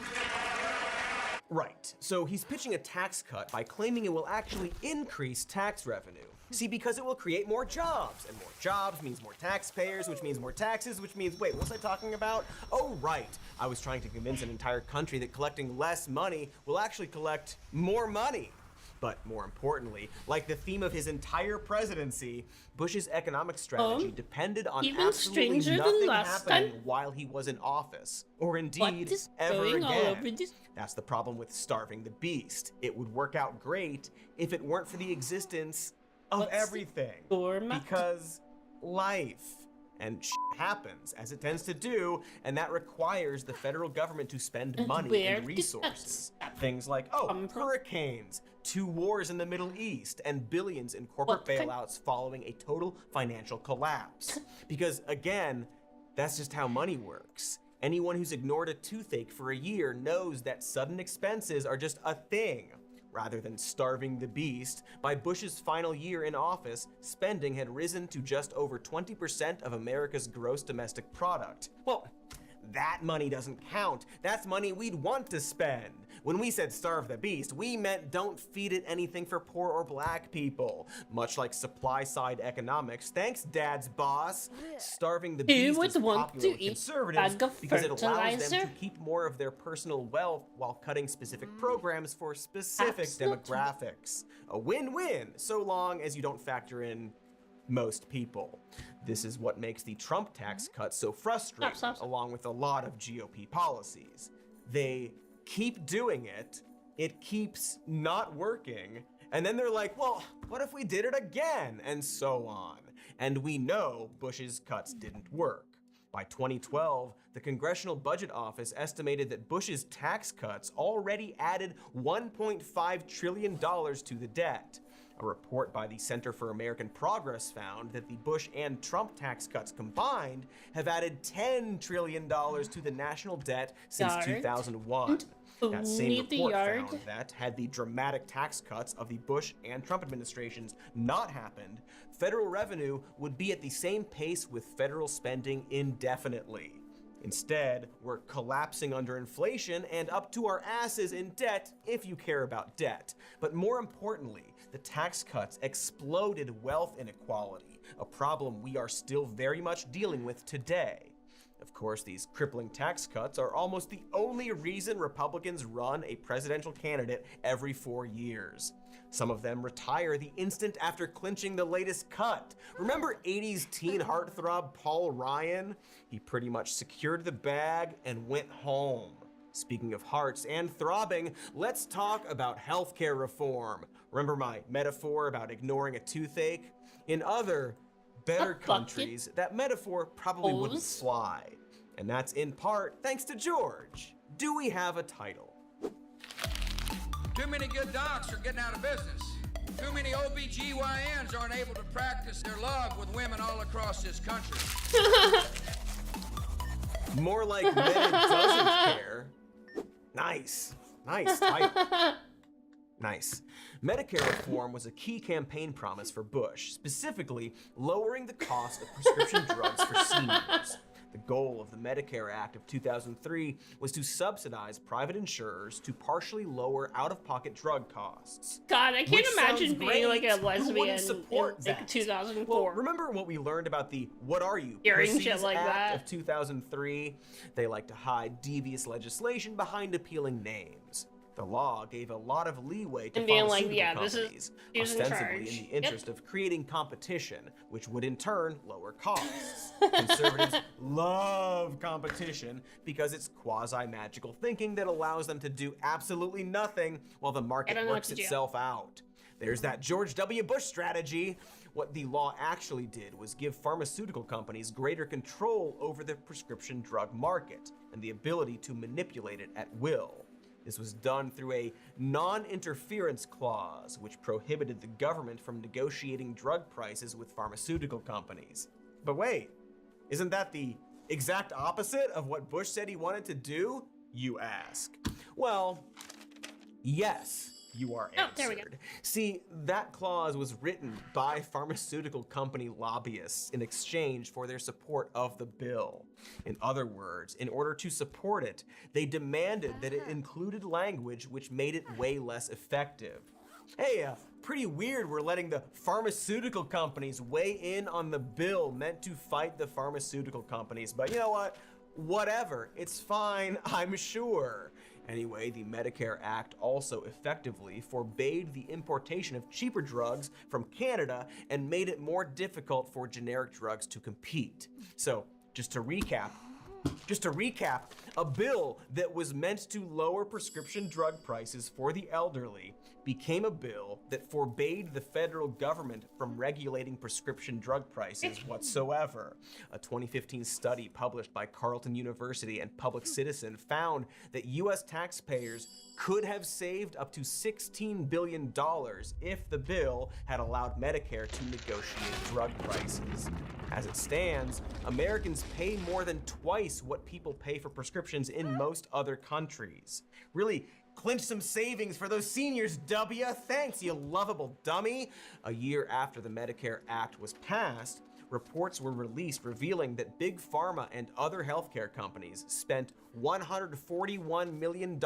Right, so he's pitching a tax cut by claiming it will actually increase tax revenue. See, because it will create more jobs, and more jobs means more taxpayers, which means more taxes, which means, wait, what was I talking about? Oh, right, I was trying to convince an entire country that collecting less money will actually collect more money. But more importantly, like the theme of his entire presidency, Bush's economic strategy depended on absolutely nothing happening while he was in office, or indeed ever again. That's the problem with starving the beast. It would work out great if it weren't for the existence of everything. Because life and happens, as it tends to do, and that requires the federal government to spend money and resources. Things like, hurricanes, 2 wars in the Middle East, and billions in corporate bailouts following a total financial collapse. Because again, that's just how money works. Anyone who's ignored a toothache for a year knows that sudden expenses are just a thing. Rather than starving the beast, by Bush's final year in office, spending had risen to just over 20% of America's gross domestic product. Well, that money doesn't count. That's money we'd want to spend. When we said starve the beast, we meant don't feed it anything for poor or black people. Much like supply side economics, thanks Dad's boss. Starving the beast is popular with conservatives because it allows them to keep more of their personal wealth while cutting specific programs for specific demographics. A win-win, so long as you don't factor in most people. This is what makes the Trump tax cut so frustrating, along with a lot of GOP policies. They keep doing it, it keeps not working, and then they're like, well, what if we did it again? And so on. And we know Bush's cuts didn't work. By 2012, the Congressional Budget Office estimated that Bush's tax cuts already added $1.5 trillion to the debt. A report by the Center for American Progress found that the Bush and Trump tax cuts combined have added $10 trillion to the national debt since 2001. That same report found that had the dramatic tax cuts of the Bush and Trump administrations not happened, federal revenue would be at the same pace with federal spending indefinitely. Instead, we're collapsing under inflation and up to our asses in debt if you care about debt. But more importantly, the tax cuts exploded wealth inequality, a problem we are still very much dealing with today. Of course, these crippling tax cuts are almost the only reason Republicans run a presidential candidate every 4 years. Some of them retire the instant after clinching the latest cut. Remember 80s teen heartthrob Paul Ryan? He pretty much secured the bag and went home. Speaking of hearts and throbbing, let's talk about healthcare reform. Remember my metaphor about ignoring a toothache? In other better countries, that metaphor probably wouldn't fly. And that's in part thanks to George. Do we have a title? Too many good docs are getting out of business. Too many OBGYNs aren't able to practice their love with women all across this country. More like Meta doesn't care. Nice. Nice title. Nice. Medicare reform was a key campaign promise for Bush, specifically lowering the cost of prescription drugs for seniors. The goal of the Medicare Act of 2003 was to subsidize private insurers to partially lower out-of-pocket drug costs. God, I can't imagine being like a lesbian in like 2004. Well, remember what we learned about the What Are You? Hearing Pussies shit like Act that. of 2003? They like to hide devious legislation behind appealing names. The law gave a lot of leeway to And being like, pharmaceutical yeah, this companies, is in ostensibly charge. in the interest of creating competition, which would in turn lower costs. Conservatives love competition because it's quasi-magical thinking that allows them to do absolutely nothing while the market works itself out. There's that George W. Bush strategy. What the law actually did was give pharmaceutical companies greater control over the prescription drug market and the ability to manipulate it at will. This was done through a non-interference clause, which prohibited the government from negotiating drug prices with pharmaceutical companies. But wait, isn't that the exact opposite of what Bush said he wanted to do, you ask? Well, yes, you are answered. There we go. See, that clause was written by pharmaceutical company lobbyists in exchange for their support of the bill. In other words, in order to support it, they demanded that it included language which made it way less effective. Hey, pretty weird we're letting the pharmaceutical companies weigh in on the bill meant to fight the pharmaceutical companies, but you know what? Whatever, it's fine, I'm sure. Anyway, the Medicare Act also effectively forbade the importation of cheaper drugs from Canada and made it more difficult for generic drugs to compete. So, just to recap, a bill that was meant to lower prescription drug prices for the elderly became a bill that forbade the federal government from regulating prescription drug prices whatsoever. A 2015 study published by Carleton University and Public Citizen found that US taxpayers could have saved up to $16 billion if the bill had allowed Medicare to negotiate drug prices. As it stands, Americans pay more than twice what people pay for prescriptions in most other countries. Really, clinch some savings for those seniors, W. Thanks, you lovable dummy. A year after the Medicare Act was passed, reports were released revealing that Big Pharma and other healthcare companies spent $141 million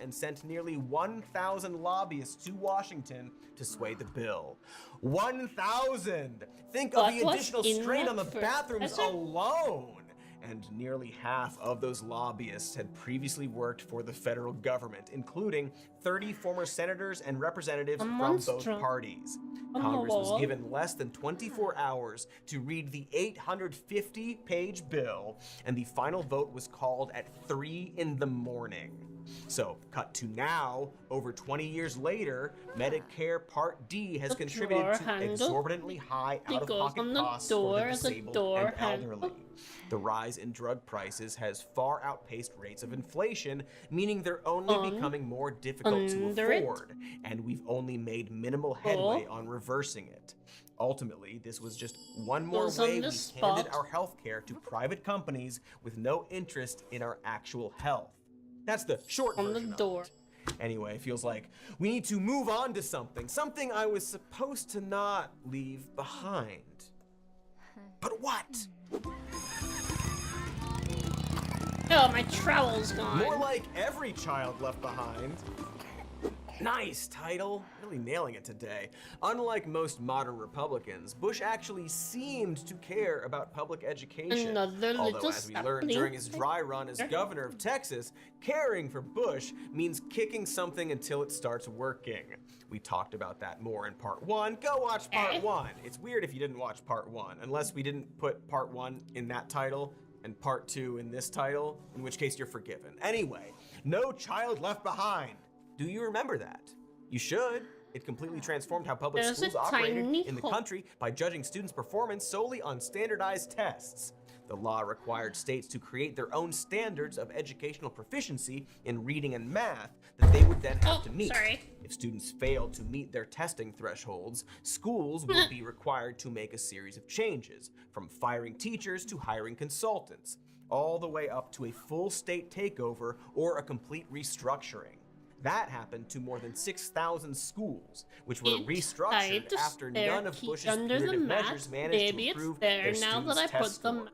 and sent nearly 1,000 lobbyists to Washington to sway the bill. 1,000! Think of the additional strain on the bathrooms alone! And nearly half of those lobbyists had previously worked for the federal government, including 30 former senators and representatives from both parties. Congress was given less than 24 hours to read the 850-page bill, and the final vote was called at 3 in the morning. So, cut to now, over 20 years later, Medicare Part D has contributed to exorbitantly high out-of-pocket costs for the disabled and elderly. The rise in drug prices has far outpaced rates of inflation, meaning they're only becoming more difficult to afford, and we've only made minimal headway on reversing it. Ultimately, this was just one more way we handed our healthcare to private companies with no interest in our actual health. That's the short version of it. Anyway, it feels like we need to move on to something I was supposed to not leave behind. But what? Oh, my trowel's gone. More like every child left behind. Nice title. Really nailing it today. Unlike most modern Republicans, Bush actually seemed to care about public education. Although, as we learned during his dry run as governor of Texas, caring for Bush means kicking something until it starts working. We talked about that more in part 1. Go watch part 1. It's weird if you didn't watch part 1, unless we didn't put part 1 in that title and part 2 in this title, in which case you're forgiven. Anyway, No Child Left Behind. Do you remember that? You should. It completely transformed how public schools operated in the country by judging students' performance solely on standardized tests. The law required states to create their own standards of educational proficiency in reading and math that they would then have to meet. If students failed to meet their testing thresholds, schools would be required to make a series of changes, from firing teachers to hiring consultants, all the way up to a full state takeover or a complete restructuring. That happened to more than 6,000 schools, which were restructured after none of Bush's punitive measures managed to improve their students' test scores.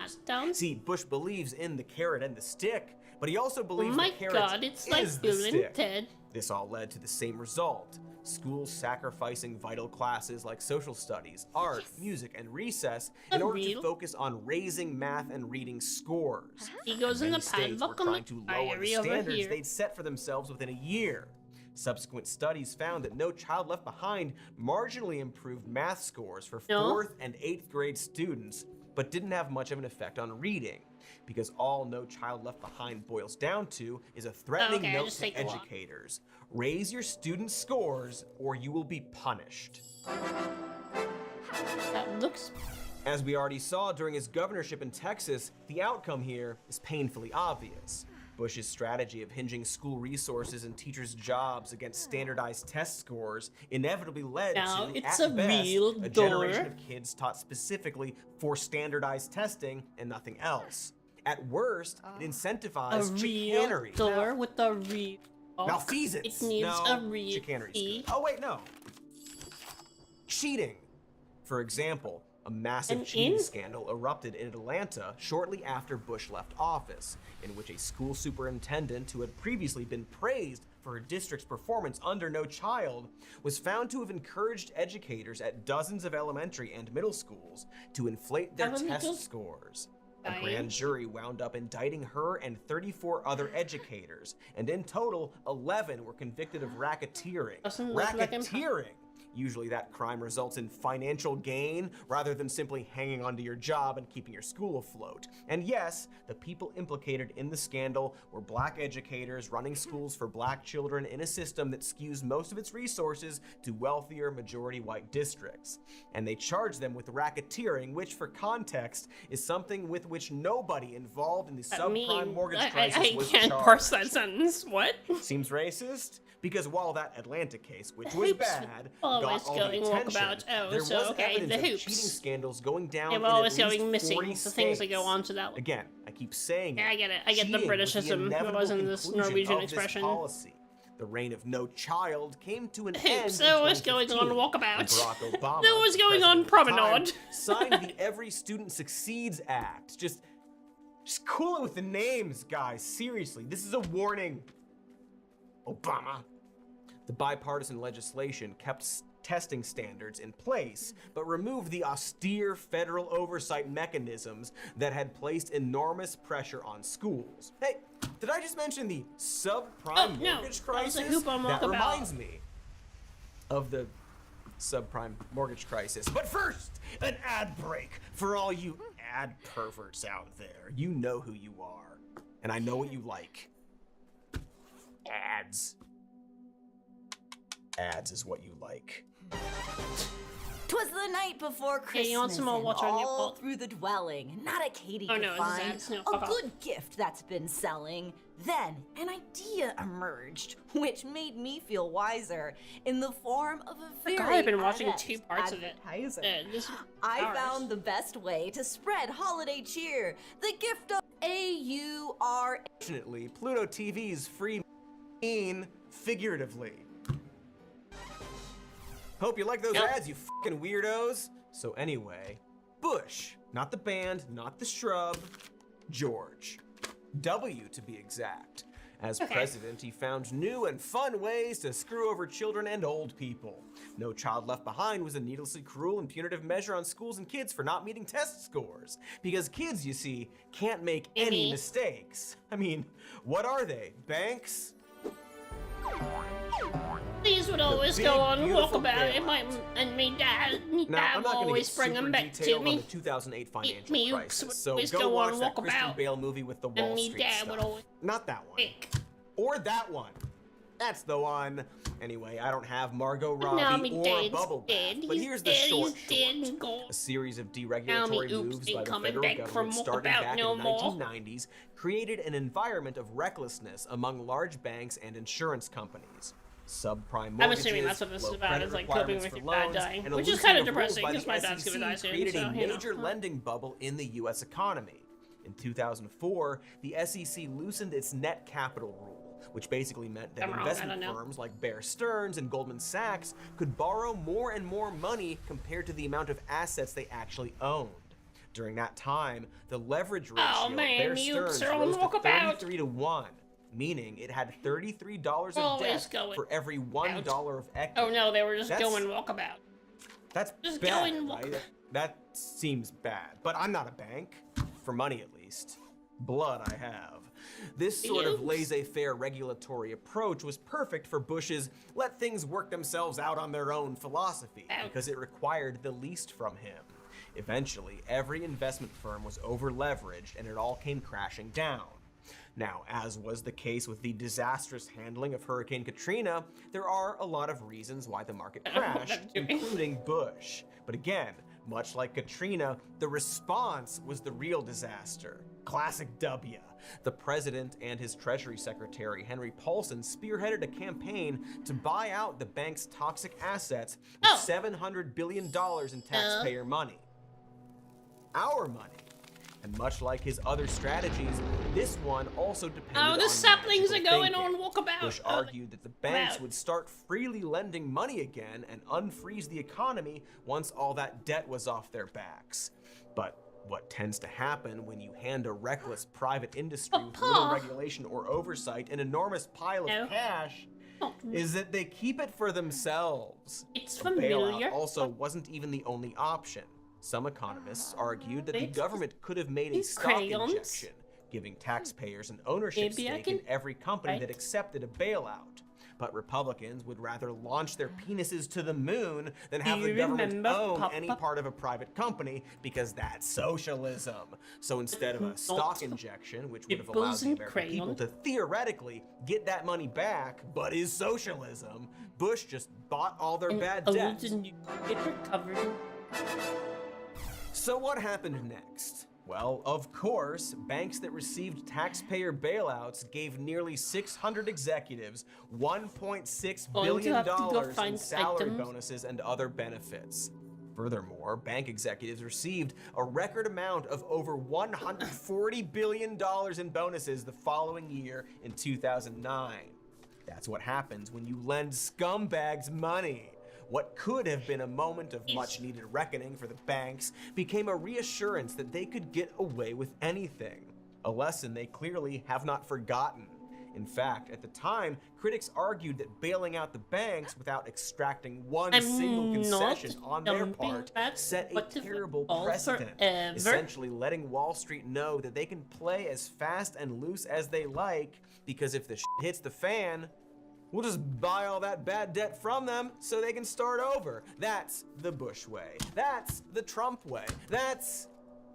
See, Bush believes in the carrot and the stick, but he also believes the carrot is the stick. This all led to the same result. Schools sacrificing vital classes like social studies, art, music, and recess in order to focus on raising math and reading scores. He goes in the states were trying to lower the standards they'd set for themselves within a year. Subsequent studies found that No Child Left Behind marginally improved math scores for 4th and 8th grade students, but didn't have much of an effect on reading, because all No Child Left Behind boils down to is a threatening note to educators. Raise your students' scores or you will be punished. That looks... As we already saw during his governorship in Texas, the outcome here is painfully obvious. Bush's strategy of hinging school resources and teachers' jobs against standardized test scores inevitably led to, at best, a generation of kids taught specifically for standardized testing and nothing else. At worst, it incentivized chicanery. With a real malfeasance. It needs a real chicanery. Oh wait, no. Cheating. For example, a massive cheating scandal erupted in Atlanta shortly after Bush left office, in which a school superintendent who had previously been praised for her district's performance under No Child was found to have encouraged educators at dozens of elementary and middle schools to inflate their test scores. A grand jury wound up indicting her and 34 other educators, and in total, 11 were convicted of racketeering. Racketeering! Usually that crime results in financial gain rather than simply hanging onto your job and keeping your school afloat. And yes, the people implicated in the scandal were black educators running schools for black children in a system that skews most of its resources to wealthier majority white districts. And they charged them with racketeering, which for context is something with which nobody involved in the subprime mortgage crisis was charged. I can't parse that sentence. What? Seems racist? Because while that Atlanta case, which was bad, got all the attention, there was evidence of cheating scandals going down in at least 40 states. The things that go on to that one. Again, I keep saying I get it. I get the Britishism that was in this Norwegian expression. Policy. The reign of no child came to an Oops, end. there was going on walkabout. Barack Obama, There was going on promenade. signed the Every Student Succeeds Act. Just cool it with the names, guys. Seriously, this is a warning. Obama. The bipartisan legislation kept testing standards in place, but removed the austere federal oversight mechanisms that had placed enormous pressure on schools. Hey, did I just mention the subprime mortgage crisis? That reminds me of the subprime mortgage crisis. But first, an ad break for all you ad perverts out there. You know who you are, and I know what you like. Ads. Ads is what you like. 'Twas the night before Christmas, you want some more and water on your all pot? through the dwelling, not a Katie Oh, could no, it's find ads. No, a fuck off. good gift that's been selling. Then an idea emerged, which made me feel wiser, in the form of a very God, I've been watching adept 2 parts of it. advertiser. This I hours. found the best way to spread holiday cheer, the gift of AUR. Fortunately, Pluto TV's free mean figuratively. Hope you like those ads, you fucking weirdos. So anyway, Bush, not the band, not the shrub, George. W to be exact. As president, he found new and fun ways to screw over children and old people. No Child Left Behind was a needlessly cruel and punitive measure on schools and kids for not meeting test scores. Because kids, you see, can't make any mistakes. I mean, what are they, banks? These would always go on walkabout, and my dad Now, I'm would not going to always get bring super them back to detailed me. on the 2008 financial Me crisis, would so always go go watch on that Christian walkabout. Bale movie with the Wall And me Street dad stuff. would always Not that one. Or that one. That's the one. Anyway, I don't have Margot Robbie or a bubble bath, but here's the short. A series of deregulatory moves by the federal government starting back in the 1990s created an environment of recklessness among large banks and insurance companies. Subprime mortgages, I'm assuming that's what this is low about, credit is like coping requirements with for your dad loans, dying, and a which is loosening kind of of rules depressing by because the my dad's gonna die SEC soon, created so, a you know. major lending bubble in the U.S. economy. In 2004, the SEC loosened its net capital rule, which basically meant that investment firms like Bear Stearns and Goldman Sachs could borrow more and more money compared to the amount of assets they actually owned. During that time, the leverage ratio of Bear Stearns rose to 33 to 1, meaning it had $33 of debt for every $1 of equity. Oh no, they were just going walkabout. That's Just bad, going right? That seems bad, but I'm not a bank, for money at least. Blood I have. This sort of laissez-faire regulatory approach was perfect for Bush's let things work themselves out on their own philosophy, because it required the least from him. Eventually, every investment firm was over-leveraged and it all came crashing down. Now, as was the case with the disastrous handling of Hurricane Katrina, there are a lot of reasons why the market crashed, including Bush. But again, much like Katrina, the response was the real disaster. Classic W. The president and his Treasury Secretary, Henry Paulson, spearheaded a campaign to buy out the bank's toxic assets with $700 billion in taxpayer money. Our money. And much like his other strategies, this one also depended on the saplings are going thinking. on walkabout. Bush argued that the banks would start freely lending money again and unfreeze the economy once all that debt was off their backs. But what tends to happen when you hand a reckless private industry with little regulation or oversight an enormous pile of cash is that they keep it for themselves. It's A familiar. bailout also wasn't even the only option. Some economists argued that the government could have made a stock injection, giving taxpayers an ownership stake in every company that accepted a bailout. But Republicans would rather launch their penises to the moon than have the government own any part of a private company, because that's socialism. So instead of a stock injection, which would have allowed the American people to theoretically get that money back, but is socialism, Bush just bought all their bad debt. So what happened next? Well, of course, banks that received taxpayer bailouts gave nearly 600 executives $1.6 billion in salary bonuses and other benefits. Furthermore, bank executives received a record amount of over $140 billion in bonuses the following year in 2009. That's what happens when you lend scumbags money. What could have been a moment of much-needed reckoning for the banks became a reassurance that they could get away with anything, a lesson they clearly have not forgotten. In fact, at the time, critics argued that bailing out the banks without extracting one single concession on their part set a terrible precedent, essentially letting Wall Street know that they can play as fast and loose as they like, because if the shit hits the fan, we'll just buy all that bad debt from them so they can start over. That's the Bush way. That's the Trump way. That's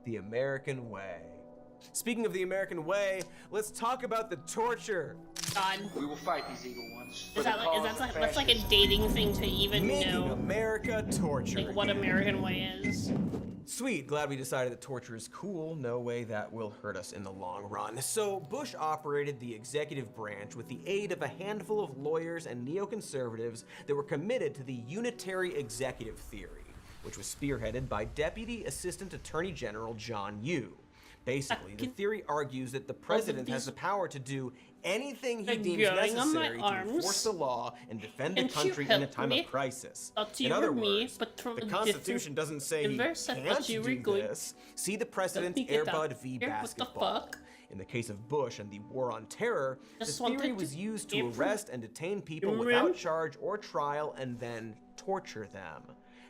the American way. Speaking of the American way, let's talk about the torture. God. We will fight these evil ones. That's like a dating thing to even know. America torture. Like what American way is. Sweet, glad we decided that torture is cool. No way that will hurt us in the long run. So Bush operated the executive branch with the aid of a handful of lawyers and neoconservatives that were committed to the unitary executive theory, which was spearheaded by Deputy Assistant Attorney General John Yoo. Basically, the theory argues that the president has the power to do anything he deems necessary to enforce the law and defend the country in a time of crisis. In other words, the Constitution doesn't say he can't do this. See the precedent Air Bud v. Basketball. In the case of Bush and the war on terror, this theory was used to arrest and detain people without charge or trial and then torture them.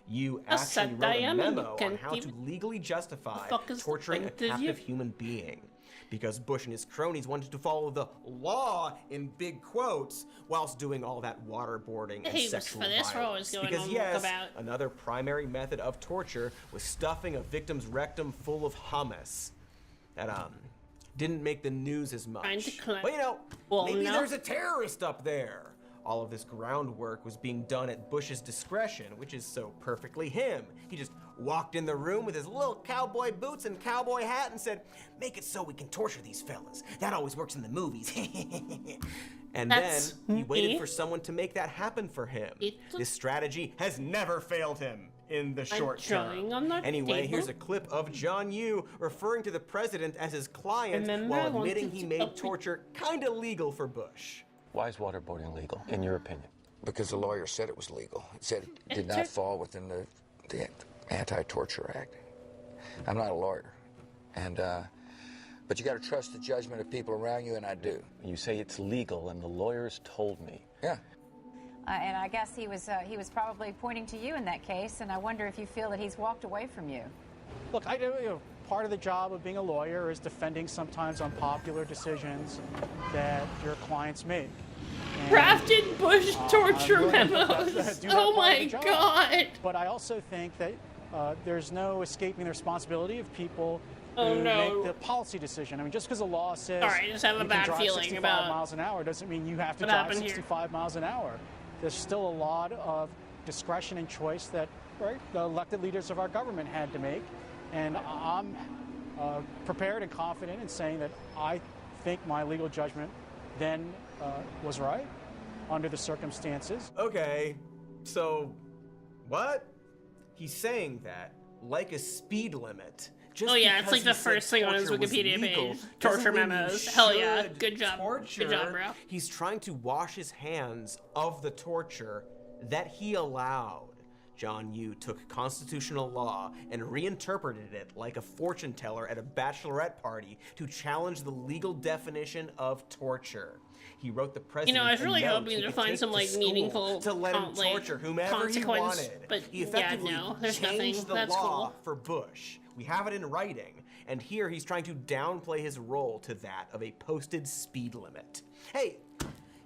You actually wrote a memo on how to legally justify torturing a captive human being, because Bush and his cronies wanted to follow the law in big quotes whilst doing all that waterboarding and sexual violence. Because yes, another primary method of torture was stuffing a victim's rectum full of hummus. That didn't make the news as much. But you know, maybe there's a terrorist up there. All of this groundwork was being done at Bush's discretion, which is so perfectly him. He just walked in the room with his little cowboy boots and cowboy hat and said, "Make it so we can torture these fellas. That always works in the movies." And then he waited for someone to make that happen for him. This strategy has never failed him in the short term. Anyway, here's a clip of John Yoo referring to the president as his client while admitting he made torture kinda legal for Bush. Why is waterboarding legal, in your opinion? Because the lawyer said it was legal. It said it did not fall within the Anti-Torture Act. I'm not a lawyer, but you got to trust the judgment of people around you, and I do. You say it's legal, and the lawyers told me. Yeah. And I guess he was probably pointing to you in that case, and I wonder if you feel that he's walked away from you. Look, part of the job of being a lawyer is defending sometimes unpopular decisions that your clients make. Crafted Bush torture memos. Oh my God! But I also think that there's no escaping the responsibility of people who make the policy decision. I mean, just because the law says I just have a bad feeling 65 about miles an hour doesn't mean you have to drive 65 miles an hour. There's still a lot of discretion and choice that the elected leaders of our government had to make. And I'm prepared and confident in saying that I think my legal judgment then was right under the circumstances. Okay, so what? He's saying that, like a speed limit. Just it's like the first thing on his Wikipedia page. Torture memos. Hell yeah. Good job. Torture. Good job, bro. He's trying to wash his hands of the torture that he allowed. John Yoo took constitutional law and reinterpreted it like a fortune teller at a bachelorette party to challenge the legal definition of torture. He wrote the president I was really hoping to find some meaningful to let him torture whomever he wanted. But he effectively there's nothing. changed the That's law cool. for Bush. We have it in writing, and here he's trying to downplay his role to that of a posted speed limit. Hey,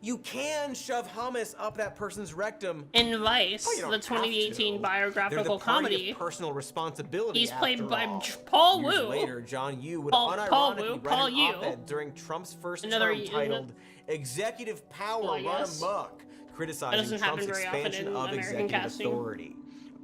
you can shove hummus up that person's rectum. In Vice, the 2018 biographical comedy, of personal responsibility. He's played by Paul Wu. Years later, John Yoo would unironically write an op-ed during Trump's first term titled "Executive Power Run Amok," criticizing Trump's expansion of executive authority.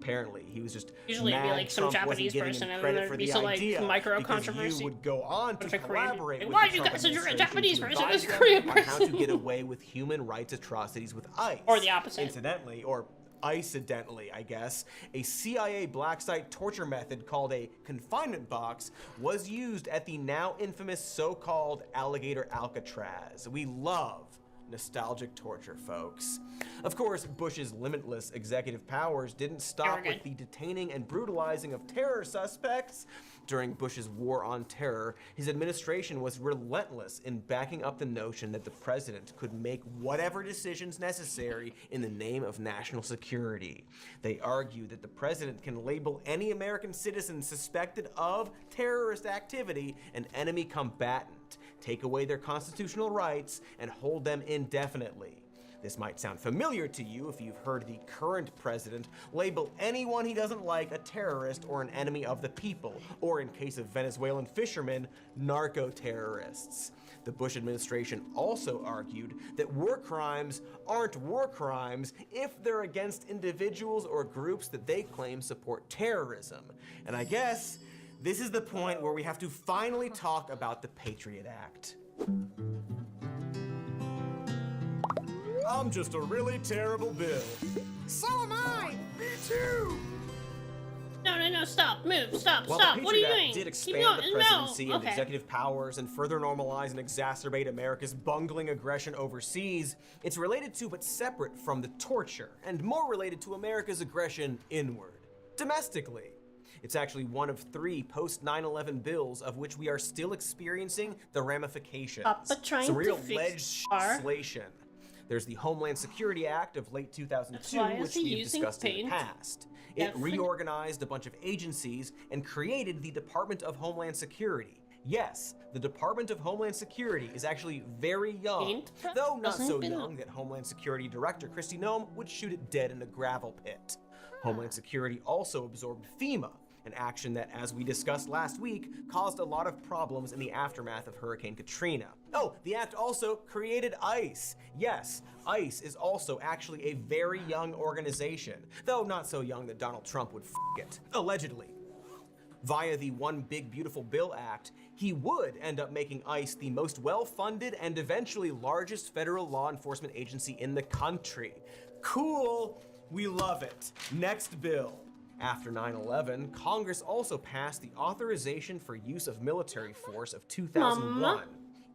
Apparently, he was just mad some Trump Japanese wasn't person, giving him and credit then for there'd be the some idea micro because controversy. Yoo would go on to collaborate with why the do you Trump consider a administration Japanese to person advise as a them Korean on how to get away with human rights atrocities with ICE. Or the opposite. Incidentally, or incidentally, I guess, a CIA black site torture method called a confinement box was used at the now infamous so-called Alligator Alcatraz. We love nostalgic torture, folks. Of course, Bush's limitless executive powers didn't stop with the detaining and brutalizing of terror suspects. During Bush's war on terror, his administration was relentless in backing up the notion that the president could make whatever decisions necessary in the name of national security. They argue that the president can label any American citizen suspected of terrorist activity an enemy combatant, take away their constitutional rights, and hold them indefinitely. This might sound familiar to you if you've heard the current president label anyone he doesn't like a terrorist or an enemy of the people, or in case of Venezuelan fishermen, narco-terrorists. The Bush administration also argued that war crimes aren't war crimes if they're against individuals or groups that they claim support terrorism. And I guess this is the point where we have to finally talk about the Patriot Act. I'm just a really terrible Bill. So am I! Me too! No, stop, move, stop. While What the are you Patriot Act doing? did expand Keep going. the presidency No. and executive powers and further normalize and exacerbate America's bungling aggression overseas, it's related to but separate from the torture, and more related to America's aggression inward, domestically. It's actually one of 3 post-9/11 bills of which we are still experiencing the ramifications. Some real legislation. There's the Homeland Security Act of late 2002, which we've discussed in the past. It reorganized a bunch of agencies and created the Department of Homeland Security. Yes, the Department of Homeland Security is actually very young, though not so young that Homeland Security Director Kristi Noem would shoot it dead in a gravel pit. Homeland Security also absorbed FEMA, an action that, as we discussed last week, caused a lot of problems in the aftermath of Hurricane Katrina. Oh, the act also created ICE. Yes, ICE is also actually a very young organization, though not so young that Donald Trump would f it, allegedly. Via the One Big Beautiful Bill Act, he would end up making ICE the most well-funded and eventually largest federal law enforcement agency in the country. Cool, we love it. Next bill. After 9/11, Congress also passed the Authorization for Use of Military Force of 2001.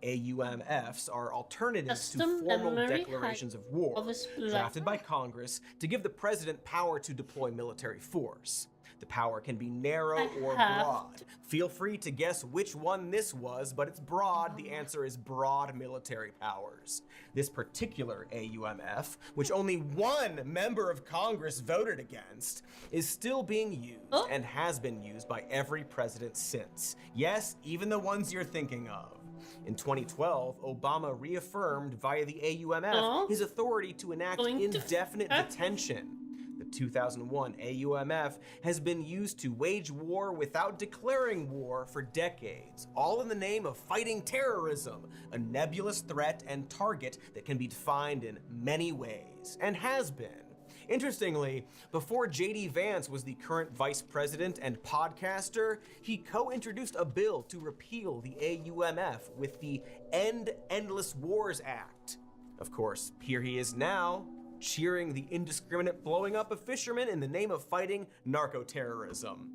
AUMFs are alternatives to formal declarations of war, drafted by Congress to give the president power to deploy military force. The power can be narrow or broad. Feel free to guess which one this was, but it's broad. The answer is broad military powers. This particular AUMF, which only one member of Congress voted against, is still being used and has been used by every president since. Yes, even the ones you're thinking of. In 2012, Obama reaffirmed via the AUMF his authority to enact indefinite detention. The 2001 AUMF has been used to wage war without declaring war for decades, all in the name of fighting terrorism, a nebulous threat and target that can be defined in many ways, and has been. Interestingly, before J.D. Vance was the current vice president and podcaster, he co-introduced a bill to repeal the AUMF with the End Endless Wars Act. Of course, here he is now, cheering the indiscriminate blowing up of fishermen in the name of fighting narco-terrorism.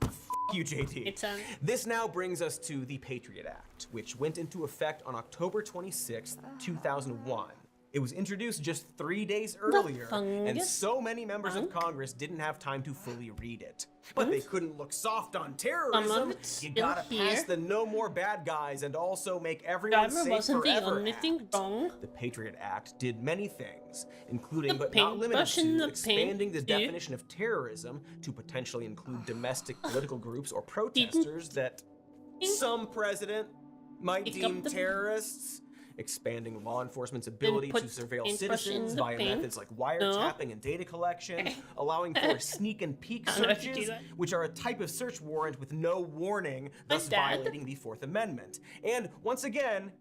F you, JD. This now brings us to the Patriot Act, which went into effect on October 26, 2001. It was introduced just 3 days earlier, and so many members of Congress didn't have time to fully read it. But they couldn't look soft on terrorism. You gotta pass the no more bad guys and also make everyone safe forever act. The Patriot Act did many things, including but not limited to expanding the definition of terrorism to potentially include domestic political groups or protesters that some president might deem terrorists, expanding law enforcement's ability to surveil citizens via methods like wiretapping and data collection, allowing for sneak and peek searches, which are a type of search warrant with no warning, thus violating the Fourth Amendment. And once again,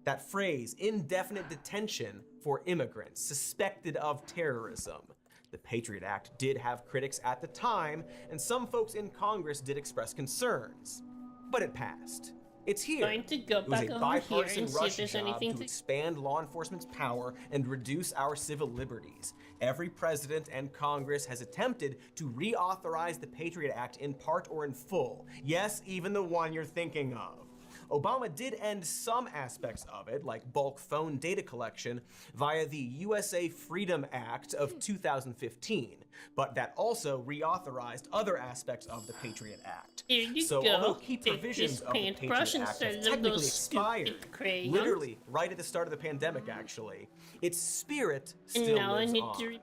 that phrase, indefinite detention for immigrants suspected of terrorism. The Patriot Act did have critics at the time, and some folks in Congress did express concerns. But it passed. It's here. It was a bipartisan rush job to expand law enforcement's power and reduce our civil liberties. Every president and Congress has attempted to reauthorize the Patriot Act in part or in full. Yes, even the one you're thinking of. Obama did end some aspects of it, like bulk phone data collection, via the USA Freedom Act of 2015, but that also reauthorized other aspects of the Patriot Act. So although key provisions of the Patriot Act have technically expired, literally right at the start of the pandemic actually, its spirit still lives on.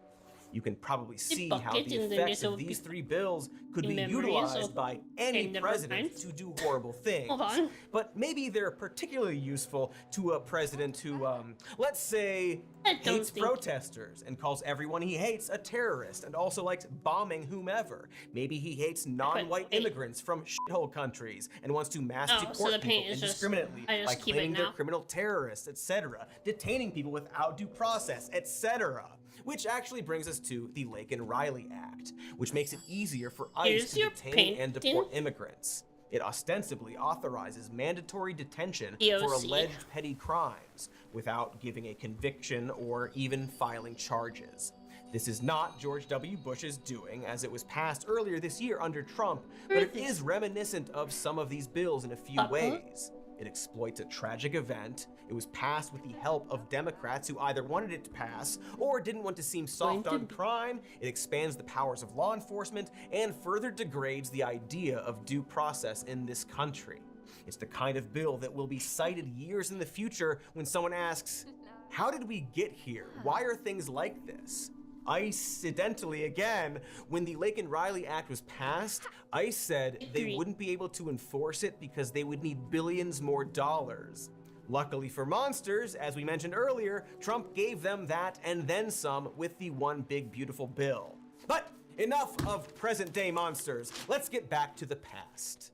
You can probably see how the effects of these three bills could be utilized by any president to do horrible things. But maybe they're particularly useful to a president who, let's say, hates protesters and calls everyone he hates a terrorist and also likes bombing whomever. Maybe he hates non-white immigrants from shithole countries and wants to mass deport people indiscriminately by claiming they're criminal terrorists, etc., detaining people without due process, etc. Which actually brings us to the Lake and Riley Act, which makes it easier for ICE to detain and deport immigrants. It ostensibly authorizes mandatory detention for alleged petty crimes without giving a conviction or even filing charges. This is not George W. Bush's doing, as it was passed earlier this year under Trump, but it is reminiscent of some of these bills in a few ways. It exploits a tragic event. It was passed with the help of Democrats who either wanted it to pass or didn't want to seem soft on crime. It expands the powers of law enforcement and further degrades the idea of due process in this country. It's the kind of bill that will be cited years in the future when someone asks, how did we get here? Why are things like this? Incidentally, again, when the Lake and Riley Act was passed, ICE said they wouldn't be able to enforce it because they would need billions more dollars. Luckily for monsters, as we mentioned earlier, Trump gave them that and then some with the One Big Beautiful Bill. But enough of present day monsters. Let's get back to the past.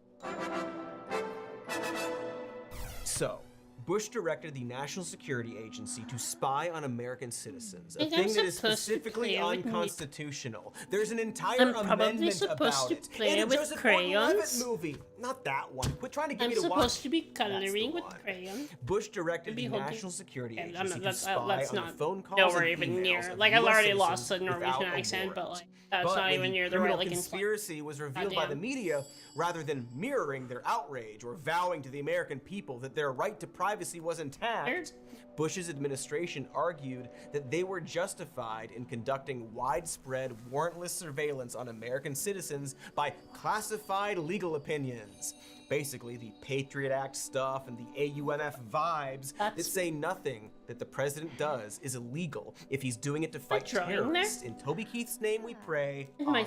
So, Bush directed the National Security Agency to spy on American citizens, a thing that is specifically unconstitutional. There's an entire amendment about it. Play And a with Joseph crayons. Gordon-Levitt movie. Not that one. Quit trying to get I'm me to watch. supposed to be coloring with crayons. Bush directed the National Security Agency to spy on the phone calls nowhere and even emails near. of Like, US I've already citizens lost the Norwegian without a accent, but warrant. like, that's But not when even the near the criminal right conspiracy was revealed by the media, rather than mirroring their outrage or vowing to the American people that their right to privacy was intact, Bush's administration argued that they were justified in conducting widespread warrantless surveillance on American citizens by classified legal opinions. Basically, the Patriot Act stuff and the AUMF vibes that say nothing that the president does is illegal if he's doing it to fight terrorists. In Toby Keith's name we pray, amen.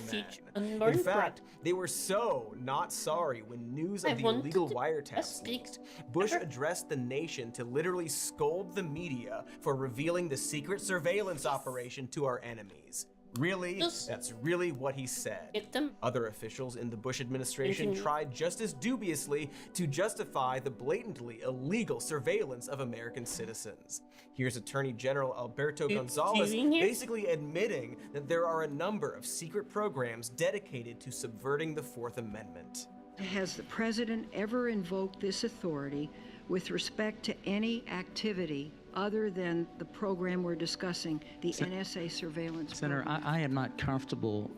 In fact, they were so not sorry when news of the illegal wiretaps leaked. Bush addressed the nation to literally scold the media for revealing the secret surveillance operation to our enemies. Really? That's really what he said. Other officials in the Bush administration tried just as dubiously to justify the blatantly illegal surveillance of American citizens. Here's Attorney General Alberto Gonzales basically admitting that there are a number of secret programs dedicated to subverting the Fourth Amendment. Has the president ever invoked this authority with respect to any activity other than the program we're discussing, the NSA surveillance Senator, program? I am not comfortable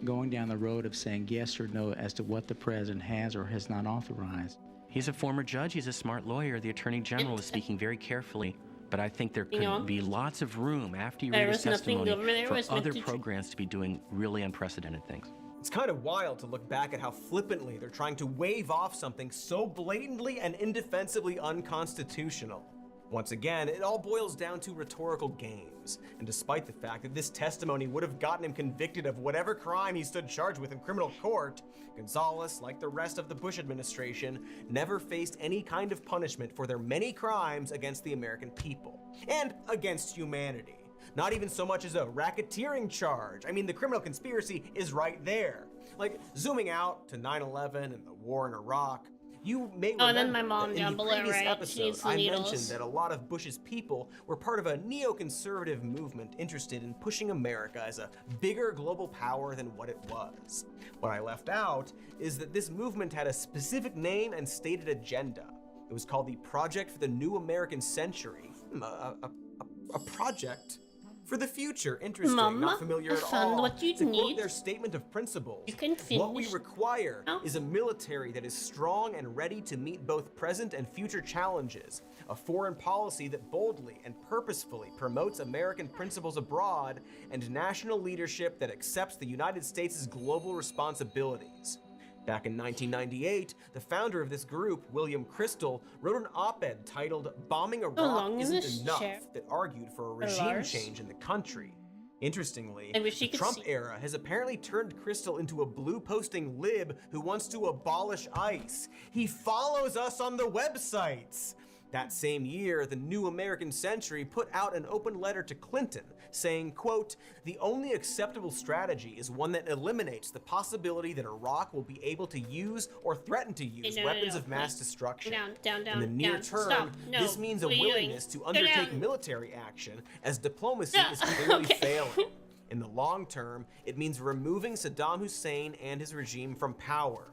going down the road of saying yes or no as to what the president has or has not authorized. He's a former judge. He's a smart lawyer. The Attorney General is speaking very carefully. But I think there could be lots of room after you read his testimony for other programs to be doing really unprecedented things. It's kind of wild to look back at how flippantly they're trying to wave off something so blatantly and indefensibly unconstitutional. Once again, it all boils down to rhetorical games, and despite the fact that this testimony would have gotten him convicted of whatever crime he stood charged with in criminal court, Gonzales, like the rest of the Bush administration, never faced any kind of punishment for their many crimes against the American people, and against humanity. Not even so much as a racketeering charge. I mean, the criminal conspiracy is right there. Like, zooming out to 9/11 and the war in Iraq, you may remember then my mom that down in the below, previous right? episode, I mentioned that a lot of Bush's people were part of a neoconservative movement interested in pushing America as a bigger global power than what it was. What I left out is that this movement had a specific name and stated agenda. It was called the Project for the New American Century. A project For the future, interesting, Mama, not familiar I at found all. what you To quote need. their statement of principles, You can what we finish require now. is a military that is strong and ready to meet both present and future challenges, a foreign policy that boldly and purposefully promotes American principles abroad, and national leadership that accepts the United States' global responsibilities. Back in 1998, the founder of this group, William Crystal, wrote an op-ed titled "Bombing Iraq Isn't Enough" that argued for a regime change in the country. Interestingly, the Trump era has apparently turned Crystal into a blue-posting lib who wants to abolish ICE. He follows us on the websites. That same year, the New American Century put out an open letter to Clinton saying, quote, "The only acceptable strategy is one that eliminates the possibility that Iraq will be able to use or threaten to use weapons of mass destruction. In the near term, this means a willingness to undertake military action as diplomacy is clearly failing. In the long term, it means removing Saddam Hussein and his regime from power."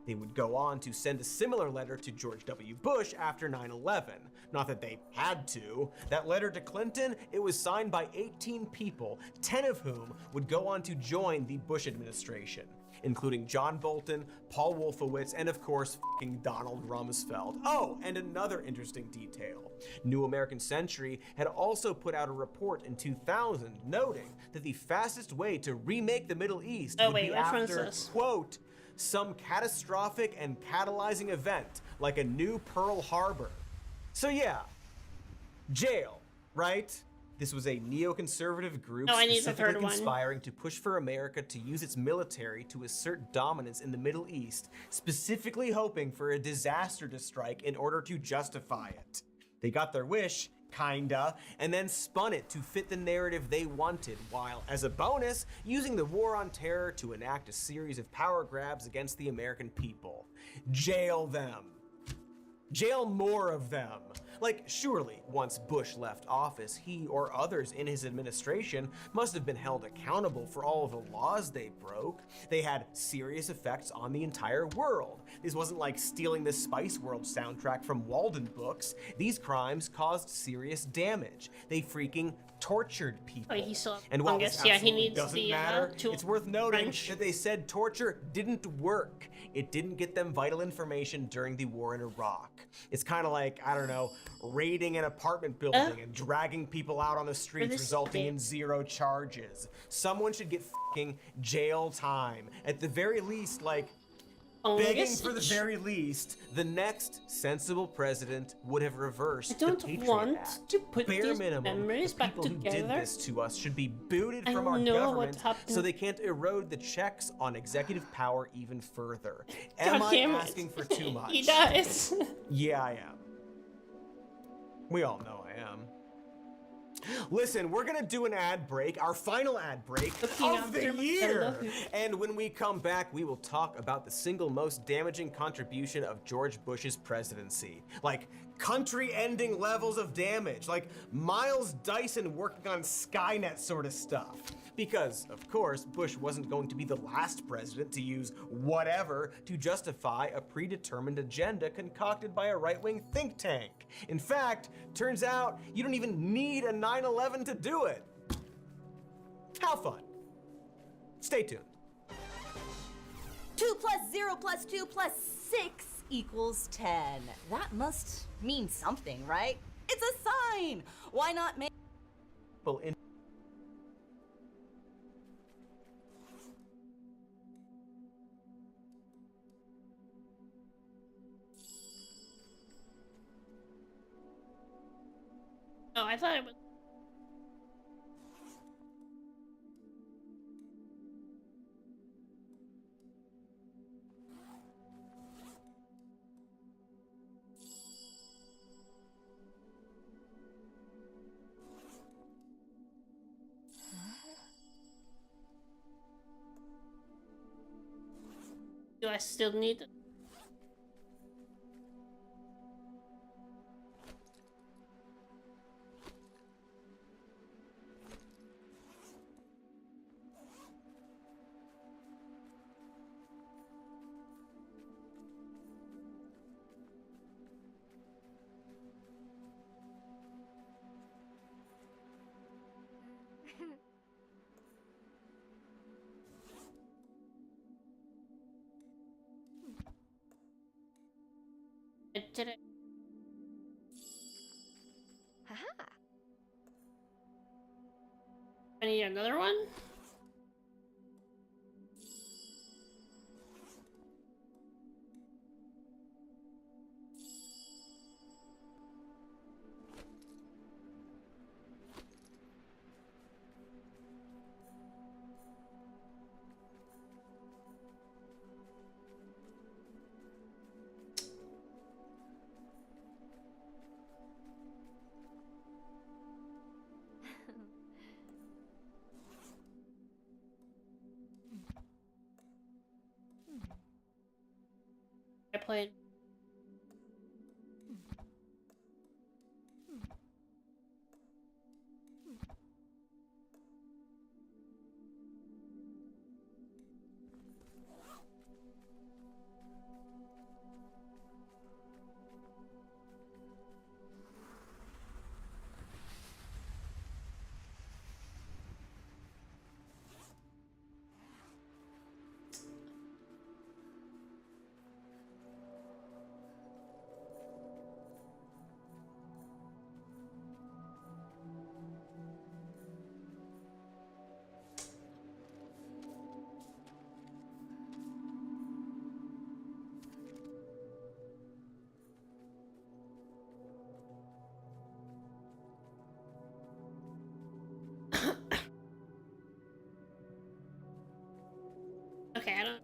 They would go on to send a similar letter to George W. Bush after 9/11. Not that they had to. That letter to Clinton, it was signed by 18 people, 10 of whom would go on to join the Bush administration, including John Bolton, Paul Wolfowitz, and of course, fucking Donald Rumsfeld. Oh, and another interesting detail. New American Century had also put out a report in 2000 noting that the fastest way to remake the Middle East would be after, quote, "some catastrophic and catalyzing event like a new Pearl Harbor." So yeah, jail, right? This was a neoconservative group specifically conspiring to push for America to use its military to assert dominance in the Middle East, specifically hoping for a disaster to strike in order to justify it. They got their wish, kinda, and then spun it to fit the narrative they wanted, while, as a bonus, using the war on terror to enact a series of power grabs against the American people. Jail them. Jail more of them. Like, surely, once Bush left office, he or others in his administration must have been held accountable for all of the laws they broke. They had serious effects on the entire world. This wasn't like stealing the Spice World soundtrack from Walden Books. These crimes caused serious damage. They freaking tortured people. And while this absolutely doesn't matter, it's worth noting that they said torture didn't work. It didn't get them vital information during the war in Iraq. It's kind of like, I don't know, raiding an apartment building and dragging people out on the streets, resulting in 0 charges. Someone should get fucking jail time. At the very least, like, begging for the very least, the next sensible president would have reversed the Patriot Act. To put Bare these minimum, memories the back people who did together. this to us should be booted from I our know government what happened. so they can't erode the checks on executive power even further. God Am I damn it. asking for too much? He does. Yeah, I am. We all know I am. Listen, we're gonna do an ad break, our final ad break of the year. And when we come back, we will talk about the single most damaging contribution of George Bush's presidency. Like, country-ending levels of damage. Like, Miles Dyson working on Skynet sort of stuff. Because, of course, Bush wasn't going to be the last president to use whatever to justify a predetermined agenda concocted by a right-wing think tank. In fact, turns out you don't even need a 9/11 to do it. How fun. Stay tuned. 2 + 0 + 2 + 6 = 10. That must mean something, right? It's a sign. Why not make In Oh, I thought it was. Do I still need it? did it. Haha. I need another one? I played. Okay, I don't.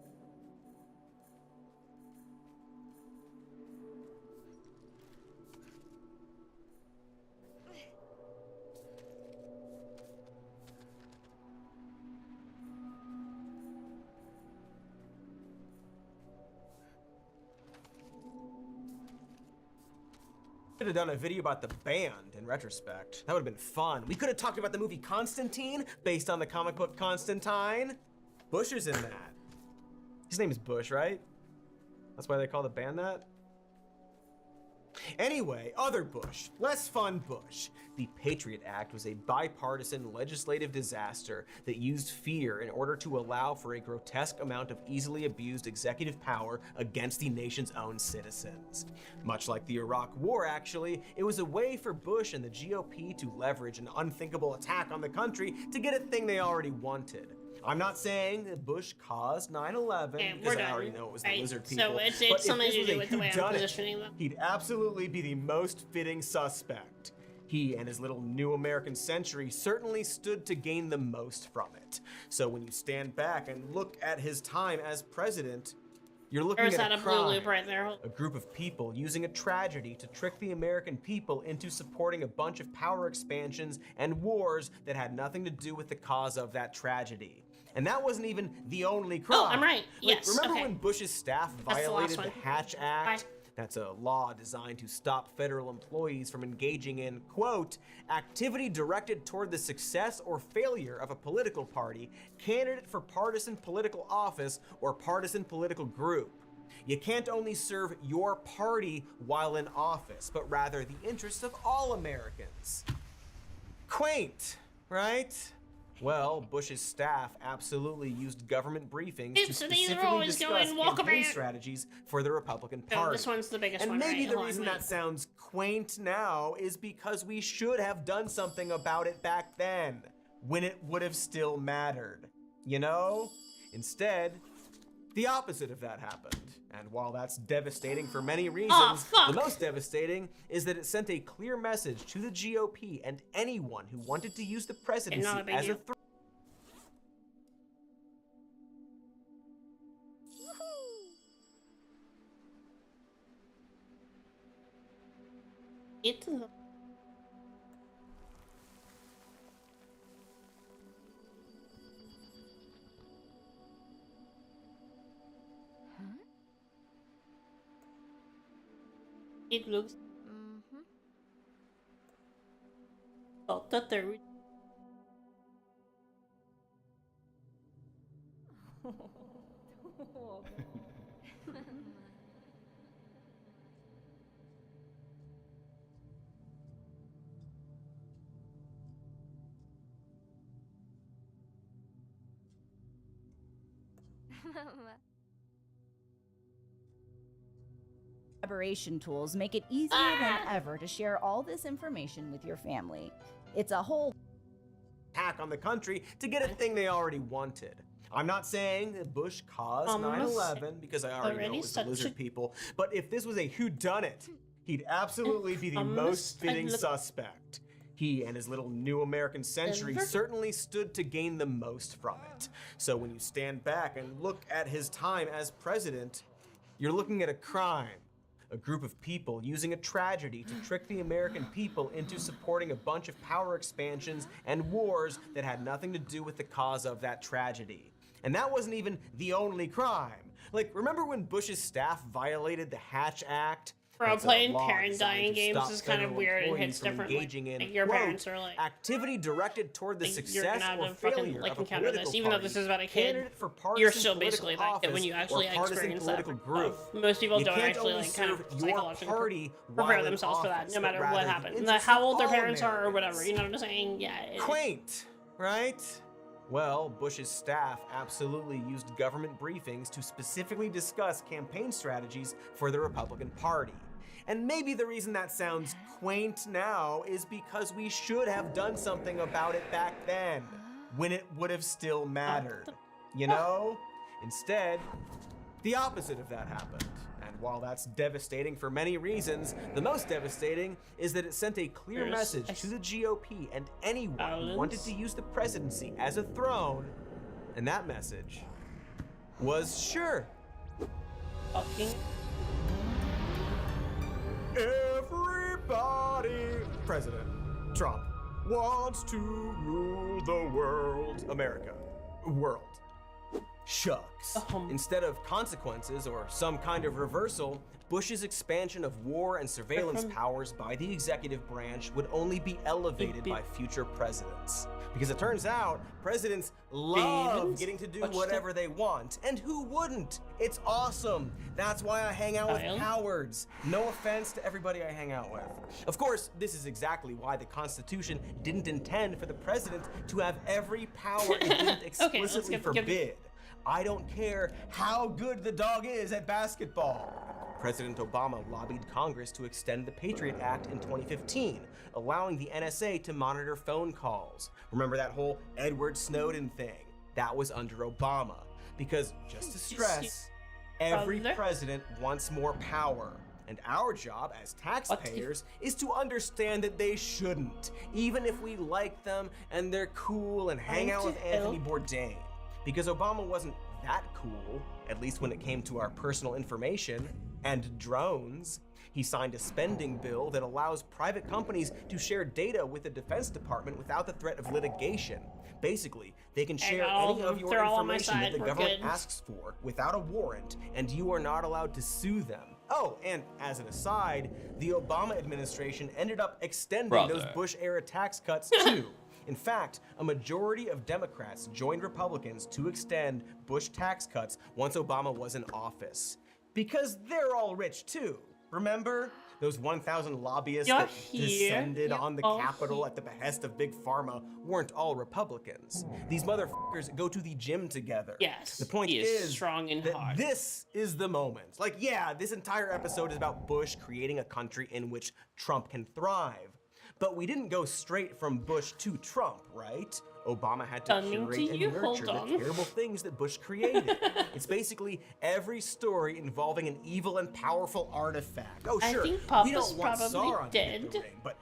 Could have done a video about the band in retrospect. That would have been fun. We could have talked about the movie Constantine, based on the comic book Constantine. Bush is in that. His name is Bush, right? That's why they call the band that? Anyway, other Bush, less fun Bush. The Patriot Act was a bipartisan legislative disaster that used fear in order to allow for a grotesque amount of easily abused executive power against the nation's own citizens. Much like the Iraq War, actually, it was a way for Bush and the GOP to leverage an unthinkable attack on the country to get a thing they already wanted. I'm not saying that Bush caused 9/11, because I already know it was the lizard people. So it's something to do with the way I'm positioning them. He'd absolutely be the most fitting suspect. He and his little new American century certainly stood to gain the most from it. So when you stand back and look at his time as president, you're looking at a crime, blue loop right there. a group of people using a tragedy to trick the American people into supporting a bunch of power expansions and wars that had nothing to do with the cause of that tragedy. And that wasn't even the only crime. Oh, I'm right. Yes. Remember when Bush's staff violated the Hatch Act? Bye. That's a law designed to stop federal employees from engaging in, quote, activity directed toward the success or failure of a political party, candidate for partisan political office, or partisan political group. You can't only serve your party while in office, but rather the interests of all Americans. Quaint, right? Well, Bush's staff absolutely used government briefings to specifically discuss campaign strategies for the Republican Party. This one's the biggest and one, maybe right? the reason that sounds quaint now is because we should have done something about it back then, when it would have still mattered. You know? Instead, the opposite of that happened. And while that's devastating for many reasons, the most devastating is that it sent a clear message to the GOP and anyone who wanted to use the presidency as a threat. It looks. Oh, that there. Collaboration tools make it easier than ever to share all this information with your family. It's a whole attack on the country to get a thing they already wanted. I'm not saying that Bush caused 9/11 because I already know it was the lizard people, but if this was a whodunit, he'd absolutely be the most fitting suspect. He and his little new American century certainly stood to gain the most from it. So when you stand back and look at his time as president, you're looking at a crime. A group of people using a tragedy to trick the American people into supporting a bunch of power expansions and wars that had nothing to do with the cause of that tragedy. And that wasn't even the only crime. Like, remember when Bush's staff violated the Hatch Act? Bro, playing parent dying games is kind of weird and hits differently. Like your parents are like activity directed toward the success or failure like of a encounter political this, even though party, this is about a kid. for You're still basically that kid when you actually experience that. Most people don't actually like kind of psychologically prepare themselves for that, no matter what happens. How old their parents are or whatever. You know what I'm saying? Yeah. Quaint, right? Well, Bush's staff absolutely used government briefings to specifically discuss campaign strategies for the Republican Party. And maybe the reason that sounds quaint now is because we should have done something about it back then, when it would have still mattered. You know? Instead, the opposite of that happened. And while that's devastating for many reasons, the most devastating is that it sent a clear message to the GOP and anyone who wanted to use the presidency as a throne. And that message was sure. Everybody, President Trump wants to rule the world. America. World. Shucks. Instead of consequences or some kind of reversal, Bush's expansion of war and surveillance powers by the executive branch would only be elevated by future presidents. Because it turns out, presidents love getting to do whatever they want. And who wouldn't? It's awesome. That's why I hang out with cowards. No offense to everybody I hang out with. Of course, this is exactly why the Constitution didn't intend for the president to have every power it didn't explicitly forbid. I don't care how good the dog is at basketball. President Obama lobbied Congress to extend the Patriot Act in 2015, allowing the NSA to monitor phone calls. Remember that whole Edward Snowden thing? That was under Obama. Because, just to stress, every president wants more power. And our job as taxpayers is to understand that they shouldn't, even if we like them and they're cool and hang out with Anthony Bourdain. Because Obama wasn't that cool, at least when it came to our personal information and drones. He signed a spending bill that allows private companies to share data with the Defense Department without the threat of litigation. Basically, they can share any of your information that the government asks for without a warrant, and you are not allowed to sue them. Oh, and as an aside, the Obama administration ended up extending those Bush-era tax cuts too. In fact, a majority of Democrats joined Republicans to extend Bush tax cuts once Obama was in office. Because they're all rich too. Remember? Those 1,000 lobbyists that descended on the Capitol at the behest of Big Pharma weren't all Republicans. These motherfuckers go to the gym together. Yes, the point he is strong and that hard. This is the moment. Like, yeah, this entire episode is about Bush creating a country in which Trump can thrive. But we didn't go straight from Bush to Trump, right? Obama had to curate and nurture the terrible things that Bush created. It's basically every story involving an evil and powerful artifact. Oh, sure, I think Papa's we don't want probably Sauron dead. to get the ring, but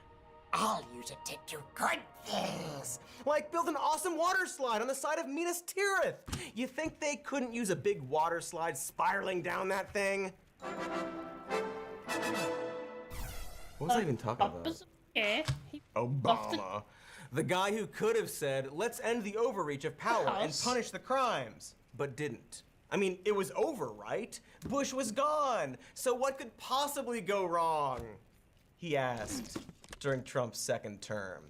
I'll use it to do good things. Like build an awesome water slide on the side of Minas Tirith. You think they couldn't use a big water slide spiraling down that thing? What was I even talking about? Obama. The guy who could have said, let's end the overreach of power and punish the crimes, but didn't. I mean, it was over, right? Bush was gone, so what could possibly go wrong? He asked during Trump's second term.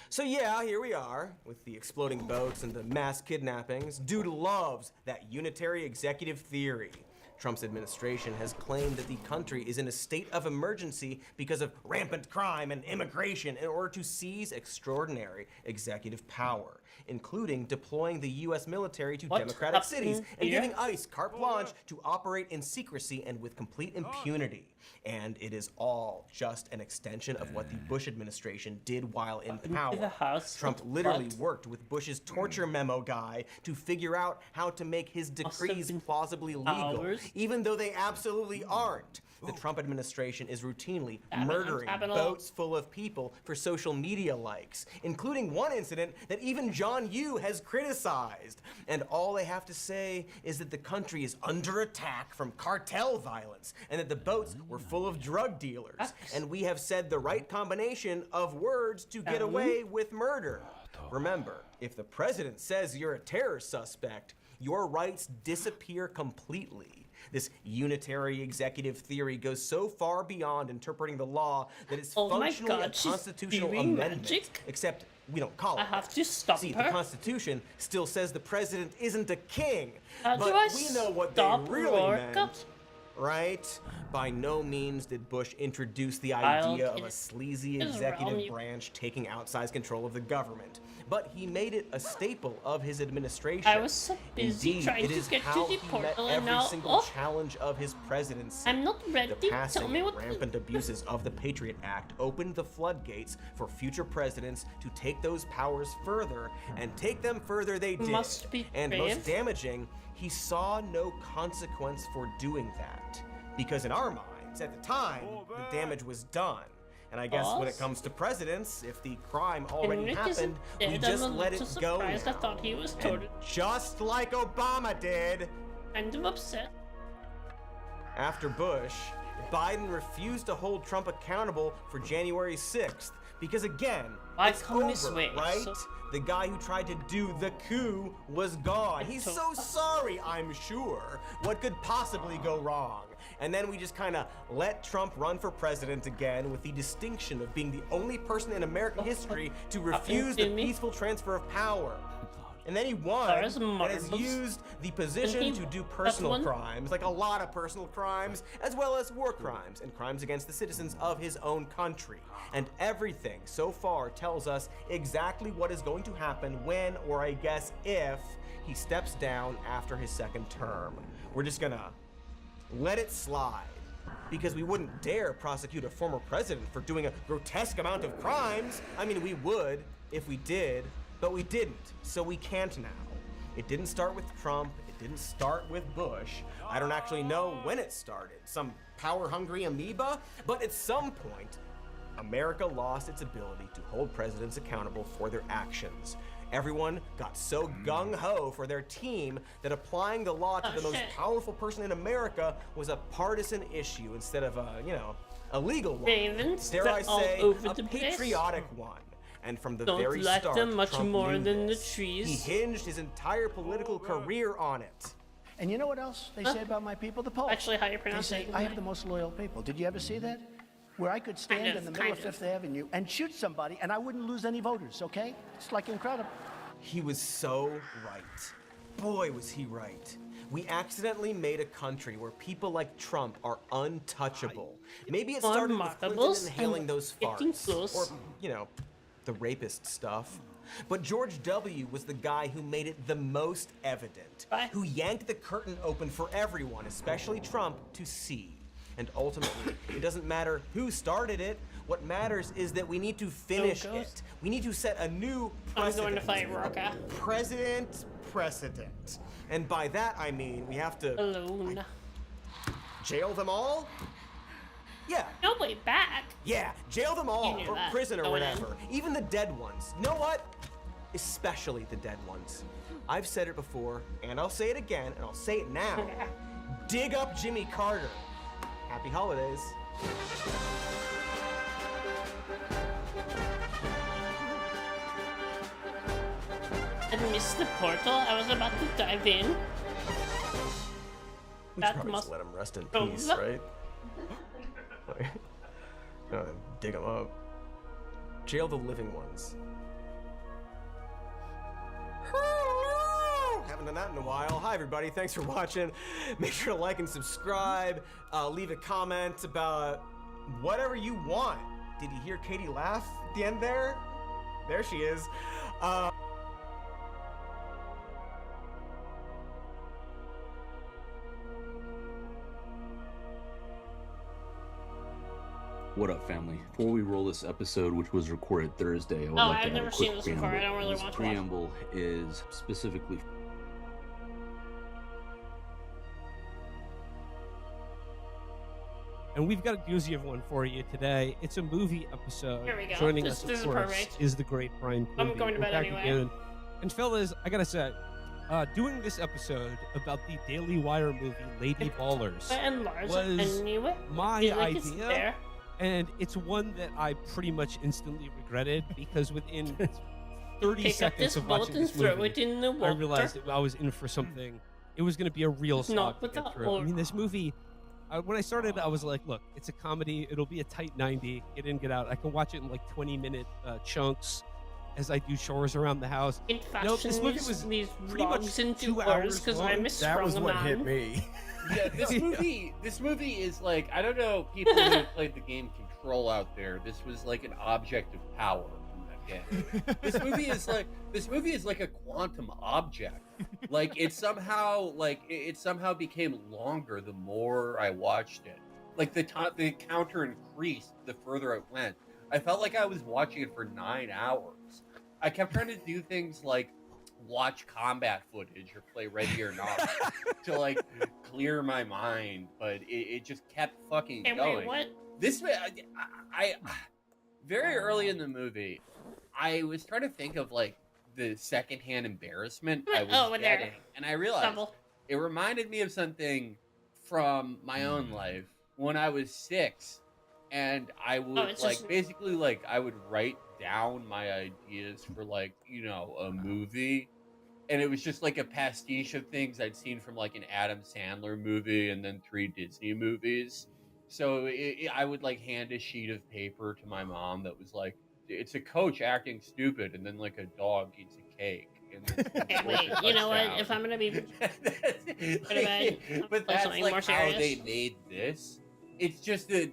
So yeah, here we are, with the exploding boats and the mass kidnappings. Dude loves that unitary executive theory. Trump's administration has claimed that the country is in a state of emergency because of rampant crime and immigration in order to seize extraordinary executive power, including deploying the U.S. military to democratic cities and giving ICE carte blanche to operate in secrecy and with complete impunity. And it is all just an extension of what the Bush administration did while in power. Trump literally worked with Bush's torture memo guy to figure out how to make his decrees plausibly legal, even though they absolutely aren't. The Trump administration is routinely murdering boats full of people for social media likes, including one incident that even John Yoo has criticized. And all they have to say is that the country is under attack from cartel violence and that the boats were full of drug dealers. And we have said the right combination of words to get away with murder. Remember, if the president says you're a terror suspect, your rights disappear completely. This unitary executive theory goes so far beyond interpreting the law that it's functionally a constitutional amendment, except we don't call it. I have to stop See, her. the Constitution still says the president isn't a king, How but do I we know what they really meant. Right? By no means did Bush introduce the idea of a sleazy executive branch taking outsized control of the government, but he made it a staple of his administration. I was so busy Indeed, trying it to is get how to the he portal met and every now single challenge of his presidency. I'm not ready. The passing Tell me what and rampant abuses of the Patriot Act opened the floodgates for future presidents to take those powers further, and take them further they did. Must be and brave. most damaging, he saw no consequence for doing that. Because in our minds, at the time, the damage was done. And I guess when it comes to presidents, if the crime already happened, we just let it go now. I thought he was tortured. Just like Obama did. Kind of upset. After Bush, Biden refused to hold Trump accountable for January 6th. Because again, it's over, right? So the guy who tried to do the coup was gone. He's so sorry, I'm sure. What could possibly go wrong? And then we just kind of let Trump run for president again with the distinction of being the only person in American history to refuse the peaceful transfer of power. And then he won and has used the position to do personal crimes, like a lot of personal crimes, as well as war crimes and crimes against the citizens of his own country. And everything so far tells us exactly what is going to happen when, or I guess if, he steps down after his second term. We're just gonna let it slide, because we wouldn't dare prosecute a former president for doing a grotesque amount of crimes. I mean, we would if we did, but we didn't, so we can't now. It didn't start with Trump, it didn't start with Bush. I don't actually know when it started, some power-hungry amoeba, but at some point, America lost its ability to hold presidents accountable for their actions. Everyone got so gung-ho for their team that applying the law to the most powerful person in America was a partisan issue instead of a, a legal one. Ravens, dare I say, over a the patriotic one. And from the Don't very like start, them much Trump more knew than this. the trees. He hinged his entire political career on it. And you know what else they say about my people? The polls. Actually, how you pronounce they say it? I have the most loyal people. Did you ever see that? Where I could stand in the middle of Fifth Avenue and shoot somebody and I wouldn't lose any voters, okay? It's like incredible. He was so right. Boy, was he right. We accidentally made a country where people like Trump are untouchable. Maybe it started with Clinton inhaling those farts. Or, the rapist stuff. But George W. was the guy who made it the most evident, who yanked the curtain open for everyone, especially Trump, to see. And ultimately, it doesn't matter who started it. What matters is that we need to finish it. We need to set a new precedent. I'm going to fight Roca. Precedent. And by that, I mean we have to alone jail them all? Yeah. No way back. Yeah, jail them all, or that. prison or whatever. Even the dead ones. You know what? Especially the dead ones. I've said it before, and I'll say it again, and I'll say it now. Dig up Jimmy Carter. Happy holidays. I missed the portal. I was about to dive in. We should probably just let him rest in peace, right? Dig him up. Jail the living ones. Having a that in a while. Hi, everybody. Thanks for watching. Make sure to like and subscribe. Leave a comment about whatever you want. Did you hear Katie laugh at the end there? There she is. What up, family? Before we roll this episode, which was recorded Thursday, I would like to I've never seen this before. I don't really want to watch. This preamble is specifically... And we've got a doozy of one for you today. It's a movie episode. Here we go. Joining This us, is of course, perfect. is the great Brian Quimby. I'm going to bed We're back anyway. again. And fellas, I gotta say, doing this episode about the Daily Wire movie Lady Ballers And Lars, was I knew it. my Feel like it's idea, there. and it's one that I pretty much instantly regretted because within 30 Pick up seconds this of boat watching and this throw movie, it in the I water. realized that I was in for something. It was going to be a real slog Not to get without through. I mean, this movie, when I started, I was like, look, it's a comedy. It'll be a tight 90. Get in, get out. I can watch it in like 20-minute chunks as I do chores around the house. In You know, this movie fashion was these pretty much vlogs into 2 hours hours because long. I'm a strong man. Yeah, this movie is like, I don't know people who have played the game Control out there. This was like an object of power in that game. This movie is like a quantum object. Like it somehow became longer the more I watched it. Like the counter increased the further it went. I felt like I was watching it for 9 hours. I kept trying to do things like watch combat footage or play Ready or Not to like clear my mind, but it just kept fucking going. Wait, what? This I very early in the movie, I was trying to think of like the secondhand embarrassment I was getting, and I realized it reminded me of something from my own life when I was 6, and I would basically like I would write down my ideas for like, you know, a movie, and it was just like a pastiche of things I'd seen from like an Adam Sandler movie and then 3 Disney movies. So I would like hand a sheet of paper to my mom that was like, it's a coach acting stupid, and then like a dog eats a cake. Okay, wait, you know what? If I'm gonna be, but that's like how they made this. It's just a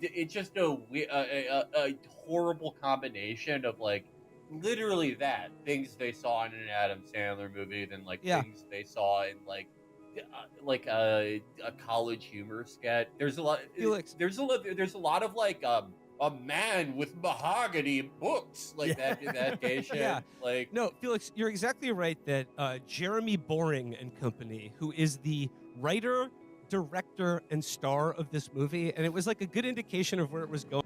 horrible combination of like literally that things they saw in an Adam Sandler movie, then like things they saw in like a college humor sketch. There's a lot. Felix. There's a lot of like a man with mahogany books like that in that case. Yeah. Like no, Felix, you're exactly right that Jeremy Boring and company, who is the writer, director, and star of this movie, and it was like a good indication of where it was going.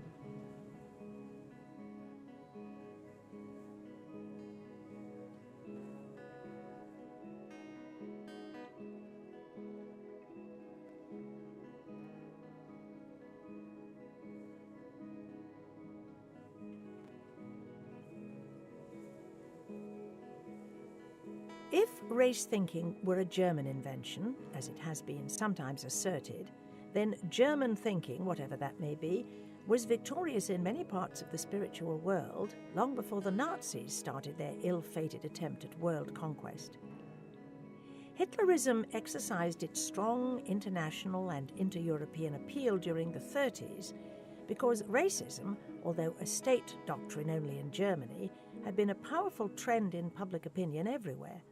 If race thinking were a German invention, as it has been sometimes asserted, then German thinking, whatever that may be, was victorious in many parts of the spiritual world long before the Nazis started their ill-fated attempt at world conquest. Hitlerism exercised its strong international and inter-European appeal during the 30s because racism, although a state doctrine only in Germany, had been a powerful trend in public opinion everywhere.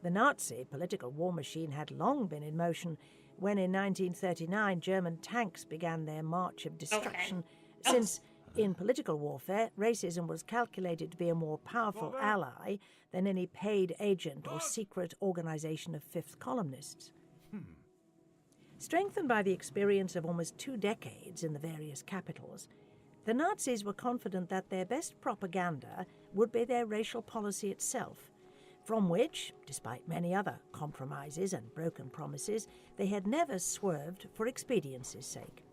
The Nazi political war machine had long been in motion when in 1939 German tanks began their march of destruction, since in political warfare racism was calculated to be a more powerful ally than any paid agent or secret organization of fifth columnists. Strengthened by the experience of almost 2 decades in the various capitals, the Nazis were confident that their best propaganda would be their racial policy itself, from which, despite many other compromises and broken promises, they had never swerved for expediency's sake.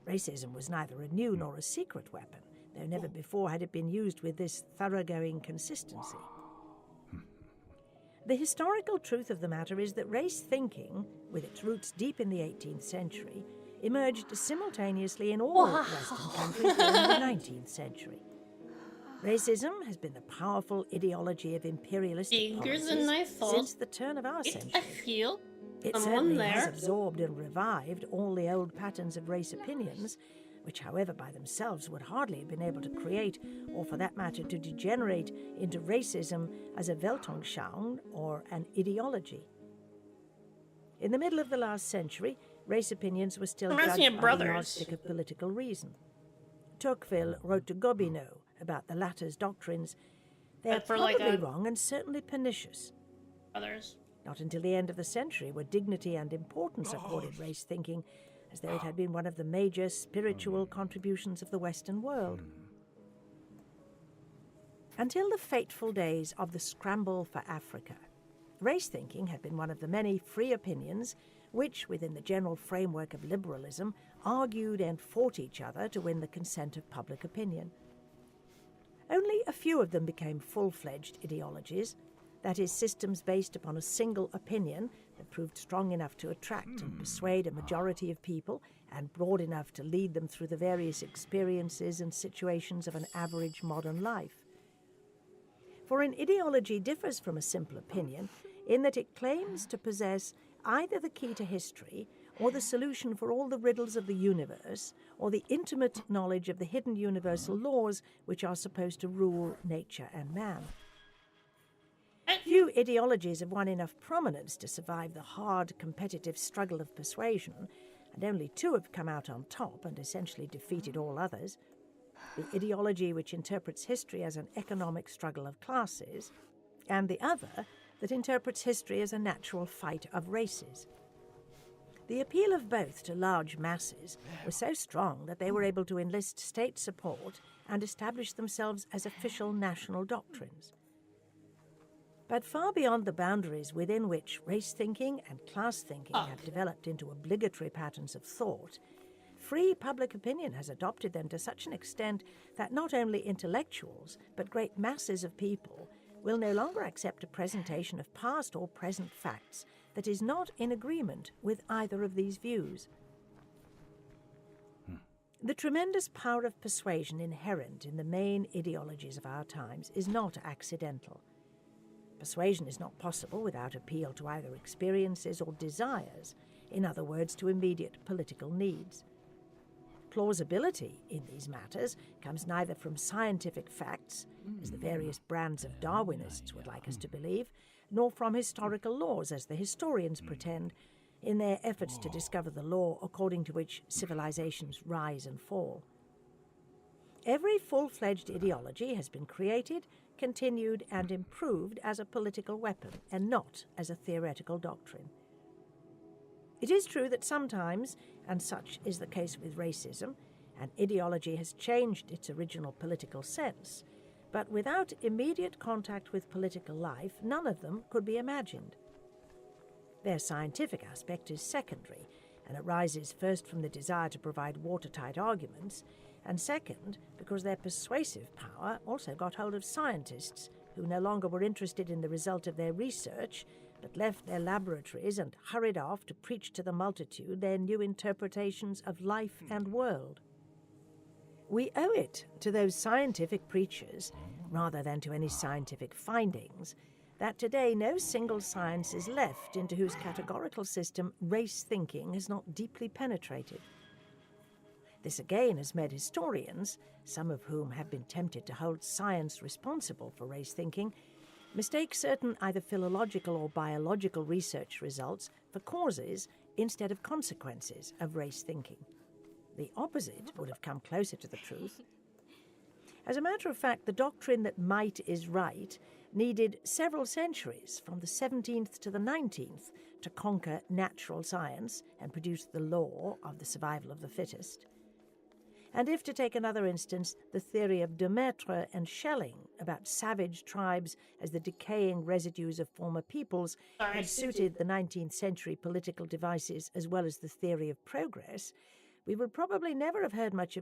Racism was neither a new nor a secret weapon, though never before had it been used with this thoroughgoing consistency. The historical truth of the matter is that race thinking, with its roots deep in the 18th century, emerged simultaneously in all Western countries during the 19th century. Racism has been the powerful ideology of imperialistic policies since the turn of our century. It certainly has absorbed and revived all the old patterns of race opinions, which, however, by themselves would hardly have been able to create, or for that matter to degenerate into racism as a Weltanschauung or an ideology. In the middle of the last century, race opinions were still judged by the yardstick of political reason. Tocqueville wrote to Gobineau about the latter's doctrines. They are probably wrong and certainly pernicious. Not until the end of the century were dignity and importance accorded race thinking, as though it had been one of the major spiritual contributions of the Western world. Until the fateful days of the scramble for Africa, race thinking had been one of the many free opinions which, within the general framework of liberalism, argued and fought each other to win the consent of public opinion. Only a few of them became full-fledged ideologies, that is, systems based upon a single opinion that proved strong enough to attract and persuade a majority of people and broad enough to lead them through the various experiences and situations of an average modern life. For an ideology differs from a simple opinion in that it claims to possess either the key to history or the solution for all the riddles of the universe, or the intimate knowledge of the hidden universal laws which are supposed to rule nature and man. Few ideologies have won enough prominence to survive the hard, competitive struggle of persuasion, and only two have come out on top and essentially defeated all others. The ideology which interprets history as an economic struggle of classes, and the other that interprets history as a natural fight of races. The appeal of both to large masses was so strong that they were able to enlist state support and establish themselves as official national doctrines. But far beyond the boundaries within which race thinking and class thinking have developed into obligatory patterns of thought, free public opinion has adopted them to such an extent that not only intellectuals, but great masses of people will no longer accept a presentation of past or present facts that is not in agreement with either of these views. The tremendous power of persuasion inherent in the main ideologies of our times is not accidental. Persuasion is not possible without appeal to either experiences or desires, in other words, to immediate political needs. Plausibility in these matters comes neither from scientific facts, as the various brands of Darwinists would like us to believe, nor from historical laws, as the historians pretend, in their efforts to discover the law according to which civilizations rise and fall. Every full-fledged ideology has been created, continued, and improved as a political weapon, and not as a theoretical doctrine. It is true that sometimes, and such is the case with racism, an ideology has changed its original political sense, but without immediate contact with political life, none of them could be imagined. Their scientific aspect is secondary, and arises first from the desire to provide watertight arguments, and second, because their persuasive power also got hold of scientists who no longer were interested in the result of their research, but left their laboratories and hurried off to preach to the multitude their new interpretations of life and world. We owe it to those scientific preachers, rather than to any scientific findings, that today no single science is left into whose categorical system race thinking has not deeply penetrated. This again has made historians, some of whom have been tempted to hold science responsible for race thinking, mistake certain either philological or biological research results for causes instead of consequences of race thinking. The opposite would have come closer to the truth. As a matter of fact, the doctrine that might is right needed several centuries, from the 17th to the 19th, to conquer natural science and produce the law of the survival of the fittest. And if, to take another instance, the theory of Demaitre and Schelling about savage tribes as the decaying residues of former peoples had suited the 19th century political devices as well as the theory of progress, we would probably never have heard much of